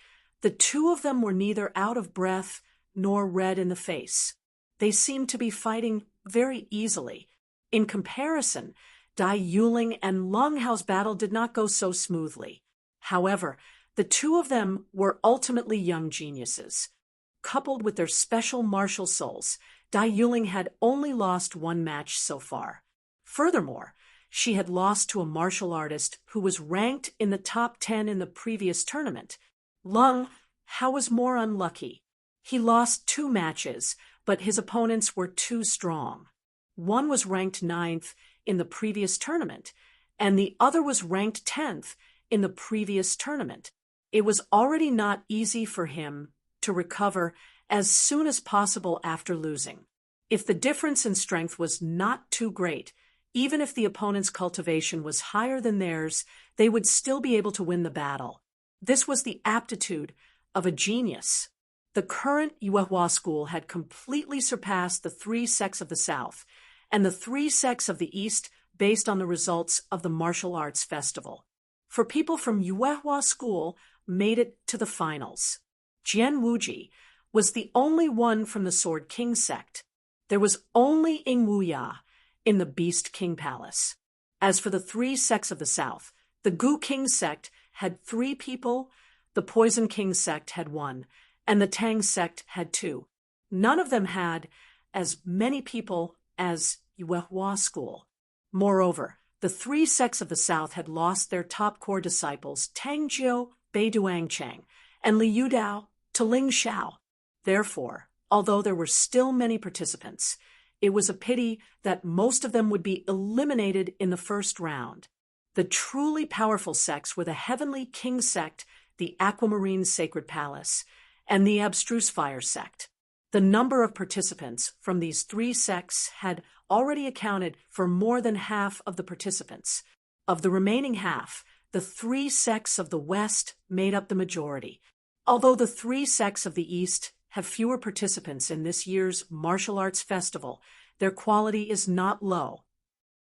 the two of them were neither out of breath nor red in the face. They seemed to be fighting very easily. In comparison, Dai Yuling and Leng Hao's battle did not go so smoothly. However, the two of them were ultimately young geniuses. Coupled with their special martial souls, Dai Yuling had only lost 1 match so far. Furthermore, she had lost to a martial artist who was ranked in the top 10 in the previous tournament. Leng Hao was more unlucky. He lost 2 matches, but his opponents were too strong. One was ranked 9th in the previous tournament, and the other was ranked 10th in the previous tournament. It was already not easy for him to recover as soon as possible after losing. If the difference in strength was not too great, even if the opponent's cultivation was higher than theirs, they would still be able to win the battle. This was the aptitude of a genius. The current Yuehua school had completely surpassed the 3 sects of the South and the 3 sects of the East based on the results of the martial arts festival. For people from Yuehua school made it to the finals. Jian Wuji was the only one from the Sword King sect. There was only Ing Wuya in the Beast King Palace. As for the 3 sects of the South, the Gu King sect had 3 people, The Poison King sect had 1, and the Tang sect had 2. None of them had as many people as Yuehua school. Moreover, the 3 sects of the south had lost their top core disciples, Tang Jiu, Bei Duangchang, and Li Yudao, to Ling Xiao. Therefore, although there were still many participants, it was a pity that most of them would be eliminated in the first round. The truly powerful sects were the Heavenly King sect, the Aquamarine Sacred Palace, and the Abstruse Fire sect. The number of participants from these 3 sects had already accounted for more than half of the participants. Of the remaining half, the 3 sects of the West made up the majority. Although the 3 sects of the East have fewer participants in this year's martial arts festival, their quality is not low.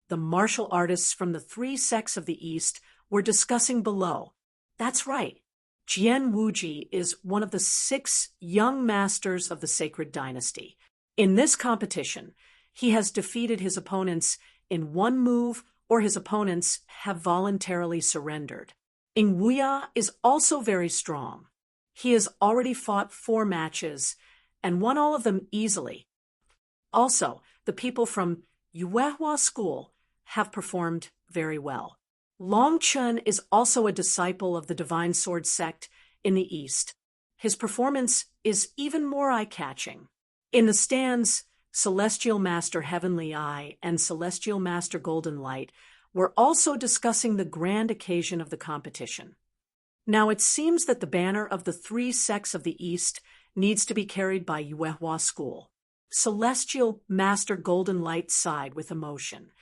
The martial artists from the 3 sects of the East were discussing below. That's right. Jian Wuji is one of the 6 young masters of the Sacred Dynasty. In this competition, he has defeated his opponents in 1 move, or his opponents have voluntarily surrendered. Ing Wuya is also very strong. He has already fought 4 matches and won all of them easily. Also, the people from Yuehua school have performed very well. Long Chun is also a disciple of the Divine Sword sect in the East. His performance is even more eye-catching. In the stands, Celestial Master Heavenly Eye and Celestial Master Golden Light were also discussing the grand occasion of the competition. Now it seems that the banner of the 3 sects of the East needs to be carried by Yuehua school. Celestial Master Golden Light sighed with emotion.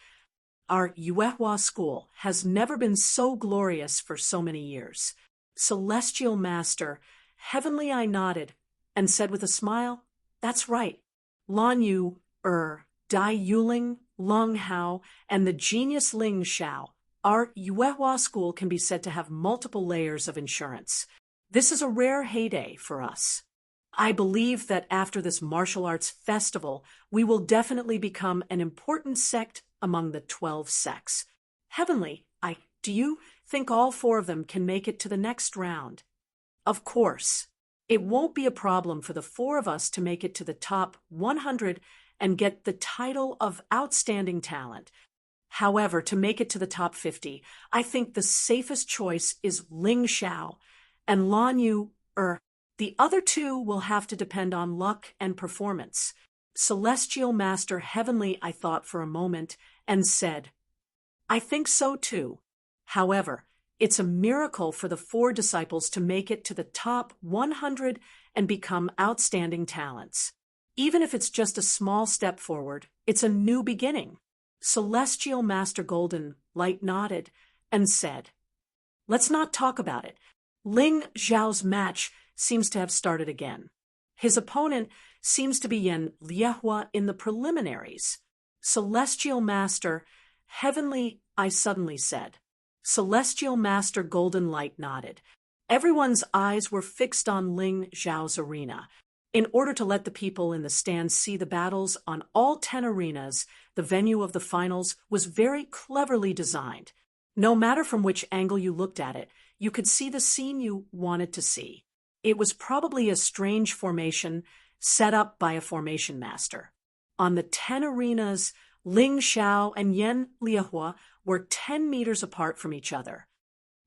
Our Yuehua school has never been so glorious for so many years. Celestial Master Heavenly Eye nodded and said with a smile, "That's right. Lan Yu, Dai Yuling, Lung Hao, and the genius Ling Xiao. Our Yuehua school can be said to have multiple layers of insurance. This is a rare heyday for us. I believe that after this martial arts festival, we will definitely become an important sect among the 12 sects. Heavenly, do you think all 4 of them can make it to the next round?" Of course. It won't be a problem for the 4 of us to make it to the top 100 and get the title of Outstanding Talent. However, to make it to the top 50, I think the safest choice is Ling Xiao and Lan Yu, The other 2 will have to depend on luck and performance. Celestial Master Heavenly I thought for a moment and said, "I think so too. However, it's a miracle for the 4 disciples to make it to the top 100 and become outstanding talents. Even if it's just a small step forward, it's a new beginning." Celestial Master Golden Light nodded and said, "Let's not talk about it. Ling Xiao's match seems to have started again. His opponent seems to be Yan Liehua in the preliminaries." Celestial Master Heavenly I suddenly said. Celestial Master Golden Light nodded. Everyone's eyes were fixed on Ling Xiao's arena. In order to let the people in the stands see the battles on all 10 arenas, the venue of the finals was very cleverly designed. No matter from which angle you looked at it, you could see the scene you wanted to see. It was probably a strange formation set up by a formation master. On the 10 arenas, Ling Xiao and Yan Liehua were 10 meters apart from each other.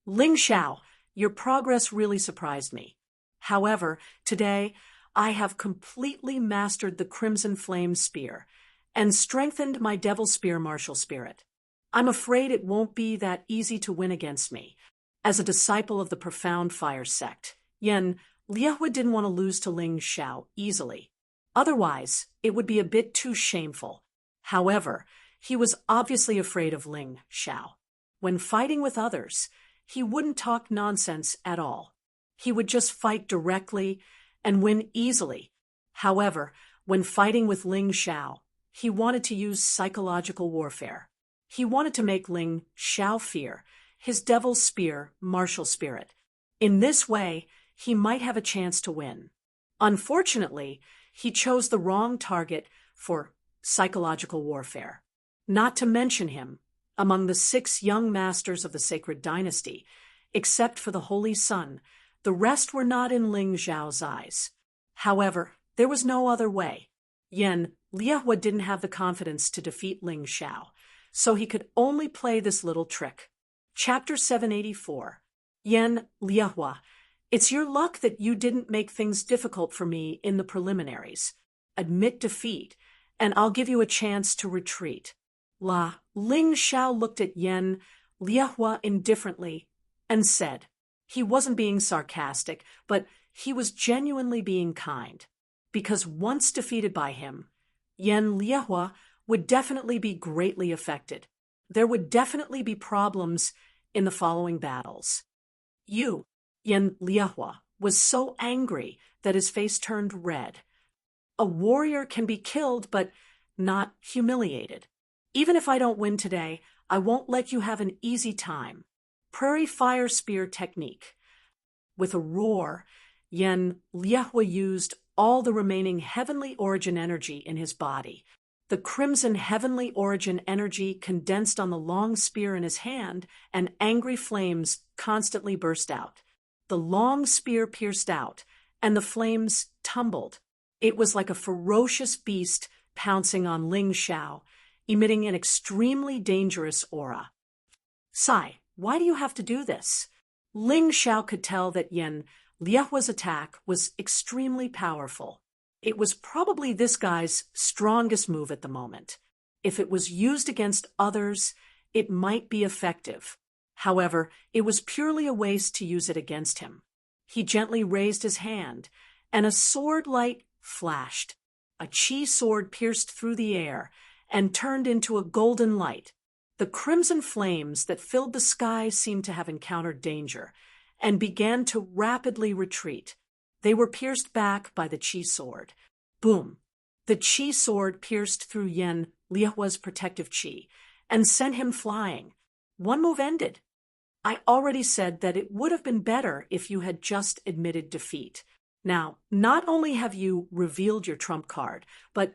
"Ling Xiao, your progress really surprised me. However, today, I have completely mastered the Crimson Flame Spear and strengthened my Devil Spear martial spirit. I'm afraid it won't be that easy to win against me. As a disciple of the Profound Fire sect, Yan Liehua didn't want to lose to Ling Xiao easily. Otherwise, it would be a bit too shameful. However, he was obviously afraid of Ling Xiao. When fighting with others, he wouldn't talk nonsense at all. He would just fight directly and win easily. However, when fighting with Ling Xiao, he wanted to use psychological warfare. He wanted to make Ling Xiao fear his Devil Spear martial spirit. In this way, he might have a chance to win. Unfortunately, he chose the wrong target for psychological warfare. Not to mention him, among the 6 young masters of the Sacred Dynasty, except for the Holy Sun, The rest were not in Ling Xiao's eyes. However, there was no other way. Yan Liehua didn't have the confidence to defeat Ling Xiao, so he could only play this little trick. Chapter 784. Yan Liehua, it's your luck that you didn't make things difficult for me in the preliminaries. Admit defeat, and I'll give you a chance to retreat. Ling Xiao looked at Yan Liehua indifferently and said, he wasn't being sarcastic, but he was genuinely being kind, because once defeated by him, Yan Liehua would definitely be greatly affected. There would definitely be problems in the following battles. Yan Liehua was so angry that his face turned red. A warrior can be killed, but not humiliated. Even if I don't win today, I won't let you have an easy time. Prairie Fire Spear Technique. With a roar, Yan Liehua used all the remaining Heavenly Origin energy in his body. The crimson Heavenly Origin energy condensed on the long spear in his hand, and angry flames constantly burst out. The long spear pierced out, and the flames tumbled. It was like a ferocious beast pouncing on Ling Xiao, emitting an extremely dangerous aura. Sai, why do you have to do this? Ling Xiao could tell that Yan Liehua's attack was extremely powerful. It was probably this guy's strongest move at the moment. If it was used against others, it might be effective. However, it was purely a waste to use it against him. He gently raised his hand, and a sword light flashed. A chi sword pierced through the air and turned into a golden light. The crimson flames that filled the sky seemed to have encountered danger and began to rapidly retreat. They were pierced back by the chi sword. Boom! The chi sword pierced through Yan Liehua's protective chi and sent him flying. One move ended. I already said that it would have been better if you had just admitted defeat. Now, not only have you revealed your trump card, but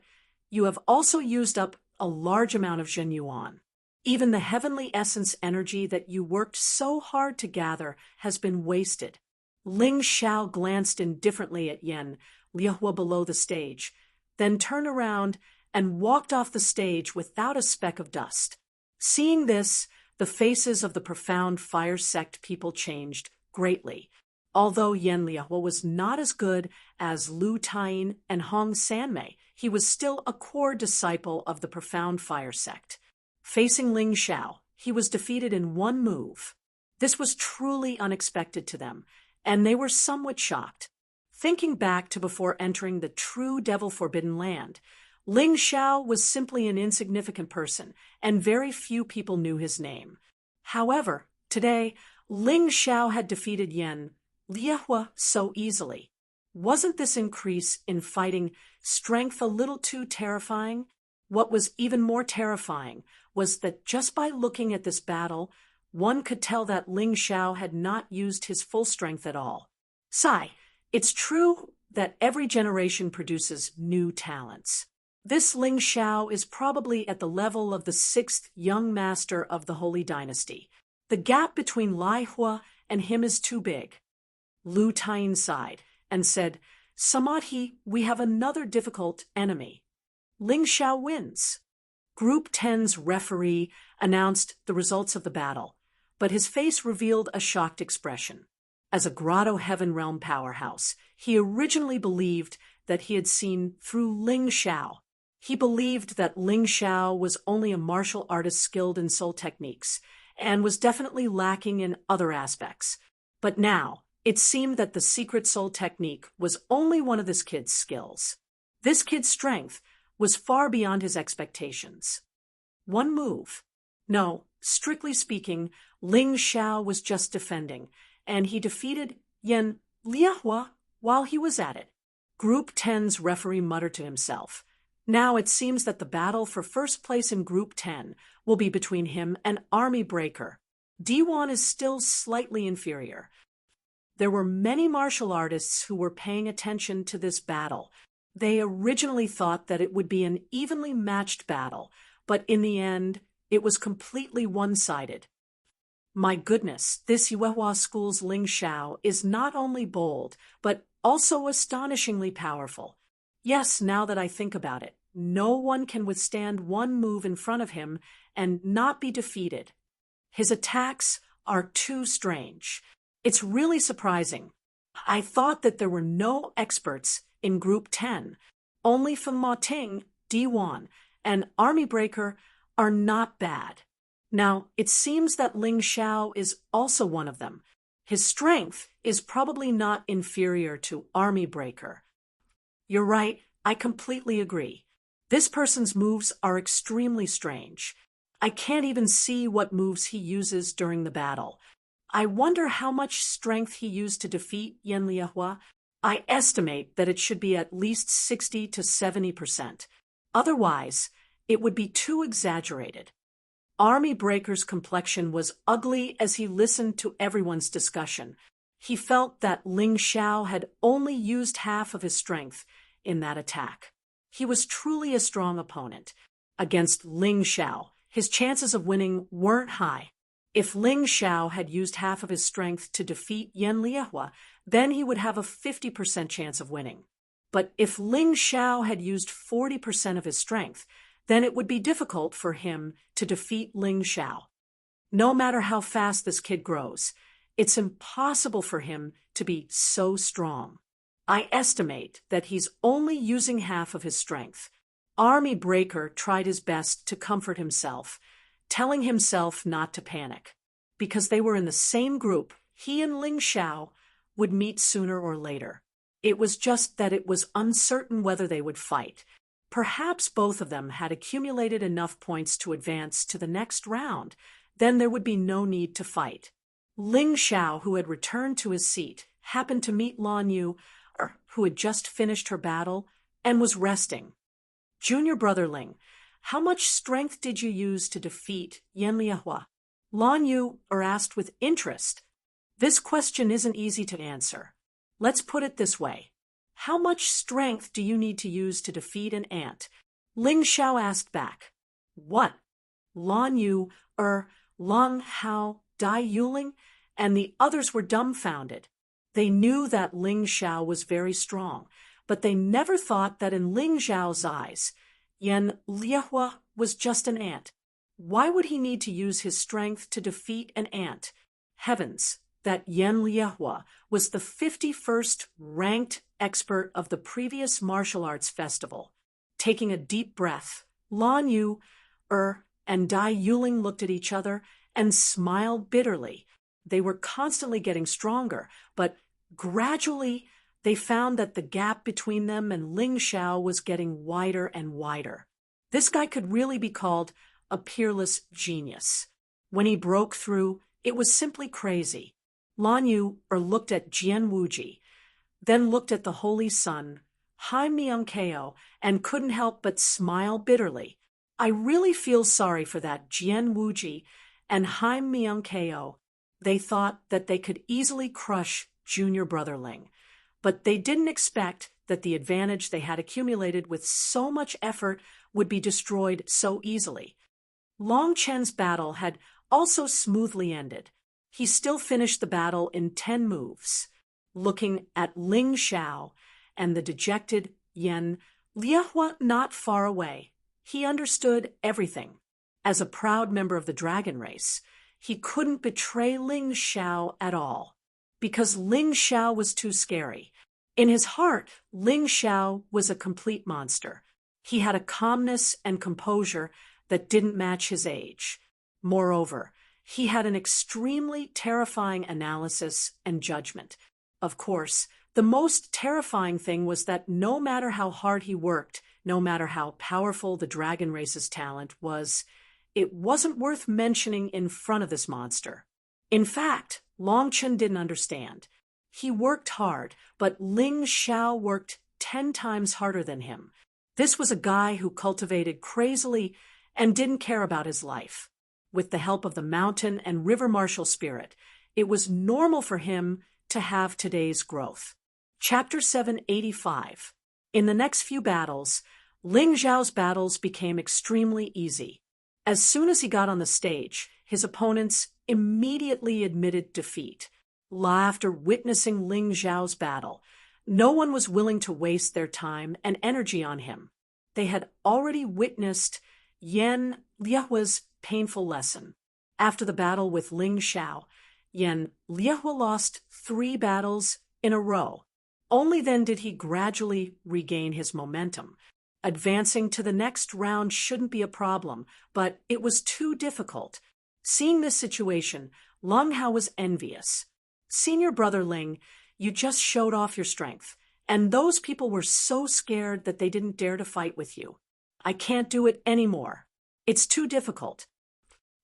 you have also used up a large amount of Zhen Yuan. Even the heavenly essence energy that you worked so hard to gather has been wasted. Ling Xiao glanced indifferently at Yan Liehua below the stage, then turned around and walked off the stage without a speck of dust. Seeing this, the faces of the profound fire sect people changed greatly. Although Yan Liehua was not as good as Lu Tayin and Hong Sanmei, he was still a core disciple of the profound fire sect. Facing Ling Xiao, he was defeated in one move. This was truly unexpected to them, and they were somewhat shocked. Thinking back to before entering the true devil-forbidden land, Ling Xiao was simply an insignificant person, and very few people knew his name. However, today, Ling Xiao had defeated Yan Liehua so easily. Wasn't this increase in fighting strength a little too terrifying? What was even more terrifying was that just by looking at this battle, one could tell that Ling Xiao had not used his full strength at all. Sai, it's true that every generation produces new talents. This Ling Xiao is probably at the level of the 6th young master of the Holy Dynasty. The gap between Lai Hua and him is too big. Lu Tayin sighed and said, Samadhi, we have another difficult enemy. Ling Xiao wins. Group 10's referee announced the results of the battle, but his face revealed a shocked expression. As a Grotto Heaven Realm powerhouse, he originally believed that he had seen through Ling Xiao. He believed that Ling Xiao was only a martial artist skilled in soul techniques and was definitely lacking in other aspects. But now, it seemed that the secret soul technique was only one of this kid's skills. This kid's strength was far beyond his expectations. One move. No, strictly speaking, Ling Xiao was just defending, and he defeated Yan Liehua while he was at it. Group 10's referee muttered to himself. Now it seems that the battle for first place in Group 10 will be between him and Army Breaker. D1 is still slightly inferior. There were many martial artists who were paying attention to this battle. They originally thought that it would be an evenly matched battle, but in the end, it was completely one-sided. My goodness, this Yuehua School's Ling Xiao is not only bold, but also astonishingly powerful. Yes, now that I think about it, no one can withstand one move in front of him and not be defeated. His attacks are too strange. It's really surprising. I thought that there were no experts in Group 10. Only Feng Ma Ting, D1, and Army Breaker are not bad. Now, it seems that Ling Xiao is also one of them. His strength is probably not inferior to Army Breaker. You're right, I completely agree. This person's moves are extremely strange. I can't even see what moves he uses during the battle. I wonder how much strength he used to defeat Yan Liehua. I estimate that it should be at least 60 to 70%. Otherwise, it would be too exaggerated. Army Breaker's complexion was ugly as he listened to everyone's discussion. He felt that Ling Xiao had only used half of his strength in that attack. He was truly a strong opponent. Against Ling Xiao, his chances of winning weren't high. If Ling Xiao had used half of his strength to defeat Yan Liehua, then he would have a 50% chance of winning. But if Ling Xiao had used 40% of his strength, then it would be difficult for him to defeat Ling Xiao. No matter how fast this kid grows, it's impossible for him to be so strong. I estimate that he's only using half of his strength. Army Breaker tried his best to comfort himself, telling himself not to panic. Because they were in the same group, he and Ling Xiao would meet sooner or later. It was just that it was uncertain whether they would fight. Perhaps both of them had accumulated enough points to advance to the next round. Then there would be no need to fight. Ling Xiao, who had returned to his seat, happened to meet Lan Yu, who had just finished her battle and was resting. Junior brother Ling, how much strength did you use to defeat Yan Liehua? Lan Yu asked with interest. This question isn't easy to answer. Let's put it this way. How much strength do you need to use to defeat an ant? Ling Xiao asked back. What? Lan Yu, Lang Hao, Dai Yuling, and the others were dumbfounded. They knew that Ling Xiao was very strong, but they never thought that in Ling Xiao's eyes, Yan Liehua was just an ant. Why would he need to use his strength to defeat an ant? Heavens, that Yan Liehua was the 51st ranked expert of the previous martial arts festival. Taking a deep breath, Lan Yu, and Dai Yuling looked at each other and smiled bitterly. They were constantly getting stronger, but gradually they found that the gap between them and Ling Xiao was getting wider and wider. This guy could really be called a peerless genius. When he broke through, it was simply crazy. Lan Yu looked at Jian Wuji, then looked at the Holy Sun, Hai Myung-keo, and couldn't help but smile bitterly. I really feel sorry for that Jian Wuji and Hai Myung-keo. They thought that they could easily crush junior brother Ling, but they didn't expect that the advantage they had accumulated with so much effort would be destroyed so easily. Long Chen's battle had also smoothly ended. He still finished the battle in 10 moves. Looking at Ling Xiao and the dejected Yan Liehua not far away, he understood everything. As a proud member of the dragon race, he couldn't betray Ling Xiao at all, because Ling Xiao was too scary. In his heart, Ling Xiao was a complete monster. He had a calmness and composure that didn't match his age. Moreover, he had an extremely terrifying analysis and judgment. Of course, the most terrifying thing was that no matter how hard he worked, no matter how powerful the dragon race's talent was, it wasn't worth mentioning in front of this monster. In fact, Long Chen didn't understand. He worked hard, but Ling Xiao worked 10 times harder than him. This was a guy who cultivated crazily and didn't care about his life. With the help of the mountain and river martial spirit, it was normal for him to have today's growth. Chapter 785. In the next few battles, Ling Xiao's battles became extremely easy. As soon as he got on the stage, his opponents immediately admitted defeat, after witnessing Ling Zhao's battle. No one was willing to waste their time and energy on him. They had already witnessed Yan Liehua's painful lesson. After the battle with Ling Xiao, Yan Liehua lost 3 battles in a row. Only then did he gradually regain his momentum. Advancing to the next round shouldn't be a problem, but it was too difficult. Seeing this situation, Leng Hao was envious. Senior brother Ling, you just showed off your strength, and those people were so scared that they didn't dare to fight with you. I can't do it anymore. It's too difficult.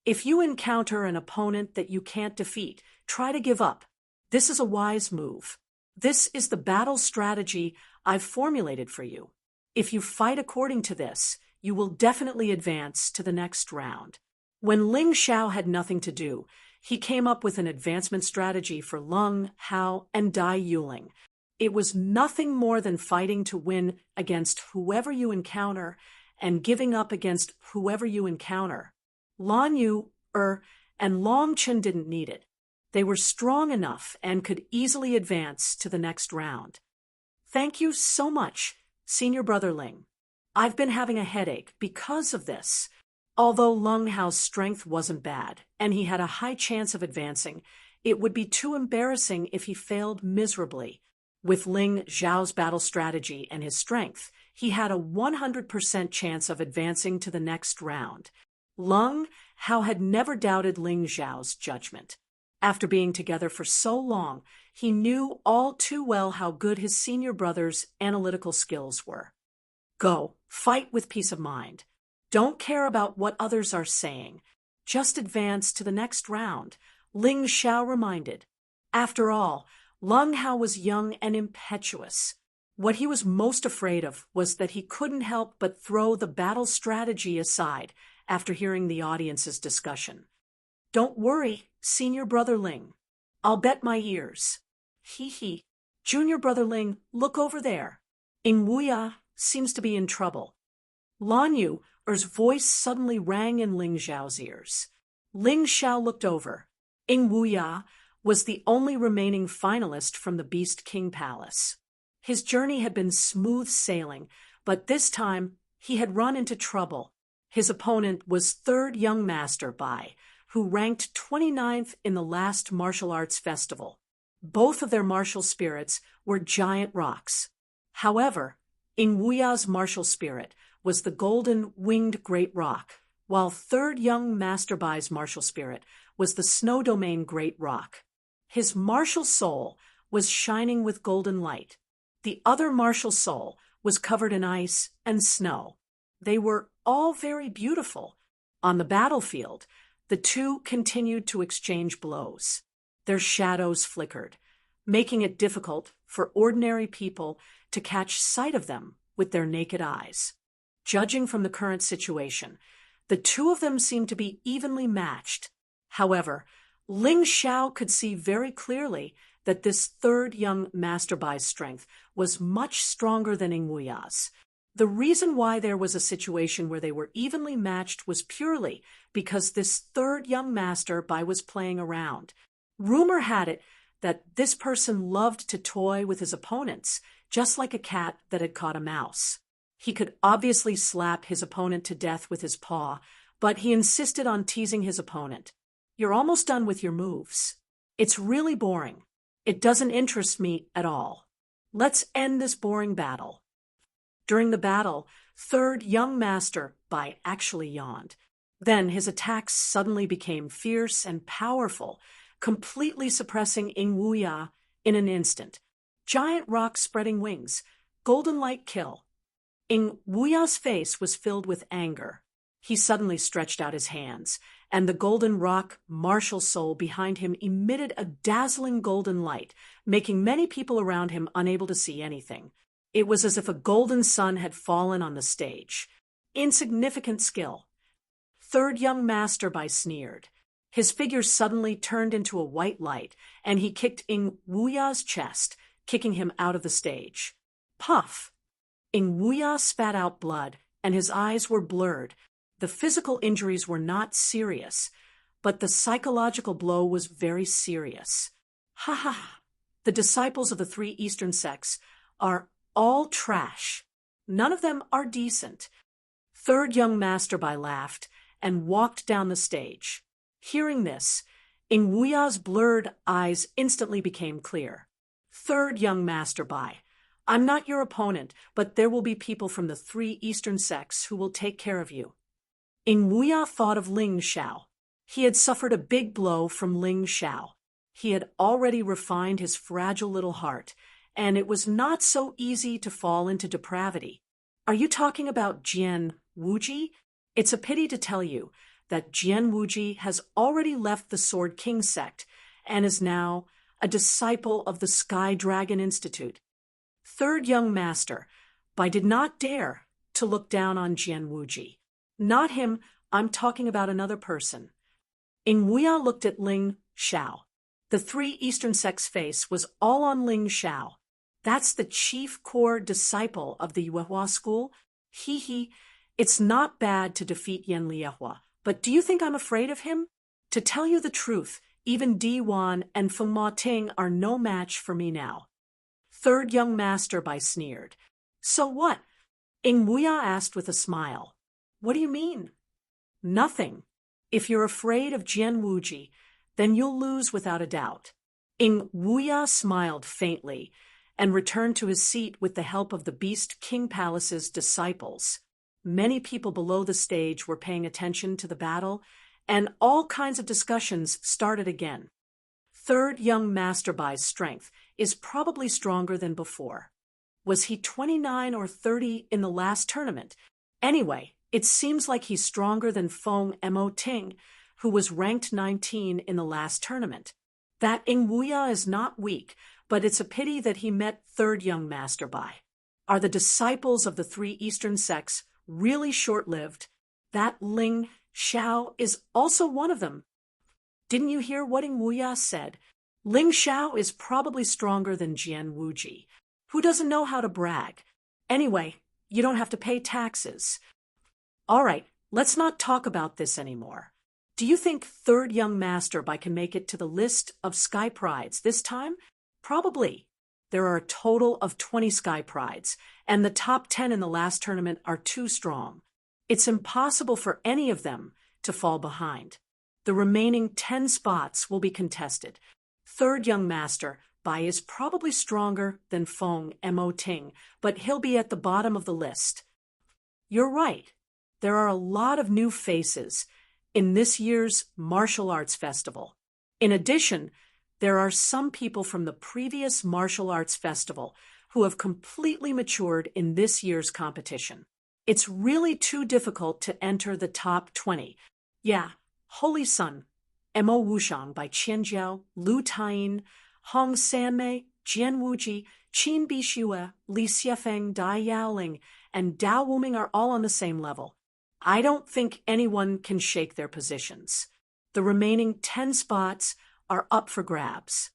If you encounter an opponent that you can't defeat, try to give up. This is a wise move. This is the battle strategy I've formulated for you. If you fight according to this, you will definitely advance to the next round. When Ling Xiao had nothing to do, he came up with an advancement strategy for Leng Hao and Dai Yuling. It was nothing more than fighting to win against whoever you encounter and giving up against whoever you encounter. Lan Yu, and Long Chen didn't need it. They were strong enough and could easily advance to the next round. Thank you so much, Senior Brother Ling. I've been having a headache because of this. Although Leng Hao's strength wasn't bad, and he had a high chance of advancing, it would be too embarrassing if he failed miserably. With Ling Zhao's battle strategy and his strength, he had a 100% chance of advancing to the next round. Leng Hao had never doubted Ling Zhao's judgment. After being together for so long, he knew all too well how good his senior brother's analytical skills were. Go, fight with peace of mind. Don't care about what others are saying. Just advance to the next round, Ling Xiao reminded. After all, Leng Hao was young and impetuous. What he was most afraid of was that he couldn't help but throw the battle strategy aside after hearing the audience's discussion. Don't worry, Senior Brother Ling. I'll bet my ears. Hee. Junior Brother Ling, look over there. Ing Wuya seems to be in trouble. Lan Yu's voice suddenly rang in Ling Zhao's ears. Ling Xiao looked over. Ing Wuya was the only remaining finalist from the Beast King Palace. His journey had been smooth sailing, but this time he had run into trouble. His opponent was 3rd young master Bai, who ranked 29th in the last martial arts festival. Both of their martial spirits were giant rocks. However, Ing Wuya's martial spirit was the golden winged great rock, while 3rd young master Bai's martial spirit was the snow domain great rock. His martial soul was shining with golden light. The other martial soul was covered in ice and snow. They were all very beautiful. On the battlefield, the two continued to exchange blows. Their shadows flickered, making it difficult for ordinary people to catch sight of them with their naked eyes. Judging from the current situation, the two of them seemed to be evenly matched. However, Ling Xiao could see very clearly that this 3rd young master Bai's strength was much stronger than Ing Wuya's. The reason why there was a situation where they were evenly matched was purely because this 3rd young master Bai was playing around. Rumor had it that this person loved to toy with his opponents, just like a cat that had caught a mouse. He could obviously slap his opponent to death with his paw, but he insisted on teasing his opponent. You're almost done with your moves. It's really boring. It doesn't interest me at all. Let's end this boring battle. During the battle, 3rd young master Bai actually yawned. Then his attacks suddenly became fierce and powerful, completely suppressing Ing Wuya in an instant. Giant rocks spreading wings, golden light kill. Ing Wuya's face was filled with anger. He suddenly stretched out his hands, and the golden rock martial soul behind him emitted a dazzling golden light, making many people around him unable to see anything. It was as if a golden sun had fallen on the stage. Insignificant skill. 3rd young master Bai sneered. His figure suddenly turned into a white light, and he kicked Ing Wuya's chest, kicking him out of the stage. Puff! Ing Wuya spat out blood, and his eyes were blurred. The physical injuries were not serious, but the psychological blow was very serious. Ha ha ha. The disciples of the three Eastern sects are all trash. None of them are decent. Third young master Bai laughed and walked down the stage. Hearing this, Nguya's blurred eyes instantly became clear. Third young master Bai, I'm not your opponent, but there will be people from the three Eastern sects who will take care of you. Nguya thought of Ling Xiao. He had suffered a big blow from Ling Xiao. He had already refined his fragile little heart, and it was not so easy to fall into depravity. Are you talking about Jian Wuji? It's a pity to tell you that Jian Wuji has already left the Sword King sect and is now a disciple of the Sky Dragon Institute. Third young master, Bai did not dare to look down on Jian Wuji. Not him, I'm talking about another person. Nguya looked at Ling Xiao. The three Eastern sects' face was all on Ling Xiao. That's the chief core disciple of the Yuehua school? He, it's not bad to defeat Yan Liehua, but do you think I'm afraid of him? To tell you the truth, even Di Wan and Feng Ma Ting are no match for me now. Third young master Bai sneered. So what? Nguya asked with a smile. What do you mean? Nothing. If you're afraid of Jian Wuji, then you'll lose without a doubt. Nguya smiled faintly and returned to his seat with the help of the Beast King Palace's disciples. Many people below the stage were paying attention to the battle, and all kinds of discussions started again. Third young master Bai's strength is probably stronger than before. Was he 29 or 30 in the last tournament? Anyway, it seems like he's stronger than Feng Mo Ting, who was ranked 19 in the last tournament. That Nguya is not weak, but it's a pity that he met third young master Bai. Are the disciples of the three Eastern sects really short-lived? That Ling Xiao is also one of them. Didn't you hear what Nguya said? Ling Xiao is probably stronger than Jian Wuji. Who doesn't know how to brag? Anyway, you don't have to pay taxes. All right, let's not talk about this anymore. Do you think third young master Bai can make it to the list of Sky Prides this time? Probably. There are a total of 20 Sky Prides, and the top 10 in the last tournament are too strong. It's impossible for any of them to fall behind. The remaining 10 spots will be contested. Third young master Bai is probably stronger than Feng Mo Ting, but he'll be at the bottom of the list. You're right. There are a lot of new faces in this year's martial arts festival. In addition, there are some people from the previous martial arts festival who have completely matured in this year's competition. It's really too difficult to enter the top 20. Yeah, Holy Sun, Mo Wushang by Qian Jiao, Lu Taiyin, Hong Sanmei, Jian Wuji, Qin Bixue, Li Xiefeng, Dai Yaoling, and Dao Wuming are all on the same level. I don't think anyone can shake their positions. The remaining 10 spots are up for grabs.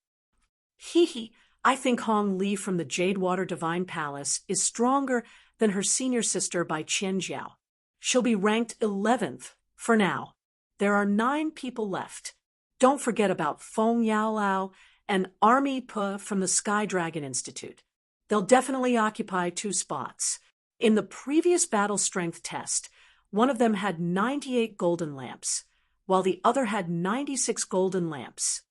I think Hong Li from the Jadewater Divine Palace is stronger than her senior sister by Qian Jiao. She'll be ranked 11th for now. There are 9 people left. Don't forget about Feng Yaolao and Army Pe from the Sky Dragon Institute. They'll definitely occupy 2 spots. In the previous battle strength test, one of them had 98 golden lamps, while the other had 96 golden lamps.